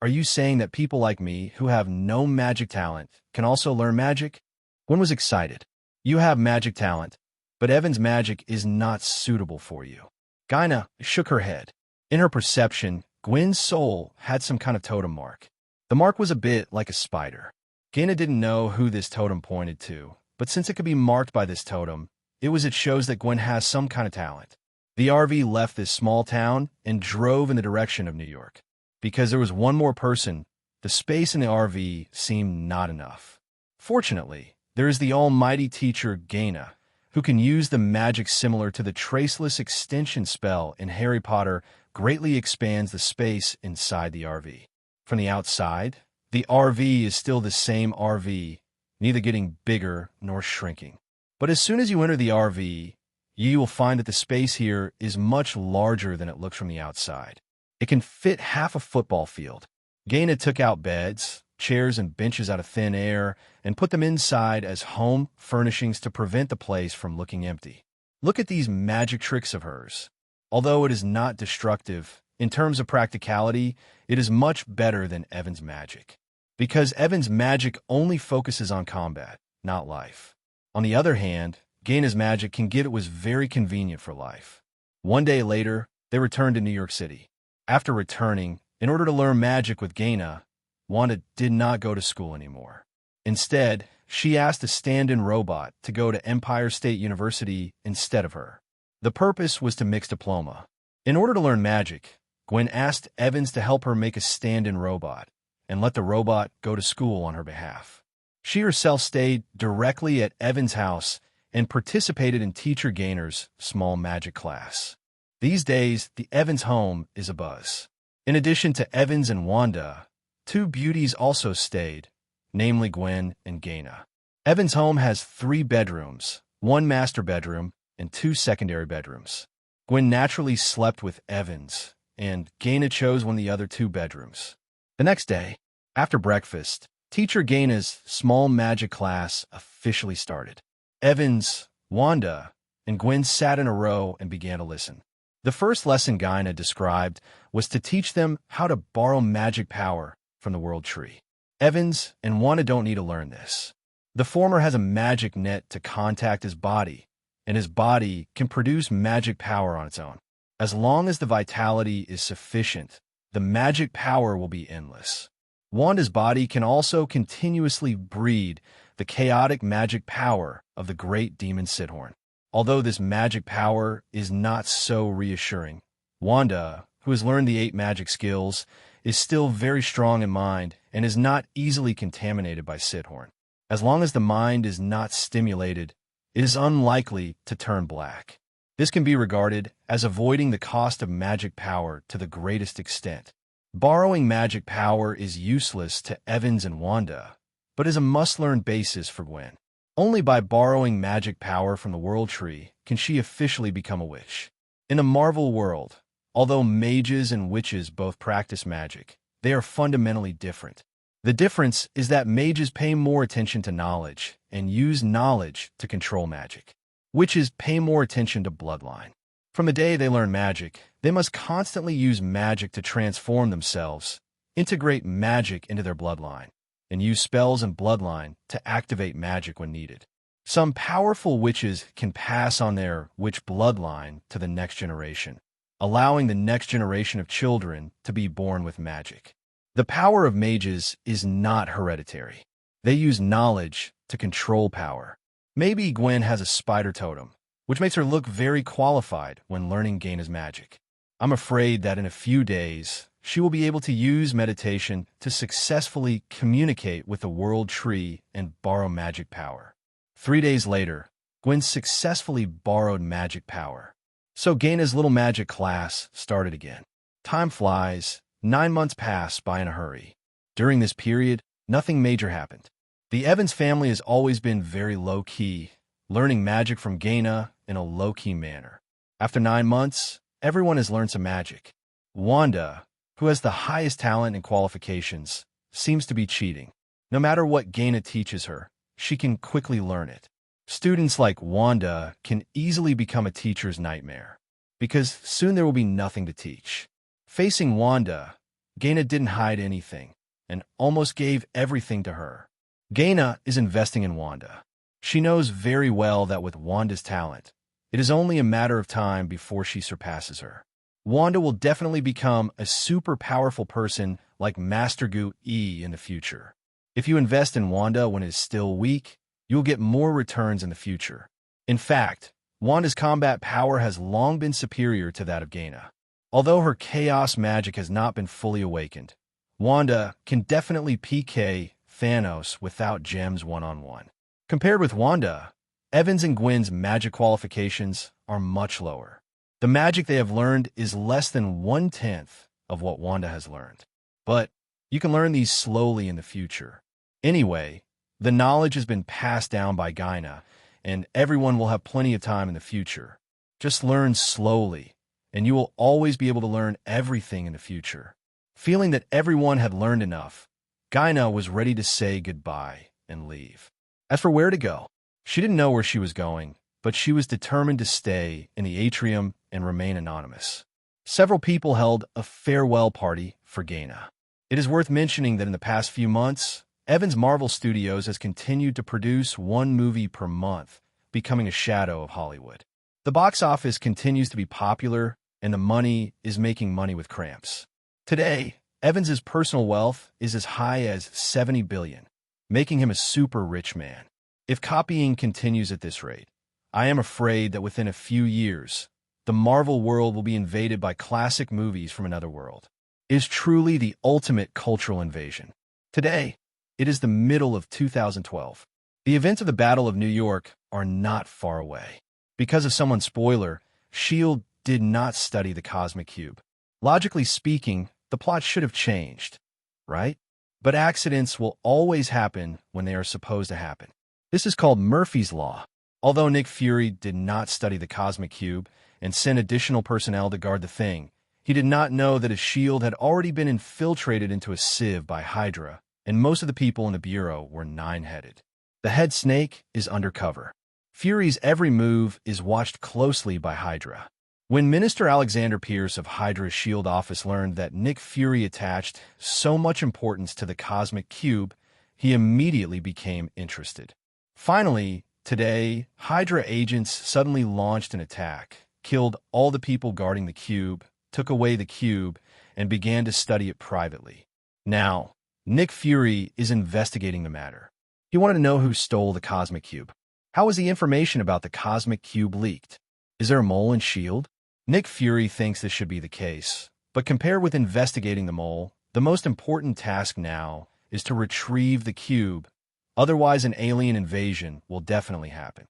are you saying that people like me, who have no magic talent, can also learn magic?" Gwen was excited. "You have magic talent, but Evan's magic is not suitable for you." Gaynor shook her head. In her perception, Gwen's soul had some kind of totem mark. The mark was a bit like a spider. Gaynor didn't know who this totem pointed to, but since it could be marked by this totem, it shows that Gwen has some kind of talent. The RV left this small town and drove in the direction of New York. Because there was one more person, the space in the RV seemed not enough. Fortunately, there is the almighty teacher Gaynor, who can use the magic similar to the traceless extension spell in Harry Potter, greatly expands the space inside the RV. From the outside, the RV is still the same RV, neither getting bigger nor shrinking. But as soon as you enter the RV, you will find that the space here is much larger than it looks from the outside. It can fit half a football field. Gaynor took out beds, chairs, and benches out of thin air and put them inside as home furnishings to prevent the place from looking empty. Look at these magic tricks of hers. Although it is not destructive, in terms of practicality, it is much better than Evan's magic. Because Evan's magic only focuses on combat, not life. On the other hand, Gaynor's magic was very convenient for life. One day later, they returned to New York City. After returning, in order to learn magic with Gaynor, Wanda did not go to school anymore. Instead, she asked a stand-in robot to go to Empire State University instead of her. The purpose was to mix diploma. In order to learn magic, Gwen asked Evans to help her make a stand-in robot and let the robot go to school on her behalf. She herself stayed directly at Evans' house and participated in Teacher Gaynor's small magic class. These days, the Evans home is a buzz. In addition to Evans and Wanda, two beauties also stayed, namely Gwen and Gaynor. Evans' home has 3 bedrooms, 1 master bedroom, and 2 secondary bedrooms. Gwen naturally slept with Evans, and Gaynor chose one of the other 2 bedrooms. The next day, after breakfast, Teacher Gaynor's small magic class officially started. Evans, Wanda, and Gwen sat in a row and began to listen. The first lesson Gaynor described was to teach them how to borrow magic power from the World Tree. Evans and Wanda don't need to learn this. The former has a magic net to contact his body, and his body can produce magic power on its own. As long as the vitality is sufficient, the magic power will be endless. Wanda's body can also continuously breed the chaotic magic power of the great demon Sidhorn. Although this magic power is not so reassuring, Wanda, who has learned the 8 magic skills, is still very strong in mind and is not easily contaminated by Sidhorn. As long as the mind is not stimulated, it is unlikely to turn black. This can be regarded as avoiding the cost of magic power to the greatest extent. Borrowing magic power is useless to Evans and Wanda, but is a must-learn basis for Gwen. Only by borrowing magic power from the World Tree can she officially become a witch. In a Marvel world, although mages and witches both practice magic, they are fundamentally different. The difference is that mages pay more attention to knowledge and use knowledge to control magic. Witches pay more attention to bloodline. From the day they learn magic, they must constantly use magic to transform themselves, integrate magic into their bloodline, and use spells and bloodline to activate magic when needed. Some powerful witches can pass on their witch bloodline to the next generation, allowing the next generation of children to be born with magic. The power of mages is not hereditary. They use knowledge to control power. Maybe Gwen has a spider totem, which makes her look very qualified when learning Gaina's magic. I'm afraid that in a few days, she will be able to use meditation to successfully communicate with the World Tree and borrow magic power. 3 days later, Gwen successfully borrowed magic power. So Gaina's little magic class started again. Time flies. 9 months pass by in a hurry. During this period, nothing major happened. The Evans family has always been very low-key, learning magic from Gaina in a low-key manner. After 9 months, everyone has learned some magic. Wanda, who has the highest talent and qualifications, seems to be cheating. No matter what Gaina teaches her, she can quickly learn it. Students like Wanda can easily become a teacher's nightmare, because soon there will be nothing to teach. Facing Wanda, Gaina didn't hide anything and almost gave everything to her. Gaina is investing in Wanda. She knows very well that with Wanda's talent, it is only a matter of time before she surpasses her. Wanda will definitely become a super powerful person like Master Gu E in the future. If you invest in Wanda when it is still weak, you will get more returns in the future. In fact, Wanda's combat power has long been superior to that of Gaina. Although her chaos magic has not been fully awakened, Wanda can definitely PK Thanos without gems one-on-one. Compared with Wanda, Evans and Gwen's magic qualifications are much lower. The magic they have learned is less than 1/10 of what Wanda has learned. But you can learn these slowly in the future. Anyway, the knowledge has been passed down by Gaina, and everyone will have plenty of time in the future. Just learn slowly, and you will always be able to learn everything in the future. Feeling that everyone had learned enough, Gaina was ready to say goodbye and leave. As for where to go, she didn't know where she was going, but she was determined to stay in the atrium and remain anonymous. Several people held a farewell party for Gaina. It is worth mentioning that in the past few months, Evans Marvel Studios has continued to produce 1 movie per month, becoming a shadow of Hollywood. The box office continues to be popular, and the money is making money with cramps. Today, Evans's personal wealth is as high as $70 billion, making him a super rich man. If copying continues at this rate, I am afraid that within a few years, the Marvel world will be invaded by classic movies from another world. It is truly the ultimate cultural invasion. Today, it is the middle of 2012. The events of the Battle of New York are not far away. Because of someone's spoiler, S.H.I.E.L.D. did not study the cosmic cube. Logically speaking, the plot should have changed, right? But accidents will always happen when they are supposed to happen. This is called Murphy's Law. Although Nick Fury did not study the cosmic cube and sent additional personnel to guard the thing, he did not know that his shield had already been infiltrated into a sieve by Hydra, and most of the people in the Bureau were 9-headed. The head snake is undercover. Fury's every move is watched closely by Hydra. When Minister Alexander Pierce of Hydra's S.H.I.E.L.D. office learned that Nick Fury attached so much importance to the cosmic cube, he immediately became interested. Finally, today, Hydra agents suddenly launched an attack, killed all the people guarding the cube, took away the cube, and began to study it privately. Now, Nick Fury is investigating the matter. He wanted to know who stole the cosmic cube. How was the information about the cosmic cube leaked? Is there a mole in S.H.I.E.L.D.? Nick Fury thinks this should be the case, but compared with investigating the mole, the most important task now is to retrieve the cube. Otherwise, an alien invasion will definitely happen.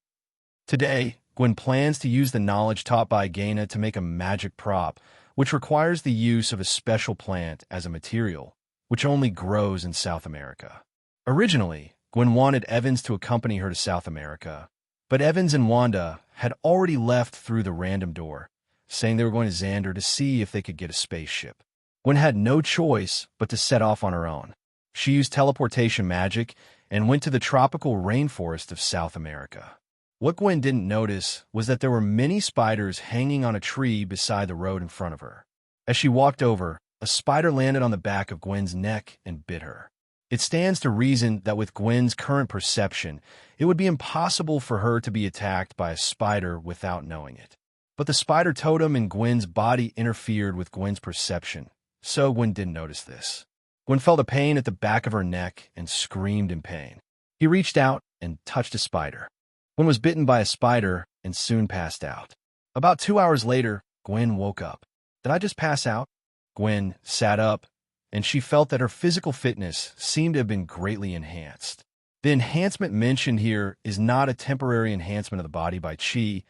Today, Gwen plans to use the knowledge taught by Gaina to make a magic prop, which requires the use of a special plant as a material, which only grows in South America. Originally, Gwen wanted Evans to accompany her to South America, but Evans and Wanda had already left through the random door, saying they were going to Xander to see if they could get a spaceship. Gwen had no choice but to set off on her own. She used teleportation magic and went to the tropical rainforest of South America. What Gwen didn't notice was that there were many spiders hanging on a tree beside the road in front of her. As she walked over, a spider landed on the back of Gwen's neck and bit her. It stands to reason that with Gwen's current perception, it would be impossible for her to be attacked by a spider without knowing it. But the spider totem in Gwen's body interfered with Gwen's perception, so Gwen didn't notice this. Gwen felt a pain at the back of her neck and screamed in pain. He reached out and touched a spider. Gwen was bitten by a spider and soon passed out. About 2 hours later, Gwen woke up. Did I just pass out? Gwen sat up, and she felt that her physical fitness seemed to have been greatly enhanced. The enhancement mentioned here is not a temporary enhancement of the body by chi,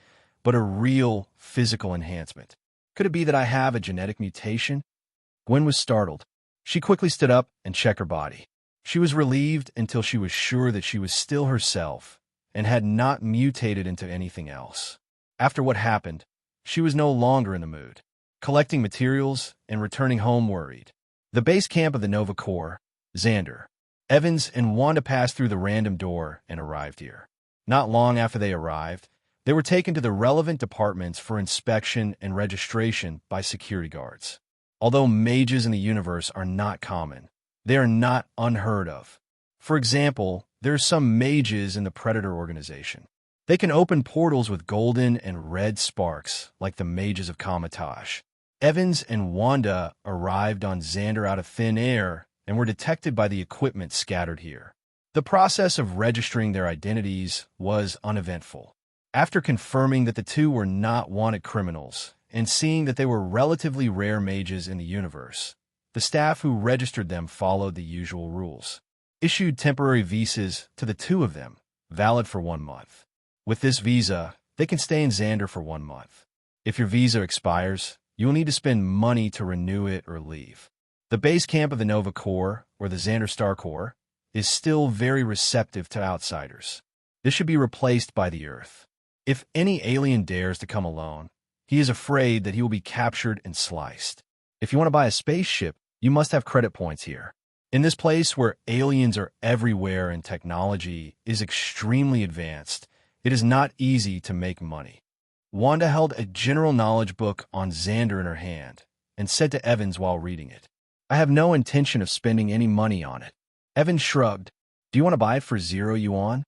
but a real physical enhancement. Could it be that I have a genetic mutation? Gwen was startled. She quickly stood up and checked her body. She was relieved until she was sure that she was still herself and had not mutated into anything else. After what happened, she was no longer in the mood, collecting materials and returning home worried. The base camp of the Nova Corps, Xander. Evans and Wanda passed through the random door and arrived here. Not long after they arrived, they were taken to the relevant departments for inspection and registration by security guards. Although mages in the universe are not common, they are not unheard of. For example, there are some mages in the Predator organization. They can open portals with golden and red sparks, like the mages of Kamatash. Evans and Wanda arrived on Xander out of thin air and were detected by the equipment scattered here. The process of registering their identities was uneventful. After confirming that the two were not wanted criminals and seeing that they were relatively rare mages in the universe, the staff who registered them followed the usual rules. Issued temporary visas to the two of them, valid for 1 month. With this visa, they can stay in Xander for 1 month. If your visa expires, you will need to spend money to renew it or leave. The base camp of the Nova Corps, or the Xander Star Corps, is still very receptive to outsiders. This should be replaced by the Earth. If any alien dares to come alone, he is afraid that he will be captured and sliced. If you want to buy a spaceship, you must have credit points here. In this place where aliens are everywhere and technology is extremely advanced, it is not easy to make money. Wanda held a general knowledge book on Xander in her hand and said to Evans while reading it, "I have no intention of spending any money on it." Evans shrugged. "Do you want to buy it for 0 yuan?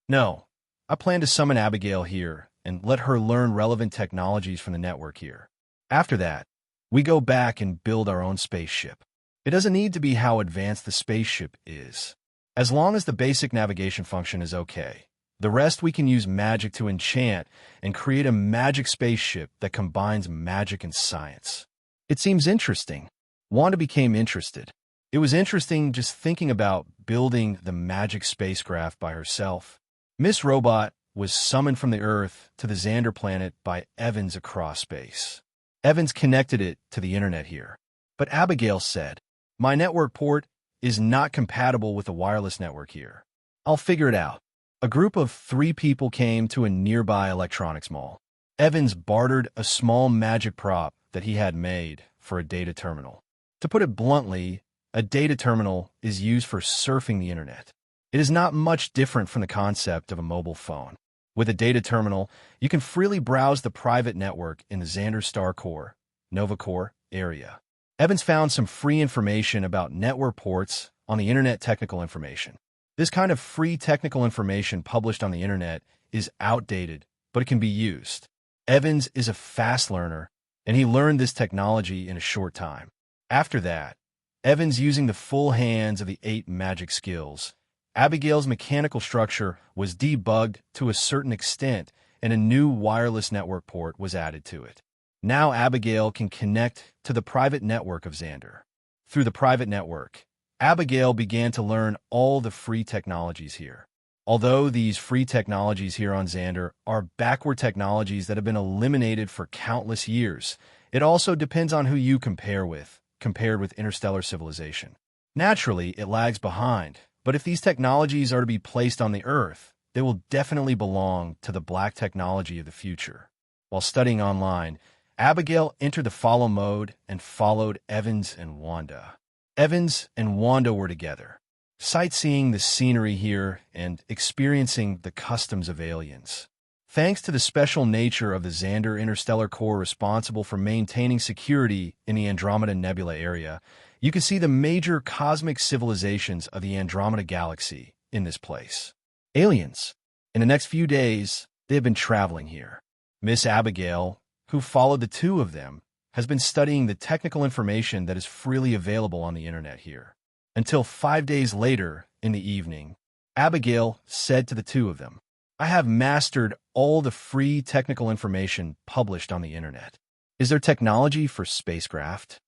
"No. I plan to summon Abigail here and let her learn relevant technologies from the network here. After that, we go back and build our own spaceship. It doesn't need to be how advanced the spaceship is. As long as the basic navigation function is okay. The rest we can use magic to enchant and create a magic spaceship that combines magic and science." It seems interesting. Wanda became interested. It was interesting just thinking about building the magic spacecraft by herself. Miss Robot was summoned from the Earth to the Xander planet by Evans across space. Evans connected it to the internet here. But Abigail said, "My network port is not compatible with the wireless network here. I'll figure it out." A group of 3 people came to a nearby electronics mall. Evans bartered a small magic prop that he had made for a data terminal. To put it bluntly, a data terminal is used for surfing the internet. It is not much different from the concept of a mobile phone. With a data terminal, you can freely browse the private network in the Xander Star Corps, Nova Corps area. Evans found some free information about network ports on the Internet Technical Information. This kind of free technical information published on the internet is outdated, but it can be used. Evans is a fast learner, and he learned this technology in a short time. After that, Evans using the full hands of the 8 magic skills, Abigail's mechanical structure was debugged to a certain extent, and a new wireless network port was added to it. Now Abigail can connect to the private network of Xander. Through the private network, Abigail began to learn all the free technologies here. Although these free technologies here on Xander are backward technologies that have been eliminated for countless years, It also depends on who you compared with interstellar civilization. Naturally, it lags behind, but if these technologies are to be placed on the Earth, they will definitely belong to the black technology of the future. While studying online, Abigail entered the follow mode and followed Evans and Wanda. Evans and Wanda were together, sightseeing the scenery here and experiencing the customs of aliens. Thanks to the special nature of the Xander Interstellar Core responsible for maintaining security in the Andromeda Nebula area, you can see the major cosmic civilizations of the Andromeda Galaxy in this place. Aliens. In the next few days, they have been traveling here. Miss Abigail, who followed the two of them, has been studying the technical information that is freely available on the internet here. Until 5 days later, in the evening, Abigail said to the two of them, "I have mastered all the free technical information published on the internet. Is there technology for spacecraft?"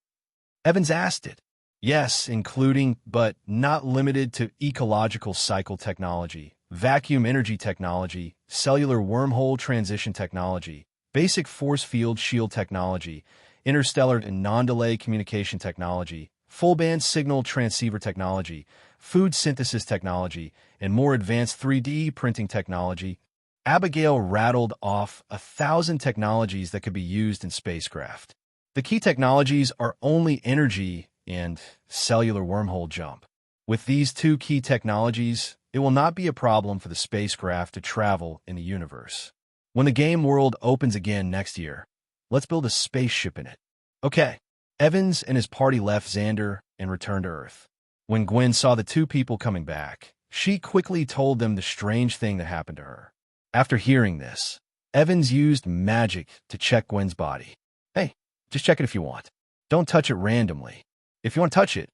Evans asked it. Yes, including, but not limited to, ecological cycle technology, vacuum energy technology, cellular wormhole transition technology, basic force field shield technology, interstellar and non-delay communication technology, full-band signal transceiver technology, food synthesis technology, and more advanced 3D printing technology. Abigail rattled off 1,000 technologies that could be used in spacecraft. The key technologies are only energy and cellular wormhole jump. With these two key technologies, it will not be a problem for the spacecraft to travel in the universe. When the game world opens again next year, let's build a spaceship in it. Okay. Evans and his party left Xander and returned to Earth. When Gwen saw the two people coming back, she quickly told them the strange thing that happened to her. After hearing this, Evans used magic to check Gwen's body. Hey, just check it if you want. Don't touch it randomly. If you want to touch it,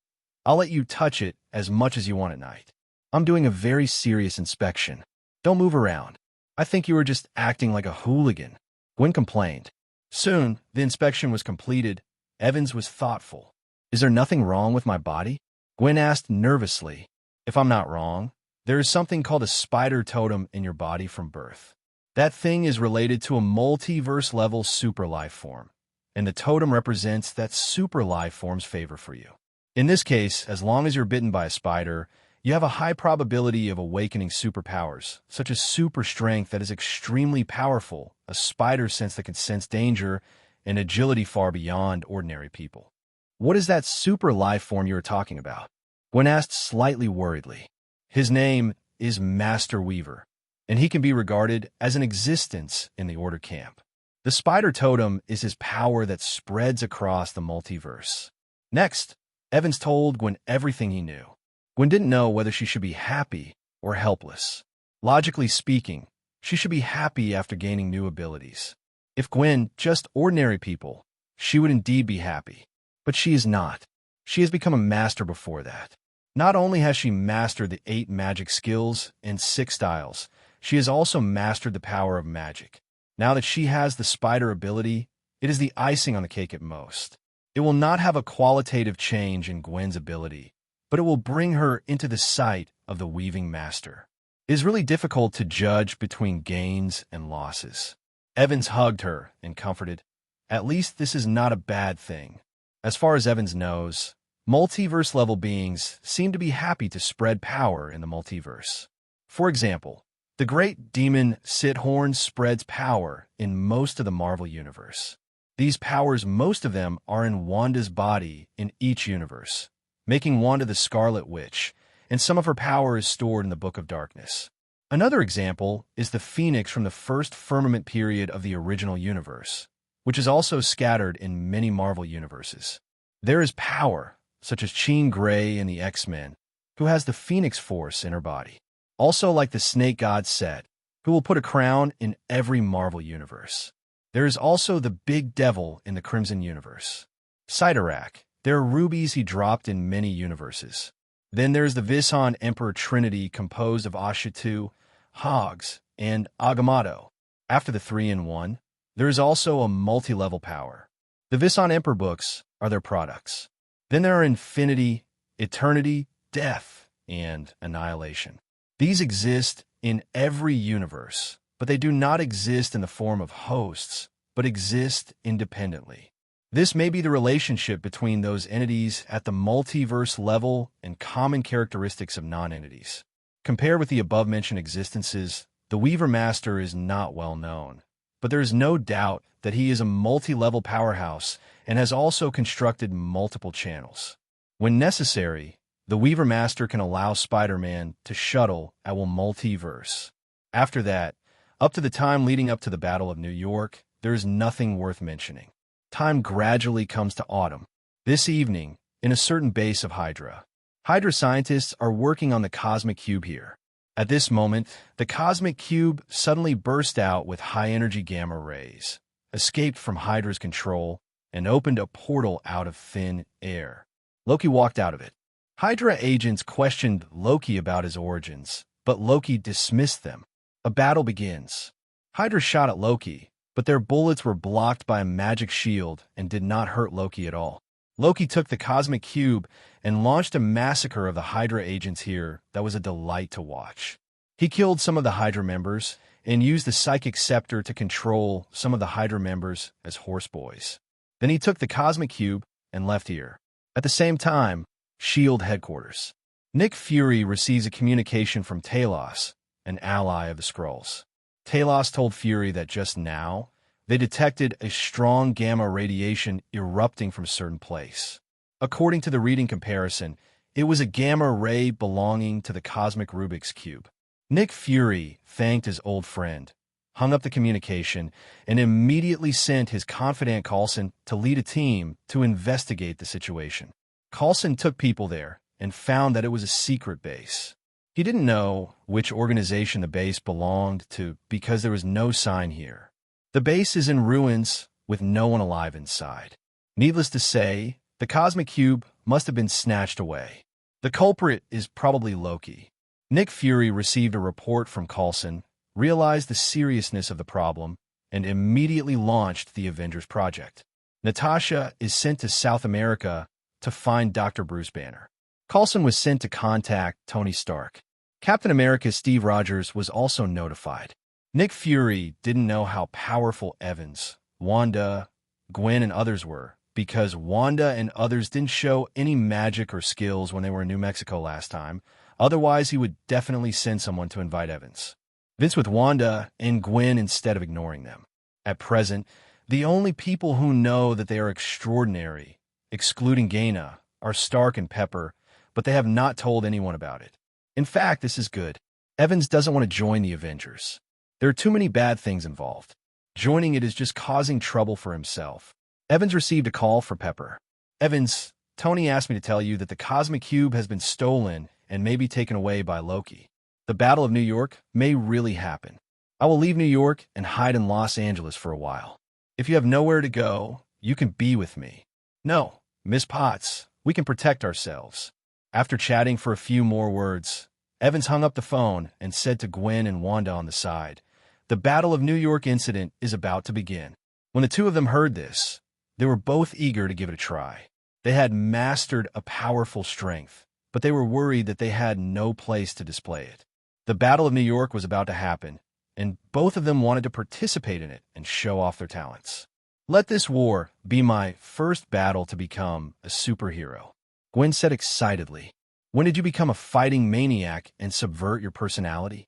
I'll let you touch it as much as you want at night. I'm doing a very serious inspection. Don't move around. I think you were just acting like a hooligan. Gwen complained. Soon, the inspection was completed. Evans was thoughtful. Is there nothing wrong with my body? Gwen asked nervously. If I'm not wrong, there is something called a spider totem in your body from birth. That thing is related to a multiverse-level super life form, and the totem represents that super life form's favor for you. In this case, as long as you're bitten by a spider, you have a high probability of awakening superpowers, such as super strength that is extremely powerful, a spider sense that can sense danger, and agility far beyond ordinary people. What is that super life form you are talking about? Gwen asked slightly worriedly. His name is Master Weaver, and he can be regarded as an existence in the Order camp. The spider totem is his power that spreads across the multiverse. Next, Evans told Gwen everything he knew. Gwen didn't know whether she should be happy or helpless. Logically speaking, she should be happy after gaining new abilities. If Gwen just ordinary people, she would indeed be happy. But she is not. She has become a master before that. Not only has she mastered the 8 magic skills and 6 styles, she has also mastered the power of magic. Now that she has the spider ability, it is the icing on the cake at most. It will not have a qualitative change in Gwen's ability, but it will bring her into the sight of the weaving master. It is really difficult to judge between gains and losses. Evans hugged her and comforted, "At least this is not a bad thing." As far as Evans knows, multiverse-level beings seem to be happy to spread power in the multiverse. For example, the great demon Sithorn spreads power in most of the Marvel universe. These powers, most of them, are in Wanda's body in each universe, making Wanda the Scarlet Witch, and some of her power is stored in the Book of Darkness. Another example is the Phoenix from the first firmament period of the original universe, which is also scattered in many Marvel universes. There is power, such as Jean Grey in the X-Men, who has the Phoenix Force in her body. Also like the Snake God Set, who will put a crown in every Marvel universe. There is also the Big Devil in the Crimson Universe. Sidorak, there are rubies he dropped in many universes. Then there is the Visan Emperor Trinity composed of Ashatu, Hogs, and Agamotto. After the 3-in-1, there is also a multi-level power. The Visan Emperor books are their products. Then there are Infinity, Eternity, Death, and Annihilation. These exist in every universe, but they do not exist in the form of hosts, but exist independently. This may be the relationship between those entities at the multiverse level and common characteristics of non-entities. Compared with the above-mentioned existences, the Weaver Master is not well known, but there is no doubt that he is a multi-level powerhouse and has also constructed multiple channels. When necessary, the Weaver Master can allow Spider-Man to shuttle at will multiverse. After that, up to the time leading up to the Battle of New York, there is nothing worth mentioning. Time gradually comes to autumn. This evening, in a certain base of Hydra. Hydra scientists are working on the cosmic cube here. At this moment, the cosmic cube suddenly burst out with high-energy gamma rays, escaped from Hydra's control, and opened a portal out of thin air. Loki walked out of it. Hydra agents questioned Loki about his origins, but Loki dismissed them. A battle begins. Hydra shot at Loki, but their bullets were blocked by a magic shield and did not hurt Loki at all. Loki took the cosmic cube and launched a massacre of the Hydra agents here that was a delight to watch. He killed some of the Hydra members and used the psychic scepter to control some of the Hydra members as horseboys. Then he took the cosmic cube and left here. At the same time, S.H.I.E.L.D. headquarters. Nick Fury receives a communication from Talos, an ally of the Skrulls. Talos told Fury that just now, they detected a strong gamma radiation erupting from a certain place. According to the reading comparison, it was a gamma ray belonging to the cosmic Rubik's Cube. Nick Fury thanked his old friend, hung up the communication, and immediately sent his confidant Coulson to lead a team to investigate the situation. Coulson took people there and found that it was a secret base. He didn't know which organization the base belonged to because there was no sign here. The base is in ruins with no one alive inside. Needless to say, the cosmic cube must have been snatched away. The culprit is probably Loki. Nick Fury received a report from Coulson, realized the seriousness of the problem, and immediately launched the Avengers project. Natasha is sent to South America to find Dr. Bruce Banner. Coulson was sent to contact Tony Stark. Captain America's Steve Rogers was also notified. Nick Fury didn't know how powerful Evans, Wanda, Gwen, and others were, because Wanda and others didn't show any magic or skills when they were in New Mexico last time. Otherwise, he would definitely send someone to invite Evans. Vince with Wanda and Gwen instead of ignoring them. At present, the only people who know that they are extraordinary, excluding Gaina, are Stark and Pepper, but they have not told anyone about it. In fact, this is good. Evans doesn't want to join the Avengers. There are too many bad things involved. Joining it is just causing trouble for himself. Evans received a call for Pepper. Evans, Tony asked me to tell you that the Cosmic Cube has been stolen and may be taken away by Loki. The Battle of New York may really happen. I will leave New York and hide in Los Angeles for a while. If you have nowhere to go, you can be with me. No, Miss Potts, we can protect ourselves. After chatting for a few more words, Evans hung up the phone and said to Gwen and Wanda on the side, "The Battle of New York incident is about to begin." When the two of them heard this, they were both eager to give it a try. They had mastered a powerful strength, but they were worried that they had no place to display it. The Battle of New York was about to happen, and both of them wanted to participate in it and show off their talents. "Let this war be my first battle to become a superhero," Gwen said excitedly. "When did you become a fighting maniac and subvert your personality?"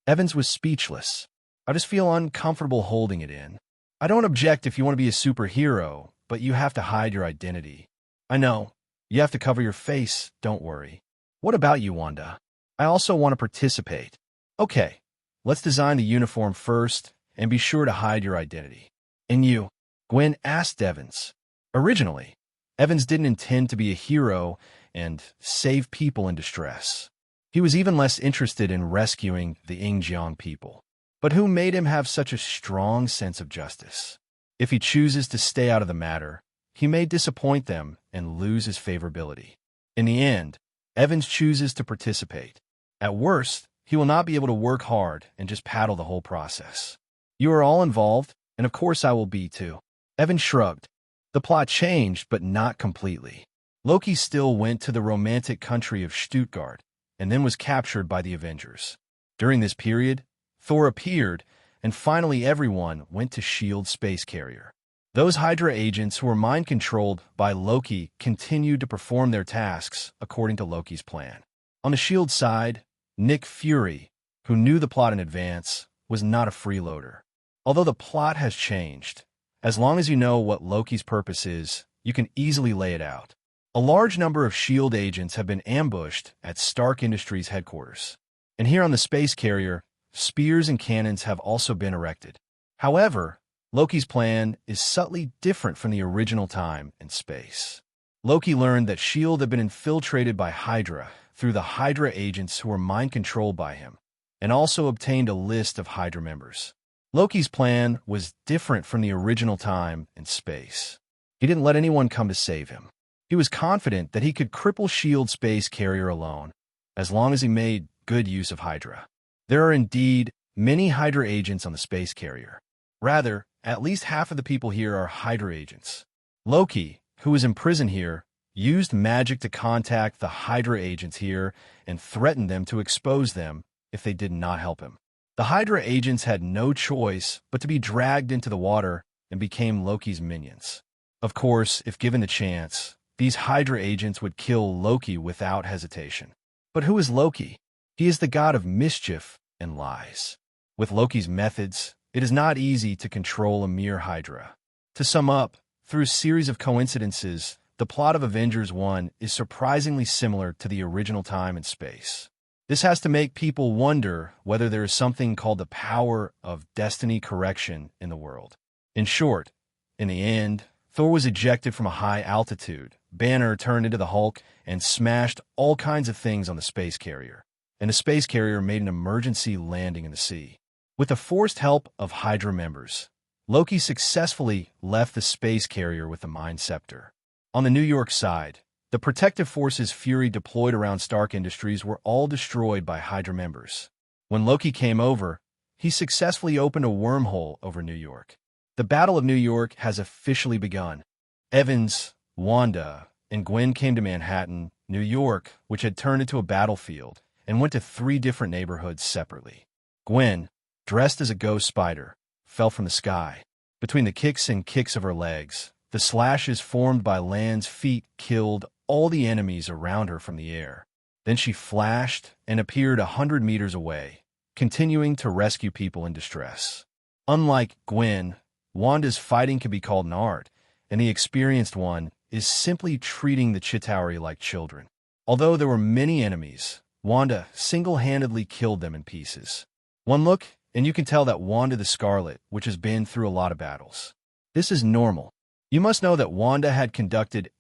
Evans was speechless. "I just feel uncomfortable holding it in. I don't object if you want to be a superhero, but you have to hide your identity. I know. You have to cover your face, don't worry. What about you, Wanda? I also want to participate." "Okay, let's design the uniform first and be sure to hide your identity." "And you?" Gwen asked Evans. Originally, Evans didn't intend to be a hero and save people in distress. He was even less interested in rescuing the Ingjiang people. But who made him have such a strong sense of justice? If he chooses to stay out of the matter, he may disappoint them and lose his favorability. In the end, Evans chooses to participate. At worst, he will not be able to work hard and just paddle the whole process. "You are all involved, and of course I will be too." Evans shrugged. The plot changed, but not completely. Loki still went to the romantic country of Stuttgart, and then was captured by the Avengers. During this period, Thor appeared, and finally everyone went to S.H.I.E.L.D. space carrier. Those Hydra agents who were mind-controlled by Loki continued to perform their tasks according to Loki's plan. On the S.H.I.E.L.D. side, Nick Fury, who knew the plot in advance, was not a freeloader. Although the plot has changed, as long as you know what Loki's purpose is, you can easily lay it out. A large number of S.H.I.E.L.D. agents have been ambushed at Stark Industries headquarters. And here on the space carrier, spears and cannons have also been erected. However, Loki's plan is subtly different from the original time and space. Loki learned that S.H.I.E.L.D. had been infiltrated by Hydra through the Hydra agents who were mind-controlled by him, and also obtained a list of Hydra members. Loki's plan was different from the original time and space. He didn't let anyone come to save him. He was confident that he could cripple S.H.I.E.L.D. space carrier alone, as long as he made good use of Hydra. There are indeed many Hydra agents on the space carrier. Rather, at least half of the people here are Hydra agents. Loki, who was imprisoned here, used magic to contact the Hydra agents here and threatened them to expose them if they did not help him. The Hydra agents had no choice but to be dragged into the water and became Loki's minions. Of course, if given the chance, these Hydra agents would kill Loki without hesitation. But who is Loki? He is the god of mischief and lies. With Loki's methods, it is not easy to control a mere Hydra. To sum up, through a series of coincidences, the plot of Avengers 1 is surprisingly similar to the original time and space. This has to make people wonder whether there is something called the power of destiny correction in the world. In short, in the end, Thor was ejected from a high altitude, Banner turned into the Hulk, and smashed all kinds of things on the space carrier. And the space carrier made an emergency landing in the sea. With the forced help of Hydra members, Loki successfully left the space carrier with the Mind Scepter. On the New York side, the protective forces Fury deployed around Stark Industries were all destroyed by Hydra members. When Loki came over, he successfully opened a wormhole over New York. The Battle of New York has officially begun. Evans, Wanda, and Gwen came to Manhattan, New York, which had turned into a battlefield, and went to 3 different neighborhoods separately. Gwen, dressed as a ghost spider, fell from the sky. Between the kicks and kicks of her legs, the slashes formed by Lan's feet killed all the enemies around her from the air. Then she flashed and appeared 100 meters away, continuing to rescue people in distress. Unlike Gwen, Wanda's fighting can be called an art, and the experienced one is simply treating the Chitauri like children. Although there were many enemies, Wanda single-handedly killed them in pieces. One look, and you can tell that Wanda the Scarlet, which has been through a lot of battles. This is normal. You must know that Wanda had conducted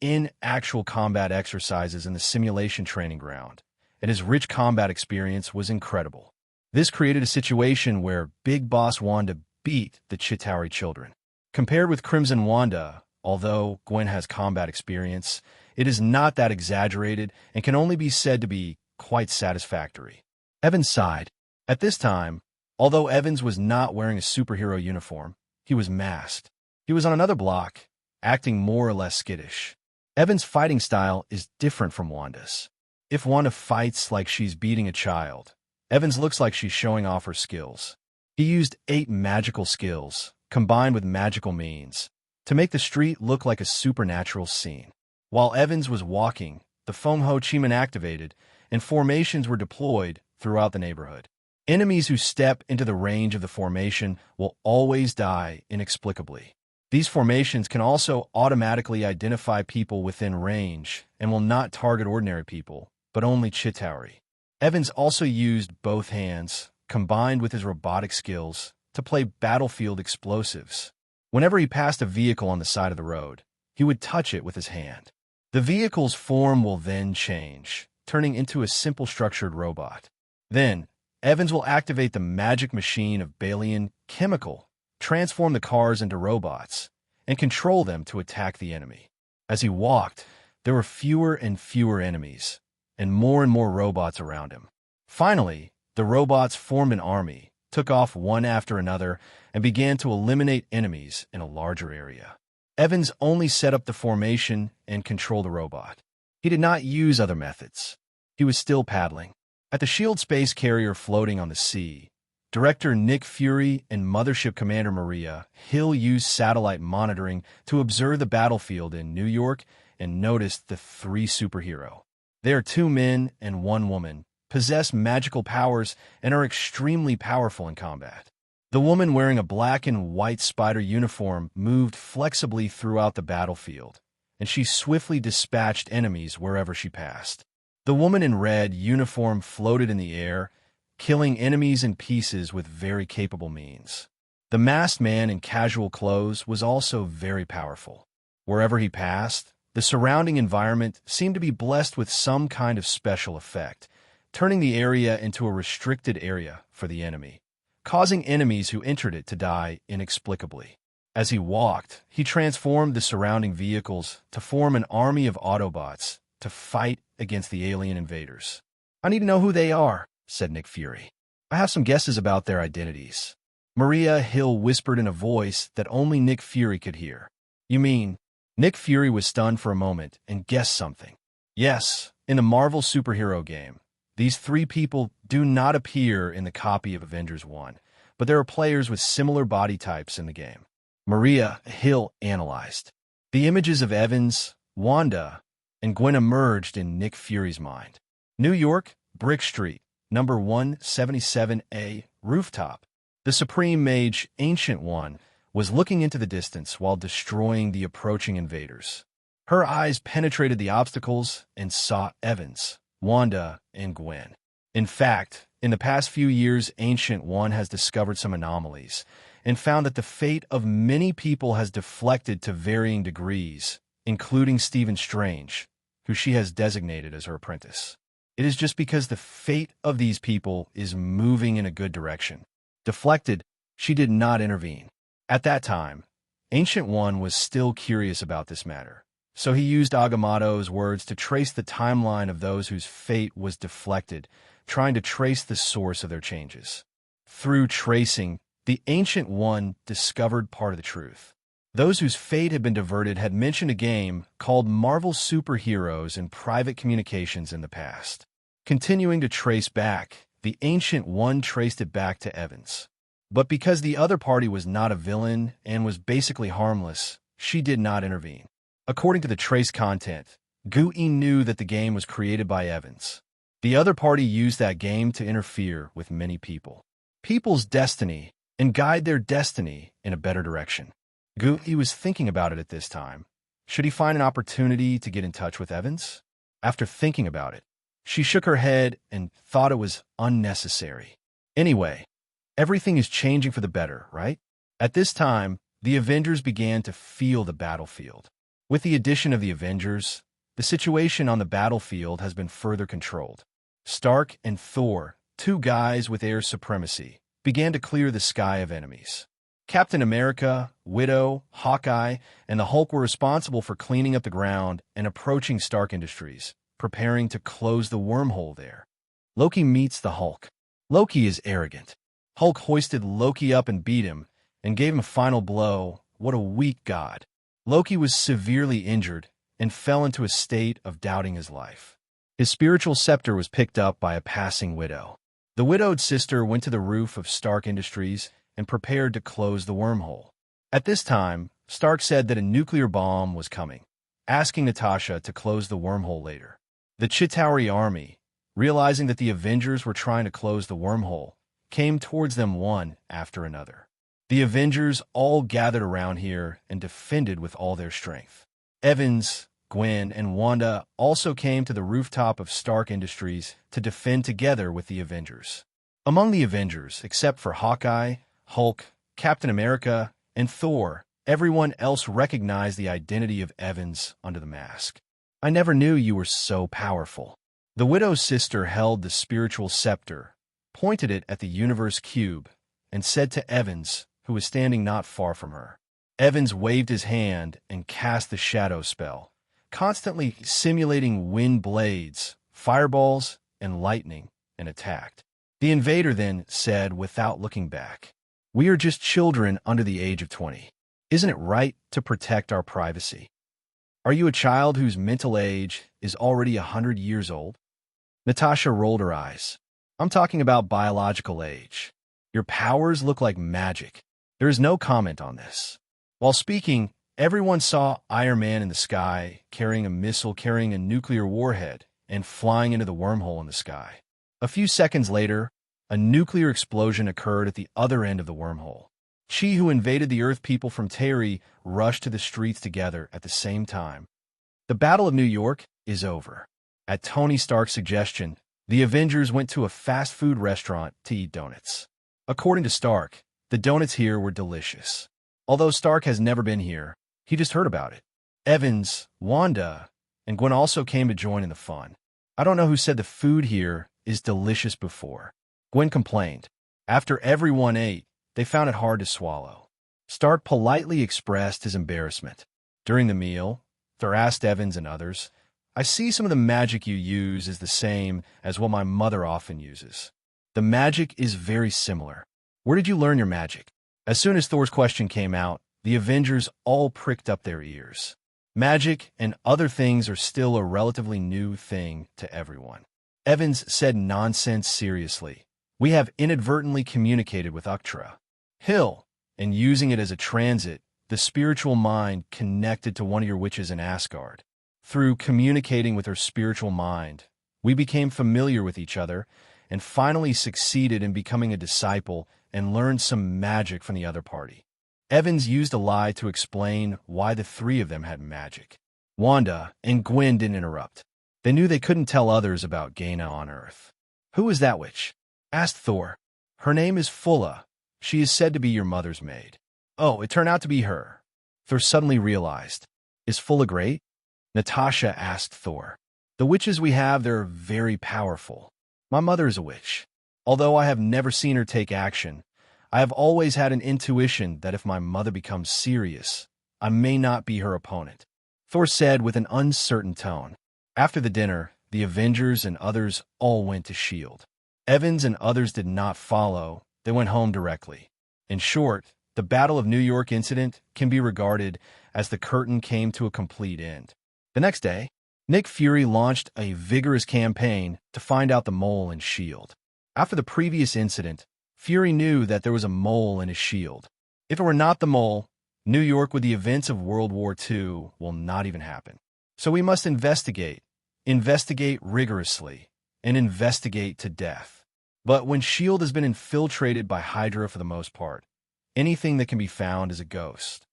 actual combat exercises in the simulation training ground, and his rich combat experience was incredible. This created a situation where Big Boss Wanda beat the Chitauri children. Compared with Crimson Wanda, although Gwen has combat experience, it is not that exaggerated and can only be said to be quite satisfactory. Evans sighed. At this time, although Evans was not wearing a superhero uniform, he was masked. He was on another block, acting more or less skittish. Evans' fighting style is different from Wanda's. If Wanda fights like she's beating a child, Evans looks like she's showing off her skills. He used 8 magical skills, combined with magical means, to make the street look like a supernatural scene. While Evans was walking, the Foam Ho Chi Minh activated, and formations were deployed throughout the neighborhood. Enemies who step into the range of the formation will always die inexplicably. These formations can also automatically identify people within range and will not target ordinary people, but only Chitauri. Evans also used both hands, combined with his robotic skills, to play battlefield explosives. Whenever he passed a vehicle on the side of the road, he would touch it with his hand. The vehicle's form will then change, turning into a simple structured robot. Then, Evans will activate the magic machine of Balian Chemical, transform the cars into robots, and control them to attack the enemy. As he walked, there were fewer and fewer enemies, and more robots around him. Finally, the robots formed an army, took off one after another, and began to eliminate enemies in a larger area. Evans only set up the formation and controlled the robot. He did not use other methods. He was still paddling. At the S.H.I.E.L.D. space carrier floating on the sea, Director Nick Fury and Mothership Commander Maria Hill used satellite monitoring to observe the battlefield in New York and noticed the three superheroes. They are two men and one woman, possess magical powers, and are extremely powerful in combat. The woman wearing a black and white spider uniform moved flexibly throughout the battlefield, and she swiftly dispatched enemies wherever she passed. The woman in red uniform floated in the air, killing enemies in pieces with very capable means. The masked man in casual clothes was also very powerful. Wherever he passed, the surrounding environment seemed to be blessed with some kind of special effect, turning the area into a restricted area for the enemy, causing enemies who entered it to die inexplicably. As he walked, he transformed the surrounding vehicles to form an army of Autobots to fight against the alien invaders. "I need to know who they are," said Nick Fury. "I have some guesses about their identities." Maria Hill whispered in a voice that only Nick Fury could hear. "You mean?" Nick Fury was stunned for a moment and guessed something. "Yes, in the Marvel superhero game, these three people do not appear in the copy of Avengers 1, but there are players with similar body types in the game." Maria Hill analyzed. The images of Evans, Wanda, and Gwen emerged in Nick Fury's mind. New York, Brick Street, number 177A, rooftop. The Supreme Mage, Ancient One, was looking into the distance while destroying the approaching invaders. Her eyes penetrated the obstacles and saw Evans, Wanda, and Gwen. In fact, in the past few years, Ancient One has discovered some anomalies and found that the fate of many people has deflected to varying degrees, including Stephen Strange, who she has designated as her apprentice. It is just because the fate of these people is moving in a good direction. Deflected, she did not intervene. At that time, Ancient One was still curious about this matter, so he used Agamotto's words to trace the timeline of those whose fate was deflected, trying to trace the source of their changes. Through tracing, the Ancient One discovered part of the truth. Those whose fate had been diverted had mentioned a game called Marvel Superheroes in private communications in the past. Continuing to trace back, the Ancient One traced it back to Evans. But because the other party was not a villain and was basically harmless, she did not intervene. According to the trace content, GUI knew that the game was created by Evans. The other party used that game to interfere with many people's destiny, and guide their destiny in a better direction. GUI was thinking about it at this time. Should he find an opportunity to get in touch with Evans? After thinking about it, she shook her head and thought it was unnecessary. Anyway, everything is changing for the better, right? At this time, the Avengers began to feel the battlefield. With the addition of the Avengers, the situation on the battlefield has been further controlled. Stark and Thor, two guys with air supremacy, began to clear the sky of enemies. Captain America, Widow, Hawkeye, and the Hulk were responsible for cleaning up the ground and approaching Stark Industries, preparing to close the wormhole there. Loki meets the Hulk. Loki is arrogant. Hulk hoisted Loki up and beat him, and gave him a final blow. What a weak god. Loki was severely injured and fell into a state of doubting his life. His spiritual scepter was picked up by a passing widow. The widowed sister went to the roof of Stark Industries and prepared to close the wormhole. At this time, Stark said that a nuclear bomb was coming, asking Natasha to close the wormhole later. The Chitauri army, realizing that the Avengers were trying to close the wormhole, came towards them one after another. The Avengers all gathered around here and defended with all their strength. Evans, Gwen, and Wanda also came to the rooftop of Stark Industries to defend together with the Avengers. Among the Avengers, except for Hawkeye, Hulk, Captain America, and Thor, everyone else recognized the identity of Evans under the mask. "I never knew you were so powerful." The widow's sister held the spiritual scepter, pointed it at the universe cube, and said to Evans, who was standing not far from her. Evans waved his hand and cast the shadow spell, constantly simulating wind blades, fireballs, and lightning, and attacked. The invader then said without looking back, "We are just children under the age of 20. Isn't it right to protect our privacy? Are you a child whose mental age is already 100 years old?" Natasha rolled her eyes. "I'm talking about biological age. Your powers look like magic. There is no comment on this. While speaking, everyone saw Iron Man in the sky, carrying a missile carrying a nuclear warhead, and flying into the wormhole in the sky. A few seconds later, a nuclear explosion occurred at the other end of the wormhole. She who invaded the Earth people from Terry rushed to the streets together at the same time. The Battle of New York is over. At Tony Stark's suggestion, the Avengers went to a fast food restaurant to eat donuts. According to Stark, the donuts here were delicious. Although Stark has never been here, he just heard about it. Evans, Wanda, and Gwen also came to join in the fun. I don't know who said the food here is delicious before. Gwen complained. After everyone ate, they found it hard to swallow. Stark politely expressed his embarrassment. During the meal, Thor asked Evans and others, "I see some of the magic you use is the same as what my mother often uses. The magic is very similar. Where did you learn your magic?" As soon as Thor's question came out, the Avengers all pricked up their ears. Magic and other things are still a relatively new thing to everyone. Evans said nonsense seriously. "We have inadvertently communicated with Uctra Hill, and using it as a transit, the spiritual mind connected to one of your witches in Asgard. Through communicating with her spiritual mind, we became familiar with each other and finally succeeded in becoming a disciple and learned some magic from the other party." Evans used a lie to explain why the three of them had magic. Wanda and Gwen didn't interrupt. They knew they couldn't tell others about Gaina on Earth. "Who is that witch?" asked Thor. "Her name is Fulla. She is said to be your mother's maid." "Oh, it turned out to be her." Thor suddenly realized. "Is Fulla great?" Natasha asked Thor. "The witches we have, they're very powerful. My mother is a witch. Although I have never seen her take action, I have always had an intuition that if my mother becomes serious, I may not be her opponent," Thor said with an uncertain tone. After the dinner, the Avengers and others all went to S.H.I.E.L.D. Evans and others did not follow. They went home directly. In short, the Battle of New York incident can be regarded as the curtain came to a complete end. The next day, Nick Fury launched a vigorous campaign to find out the mole in S.H.I.E.L.D. After the previous incident, Fury knew that there was a mole in his shield. If it were not the mole, New York with the events of World War II will not even happen. So we must investigate rigorously, and investigate to death. But when S.H.I.E.L.D. has been infiltrated by Hydra for the most part, anything that can be found is a ghost.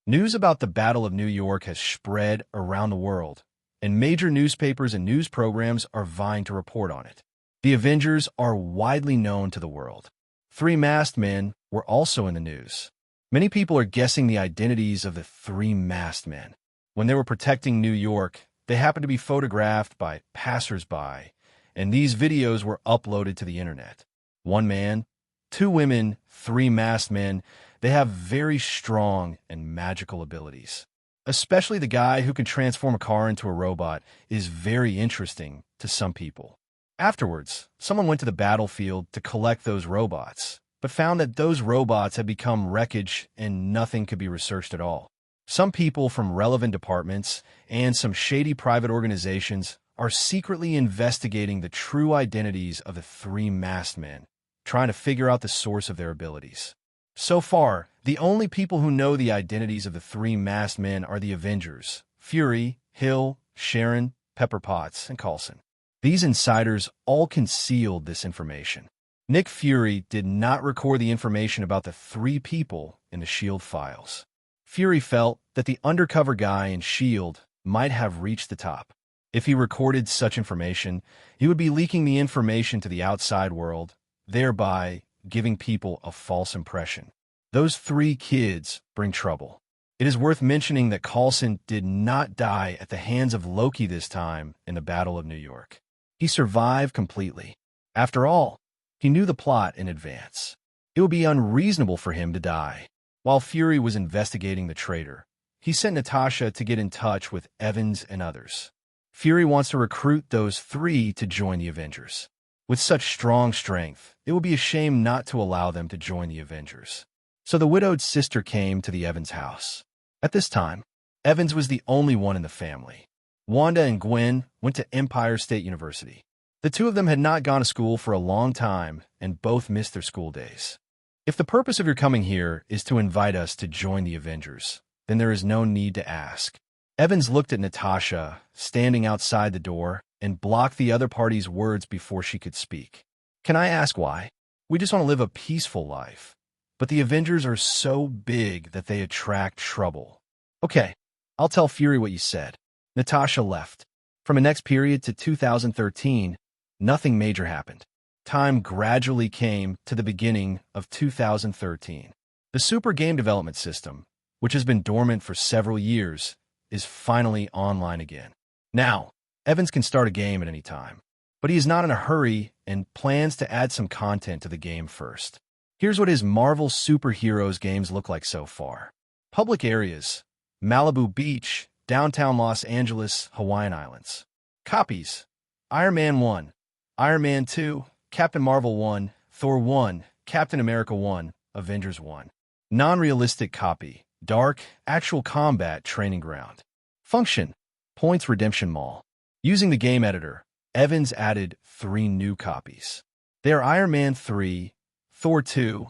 News about the Battle of New York has spread around the world, and major newspapers and news programs are vying to report on it. The Avengers are widely known to the world. Three masked men were also in the news. Many people are guessing the identities of the three masked men. When they were protecting New York, they happened to be photographed by passers-by, and these videos were uploaded to the internet. One man, two women, three masked men, they have very strong and magical abilities. Especially the guy who can transform a car into a robot is very interesting to some people. Afterwards, someone went to the battlefield to collect those robots, but found that those robots had become wreckage and nothing could be researched at all. Some people from relevant departments and some shady private organizations are secretly investigating the true identities of the three masked men, trying to figure out the source of their abilities. So far, the only people who know the identities of the three masked men are the Avengers: Fury, Hill, Sharon, Pepper Potts, and Coulson. These insiders all concealed this information. Nick Fury did not record the information about the three people in the S.H.I.E.L.D. files. Fury felt that the undercover guy in S.H.I.E.L.D. might have reached the top. If he recorded such information, he would be leaking the information to the outside world, thereby giving people a false impression. Those three kids bring trouble. It is worth mentioning that Coulson did not die at the hands of Loki this time in the Battle of New York. He survived completely. After all, he knew the plot in advance. It would be unreasonable for him to die. While Fury was investigating the traitor, he sent Natasha to get in touch with Evans and others. Fury wants to recruit those three to join the Avengers. With such strong strength, it would be a shame not to allow them to join the Avengers. So the widowed sister came to the Evans house. At this time, Evans was the only one in the family. Wanda and Gwen went to Empire State University. The two of them had not gone to school for a long time and both missed their school days. If the purpose of your coming here is to invite us to join the Avengers, then there is no need to ask. Evans looked at Natasha, standing outside the door, and blocked the other party's words before she could speak. Can I ask why? We just want to live a peaceful life. But the Avengers are so big that they attract trouble. Okay, I'll tell Fury what you said. Natasha left. From the next period to 2013, nothing major happened. Time gradually came to the beginning of 2013. The Super Game Development System, which has been dormant for several years, is finally online again. Now, Evans can start a game at any time, but he is not in a hurry and plans to add some content to the game first. Here's what his Marvel superheroes games look like so far. Public areas: Malibu Beach, downtown Los Angeles, Hawaiian Islands. Copies: Iron Man 1, Iron Man 2, Captain Marvel 1, Thor 1, Captain America 1, Avengers 1. Non-realistic copy: Dark, actual combat training ground. Function: Points Redemption Mall. Using the game editor, Evans added 3 new copies. They are Iron Man 3, Thor 2,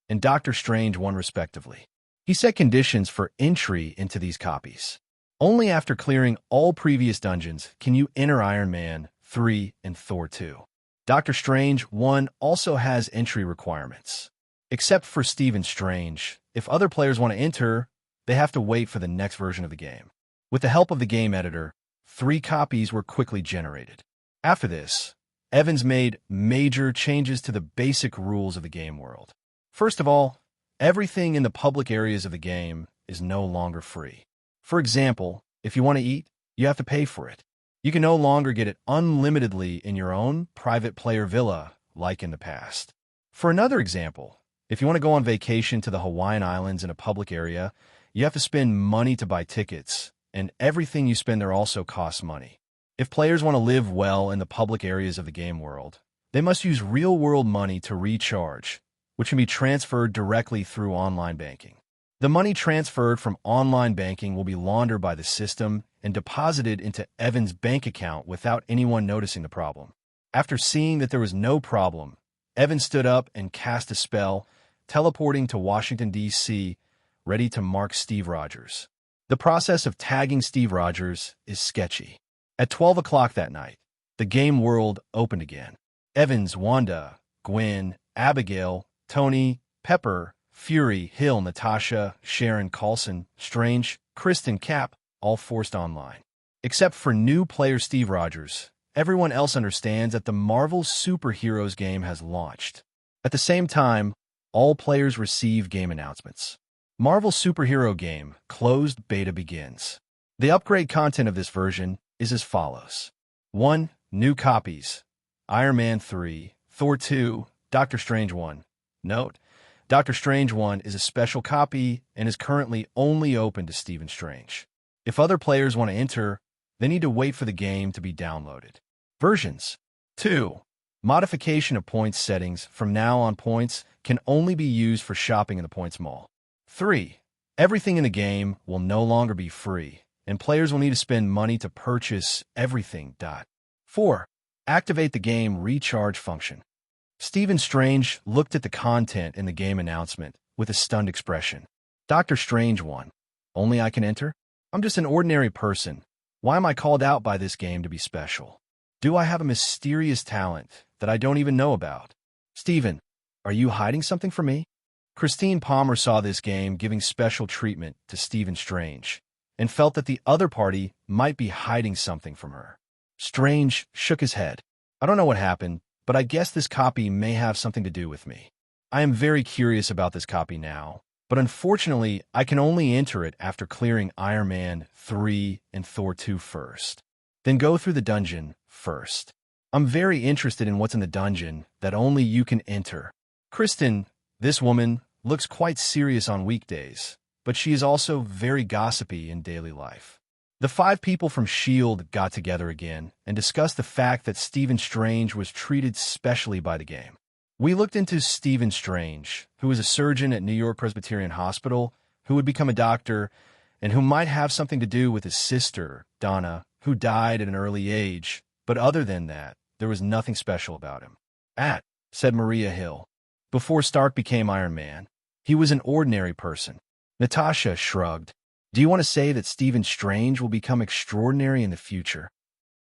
and Doctor Strange 1 respectively. He set conditions for entry into these copies. Only after clearing all previous dungeons can you enter Iron Man 3 and Thor 2. Doctor Strange 1 also has entry requirements. Except for Stephen Strange, if other players want to enter, they have to wait for the next version of the game. With the help of the game editor, 3 copies were quickly generated. After this, Evans made major changes to the basic rules of the game world. First of all, everything in the public areas of the game is no longer free. For example, if you want to eat, you have to pay for it. You can no longer get it unlimitedly in your own private player villa like in the past. For another example, if you want to go on vacation to the Hawaiian Islands in a public area, you have to spend money to buy tickets, and everything you spend there also costs money. If players want to live well in the public areas of the game world, they must use real-world money to recharge, which can be transferred directly through online banking. The money transferred from online banking will be laundered by the system and deposited into Evans' bank account without anyone noticing the problem. After seeing that there was no problem, Evans stood up and cast a spell, teleporting to Washington, D.C., ready to mark Steve Rogers. The process of tagging Steve Rogers is sketchy. At 12 o'clock that night, the game world opened again. Evans, Wanda, Gwen, Abigail, Tony, Pepper, Fury, Hill, Natasha, Sharon, Coulson, Strange, Kristen, Cap, all forced online. Except for new player Steve Rogers, everyone else understands that the Marvel Superheroes game has launched. At the same time, all players receive game announcements. Marvel Superhero Game Closed Beta begins. The upgrade content of this version is as follows. 1. New copies: Iron Man 3, Thor 2, Doctor Strange 1. Note: Doctor Strange 1 is a special copy and is currently only open to Stephen Strange. If other players want to enter, they need to wait for the game to be downloaded. Versions: 2. Modification of points settings. From now on, points can only be used for shopping in the points mall. 3. Everything in the game will no longer be free, and players will need to spend money to purchase everything. 4. Activate the game recharge function. Stephen Strange looked at the content in the game announcement with a stunned expression. Doctor Strange 1. Only I can enter? I'm just an ordinary person. Why am I called out by this game to be special? Do I have a mysterious talent that I don't even know about? Stephen, are you hiding something from me? Christine Palmer saw this game giving special treatment to Stephen Strange and felt that the other party might be hiding something from her. Strange shook his head. I don't know what happened, but I guess this copy may have something to do with me. I am very curious about this copy now, but unfortunately, I can only enter it after clearing Iron Man 3 and Thor 2 first. Then go through the dungeon first. I'm very interested in what's in the dungeon that only you can enter. Kristen, this woman, looks quite serious on weekdays, but she is also very gossipy in daily life. The 5 people from S.H.I.E.L.D. got together again and discussed the fact that Stephen Strange was treated specially by the game. We looked into Stephen Strange, who is a surgeon at New York Presbyterian Hospital, who would become a doctor, and who might have something to do with his sister, Donna, who died at an early age, but other than that, there was nothing special about him. Said Maria Hill. Before Stark became Iron Man, he was an ordinary person. Natasha shrugged. Do you want to say that Stephen Strange will become extraordinary in the future?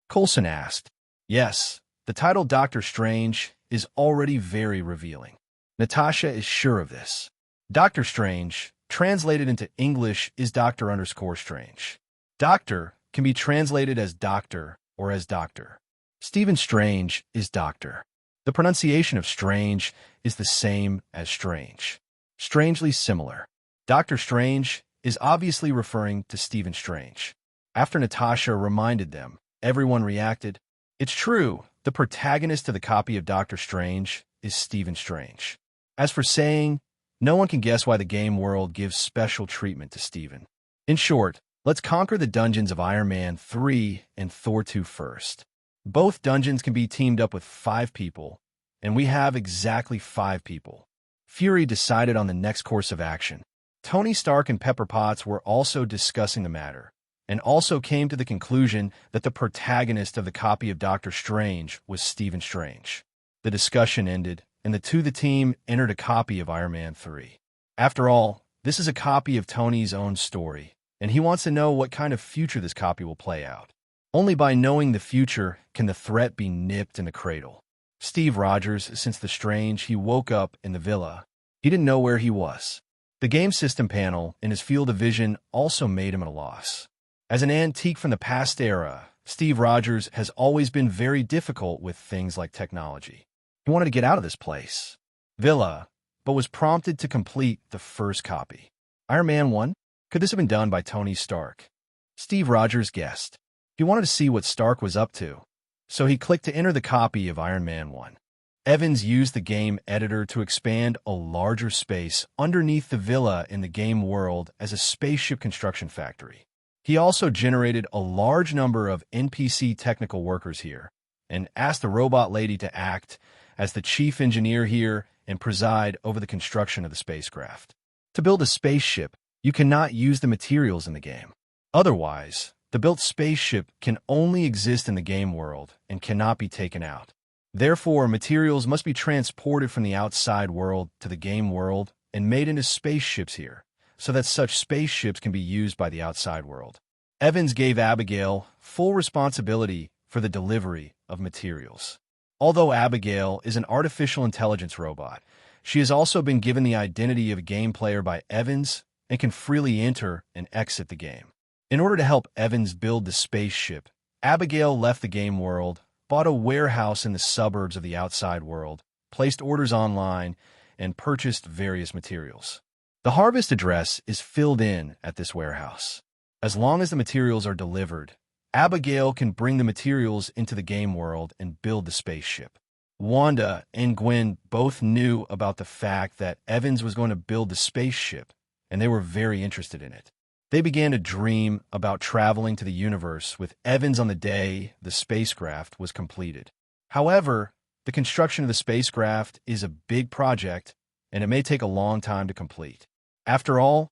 Coulson asked. Yes, the title Doctor Strange is already very revealing. Natasha is sure of this. Doctor Strange, translated into English, is Doctor_Strange. Doctor can be translated as doctor or as doctor. Stephen Strange is doctor. The pronunciation of strange is the same as strange. Strangely similar. Doctor Strange is obviously referring to Stephen Strange. After Natasha reminded them, everyone reacted. It's true, the protagonist of the copy of Doctor Strange is Stephen Strange. As for saying, no one can guess why the game world gives special treatment to Stephen. In short, let's conquer the dungeons of Iron Man 3 and Thor 2 first. Both dungeons can be teamed up with 5 people, and we have exactly 5 people. Fury decided on the next course of action. Tony Stark and Pepper Potts were also discussing the matter, and also came to the conclusion that the protagonist of the copy of Doctor Strange was Stephen Strange. The discussion ended, and the team entered a copy of Iron Man 3. After all, this is a copy of Tony's own story, and he wants to know what kind of future this copy will play out. Only by knowing the future can the threat be nipped in the cradle. Steve Rogers, since the Strange, he woke up in the villa. He didn't know where he was. The game system panel in his field of vision also made him at a loss. As an antique from the past era, Steve Rogers has always been very difficult with things like technology. He wanted to get out of this place, villa, but was prompted to complete the first copy. Iron Man 1? Could this have been done by Tony Stark? Steve Rogers guessed. He wanted to see what Stark was up to, so he clicked to enter the copy of Iron Man 1. Evans used the game editor to expand a larger space underneath the villa in the game world as a spaceship construction factory. He also generated a large number of NPC technical workers here and asked the robot lady to act as the chief engineer here and preside over the construction of the spacecraft. To build a spaceship, you cannot use the materials in the game. Otherwise, the built spaceship can only exist in the game world and cannot be taken out. Therefore, materials must be transported from the outside world to the game world and made into spaceships here, so that such spaceships can be used by the outside world. Evans gave Abigail full responsibility for the delivery of materials. Although Abigail is an artificial intelligence robot, she has also been given the identity of a game player by Evans and can freely enter and exit the game. In order to help Evans build the spaceship, Abigail left the game world, bought a warehouse in the suburbs of the outside world, placed orders online, and purchased various materials. The harvest address is filled in at this warehouse. As long as the materials are delivered, Abigail can bring the materials into the game world and build the spaceship. Wanda and Gwen both knew about the fact that Evans was going to build the spaceship, and they were very interested in it. They began to dream about traveling to the universe with Evans on the day the spacecraft was completed. However, the construction of the spacecraft is a big project, and it may take a long time to complete. After all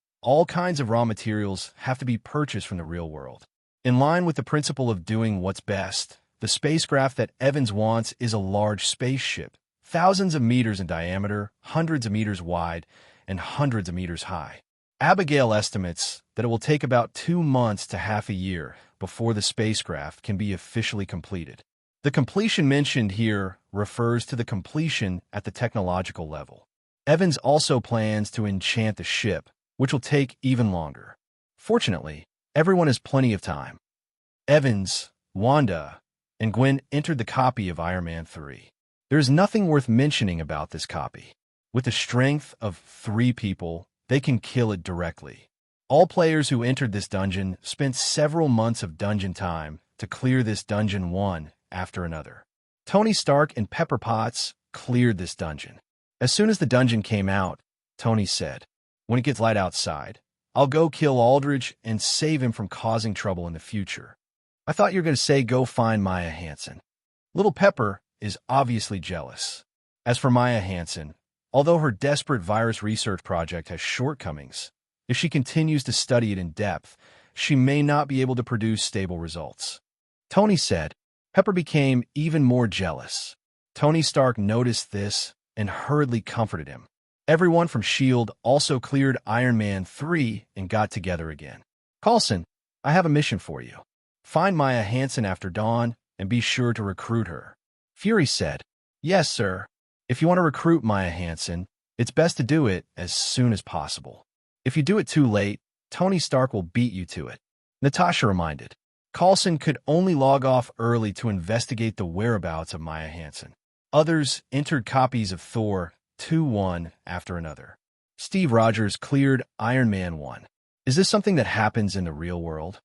kinds of raw materials have to be purchased from the real world. In line with the principle of doing what's best, the spacecraft that Evans wants is a large spaceship, thousands of meters in diameter, hundreds of meters wide, and hundreds of meters high. Abigail estimates that it will take about 2 months to half a year before the spacecraft can be officially completed. The completion mentioned here refers to the completion at the technological level. Evans also plans to enchant the ship, which will take even longer. Fortunately, everyone has plenty of time. Evans, Wanda, and Gwen entered the copy of Iron Man 3. There is nothing worth mentioning about this copy. With the strength of 3 people, they can kill it directly. All players who entered this dungeon spent several months of dungeon time to clear this dungeon one after another. Tony Stark and Pepper Potts cleared this dungeon. As soon as the dungeon came out, Tony said, "When it gets light outside, I'll go kill Aldridge and save him from causing trouble in the future." I thought you were going to say go find Maya Hansen. Little Pepper is obviously jealous. As for Maya Hansen, although her desperate virus research project has shortcomings, if she continues to study it in depth, she may not be able to produce stable results. Tony said. Pepper became even more jealous. Tony Stark noticed this and hurriedly comforted him. Everyone from S.H.I.E.L.D. also cleared Iron Man 3 and got together again. Coulson, I have a mission for you. Find Maya Hansen after dawn and be sure to recruit her. Fury said, Yes, sir. If you want to recruit Maya Hansen, it's best to do it as soon as possible. If you do it too late, Tony Stark will beat you to it. Natasha reminded. Coulson could only log off early to investigate the whereabouts of Maya Hansen. Others entered copies of Thor 2 one after another. Steve Rogers cleared Iron Man 1. Is this something that happens in the real world?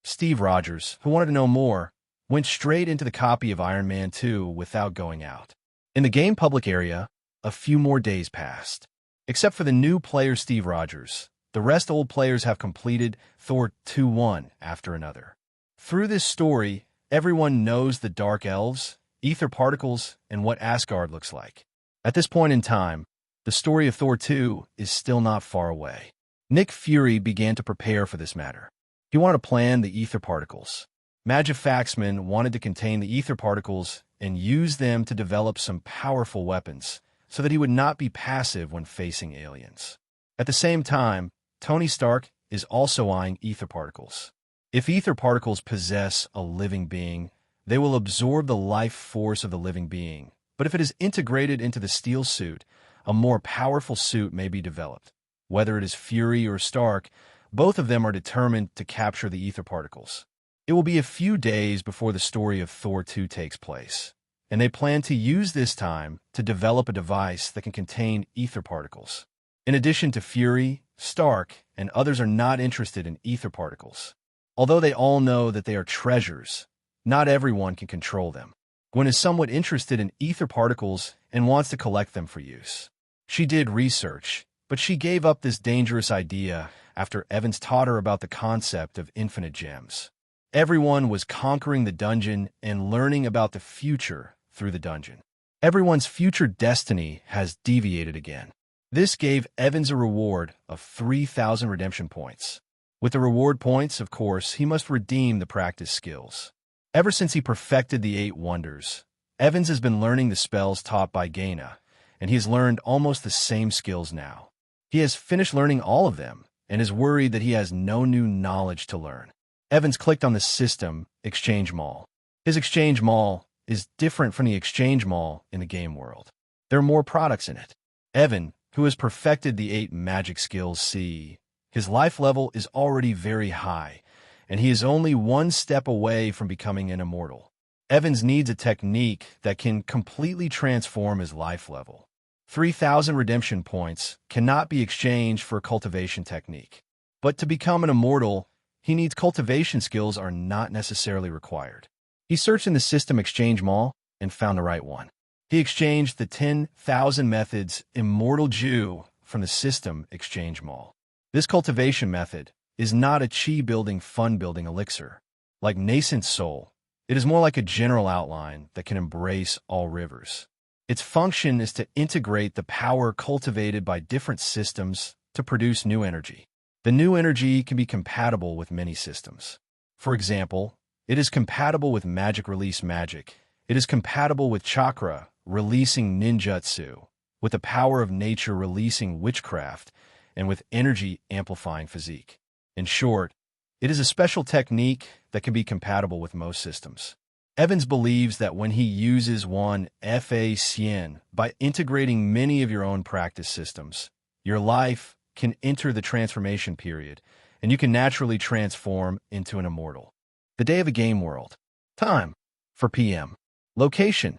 Steve Rogers, who wanted to know more, went straight into the copy of Iron Man 2 without going out. In the game public area, a few more days passed. Except for the new player Steve Rogers, the rest old players have completed Thor 2 one after another. Through this story, everyone knows the Dark Elves, ether particles, and what Asgard looks like. At this point in time, the story of Thor 2 is still not far away. Nick Fury began to prepare for this matter. He wanted to plan the ether particles. Magifaxman wanted to contain the ether particles and use them to develop some powerful weapons so that he would not be passive when facing aliens. At the same time, Tony Stark is also eyeing ether particles. If ether particles possess a living being, they will absorb the life force of the living being. But if it is integrated into the steel suit, a more powerful suit may be developed. Whether it is Fury or Stark, both of them are determined to capture the ether particles. It will be a few days before the story of Thor 2 takes place, and they plan to use this time to develop a device that can contain ether particles. In addition to Fury, Stark, and others are not interested in ether particles. Although they all know that they are treasures, not everyone can control them. Gwen is somewhat interested in ether particles and wants to collect them for use. She did research, but she gave up this dangerous idea after Evans taught her about the concept of infinite gems. Everyone was conquering the dungeon and learning about the future through the dungeon. Everyone's future destiny has deviated again. This gave Evans a reward of 3,000 redemption points. With the reward points, of course, he must redeem the practice skills. Ever since he perfected the 8 wonders, Evans has been learning the spells taught by Gaina, and he has learned almost the same skills now. He has finished learning all of them and is worried that he has no new knowledge to learn. Evans clicked on the system, Exchange Mall. His Exchange Mall is different from the Exchange Mall in the game world. There are more products in it. Evan, who has perfected the 8 magic skills, his life level is already very high, and he is only one step away from becoming an immortal. Evans needs a technique that can completely transform his life level. 3,000 redemption points cannot be exchanged for a cultivation technique. But to become an immortal, he needs cultivation skills are not necessarily required. He searched in the system Exchange Mall and found the right one. He exchanged the 10,000 methods Immortal Jew from the system Exchange Mall. This cultivation method is not a chi-building, fun-building elixir. Like Nascent Soul, it is more like a general outline that can embrace all rivers. Its function is to integrate the power cultivated by different systems to produce new energy. The new energy can be compatible with many systems. For example, it is compatible with magic release magic. It is compatible with chakra releasing ninjutsu, with the power of nature releasing witchcraft, and with energy amplifying physique. In short, it is a special technique that can be compatible with most systems. Evans believes that when he uses one FACN by integrating many of your own practice systems, your life can enter the transformation period, and you can naturally transform into an immortal. The day of a game world. Time, 4 p.m. Location,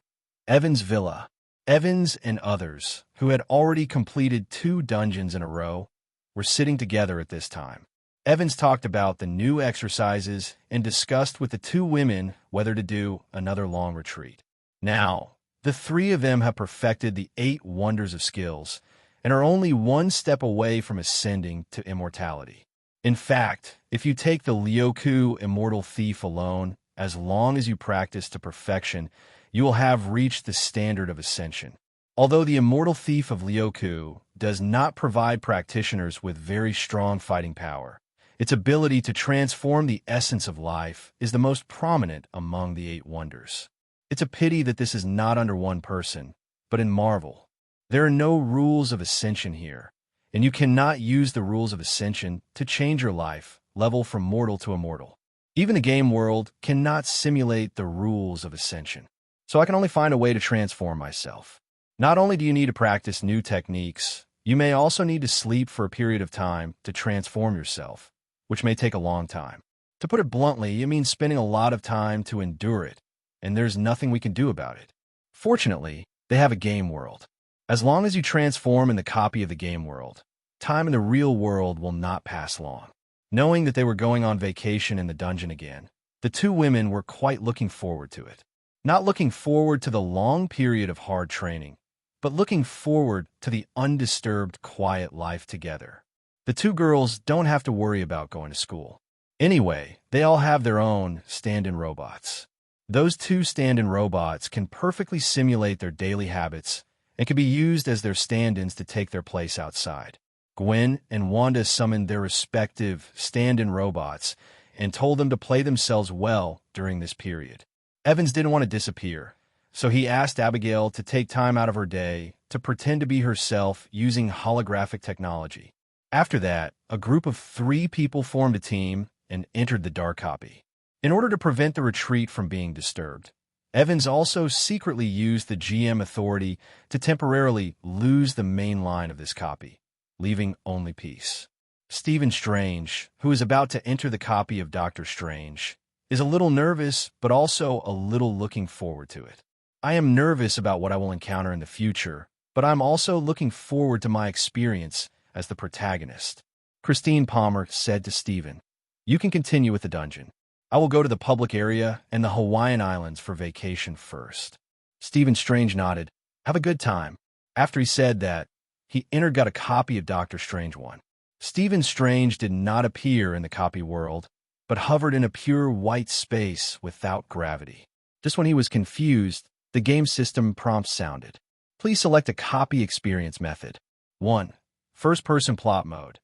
Evans' Villa. Evans and others, who had already completed 2 dungeons in a row, were sitting together at this time. Evans talked about the new exercises and discussed with the 2 women whether to do another long retreat. Now, the 3 of them have perfected the 8 wonders of skills and are only one step away from ascending to immortality. In fact, if you take the Lyoku Immortal Thief alone, as long as you practice to perfection, you will have reached the standard of ascension. Although the Immortal Thief of Lyoku does not provide practitioners with very strong fighting power, its ability to transform the essence of life is the most prominent among the 8 wonders. It's a pity that this is not under one person, but in Marvel. There are no rules of ascension here, and you cannot use the rules of ascension to change your life, level from mortal to immortal. Even the game world cannot simulate the rules of ascension. So I can only find a way to transform myself. Not only do you need to practice new techniques, you may also need to sleep for a period of time to transform yourself, which may take a long time. To put it bluntly, it means spending a lot of time to endure it, and there's nothing we can do about it. Fortunately, they have a game world. As long as you transform in the copy of the game world, time in the real world will not pass long. Knowing that they were going on vacation in the dungeon again, the two women were quite looking forward to it. Not looking forward to the long period of hard training, but looking forward to the undisturbed, quiet life together. The two girls don't have to worry about going to school. Anyway, they all have their own stand-in robots. Those two stand-in robots can perfectly simulate their daily habits and can be used as their stand-ins to take their place outside. Gwen and Wanda summoned their respective stand-in robots and told them to play themselves well during this period. Evans didn't want to disappear, so he asked Abigail to take time out of her day to pretend to be herself using holographic technology. After that, a group of 3 people formed a team and entered the dark copy. In order to prevent the retreat from being disturbed, Evans also secretly used the GM authority to temporarily lose the main line of this copy, leaving only peace. Stephen Strange, who is about to enter the copy of Doctor Strange, is a little nervous, but also a little looking forward to it. I am nervous about what I will encounter in the future, but I'm also looking forward to my experience as the protagonist. Christine Palmer said to Stephen, "You can continue with the dungeon. I will go to the public area and the Hawaiian Islands for vacation first." Stephen Strange nodded. "Have a good time." After he said that, he got a copy of Doctor Strange 1. Stephen Strange did not appear in the copy world, but hovered in a pure white space without gravity. Just when he was confused, the game system prompt sounded. Please select a copy experience method. 1. First-person plot mode.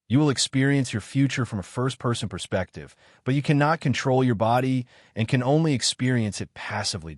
You will experience your future from a first-person perspective, but you cannot control your body and can only experience it passively.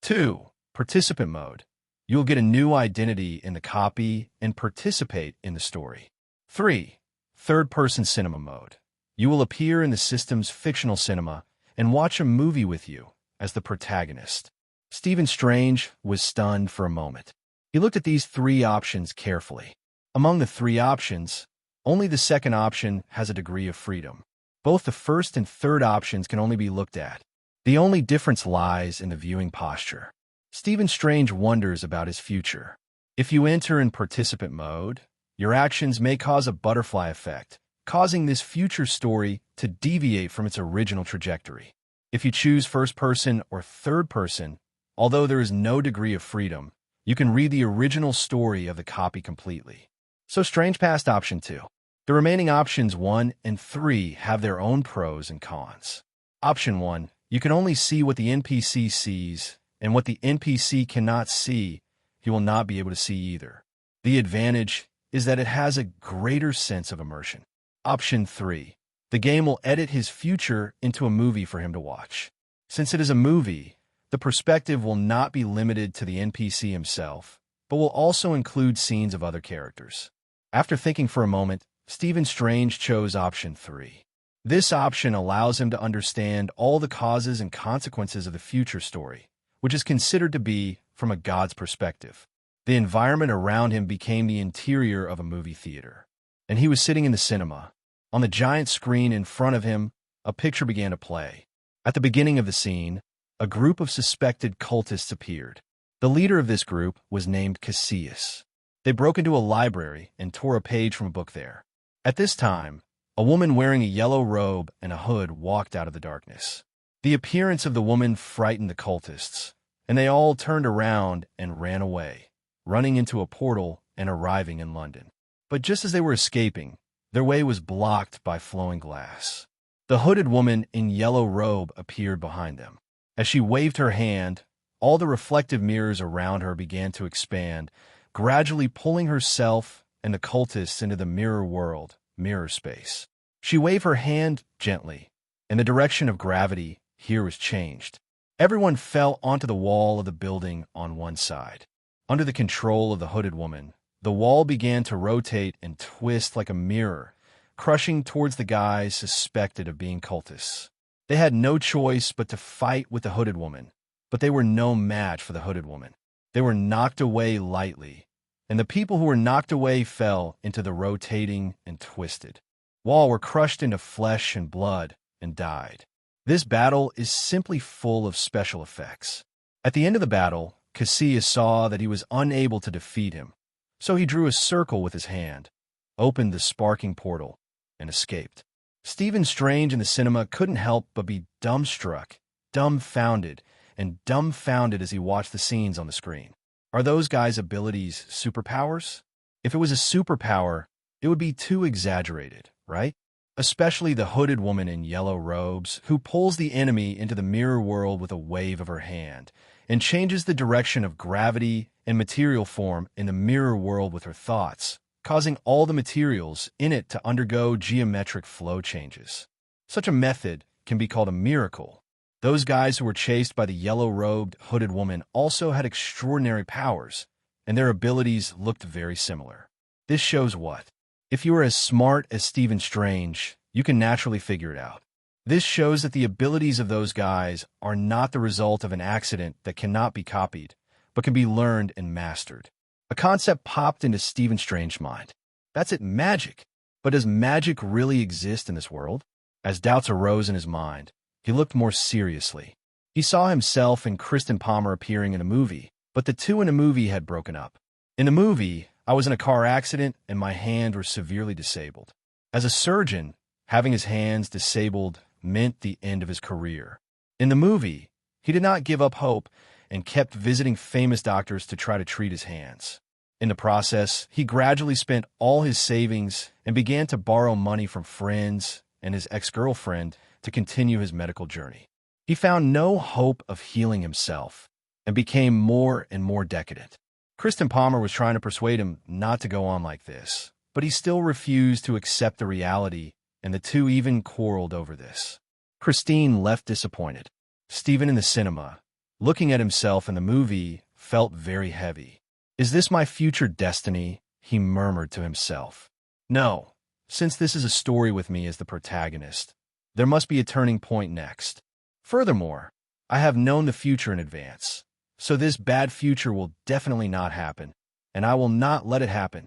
2. Participant mode. You will get a new identity in the copy and participate in the story. 3. Third-person cinema mode. You will appear in the system's fictional cinema and watch a movie with you as the protagonist. Stephen Strange was stunned for a moment. He looked at these 3 options carefully. Among the 3 options, only the second option has a degree of freedom. Both the first and third options can only be looked at. The only difference lies in the viewing posture. Stephen Strange wonders about his future. If you enter in participant mode, your actions may cause a butterfly effect, causing this future story to deviate from its original trajectory. If you choose first person or third person, although there is no degree of freedom, you can read the original story of the copy completely. So Strange passed option 2. The remaining options 1 and 3 have their own pros and cons. Option 1, you can only see what the NPC sees, and what the NPC cannot see, he will not be able to see either. The advantage is that it has a greater sense of immersion. Option 3, the game will edit his future into a movie for him to watch. Since it is a movie, the perspective will not be limited to the NPC himself, but will also include scenes of other characters. After thinking for a moment, Stephen Strange chose option 3. This option allows him to understand all the causes and consequences of the future story, which is considered to be from a god's perspective. The environment around him became the interior of a movie theater, and he was sitting in the cinema. On the giant screen in front of him, a picture began to play. At the beginning of the scene, a group of suspected cultists appeared. The leader of this group was named Cassius. They broke into a library and tore a page from a book there. At this time, a woman wearing a yellow robe and a hood walked out of the darkness. The appearance of the woman frightened the cultists, and they all turned around and ran away, running into a portal and arriving in London. But just as they were escaping, their way was blocked by flowing glass. The hooded woman in yellow robe appeared behind them. As she waved her hand, all the reflective mirrors around her began to expand, gradually pulling herself and the cultists into the mirror world, mirror space. She waved her hand gently, and the direction of gravity here was changed. Everyone fell onto the wall of the building on one side. Under the control of the hooded woman, the wall began to rotate and twist like a mirror, crushing towards the guys suspected of being cultists. They had no choice but to fight with the hooded woman, but they were no match for the hooded woman. They were knocked away lightly, and the people who were knocked away fell into the rotating and twisted wall, were crushed into flesh and blood, and died. This battle is simply full of special effects. At the end of the battle, Cassius saw that he was unable to defeat him, so he drew a circle with his hand, opened the sparking portal, and escaped. Stephen Strange in the cinema couldn't help but be dumbstruck, dumbfounded as he watched the scenes on the screen. Are those guys' abilities superpowers? If it was a superpower, it would be too exaggerated, right? Especially the hooded woman in yellow robes who pulls the enemy into the mirror world with a wave of her hand and changes the direction of gravity and material form in the mirror world with her thoughts, causing all the materials in it to undergo geometric flow changes. Such a method can be called a miracle. Those guys who were chased by the yellow-robed, hooded woman also had extraordinary powers, and their abilities looked very similar. This shows what? If you are as smart as Stephen Strange, you can naturally figure it out. This shows that the abilities of those guys are not the result of an accident that cannot be copied, but can be learned and mastered. A concept popped into Stephen Strange's mind. That's it, magic. But does magic really exist in this world? As doubts arose in his mind, he looked more seriously. He saw himself and Kristen Palmer appearing in a movie, but the two in the movie had broken up. In the movie, I was in a car accident and my hand was severely disabled. As a surgeon, having his hands disabled meant the end of his career. In the movie, he did not give up hope and kept visiting famous doctors to try to treat his hands. In the process, he gradually spent all his savings and began to borrow money from friends and his ex-girlfriend to continue his medical journey. He found no hope of healing himself and became more and more decadent. Kristen Palmer was trying to persuade him not to go on like this, but he still refused to accept the reality, and the two even quarreled over this. Christine left disappointed. Stephen in the cinema, looking at himself in the movie, felt very heavy. Is this my future destiny? He murmured to himself. No, since this is a story with me as the protagonist, there must be a turning point next. Furthermore, I have known the future in advance, so this bad future will definitely not happen, and I will not let it happen.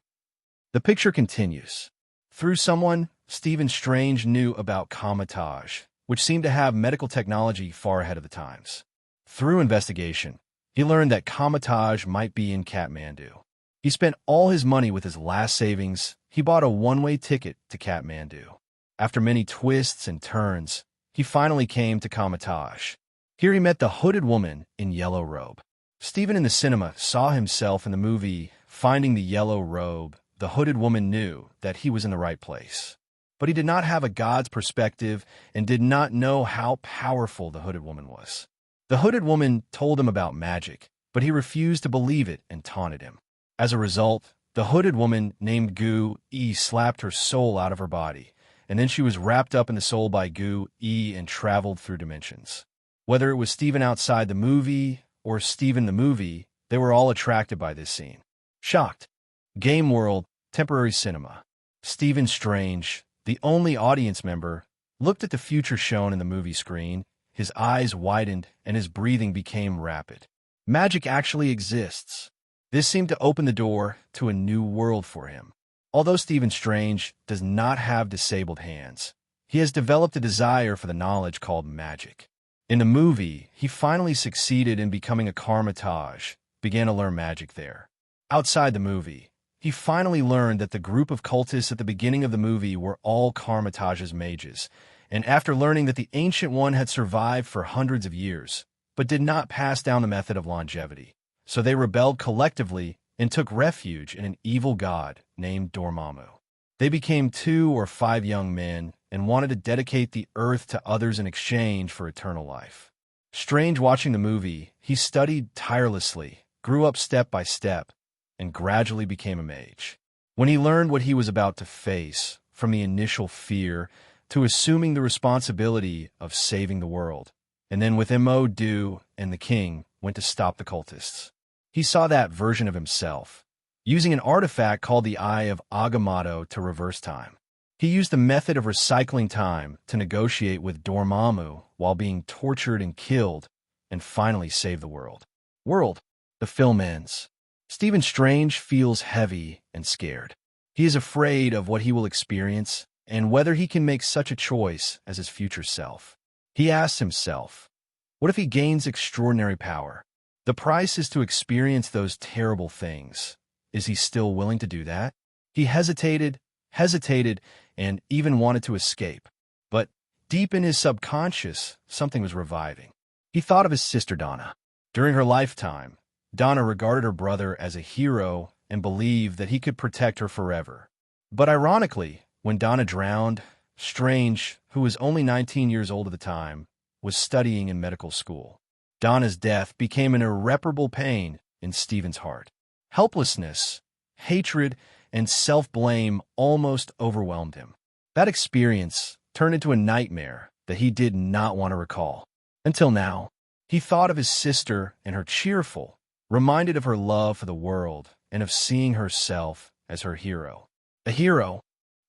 The picture continues. Through someone, Stephen Strange knew about Comatage, which seemed to have medical technology far ahead of the times. Through investigation, he learned that Comatage might be in Kathmandu. He spent all his money with his last savings. He bought a one-way ticket to Kathmandu. After many twists and turns, he finally came to Comatage. Here he met the hooded woman in yellow robe. Stephen in the cinema saw himself in the movie. Finding the yellow robe, the hooded woman knew that he was in the right place. But he did not have a god's perspective and did not know how powerful the hooded woman was. The hooded woman told him about magic, but he refused to believe it and taunted him. As a result, the hooded woman named Gu-E slapped her soul out of her body, and then she was wrapped up in the soul by Gu-E and traveled through dimensions. Whether it was Stephen outside the movie or Stephen the movie, they were all attracted by this scene. Shocked. Game World, temporary cinema. Stephen Strange, the only audience member, looked at the future shown in the movie screen. His eyes widened and his breathing became rapid. Magic actually exists. This seemed to open the door to a new world for him. Although Stephen Strange does not have disabled hands, he has developed a desire for the knowledge called magic. In the movie, he finally succeeded in becoming a Karmatage, began to learn magic there. Outside the movie, he finally learned that the group of cultists at the beginning of the movie were all Karmatage's mages, and after learning that the Ancient One had survived for hundreds of years, but did not pass down the method of longevity, so they rebelled collectively and took refuge in an evil god named Dormammu. They became 2 or 5 young men and wanted to dedicate the earth to others in exchange for eternal life. Strange watching the movie, he studied tirelessly, grew up step by step, and gradually became a mage. When he learned what he was about to face, from the initial fear to assuming the responsibility of saving the world, and then with Mo Du and the king went to stop the cultists. He saw that version of himself, using an artifact called the Eye of Agamotto to reverse time. He used the method of recycling time to negotiate with Dormammu while being tortured and killed, and finally save the world. The film ends. Stephen Strange feels heavy and scared. He is afraid of what he will experience and whether he can make such a choice as his future self. He asks himself, what if he gains extraordinary power? The price is to experience those terrible things. Is he still willing to do that? He hesitated, and even wanted to escape. But deep in his subconscious, something was reviving. He thought of his sister Donna. During her lifetime, Donna regarded her brother as a hero and believed that he could protect her forever. But ironically, when Donna drowned, Strange, who was only 19 years old at the time, was studying in medical school. Donna's death became an irreparable pain in Stephen's heart. Helplessness, hatred, and self-blame almost overwhelmed him. That experience turned into a nightmare that he did not want to recall. Until now, he thought of his sister and her cheerful, reminded of her love for the world and of seeing herself as her hero. A hero,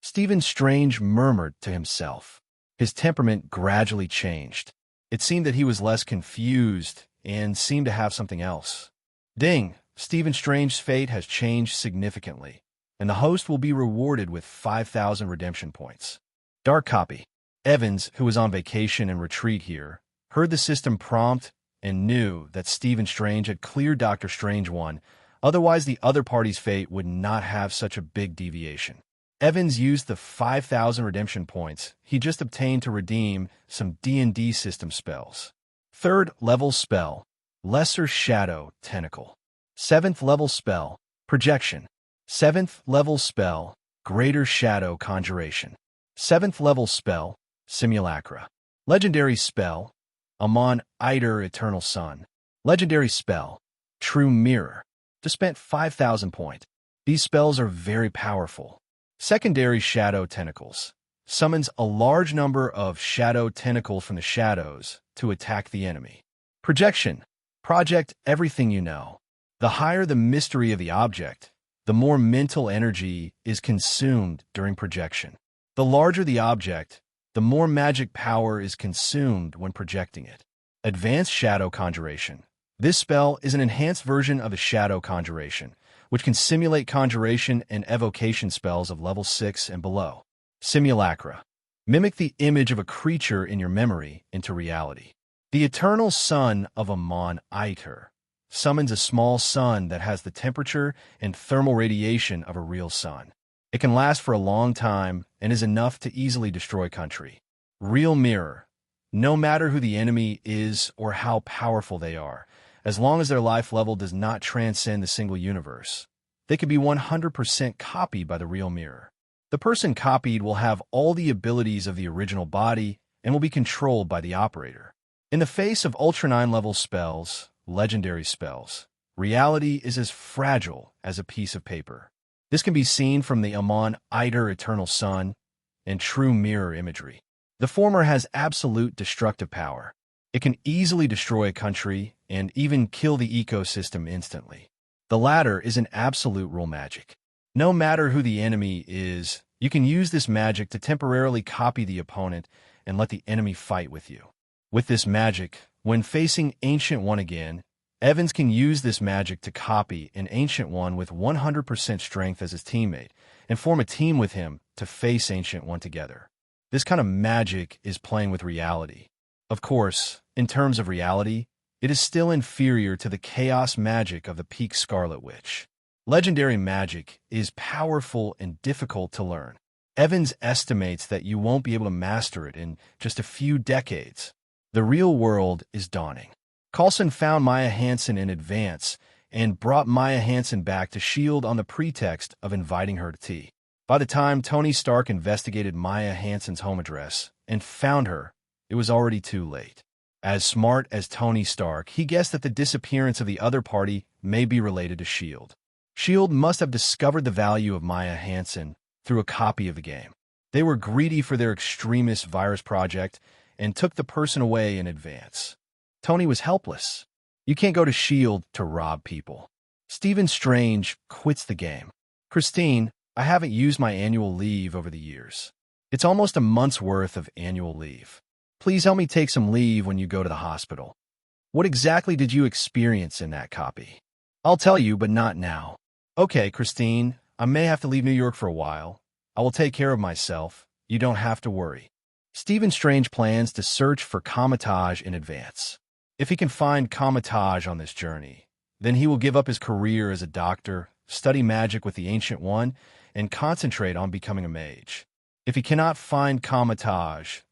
Stephen Strange murmured to himself. His temperament gradually changed. It seemed that he was less confused and seemed to have something else. Ding! Stephen Strange's fate has changed significantly, and the host will be rewarded with 5,000 redemption points. Dark copy. Evans, who was on vacation and retreat here, heard the system prompt and knew that Stephen Strange had cleared Dr. Strange 1, otherwise the other party's fate would not have such a big deviation. Evans used the 5,000 redemption points he just obtained to redeem some D&D system spells. 3rd level spell, Lesser Shadow Tentacle. 7th level spell, Projection. 7th level spell, Greater Shadow Conjuration. 7th level spell, Simulacra. Legendary spell, Amon Eider Eternal Sun. Legendary spell, True Mirror. Just spent 5,000 points. These spells are very powerful. Secondary Shadow Tentacles. Summons a large number of shadow tentacles from the shadows to attack the enemy. Projection. Project everything you know. The higher the mystery of the object, the more mental energy is consumed during projection. The larger the object, the more magic power is consumed when projecting it. Advanced Shadow Conjuration. This spell is an enhanced version of the Shadow Conjuration, which can simulate conjuration and evocation spells of level 6 and below. Simulacra. Mimic the image of a creature in your memory into reality. The Eternal Sun of Amon Eider summons a small sun that has the temperature and thermal radiation of a real sun. It can last for a long time and is enough to easily destroy country. Real Mirror. No matter who the enemy is or how powerful they are, as long as their life level does not transcend the single universe, they can be 100% copied by the real mirror. The person copied will have all the abilities of the original body and will be controlled by the operator. In the face of Ultra 9 level spells, legendary spells, reality is as fragile as a piece of paper. This can be seen from the Amon Eider Eternal Sun and True Mirror imagery. The former has absolute destructive power. It can easily destroy a country and even kill the ecosystem instantly. The latter is an absolute rule magic. No matter who the enemy is, you can use this magic to temporarily copy the opponent and let the enemy fight with you. With this magic, when facing Ancient One again, Evans can use this magic to copy an Ancient One with 100% strength as his teammate and form a team with him to face Ancient One together. This kind of magic is playing with reality. Of course, in terms of reality, it is still inferior to the chaos magic of the Peak Scarlet Witch. Legendary magic is powerful and difficult to learn. Evans estimates that you won't be able to master it in just a few decades. The real world is dawning. Coulson found Maya Hansen in advance and brought Maya Hansen back to S.H.I.E.L.D. on the pretext of inviting her to tea. By the time Tony Stark investigated Maya Hansen's home address and found her, it was already too late. As smart as Tony Stark, he guessed that the disappearance of the other party may be related to S.H.I.E.L.D. S.H.I.E.L.D. must have discovered the value of Maya Hansen through a copy of the game. They were greedy for their extremist virus project and took the person away in advance. Tony was helpless. You can't go to S.H.I.E.L.D. to rob people. Stephen Strange quits the game. Christine, I haven't used my annual leave over the years. It's almost a month's worth of annual leave. Please help me take some leave when you go to the hospital. What exactly did you experience in that copy? I'll tell you, but not now. Okay, Christine, I may have to leave New York for a while. I will take care of myself. You don't have to worry. Stephen Strange plans to search for Comatage in advance. If he can find Comatage on this journey, then he will give up his career as a doctor, study magic with the Ancient One, and concentrate on becoming a mage. If he cannot find Comatage,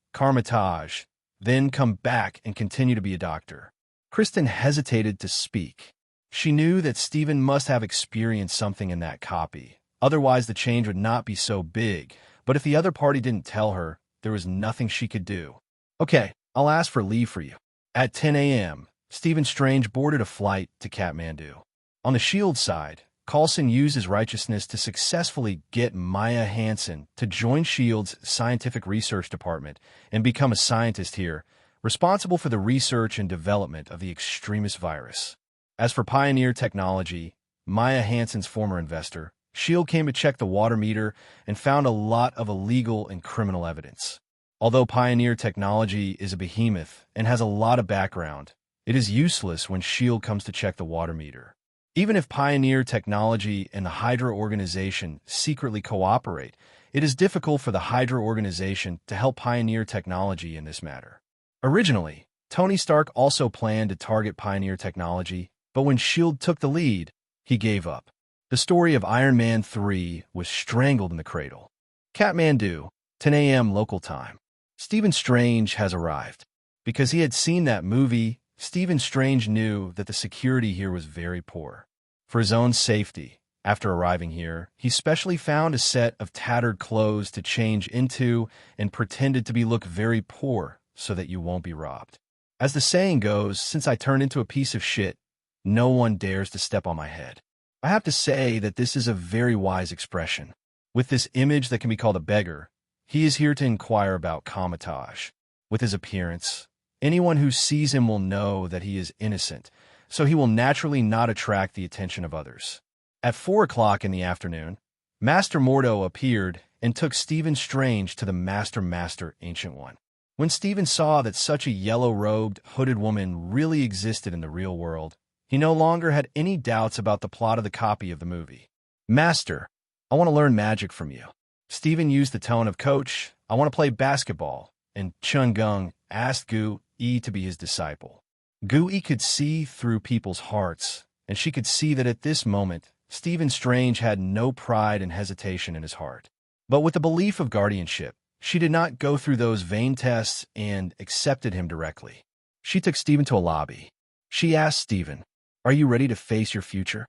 then come back and continue to be a doctor. Kristen hesitated to speak. She knew that Stephen must have experienced something in that copy. Otherwise, the change would not be so big. But if the other party didn't tell her, there was nothing she could do. Okay, I'll ask for leave for you. At 10 a.m., Stephen Strange boarded a flight to Kathmandu. On the S.H.I.E.L.D. side, Coulson used his righteousness to successfully get Maya Hansen to join S.H.I.E.L.D.'s scientific research department and become a scientist here, responsible for the research and development of the extremist virus. As for Pioneer Technology, Maya Hansen's former investor, S.H.I.E.L.D. came to check the water meter and found a lot of illegal and criminal evidence. Although Pioneer Technology is a behemoth and has a lot of background, it is useless when S.H.I.E.L.D. comes to check the water meter. Even if Pioneer Technology and the Hydra organization secretly cooperate, it is difficult for the Hydra organization to help Pioneer Technology in this matter. Originally, Tony Stark also planned to target Pioneer Technology, but when S.H.I.E.L.D. took the lead, he gave up. The story of Iron Man 3 was strangled in the cradle. Kathmandu, 10 a.m. local time. Stephen Strange has arrived. Because he had seen that movie, Stephen Strange knew that the security here was very poor. For his own safety, after arriving here, he specially found a set of tattered clothes to change into and pretended to look very poor so that you won't be robbed. As the saying goes, since I turned into a piece of shit, no one dares to step on my head. I have to say that this is a very wise expression. With this image that can be called a beggar, he is here to inquire about Comatage. With his appearance, anyone who sees him will know that he is innocent, so he will naturally not attract the attention of others. At 4 o'clock in the afternoon, Master Mordo appeared and took Stephen Strange to the Master Ancient One. When Stephen saw that such a yellow-robed, hooded woman really existed in the real world, he no longer had any doubts about the plot of the copy of the movie. Master, I want to learn magic from you. Stephen used the tone of coach, I want to play basketball, and Chun-Gung asked Gu-E to be his disciple. Gu-E could see through people's hearts, and she could see that at this moment, Stephen Strange had no pride and hesitation in his heart. But with the belief of guardianship, she did not go through those vain tests and accepted him directly. She took Stephen to a lobby. She asked Stephen, "Are you ready to face your future?"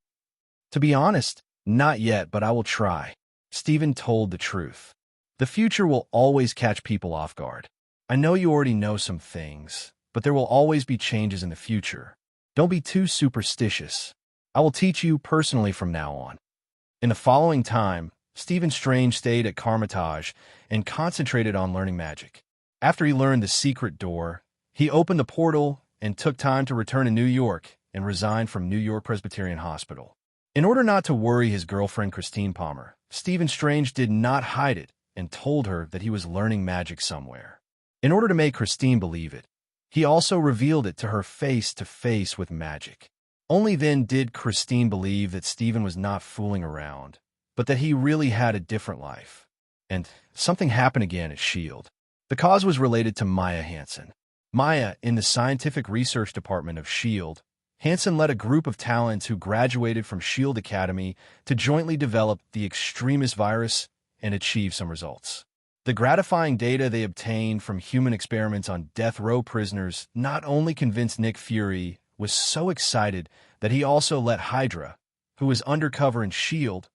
To be honest, not yet, but I will try. Stephen told the truth. The future will always catch people off guard. I know you already know some things, but there will always be changes in the future. Don't be too superstitious. I will teach you personally from now on. In the following time, Stephen Strange stayed at Comatage and concentrated on learning magic. After he learned the secret door, he opened the portal and took time to return to New York and resigned from New York Presbyterian Hospital. In order not to worry his girlfriend Christine Palmer, Stephen Strange did not hide it and told her that he was learning magic somewhere. In order to make Christine believe it, he also revealed it to her face to face with magic. Only then did Christine believe that Stephen was not fooling around, but that he really had a different life. And something happened again at S.H.I.E.L.D. The cause was related to Maya Hansen. Maya, in the scientific research department of S.H.I.E.L.D., Hansen led a group of talents who graduated from S.H.I.E.L.D. Academy to jointly develop the extremist virus and achieve some results. The gratifying data they obtained from human experiments on death row prisoners not only convinced Nick Fury was so excited that he also let Hydra, who was undercover in S.H.I.E.L.D.,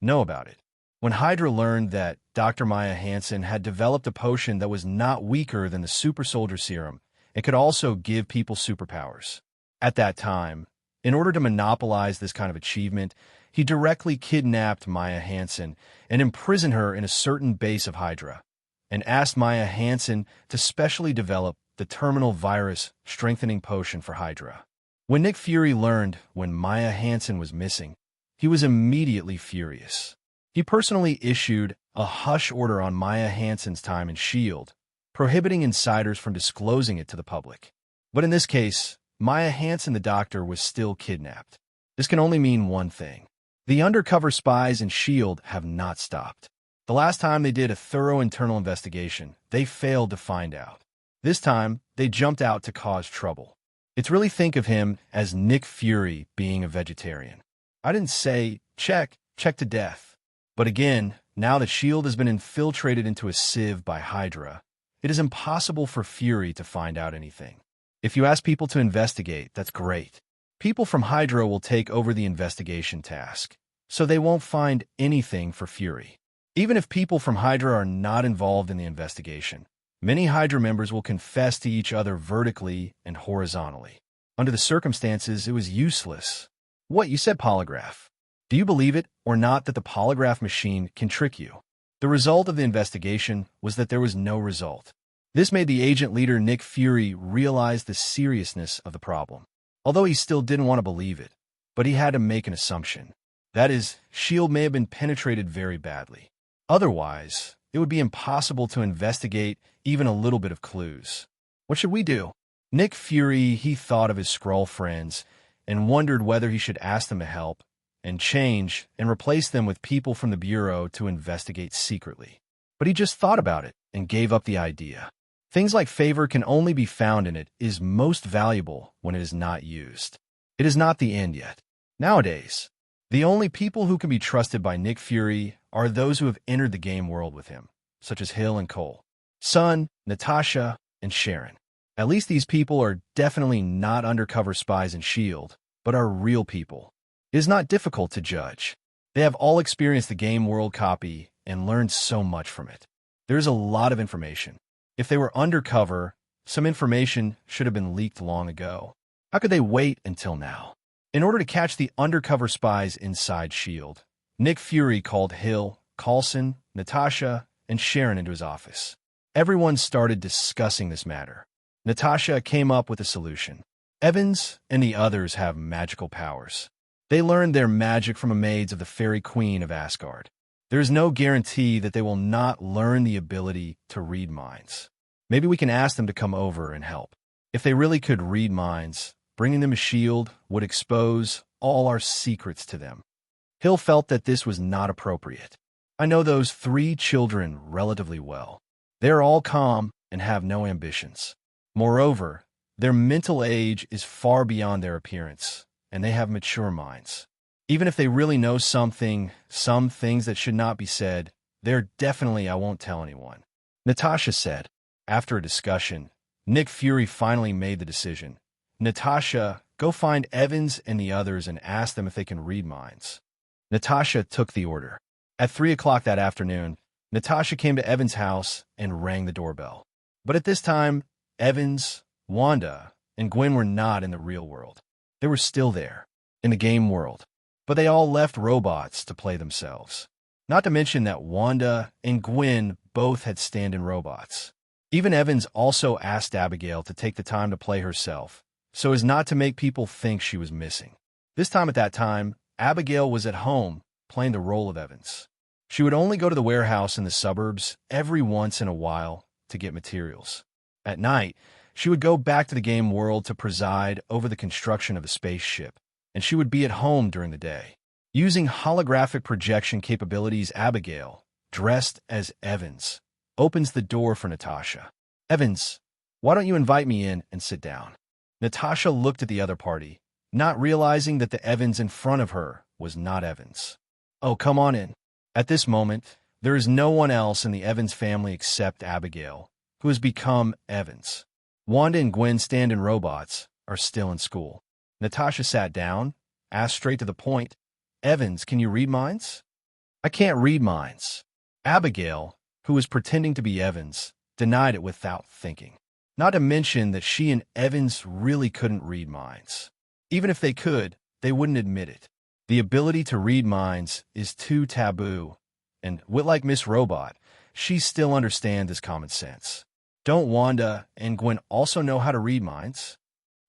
know about it. When Hydra learned that Dr. Maya Hansen had developed a potion that was not weaker than the super soldier serum, it could also give people superpowers. At that time, in order to monopolize this kind of achievement, he directly kidnapped Maya Hansen and imprisoned her in a certain base of Hydra, and asked Maya Hansen to specially develop the terminal virus strengthening potion for Hydra. When Nick Fury learned when Maya Hansen was missing, he was immediately furious. He personally issued a hush order on Maya Hansen's time in S.H.I.E.L.D., prohibiting insiders from disclosing it to the public. But in this case, Maya Hansen, the doctor, was still kidnapped. This can only mean one thing. The undercover spies in S.H.I.E.L.D. have not stopped. The last time they did a thorough internal investigation, they failed to find out. This time, they jumped out to cause trouble. It's really think of him as Nick Fury being a vegetarian. I didn't say, check to death. But again, now that S.H.I.E.L.D. has been infiltrated into a sieve by Hydra, it is impossible for Fury to find out anything. If you ask people to investigate, that's great. People from Hydra will take over the investigation task, so they won't find anything for Fury. Even if people from Hydra are not involved in the investigation, many Hydra members will confess to each other vertically and horizontally. Under the circumstances, it was useless. What, you said polygraph? Do you believe it or not that the polygraph machine can trick you? The result of the investigation was that there was no result. This made the agent leader Nick Fury realize the seriousness of the problem. Although he still didn't want to believe it, but he had to make an assumption. That is, S.H.I.E.L.D. may have been penetrated very badly. Otherwise, it would be impossible to investigate even a little bit of clues. What should we do? Nick Fury, he thought of his Skrull friends and wondered whether he should ask them to help and change and replace them with people from the Bureau to investigate secretly. But he just thought about it and gave up the idea. Things like favor can only be found in it is most valuable when it is not used. It is not the end yet. Nowadays, the only people who can be trusted by Nick Fury are those who have entered the game world with him, such as Hill and Coulson, Natasha, and Sharon. At least these people are definitely not undercover spies in S.H.I.E.L.D., but are real people. It is not difficult to judge. They have all experienced the game world copy and learned so much from it. There is a lot of information. If they were undercover, some information should have been leaked long ago. How could they wait until now? In order to catch the undercover spies inside S.H.I.E.L.D., Nick Fury called Hill, Coulson, Natasha, and Sharon into his office. Everyone started discussing this matter. Natasha came up with a solution. Evans and the others have magical powers. They learned their magic from a maid of the Fairy Queen of Asgard. There is no guarantee that they will not learn the ability to read minds. Maybe we can ask them to come over and help. If they really could read minds, bringing them to S.H.I.E.L.D. would expose all our secrets to them. Hill felt that this was not appropriate. I know those 3 children relatively well. They are all calm and have no ambitions. Moreover, their mental age is far beyond their appearance, and they have mature minds. Even if they really know some things that should not be said, they're definitely I won't tell anyone. Natasha said. After a discussion, Nick Fury finally made the decision. Natasha, go find Evans and the others and ask them if they can read minds. Natasha took the order. At 3 o'clock that afternoon, Natasha came to Evans' house and rang the doorbell. But at this time, Evans, Wanda, and Gwen were not in the real world. They were still there, in the game world. But they all left robots to play themselves. Not to mention that Wanda and Gwen both had stand-in robots. Even Evans also asked Abigail to take the time to play herself, so as not to make people think she was missing. This time at that time, Abigail was at home, playing the role of Evans. She would only go to the warehouse in the suburbs every once in a while to get materials. At night, she would go back to the game world to preside over the construction of a spaceship, and she would be at home during the day. Using holographic projection capabilities, Abigail, dressed as Evans, opens the door for Natasha. Evans, why don't you invite me in and sit down? Natasha looked at the other party, not realizing that the Evans in front of her was not Evans. Oh, come on in. At this moment, there is no one else in the Evans family except Abigail, who has become Evans. Wanda and Gwen, stand-in robots, are still in school. Natasha sat down, asked straight to the point, Evans, can you read minds? I can't read minds. Abigail, who was pretending to be Evans, denied it without thinking. Not to mention that she and Evans really couldn't read minds. Even if they could, they wouldn't admit it. The ability to read minds is too taboo, and like Miss Robot, she still understands this common sense. Don't Wanda and Gwen also know how to read minds?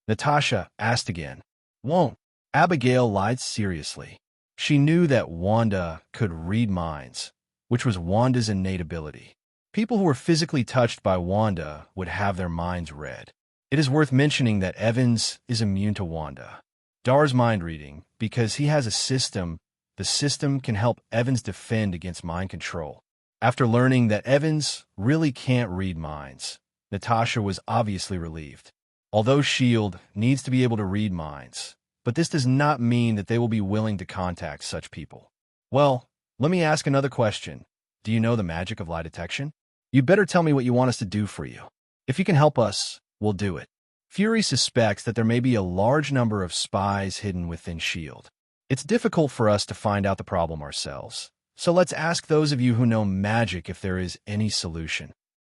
Natasha asked again. Won't. Abigail lied seriously. She knew that Wanda could read minds, which was Wanda's innate ability. People who were physically touched by Wanda would have their minds read. It is worth mentioning that Evans is immune to Wanda. Dar's mind reading, because he has a system, the system can help Evans defend against mind control. After learning that Evans really can't read minds, Natasha was obviously relieved. Although S.H.I.E.L.D. needs to be able to read minds, but this does not mean that they will be willing to contact such people. Well, let me ask another question. Do you know the magic of lie detection? You'd better tell me what you want us to do for you. If you can help us, we'll do it. Fury suspects that there may be a large number of spies hidden within S.H.I.E.L.D. It's difficult for us to find out the problem ourselves, so let's ask those of you who know magic if there is any solution.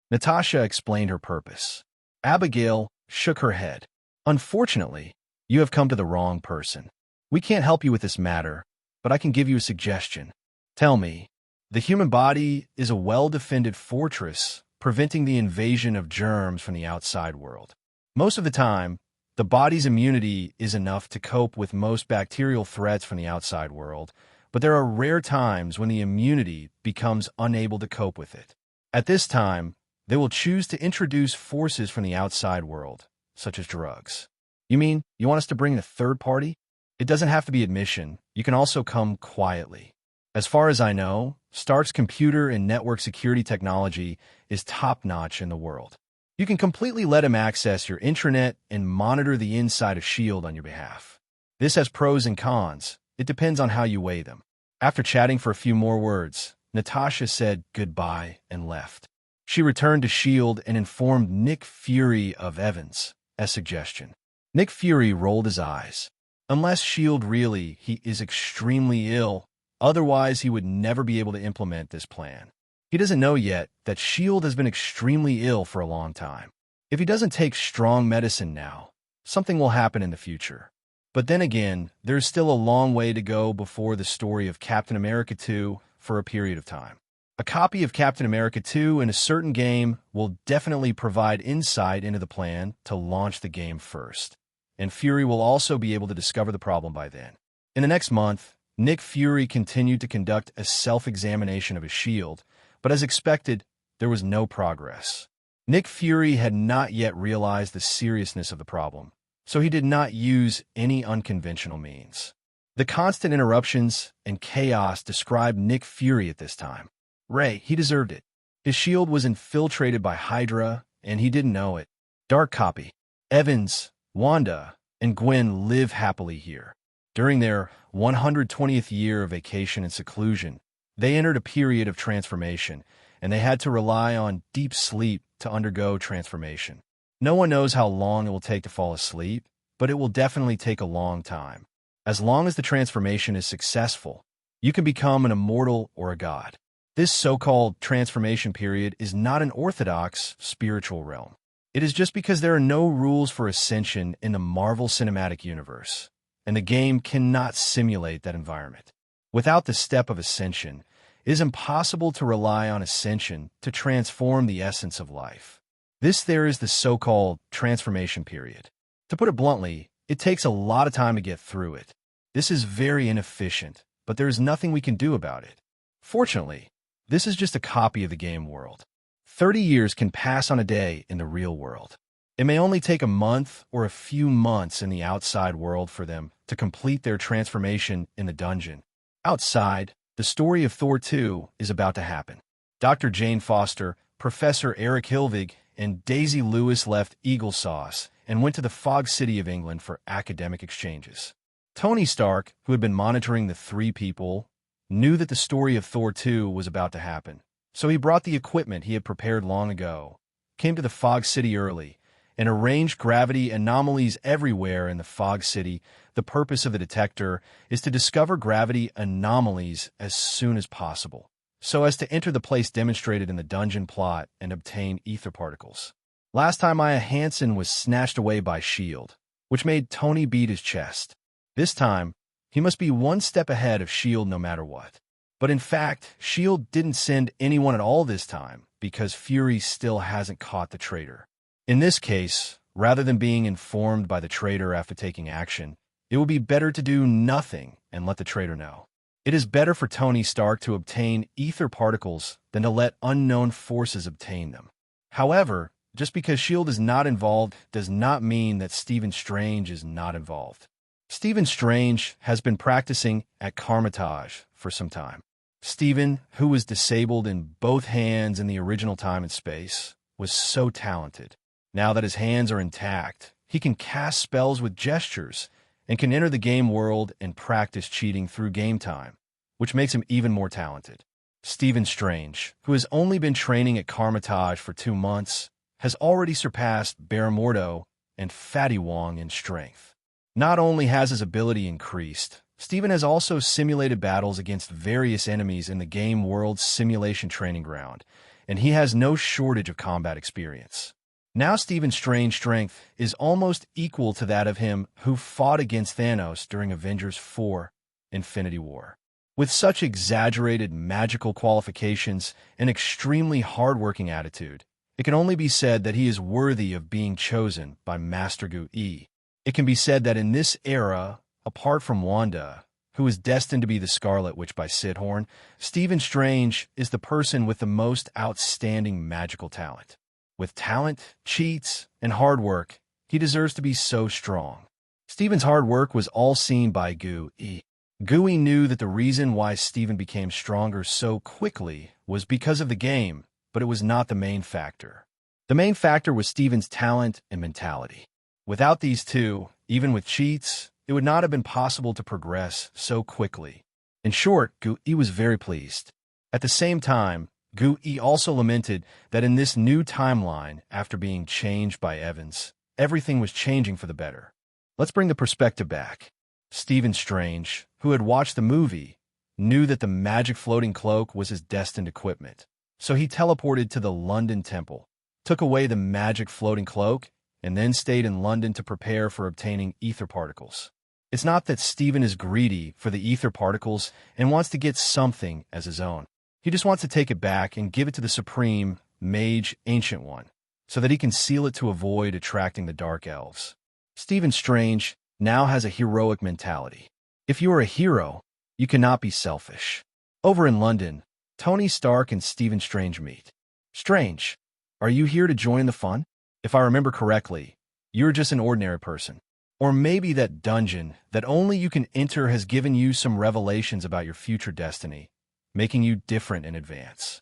Natasha explained her purpose. Abigail shook her head. Unfortunately, you have come to the wrong person. We can't help you with this matter, but I can give you a suggestion. Tell me, the human body is a well-defended fortress preventing the invasion of germs from the outside world. Most of the time, the body's immunity is enough to cope with most bacterial threats from the outside world, but there are rare times when the immunity becomes unable to cope with it. At this time, they will choose to introduce forces from the outside world, such as drugs. You mean you want us to bring in a third party? It doesn't have to be admission. You can also come quietly. As far as I know, Stark's computer and network security technology is top-notch in the world. You can completely let him access your intranet and monitor the inside of S.H.I.E.L.D. on your behalf. This has pros and cons. It depends on how you weigh them. After chatting for a few more words, Natasha said goodbye and left. She returned to S.H.I.E.L.D. and informed Nick Fury of Evans' suggestion. Nick Fury rolled his eyes. Unless S.H.I.E.L.D. really, he is extremely ill. Otherwise, he would never be able to implement this plan. He doesn't know yet that S.H.I.E.L.D. has been extremely ill for a long time. If he doesn't take strong medicine now, something will happen in the future. But then again, there's still a long way to go before the story of Captain America 2 for a period of time. A copy of Captain America 2 in a certain game will definitely provide insight into the plan to launch the game first. And Fury will also be able to discover the problem by then. In the next month, Nick Fury continued to conduct a self-examination of his S.H.I.E.L.D., but as expected, there was no progress. Nick Fury had not yet realized the seriousness of the problem, so he did not use any unconventional means. The constant interruptions and chaos described Nick Fury at this time. Ray, he deserved it. His S.H.I.E.L.D. was infiltrated by Hydra, and he didn't know it. Dark copy. Evans, Wanda, and Gwen live happily here. During their 120th year of vacation and seclusion, they entered a period of transformation, and they had to rely on deep sleep to undergo transformation. No one knows how long it will take to fall asleep, but it will definitely take a long time. As long as the transformation is successful, you can become an immortal or a god. This so-called transformation period is not an orthodox spiritual realm. It is just because there are no rules for ascension in the Marvel Cinematic Universe, and the game cannot simulate that environment. Without the step of ascension, it is impossible to rely on ascension to transform the essence of life. This there is the so-called transformation period. To put it bluntly, it takes a lot of time to get through it. This is very inefficient, but there is nothing we can do about it. Fortunately, this is just a copy of the game world. 30 years can pass on a day in the real world. It may only take a month or a few months in the outside world for them to complete their transformation in the dungeon. Outside, the story of Thor 2 is about to happen. Dr. Jane Foster, Professor Eric Hilvig, and Daisy Lewis left Eagle Sauce and went to the Fog City of England for academic exchanges. Tony Stark, who had been monitoring the three people, knew that the story of Thor 2 was about to happen. So he brought the equipment he had prepared long ago, came to the Fog City early, and arranged gravity anomalies everywhere in the Fog City. The purpose of the detector is to discover gravity anomalies as soon as possible, so as to enter the place demonstrated in the dungeon plot and obtain ether particles. Last time Maya Hansen was snatched away by S.H.I.E.L.D., which made Tony beat his chest. This time, he must be one step ahead of S.H.I.E.L.D. no matter what. But in fact, S.H.I.E.L.D. didn't send anyone at all this time because Fury still hasn't caught the traitor. In this case, rather than being informed by the traitor after taking action, It would be better to do nothing and let the traitor know. It is better for Tony Stark to obtain ether particles than to let unknown forces obtain them. However, just because S.H.I.E.L.D. is not involved does not mean that Stephen Strange is not involved. Stephen Strange has been practicing at Carmitage for some time. Stephen, who was disabled in both hands in the original time and space, was so talented. Now that his hands are intact, he can cast spells with gestures and can enter the game world and practice cheating through game time, which makes him even more talented. Stephen Strange, who has only been training at Carmitage for 2 months, has already surpassed Baramordo and Fatty Wong in strength. Not only has his ability increased, Stephen has also simulated battles against various enemies in the game world's simulation training ground, and he has no shortage of combat experience. Now Stephen Strange's strength is almost equal to that of him who fought against Thanos during Avengers 4: Infinity War. With such exaggerated magical qualifications and extremely hardworking attitude, it can only be said that he is worthy of being chosen by Master Gu-E. It can be said that in this era, apart from Wanda, who is destined to be the Scarlet Witch by Sidhorn, Stephen Strange is the person with the most outstanding magical talent. With talent, cheats, and hard work, he deserves to be so strong. Stephen's hard work was all seen by Gu-E. Gu-E knew that the reason why Stephen became stronger so quickly was because of the game, but it was not the main factor. The main factor was Stephen's talent and mentality. Without these two, even with cheats, it would not have been possible to progress so quickly. In short, Gu-E was very pleased. At the same time, Gu-E also lamented that in this new timeline, after being changed by Evans, everything was changing for the better. Let's bring the perspective back. Stephen Strange, who had watched the movie, knew that the magic floating cloak was his destined equipment. So he teleported to the London Temple, took away the magic floating cloak, and then stayed in London to prepare for obtaining ether particles. It's not that Stephen is greedy for the ether particles and wants to get something as his own. He just wants to take it back and give it to the Supreme Mage Ancient One, so that he can seal it to avoid attracting the Dark Elves. Stephen Strange now has a heroic mentality. If you are a hero, you cannot be selfish. Over in London, Tony Stark and Stephen Strange meet. Strange, are you here to join the fun? If I remember correctly, you're just an ordinary person. Or maybe that dungeon that only you can enter has given you some revelations about your future destiny, making you different in advance.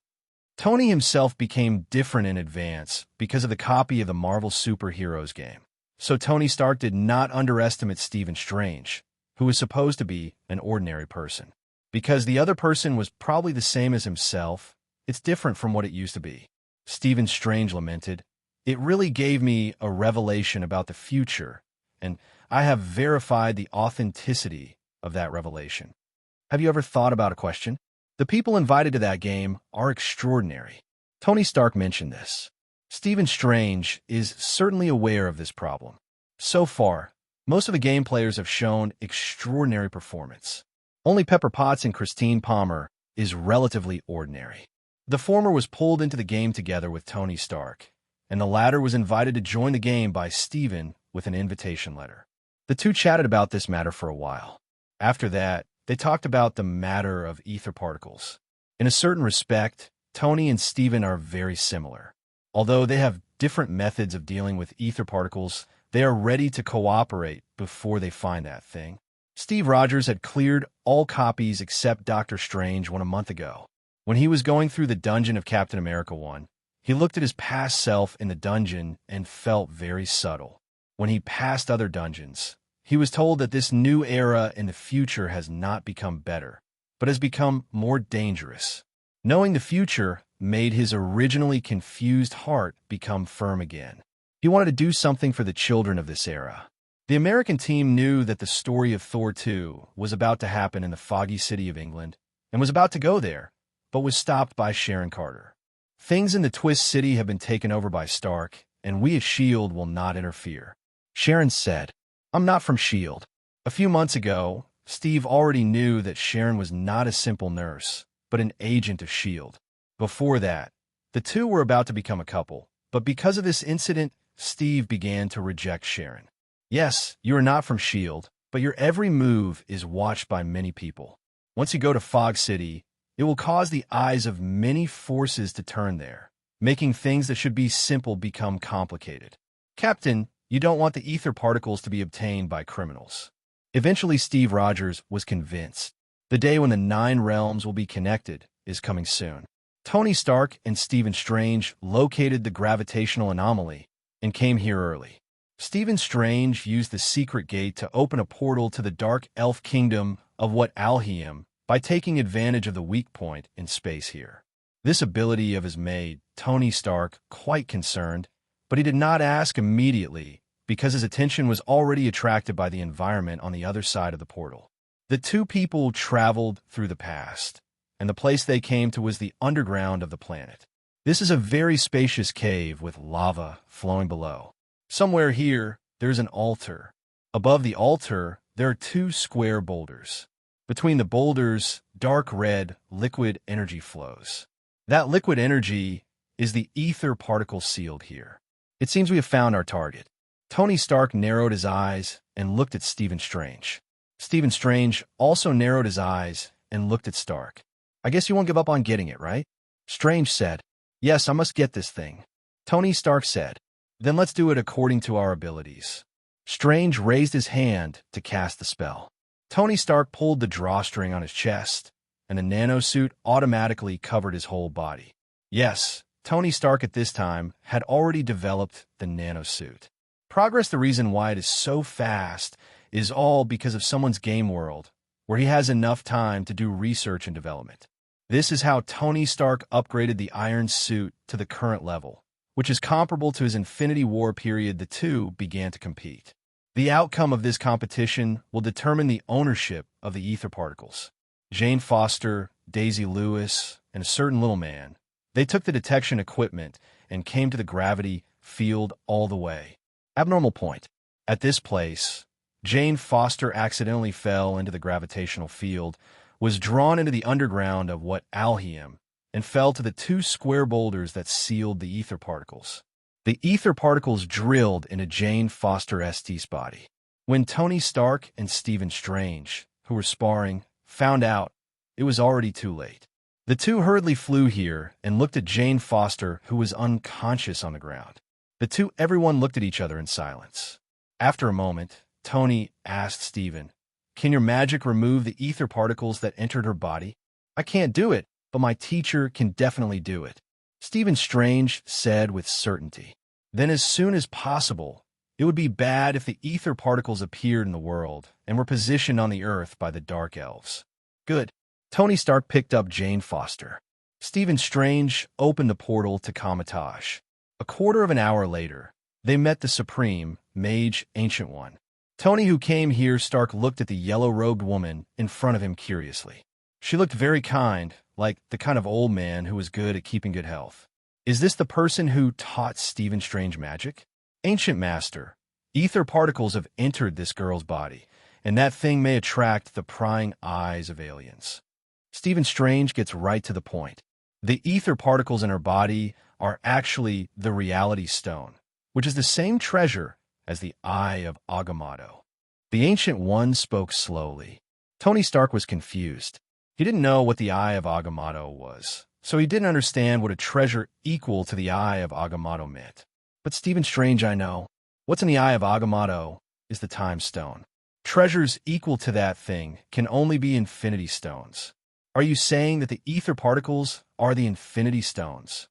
Tony himself became different in advance because of the copy of the Marvel Superheroes game. So Tony Stark did not underestimate Stephen Strange, who was supposed to be an ordinary person. Because the other person was probably the same as himself, it's different from what it used to be. Stephen Strange lamented, "It really gave me a revelation about the future, and I have verified the authenticity of that revelation." Have you ever thought about a question? The people invited to that game are extraordinary. Tony Stark mentioned this. Stephen Strange is certainly aware of this problem. So far, most of the game players have shown extraordinary performance. Only Pepper Potts and Christine Palmer is relatively ordinary. The former was pulled into the game together with Tony Stark, and the latter was invited to join the game by Stephen with an invitation letter. The two chatted about this matter for a while. After that, they talked about the matter of ether particles. In a certain respect, Tony and Stephen are very similar. Although they have different methods of dealing with ether particles, they are ready to cooperate before they find that thing. Steve Rogers had cleared all copies except Doctor Strange a month ago. When he was going through the dungeon of Captain America 1, he looked at his past self in the dungeon and felt very subtle. When he passed other dungeons, he was told that this new era in the future has not become better, but has become more dangerous. Knowing the future made his originally confused heart become firm again. He wanted to do something for the children of this era. The American team knew that the story of Thor 2 was about to happen in the foggy city of England and was about to go there, but was stopped by Sharon Carter. Things in the Twist City have been taken over by Stark, and we as S.H.I.E.L.D. will not interfere. Sharon said, "I'm not from S.H.I.E.L.D." A few months ago, Steve already knew that Sharon was not a simple nurse, but an agent of S.H.I.E.L.D. Before that, the two were about to become a couple, but because of this incident, Steve began to reject Sharon. "Yes, you are not from S.H.I.E.L.D., but your every move is watched by many people. Once you go to Fog City, it will cause the eyes of many forces to turn there, making things that should be simple become complicated. Captain, you don't want the ether particles to be obtained by criminals. Eventually, Steve Rogers was convinced. The day when the 9 realms will be connected is coming soon. Tony Stark and Stephen Strange located the gravitational anomaly and came here early. Stephen Strange used the secret gate to open a portal to the Dark Elf Kingdom of What Alheim by taking advantage of the weak point in space here. This ability of his made Tony Stark quite concerned, but he did not ask immediately because his attention was already attracted by the environment on the other side of the portal. The two people traveled through the past, and the place they came to was the underground of the planet. This is a very spacious cave with lava flowing below. Somewhere here, there's an altar. Above the altar, there are 2 square boulders. Between the boulders, dark red liquid energy flows. That liquid energy is the ether particle sealed here. It seems we have found our target. Tony Stark narrowed his eyes and looked at Stephen Strange. Stephen Strange also narrowed his eyes and looked at Stark. I guess you won't give up on getting it, right? Strange said, yes, I must get this thing. Tony Stark said, then let's do it according to our abilities. Strange raised his hand to cast the spell. Tony Stark pulled the drawstring on his chest, and a nanosuit automatically covered his whole body. Yes, Tony Stark at this time had already developed the nanosuit. Progress, the reason why it is so fast, is all because of someone's game world, where he has enough time to do research and development. This is how Tony Stark upgraded the Iron Suit to the current level, which is comparable to his Infinity War period the two began to compete. The outcome of this competition will determine the ownership of the ether particles. Jane Foster, Daisy Lewis, and a certain little man, they took the detection equipment and came to the gravity field all the way. Abnormal point. At this place, Jane Foster accidentally fell into the gravitational field, was drawn into the underground of What Alheim, and fell to the 2 square boulders that sealed the ether particles. The ether particles drilled into Jane Foster ST's body. When Tony Stark and Stephen Strange, who were sparring, found out, it was already too late. The two hurriedly flew here and looked at Jane Foster, who was unconscious on the ground. Everyone looked at each other in silence. After a moment, Tony asked Stephen, can your magic remove the ether particles that entered her body? I can't do it, but my teacher can definitely do it. Stephen Strange said with certainty. Then as soon as possible, it would be bad if the ether particles appeared in the world and were positioned on the Earth by the Dark Elves. Good. Tony Stark picked up Jane Foster. Stephen Strange opened the portal to Comatage. A quarter of an hour later, they met the Supreme Mage Ancient One. Tony, who came here, Stark looked at the yellow-robed woman in front of him curiously. She looked very kind, like the kind of old man who was good at keeping good health. Is this the person who taught Stephen Strange magic? Ancient Master, ether particles have entered this girl's body, and that thing may attract the prying eyes of aliens. Stephen Strange gets right to the point. The ether particles in her body are actually the Reality Stone, which is the same treasure as the Eye of Agamotto. The Ancient One spoke slowly. Tony Stark was confused. He didn't know what the Eye of Agamotto was, so he didn't understand what a treasure equal to the Eye of Agamotto meant. But Stephen Strange, I know. What's in the Eye of Agamotto is the Time Stone. Treasures equal to that thing can only be Infinity Stones. Are you saying that the ether particles are the Infinity Stones?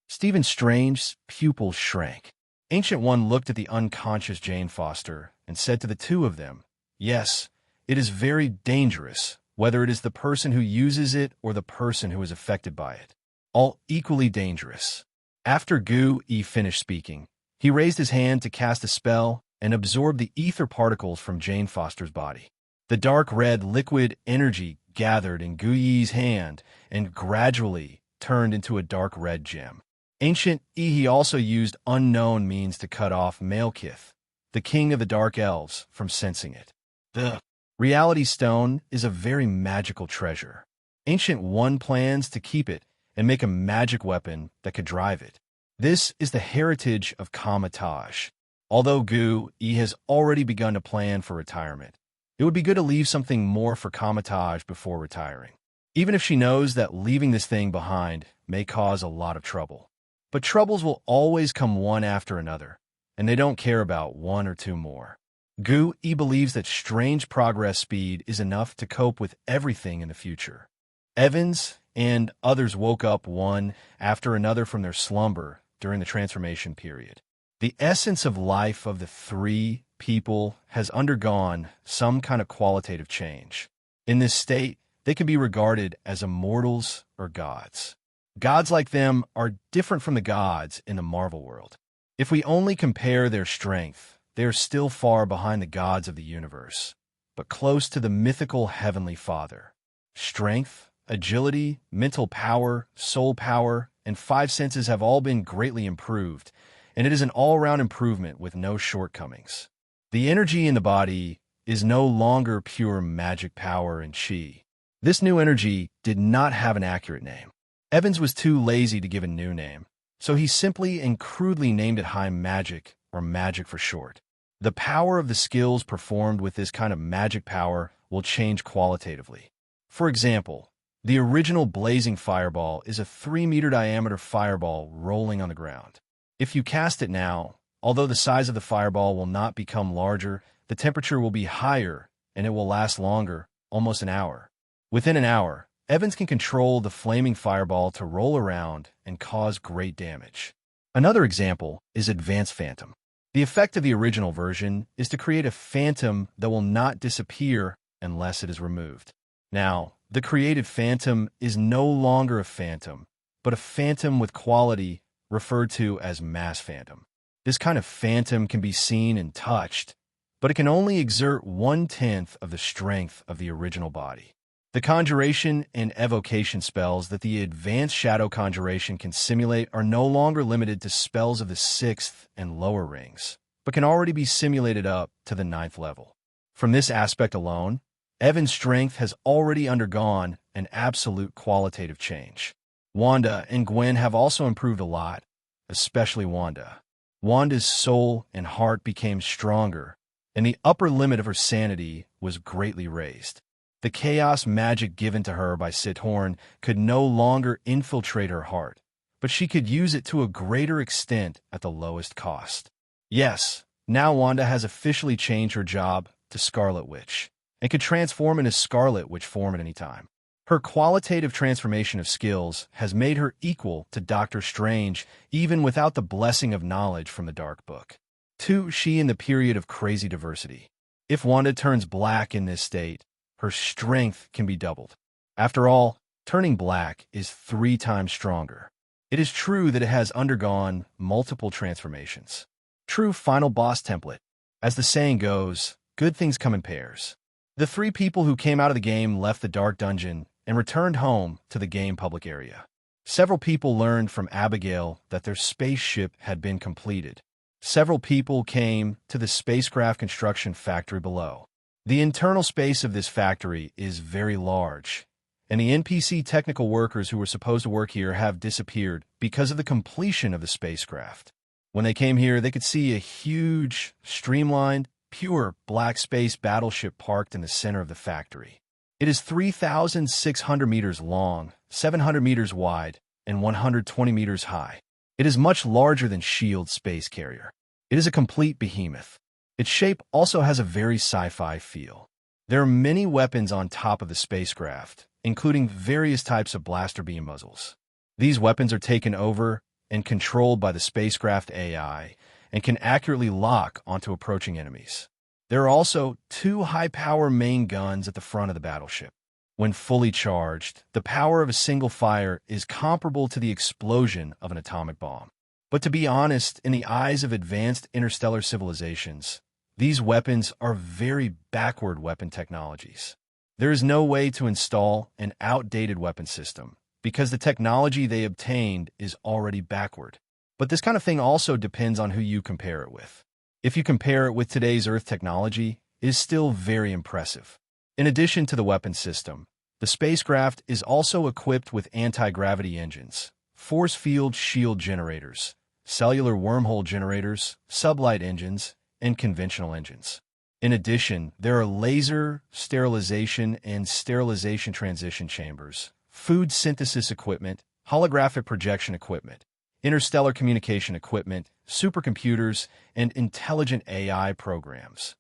Stephen Strange's pupils shrank. Ancient One looked at the unconscious Jane Foster and said to the two of them, yes, it is very dangerous, whether it is the person who uses it or the person who is affected by it. All equally dangerous. After Gu-E finished speaking, he raised his hand to cast a spell and absorb the ether particles from Jane Foster's body. The dark red liquid energy gathered in Gu-Ye's hand and gradually turned into a dark red gem. Ancient He also used unknown means to cut off Malekith, the king of the Dark Elves, from sensing it. The Reality Stone is a very magical treasure. Ancient One plans to keep it and make a magic weapon that could drive it. This is the heritage of Comatage. Although Gu-E has already begun to plan for retirement, It would be good to leave something more for Comitage before retiring, even if she knows that leaving this thing behind may cause a lot of trouble. But troubles will always come one after another, and they don't care about one or two more. Gu-E believes that strange progress speed is enough to cope with everything in the future. Evans and others woke up one after another from their slumber during the transformation period. The essence of life of the three people has undergone some kind of qualitative change. In this state, they can be regarded as immortals or gods. Gods like them are different from the gods in the Marvel world. If we only compare their strength, they are still far behind the gods of the universe, but close to the mythical Heavenly Father. Strength, agility, mental power, soul power, and five senses have all been greatly improved, and it is an all-round improvement with no shortcomings. The energy in the body is no longer pure magic power and chi. This new energy did not have an accurate name. Evans was too lazy to give a new name, so he simply and crudely named it high magic, or magic for short. The power of the skills performed with this kind of magic power will change qualitatively. For example, the original blazing fireball is a 3-meter diameter fireball rolling on the ground. If you cast it now, although the size of the fireball will not become larger, the temperature will be higher and it will last longer, almost an hour. Within an hour, Evans can control the flaming fireball to roll around and cause great damage. Another example is Advanced Phantom. The effect of the original version is to create a phantom that will not disappear unless it is removed. Now, the created phantom is no longer a phantom, but a phantom with quality referred to as mass phantom. This kind of phantom can be seen and touched, but it can only exert 1/10 of the strength of the original body. The conjuration and evocation spells that the advanced shadow conjuration can simulate are no longer limited to spells of the 6th and lower rings, but can already be simulated up to the 9th level. From this aspect alone, Evan's strength has already undergone an absolute qualitative change. Wanda and Gwen have also improved a lot, especially Wanda. Wanda's soul and heart became stronger, and the upper limit of her sanity was greatly raised. The chaos magic given to her by Sithorn could no longer infiltrate her heart, but she could use it to a greater extent at the lowest cost. Yes, now Wanda has officially changed her job to Scarlet Witch, and could transform in a Scarlet Witch form at any time. Her qualitative transformation of skills has made her equal to Doctor Strange, even without the blessing of knowledge from the Dark Book. 2. She in the period of crazy diversity. If Wanda turns black in this state, her strength can be doubled. After all, turning black is 3 times stronger. It is true that it has undergone multiple transformations. True final boss template. As the saying goes, good things come in pairs. The 3 people who came out of the game left the dark dungeon and returned home to the game public area. Several people learned from Abigail that their spaceship had been completed. Several people came to the spacecraft construction factory below. The internal space of this factory is very large, and the NPC technical workers who were supposed to work here have disappeared because of the completion of the spacecraft. When they came here, they could see a huge, streamlined, pure black space battleship parked in the center of the factory. It is 3,600 meters long, 700 meters wide, and 120 meters high. It is much larger than S.H.I.E.L.D.'s space carrier. It is a complete behemoth. Its shape also has a very sci-fi feel. There are many weapons on top of the spacecraft, including various types of blaster beam muzzles. These weapons are taken over and controlled by the spacecraft AI and can accurately lock onto approaching enemies. There are also 2 high-power main guns at the front of the battleship. When fully charged, the power of a single fire is comparable to the explosion of an atomic bomb. But to be honest, in the eyes of advanced interstellar civilizations, these weapons are very backward weapon technologies. There is no way to install an outdated weapon system because the technology they obtained is already backward. But this kind of thing also depends on who you compare it with. If you compare it with today's Earth technology, it is still very impressive. In addition to the weapon system, the spacecraft is also equipped with anti-gravity engines, force field shield generators, cellular wormhole generators, sublight engines, and conventional engines. In addition, there are laser sterilization and sterilization transition chambers, food synthesis equipment, holographic projection equipment, interstellar communication equipment, supercomputers, and intelligent AI programs.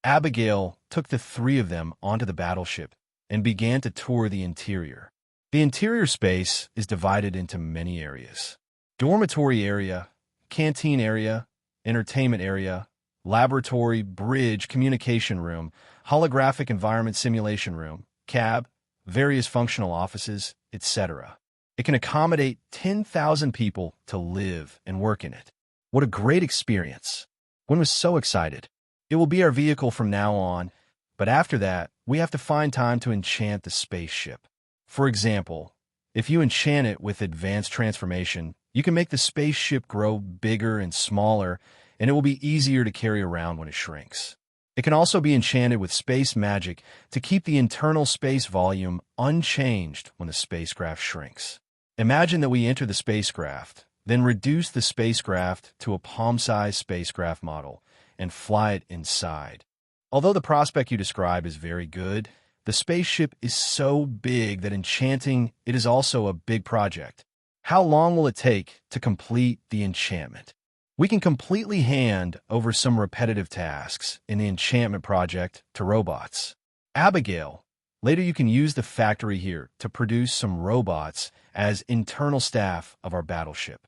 Abigail took the three of them onto the battleship and began to tour the interior. The interior space is divided into many areas: dormitory area, canteen area, entertainment area, laboratory, bridge, communication room, holographic environment simulation room, cab, various functional offices, etc. It can accommodate 10,000 people to live and work in it. What a great experience! Gwen was so excited. It will be our vehicle from now on, but after that, we have to find time to enchant the spaceship. For example, if you enchant it with advanced transformation, you can make the spaceship grow bigger and smaller, and it will be easier to carry around when it shrinks. It can also be enchanted with space magic to keep the internal space volume unchanged when the spacecraft shrinks. Imagine that we enter the spacecraft, then reduce the spacecraft to a palm-sized spacecraft model and fly it inside. Although the prospect you describe is very good, the spaceship is so big that enchanting it is also a big project. How long will it take to complete the enchantment? We can completely hand over some repetitive tasks in the enchantment project to robots. Abigail, later you can use the factory here to produce some robots as internal staff of our battleship.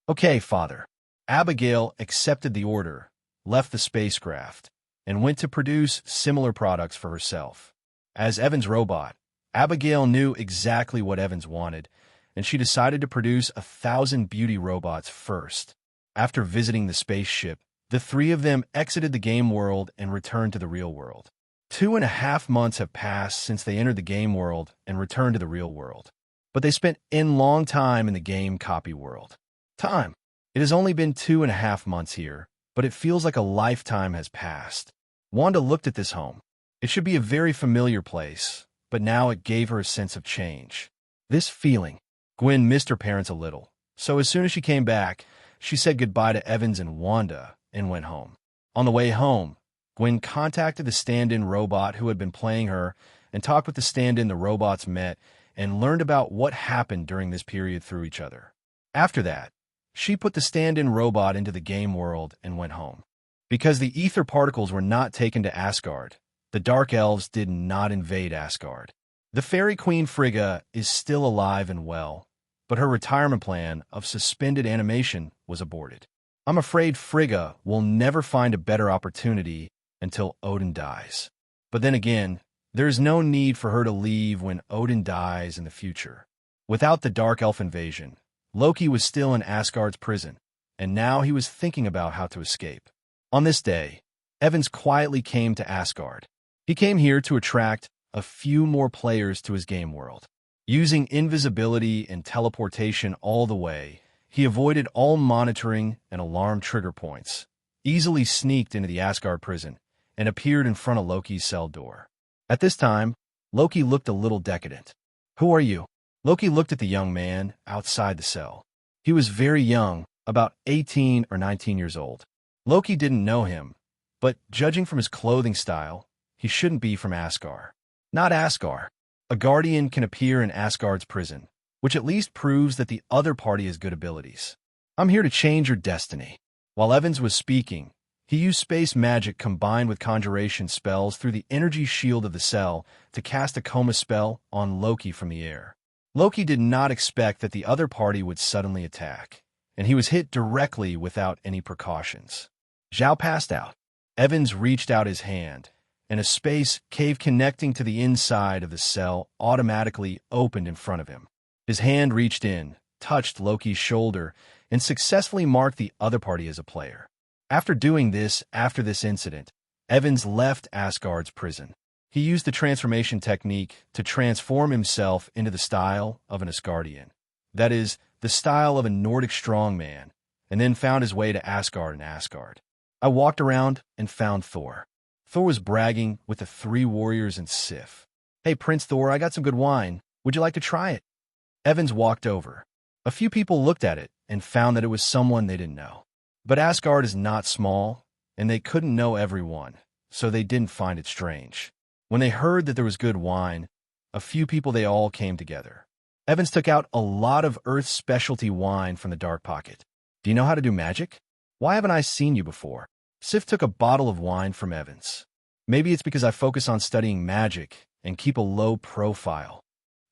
Okay, Father. Abigail accepted the order, left the spacecraft, and went to produce similar products for herself. As Evan's robot, Abigail knew exactly what Evans wanted, and she decided to produce 1,000 beauty robots first. After visiting the spaceship, the three of them exited the game world and returned to the real world. 2.5 months have passed since they entered the game world and returned to the real world. But they spent a long time in the game copy world. Time. It has only been 2.5 months here, but it feels like a lifetime has passed. Wanda looked at this home. It should be a very familiar place, but now it gave her a sense of change. This feeling. Gwen missed her parents a little, so as soon as she came back, she said goodbye to Evans and Wanda and went home. On the way home, Gwen contacted the stand-in robot who had been playing her and talked with the stand-in the robots met and learned about what happened during this period through each other. After that, she put the stand-in robot into the game world and went home. Because the ether particles were not taken to Asgard, the Dark Elves did not invade Asgard. The Fairy Queen Frigga is still alive and well, but her retirement plan of suspended animation was aborted. I'm afraid Frigga will never find a better opportunity until Odin dies. But then again, there is no need for her to leave when Odin dies in the future. Without the Dark Elf invasion, Loki was still in Asgard's prison, and now he was thinking about how to escape. On this day, Evans quietly came to Asgard. He came here to attract a few more players to his game world. Using invisibility and teleportation all the way, he avoided all monitoring and alarm trigger points, easily sneaked into the Asgard prison, and appeared in front of Loki's cell door. At this time, Loki looked a little decadent. "Who are you?" Loki looked at the young man outside the cell. He was very young, about 18 or 19 years old. Loki didn't know him, but judging from his clothing style, he shouldn't be from Asgard. Not Asgard. A guardian can appear in Asgard's prison, which at least proves that the other party has good abilities. "I'm here to change your destiny." While Evans was speaking, he used space magic combined with conjuration spells through the energy shield of the cell to cast a coma spell on Loki from the air. Loki did not expect that the other party would suddenly attack, and he was hit directly without any precautions. Zhao passed out. Evans reached out his hand, and a space cave connecting to the inside of the cell automatically opened in front of him. His hand reached in, touched Loki's shoulder, and successfully marked the other party as a player. After doing this, after this incident, Evans left Asgard's prison. He used the transformation technique to transform himself into the style of an Asgardian. That is, the style of a Nordic strongman, and then found his way to Asgard and Asgard. I walked around and found Thor. Thor was bragging with the 3 warriors and Sif. "Hey, Prince Thor, I got some good wine. Would you like to try it?" Evans walked over. A few people looked at it and found that it was someone they didn't know. But Asgard is not small, and they couldn't know everyone. so they didn't find it strange. When they heard that there was good wine, a few people, they all came together. Evans took out a lot of Earth's specialty wine from the dark pocket. Do you know how to do magic? Why haven't I seen you before? Sif took a bottle of wine from Evans. Maybe it's because I focus on studying magic and keep a low profile.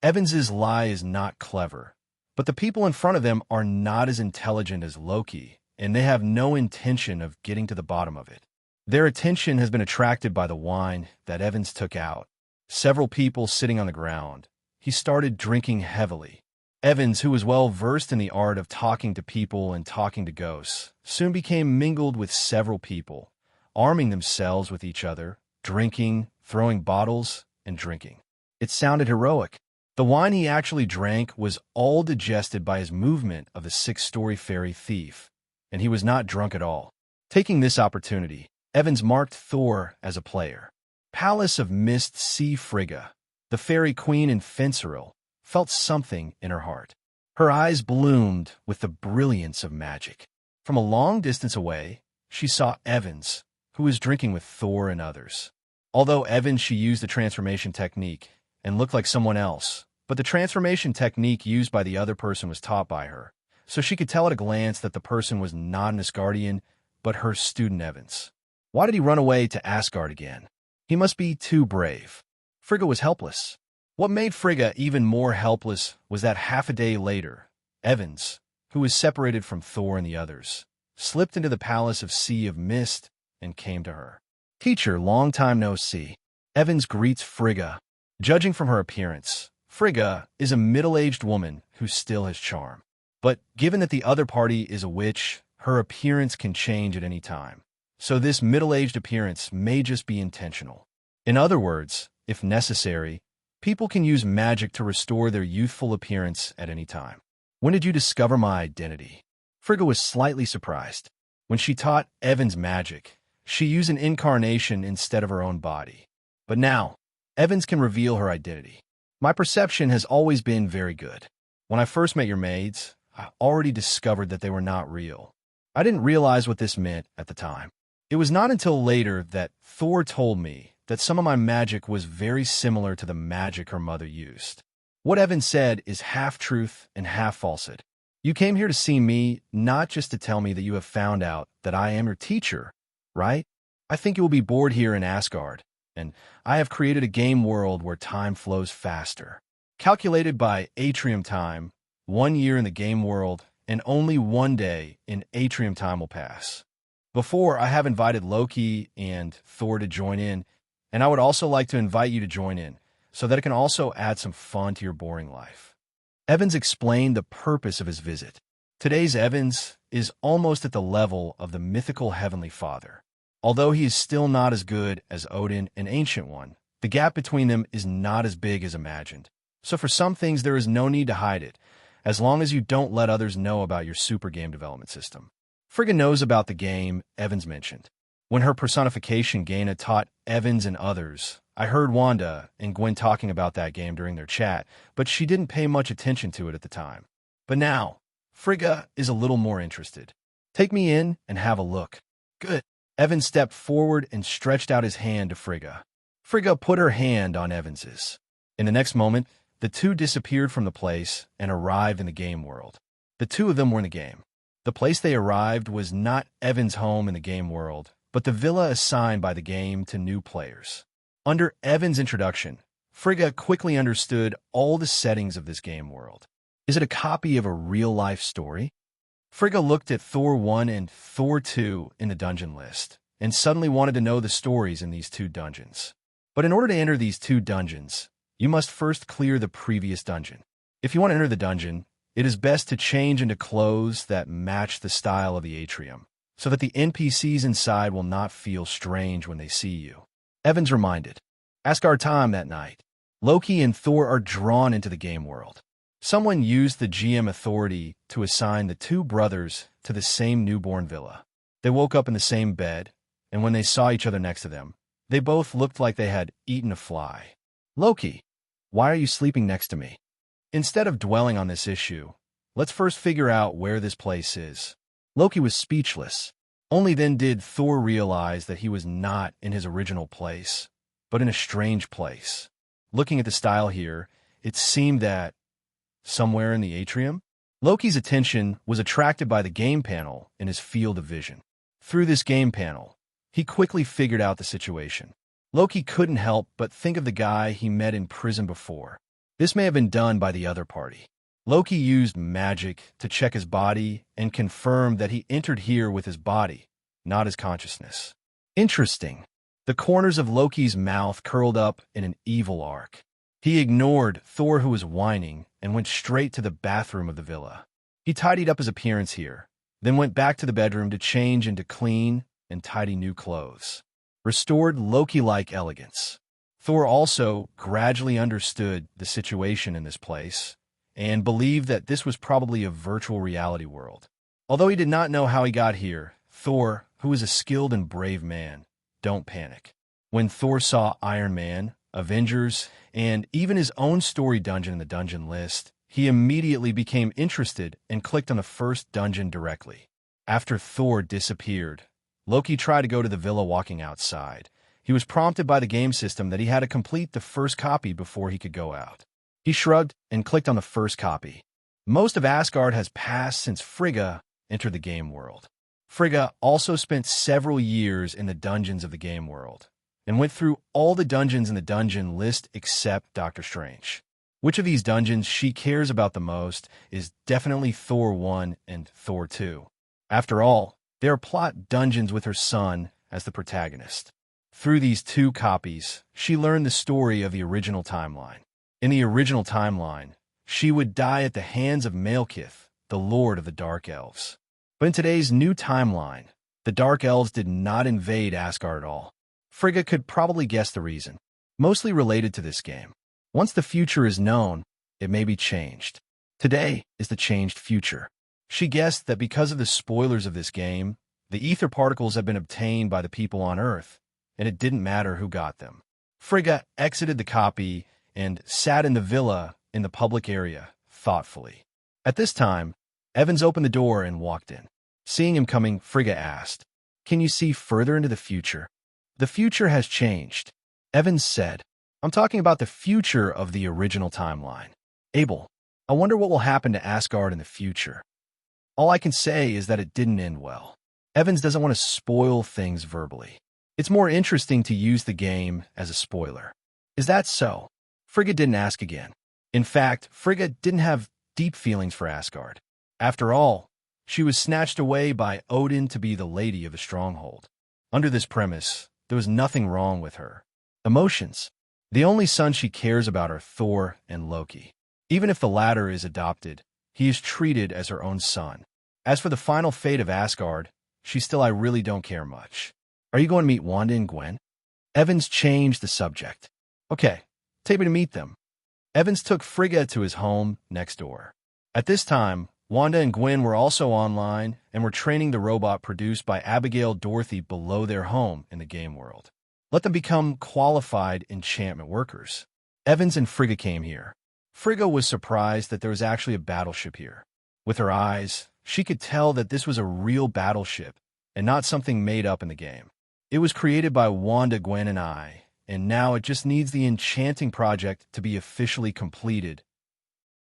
Evans's lie is not clever, but the people in front of them are not as intelligent as Loki, and they have no intention of getting to the bottom of it. Their attention has been attracted by the wine that Evans took out. Several people sitting on the ground. He started drinking heavily. Evans, who was well versed in the art of talking to people and talking to ghosts, soon became mingled with several people, arming themselves with each other, drinking, throwing bottles, and drinking. It sounded heroic. The wine he actually drank was all digested by his movement of the six-story fairy thief, and he was not drunk at all. Taking this opportunity, Evans marked Thor as a player. Palace of Mist Sea Frigga, the fairy queen in Fenceril, felt something in her heart. Her eyes bloomed with the brilliance of magic. From a long distance away, she saw Evans, who was drinking with Thor and others. Although Evans, she used the transformation technique and looked like someone else, but the transformation technique used by the other person was taught by her, so she could tell at a glance that the person was not an Asgardian, but her student Evans. Why did he run away to Asgard again? He must be too brave. Frigga was helpless. What made Frigga even more helpless was that half a day later, Evans, who was separated from Thor and the others, slipped into the Palace of Sea of Mist and came to her. Teacher, long time no see. Evans greets Frigga. Judging from her appearance, Frigga is a middle-aged woman who still has charm. But given that the other party is a witch, her appearance can change at any time. So this middle-aged appearance may just be intentional. In other words, if necessary, people can use magic to restore their youthful appearance at any time. When did you discover my identity? Frigga was slightly surprised. When she taught Evans magic, she used an incarnation instead of her own body. But now, Evans can reveal her identity. My perception has always been very good. When I first met your maids, I already discovered that they were not real. I didn't realize what this meant at the time. It was not until later that Thor told me that some of my magic was very similar to the magic her mother used. What Evans said is half truth and half falsehood. You came here to see me, not just to tell me that you have found out that I am your teacher, right? I think you will be bored here in Asgard, and I have created a game world where time flows faster. Calculated by Atrium time, 1 year in the game world, and only 1 day in Atrium time will pass. Before, I have invited Loki and Thor to join in, and I would also like to invite you to join in, so that it can also add some fun to your boring life. Evans explained the purpose of his visit. Today's Evans is almost at the level of the mythical Heavenly Father. Although he is still not as good as Odin and Ancient One, the gap between them is not as big as imagined. So for some things, there is no need to hide it, as long as you don't let others know about your super game development system. Frigga knows about the game Evans mentioned. When her personification Gaina taught Evans and others, I heard Wanda and Gwen talking about that game during their chat, but she didn't pay much attention to it at the time. But now, Frigga is a little more interested. Take me in and have a look. Good. Evans stepped forward and stretched out his hand to Frigga. Frigga put her hand on Evans's. In the next moment, the two disappeared from the place and arrived in the game world. The two of them were in the game. The place they arrived was not Evans' home in the game world, but the villa assigned by the game to new players. Under Evans' introduction, Frigga quickly understood all the settings of this game world. Is it a copy of a real-life story? Frigga looked at Thor 1 and Thor 2 in the dungeon list, and suddenly wanted to know the stories in these two dungeons. But in order to enter these two dungeons, you must first clear the previous dungeon. If you want to enter the dungeon, it is best to change into clothes that match the style of the atrium, so that the NPCs inside will not feel strange when they see you. Evans reminded, Asgard time that night. Loki and Thor are drawn into the game world. Someone used the GM authority to assign the two brothers to the same newborn villa. They woke up in the same bed, and when they saw each other next to them, they both looked like they had eaten a fly. Loki, why are you sleeping next to me? Instead of dwelling on this issue, let's first figure out where this place is. Loki was speechless. Only then did Thor realize that he was not in his original place, but in a strange place. Looking at the style here, it seemed that somewhere in the atrium, Loki's attention was attracted by the game panel in his field of vision. Through this game panel, he quickly figured out the situation. Loki couldn't help but think of the guy he met in prison before. This may have been done by the other party. Loki used magic to check his body and confirmed that he entered here with his body, not his consciousness. Interesting. The corners of Loki's mouth curled up in an evil arc. He ignored Thor, who was whining, and went straight to the bathroom of the villa. He tidied up his appearance here, then went back to the bedroom to change into clean and tidy new clothes. Restored Loki-like elegance. Thor also gradually understood the situation in this place and believed that this was probably a virtual reality world. Although he did not know how he got here, Thor, who is a skilled and brave man, don't panic. When Thor saw Iron Man, Avengers, and even his own story dungeon in the dungeon list, he immediately became interested and clicked on the first dungeon directly. After Thor disappeared, Loki tried to go to the villa walking outside. He was prompted by the game system that he had to complete the first copy before he could go out. He shrugged and clicked on the first copy. Most of Asgard has passed since Frigga entered the game world. Frigga also spent several years in the dungeons of the game world and went through all the dungeons in the dungeon list except Doctor Strange. Which of these dungeons she cares about the most is definitely Thor 1 and Thor 2. After all, they are plot dungeons with her son as the protagonist. Through these two copies, she learned the story of the original timeline. In the original timeline, she would die at the hands of Malekith, the Lord of the Dark Elves. But in today's new timeline, the Dark Elves did not invade Asgard at all. Frigga could probably guess the reason, mostly related to this game. Once the future is known, it may be changed. Today is the changed future. She guessed that because of the spoilers of this game, the ether particles have been obtained by the people on Earth, and it didn't matter who got them. Frigga exited the copy and sat in the villa in the public area, thoughtfully. At this time, Evans opened the door and walked in. Seeing him coming, Frigga asked, "Can you see further into the future?" "The future has changed," Evans said. "I'm talking about the future of the original timeline." "Abel, I wonder what will happen to Asgard in the future. All I can say is that it didn't end well." Evans doesn't want to spoil things verbally. It's more interesting to use the game as a spoiler. "Is that so?" Frigga didn't ask again. In fact, Frigga didn't have deep feelings for Asgard. After all, she was snatched away by Odin to be the lady of the stronghold. Under this premise, there was nothing wrong with her. Emotions. The only sons she cares about are Thor and Loki. Even if the latter is adopted, he is treated as her own son. As for the final fate of Asgard, I really don't care much. "Are you going to meet Wanda and Gwen?" Evans changed the subject. "Okay, take me to meet them." Evans took Frigga to his home next door. At this time, Wanda and Gwen were also online and were training the robot produced by Abigail Dorothy below their home in the game world. Let them become qualified enchantment workers. Evans and Frigga came here. Frigga was surprised that there was actually a battleship here. With her eyes, she could tell that this was a real battleship and not something made up in the game. It was created by Wanda, Gwen, and I, and now it just needs the enchanting project to be officially completed.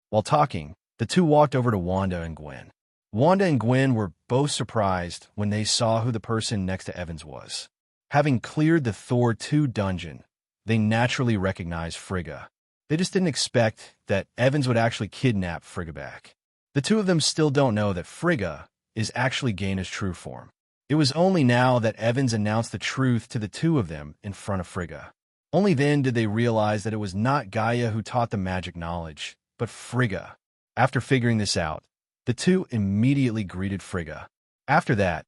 While talking, the two walked over to Wanda and Gwen. Wanda and Gwen were both surprised when they saw who the person next to Evans was. Having cleared the Thor 2 dungeon, they naturally recognized Frigga. They just didn't expect that Evans would actually kidnap Frigga back. The two of them still don't know that Frigga is actually Gaina's true form. It was only now that Evans announced the truth to the two of them in front of Frigga. Only then did they realize that it was not Gaia who taught them magic knowledge, but Frigga. After figuring this out, the two immediately greeted Frigga. After that,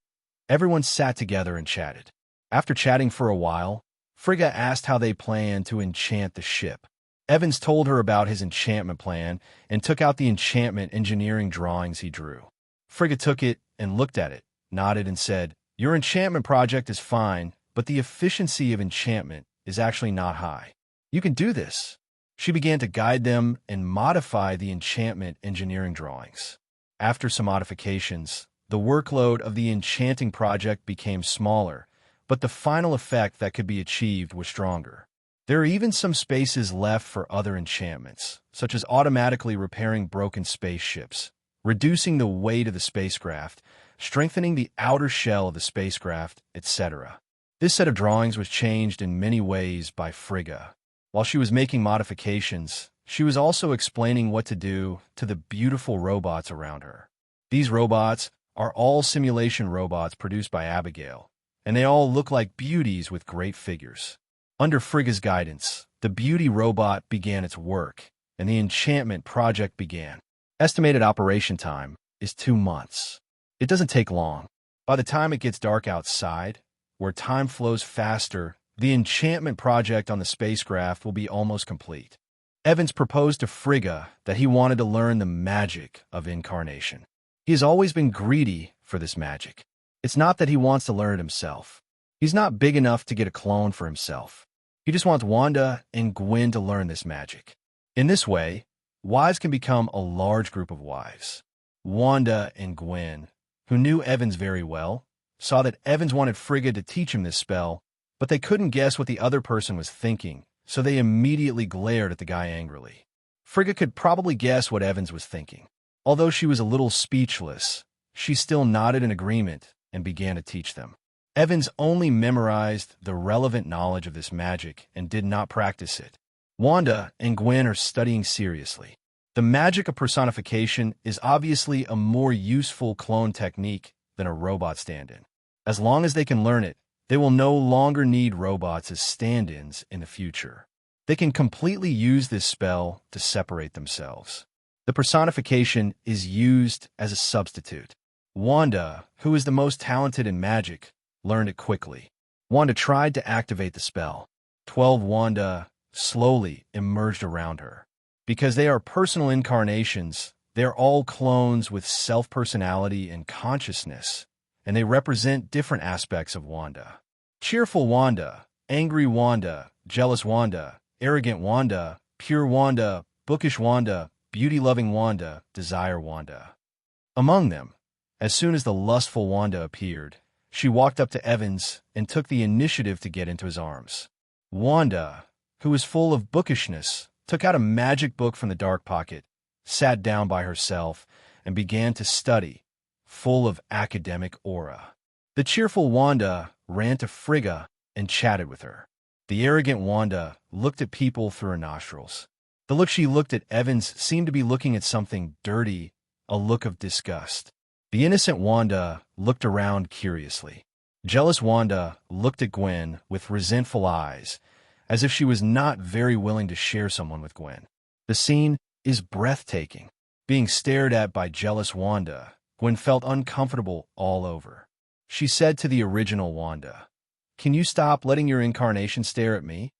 everyone sat together and chatted. After chatting for a while, Frigga asked how they planned to enchant the ship. Evans told her about his enchantment plan and took out the enchantment engineering drawings he drew. Frigga took it and looked at it, nodded and said, "Your enchantment project is fine, but the efficiency of enchantment is actually not high. You can do this." She began to guide them and modify the enchantment engineering drawings. After some modifications, the workload of the enchanting project became smaller, but the final effect that could be achieved was stronger. There are even some spaces left for other enchantments, such as automatically repairing broken spaceships, reducing the weight of the spacecraft, strengthening the outer shell of the spacecraft, etc. This set of drawings was changed in many ways by Frigga. While she was making modifications, she was also explaining what to do to the beautiful robots around her. These robots are all simulation robots produced by Abigail, and they all look like beauties with great figures. Under Frigga's guidance, the beauty robot began its work, and the enchantment project began. Estimated operation time is 2 months. It doesn't take long. By the time it gets dark outside, where time flows faster, the enchantment project on the spacecraft will be almost complete. Evans proposed to Frigga that he wanted to learn the magic of incarnation. He has always been greedy for this magic. It's not that he wants to learn it himself. He's not big enough to get a clone for himself. He just wants Wanda and Gwen to learn this magic. In this way, wives can become a large group of wives. Wanda and Gwen, who knew Evans very well, saw that Evans wanted Frigga to teach him this spell, but they couldn't guess what the other person was thinking, so they immediately glared at the guy angrily. Frigga could probably guess what Evans was thinking. Although she was a little speechless, she still nodded in agreement and began to teach them. Evans only memorized the relevant knowledge of this magic and did not practice it. Wanda and Gwen are studying seriously. The magic of personification is obviously a more useful clone technique than a robot stand-in. As long as they can learn it, they will no longer need robots as stand-ins in the future. They can completely use this spell to separate themselves. The personification is used as a substitute. Wanda, who is the most talented in magic, learned it quickly. Wanda tried to activate the spell. 12 Wanda slowly emerged around her. Because they are personal incarnations, they're all clones with self-personality and consciousness, and they represent different aspects of Wanda. Cheerful Wanda, angry Wanda, jealous Wanda, arrogant Wanda, pure Wanda, bookish Wanda, beauty-loving Wanda, desire Wanda. Among them, as soon as the lustful Wanda appeared, she walked up to Evans and took the initiative to get into his arms. Wanda, who was full of bookishness, took out a magic book from the dark pocket, sat down by herself, and began to study, full of academic aura. The cheerful Wanda ran to Frigga and chatted with her. The arrogant Wanda looked at people through her nostrils. The look she looked at Evans seemed to be looking at something dirty, a look of disgust. The innocent Wanda looked around curiously. Jealous Wanda looked at Gwen with resentful eyes, as if she was not very willing to share someone with Gwen. The scene is breathtaking. Being stared at by jealous Wanda, Gwen felt uncomfortable all over. She said to the original Wanda, "Can you stop letting your incarnation stare at me?"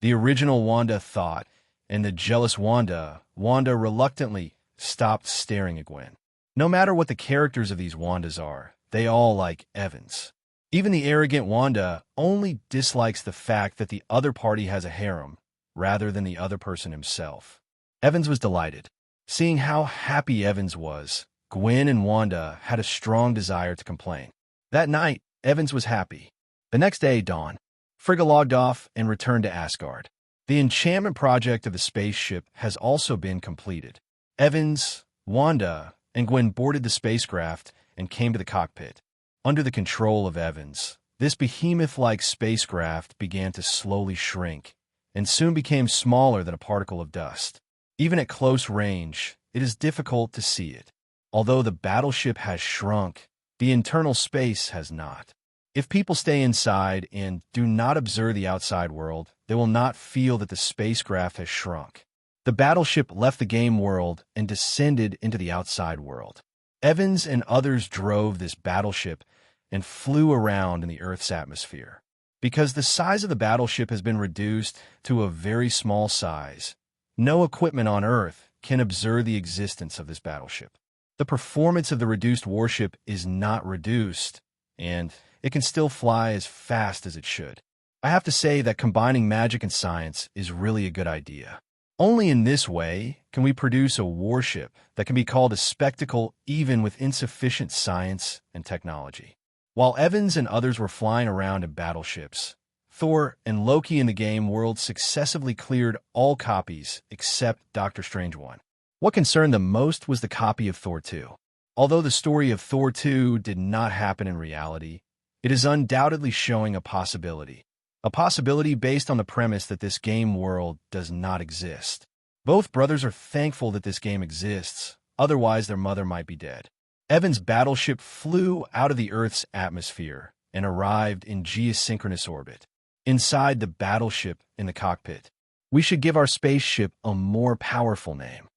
The original Wanda thought, and the jealous Wanda reluctantly stopped staring at Gwen. No matter what the characters of these Wandas are, they all like Evans. Even the arrogant Wanda only dislikes the fact that the other party has a harem, rather than the other person himself. Evans was delighted. Seeing how happy Evans was, Gwen and Wanda had a strong desire to complain. That night, Evans was happy. The next day dawned. Frigga logged off and returned to Asgard. The enchantment project of the spaceship has also been completed. Evans, Wanda, and Gwen boarded the spacecraft and came to the cockpit. Under the control of Evans, this behemoth-like spacecraft began to slowly shrink and soon became smaller than a particle of dust. Even at close range, it is difficult to see it. Although the battleship has shrunk, the internal space has not. If people stay inside and do not observe the outside world, they will not feel that the spacecraft has shrunk. The battleship left the game world and descended into the outside world. Evans and others drove this battleship and flew around in the Earth's atmosphere. Because the size of the battleship has been reduced to a very small size, no equipment on Earth can observe the existence of this battleship. The performance of the reduced warship is not reduced, and it can still fly as fast as it should. I have to say that combining magic and science is really a good idea. Only in this way can we produce a warship that can be called a spectacle even with insufficient science and technology. While Evans and others were flying around in battleships, Thor and Loki in the game world successively cleared all copies except Doctor Strange 1. What concerned them most was the copy of Thor 2. Although the story of Thor 2 did not happen in reality, it is undoubtedly showing a possibility. A possibility based on the premise that this game world does not exist. Both brothers are thankful that this game exists, otherwise their mother might be dead. Evan's battleship flew out of the Earth's atmosphere and arrived in geosynchronous orbit. Inside the battleship in the cockpit, we should give our spaceship a more powerful name.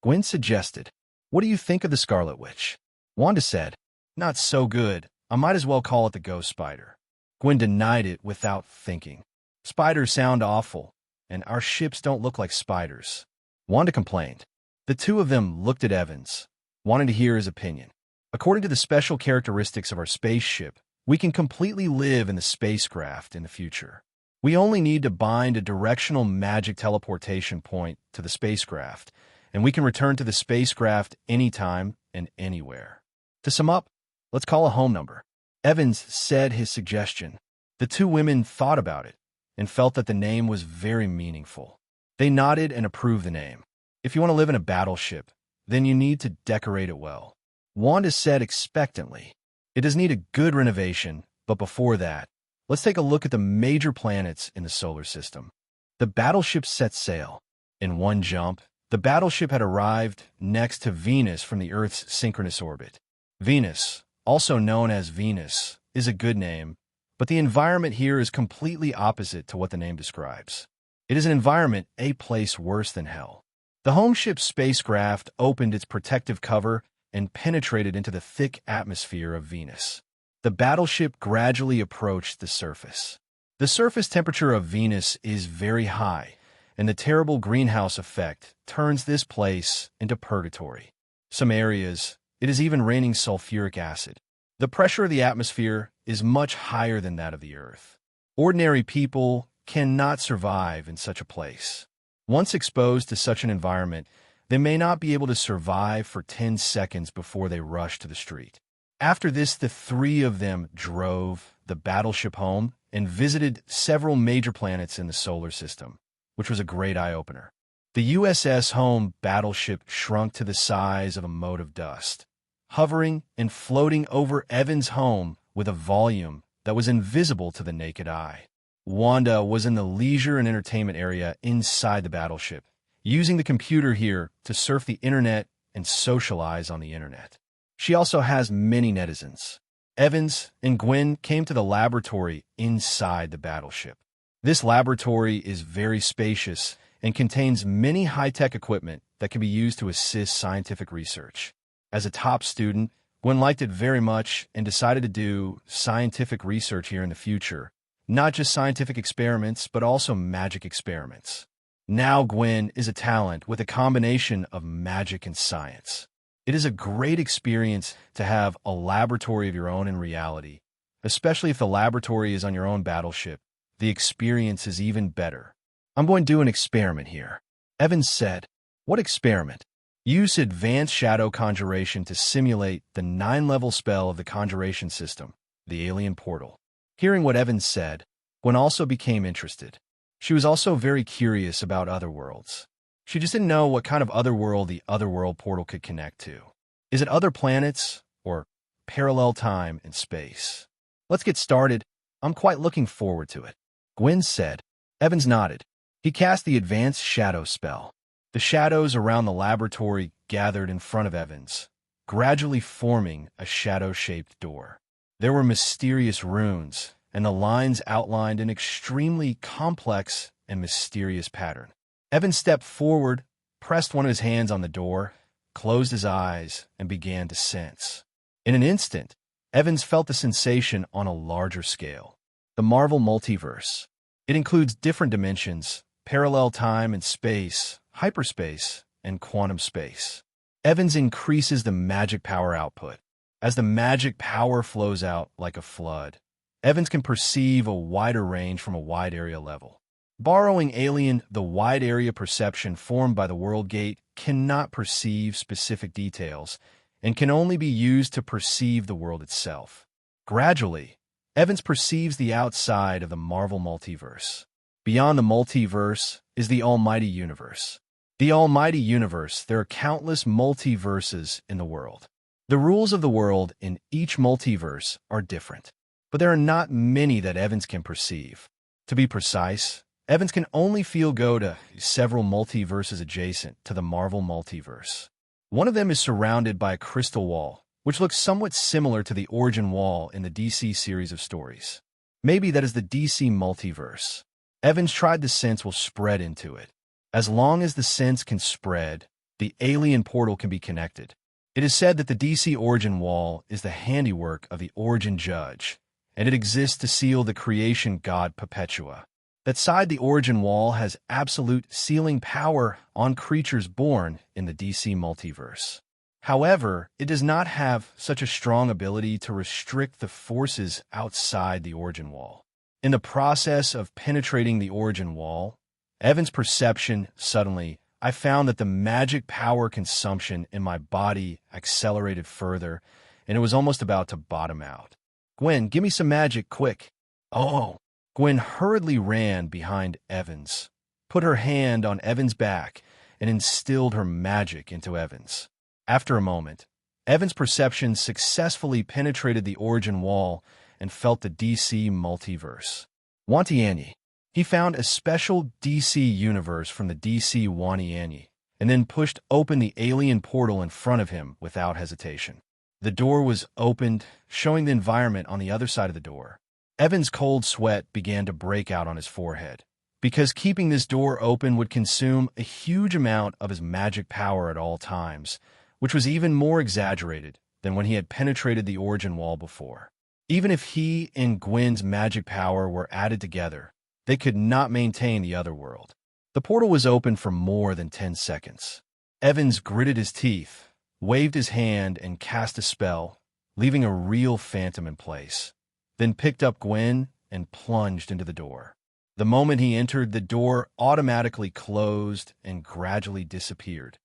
Gwen suggested, "What do you think of the Scarlet Witch?" Wanda said, "Not so good. I might as well call it the Ghost Spider." Gwen denied it without thinking. "Spiders sound awful, and our ships don't look like spiders." Wanda complained. The two of them looked at Evans, wanting to hear his opinion. According to the special characteristics of our spaceship, we can completely live in the spacecraft in the future. We only need to bind a directional magic teleportation point to the spacecraft, and we can return to the spacecraft anytime and anywhere. To sum up, let's call a home number. Evans said his suggestion. The two women thought about it and felt that the name was very meaningful. They nodded and approved the name. If you want to live in a battleship, then you need to decorate it well. Wanda said expectantly, "It does need a good renovation, but before that, let's take a look at the major planets in the solar system." The battleship set sail. In one jump, the battleship had arrived next to Venus from the Earth's synchronous orbit. Venus, also known as Venus, is a good name, but the environment here is completely opposite to what the name describes. It is an environment, a place worse than hell. The home ship's spacecraft opened its protective cover and penetrated into the thick atmosphere of Venus. The battleship gradually approached the surface. The surface temperature of Venus is very high, and the terrible greenhouse effect turns this place into purgatory. Some areas, it is even raining sulfuric acid. The pressure of the atmosphere is much higher than that of the Earth. Ordinary people cannot survive in such a place. Once exposed to such an environment, they may not be able to survive for 10 seconds before they rush to the street. After this, the three of them drove the battleship home and visited several major planets in the solar system, which was a great eye-opener. The USS Home battleship shrunk to the size of a mote of dust, hovering and floating over Evans' home with a volume that was invisible to the naked eye. Wanda was in the leisure and entertainment area inside the battleship, using the computer here to surf the internet and socialize on the internet. She also has many netizens. Evans and Gwen came to the laboratory inside the battleship. This laboratory is very spacious and contains many high-tech equipment that can be used to assist scientific research. As a top student, Gwen liked it very much and decided to do scientific research here in the future. Not just scientific experiments, but also magic experiments. Now Gwen is a talent with a combination of magic and science. It is a great experience to have a laboratory of your own in reality, especially if the laboratory is on your own battleship. The experience is even better. "I'm going to do an experiment here," Evans said. "What experiment?" "Use advanced shadow conjuration to simulate the 9-level spell of the conjuration system, the alien portal." Hearing what Evans said, Gwen also became interested. She was also very curious about other worlds. She just didn't know what kind of other world the otherworld portal could connect to. Is it other planets or parallel time and space? "Let's get started. I'm quite looking forward to it," Gwen said. Evans nodded. He cast the advanced shadow spell. The shadows around the laboratory gathered in front of Evans, gradually forming a shadow-shaped door. There were mysterious runes, and the lines outlined an extremely complex and mysterious pattern. Evans stepped forward, pressed one of his hands on the door, closed his eyes, and began to sense. In an instant, Evans felt the sensation on a larger scale. The Marvel Multiverse. It includes different dimensions, parallel time and space, hyperspace, and quantum space. Evans increases the magic power output. As the magic power flows out like a flood, Evans can perceive a wider range from a wide area level. Borrowing alien, the wide area perception formed by the world gate cannot perceive specific details and can only be used to perceive the world itself. Gradually, Evans perceives the outside of the Marvel multiverse. Beyond the multiverse is the almighty universe. The almighty universe, there are countless multiverses in the world. The rules of the world in each multiverse are different, but there are not many that Evans can perceive. To be precise, Evans can only go to several multiverses adjacent to the Marvel multiverse. One of them is surrounded by a crystal wall, which looks somewhat similar to the origin wall in the DC series of stories. Maybe that is the DC multiverse. Evans tried the sense will spread into it. As long as the sense can spread, the alien portal can be connected. It is said that the DC origin wall is the handiwork of the origin judge, and it exists to seal the creation god Perpetua. That side the origin wall has absolute sealing power on creatures born in the DC multiverse. However, it does not have such a strong ability to restrict the forces outside the origin wall. In the process of penetrating the origin wall, Evans' perception suddenly, I found that the magic power consumption in my body accelerated further, and it was almost about to bottom out. "Gwen, give me some magic, quick." "Oh." Gwen hurriedly ran behind Evans, put her hand on Evans' back, and instilled her magic into Evans. After a moment, Evans' perception successfully penetrated the origin wall and felt the DC multiverse. Wantianyi. He found a special DC universe from the DC Wantianyi, and then pushed open the alien portal in front of him without hesitation. The door was opened, showing the environment on the other side of the door. Evans' cold sweat began to break out on his forehead, because keeping this door open would consume a huge amount of his magic power at all times, which was even more exaggerated than when he had penetrated the origin wall before. Even if he and Gwen's magic power were added together, they could not maintain the other world. The portal was open for more than 10 seconds. Evans gritted his teeth, waved his hand, and cast a spell, leaving a real phantom in place, then picked up Gwen and plunged into the door. The moment he entered, the door automatically closed and gradually disappeared.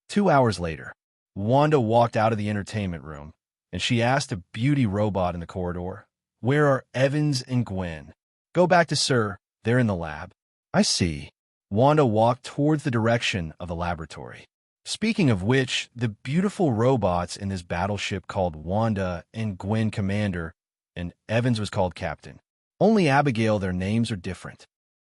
2 hours later, Wanda walked out of the entertainment room, and she asked a beauty robot in the corridor, "Where are Evans and Gwen?" "Go back to Sir. They're in the lab." "I see." Wanda walked towards the direction of the laboratory. Speaking of which, the beautiful robots in this battleship called Wanda and Gwen Commander, and Evans was called Captain. Only Abigail, their names are different.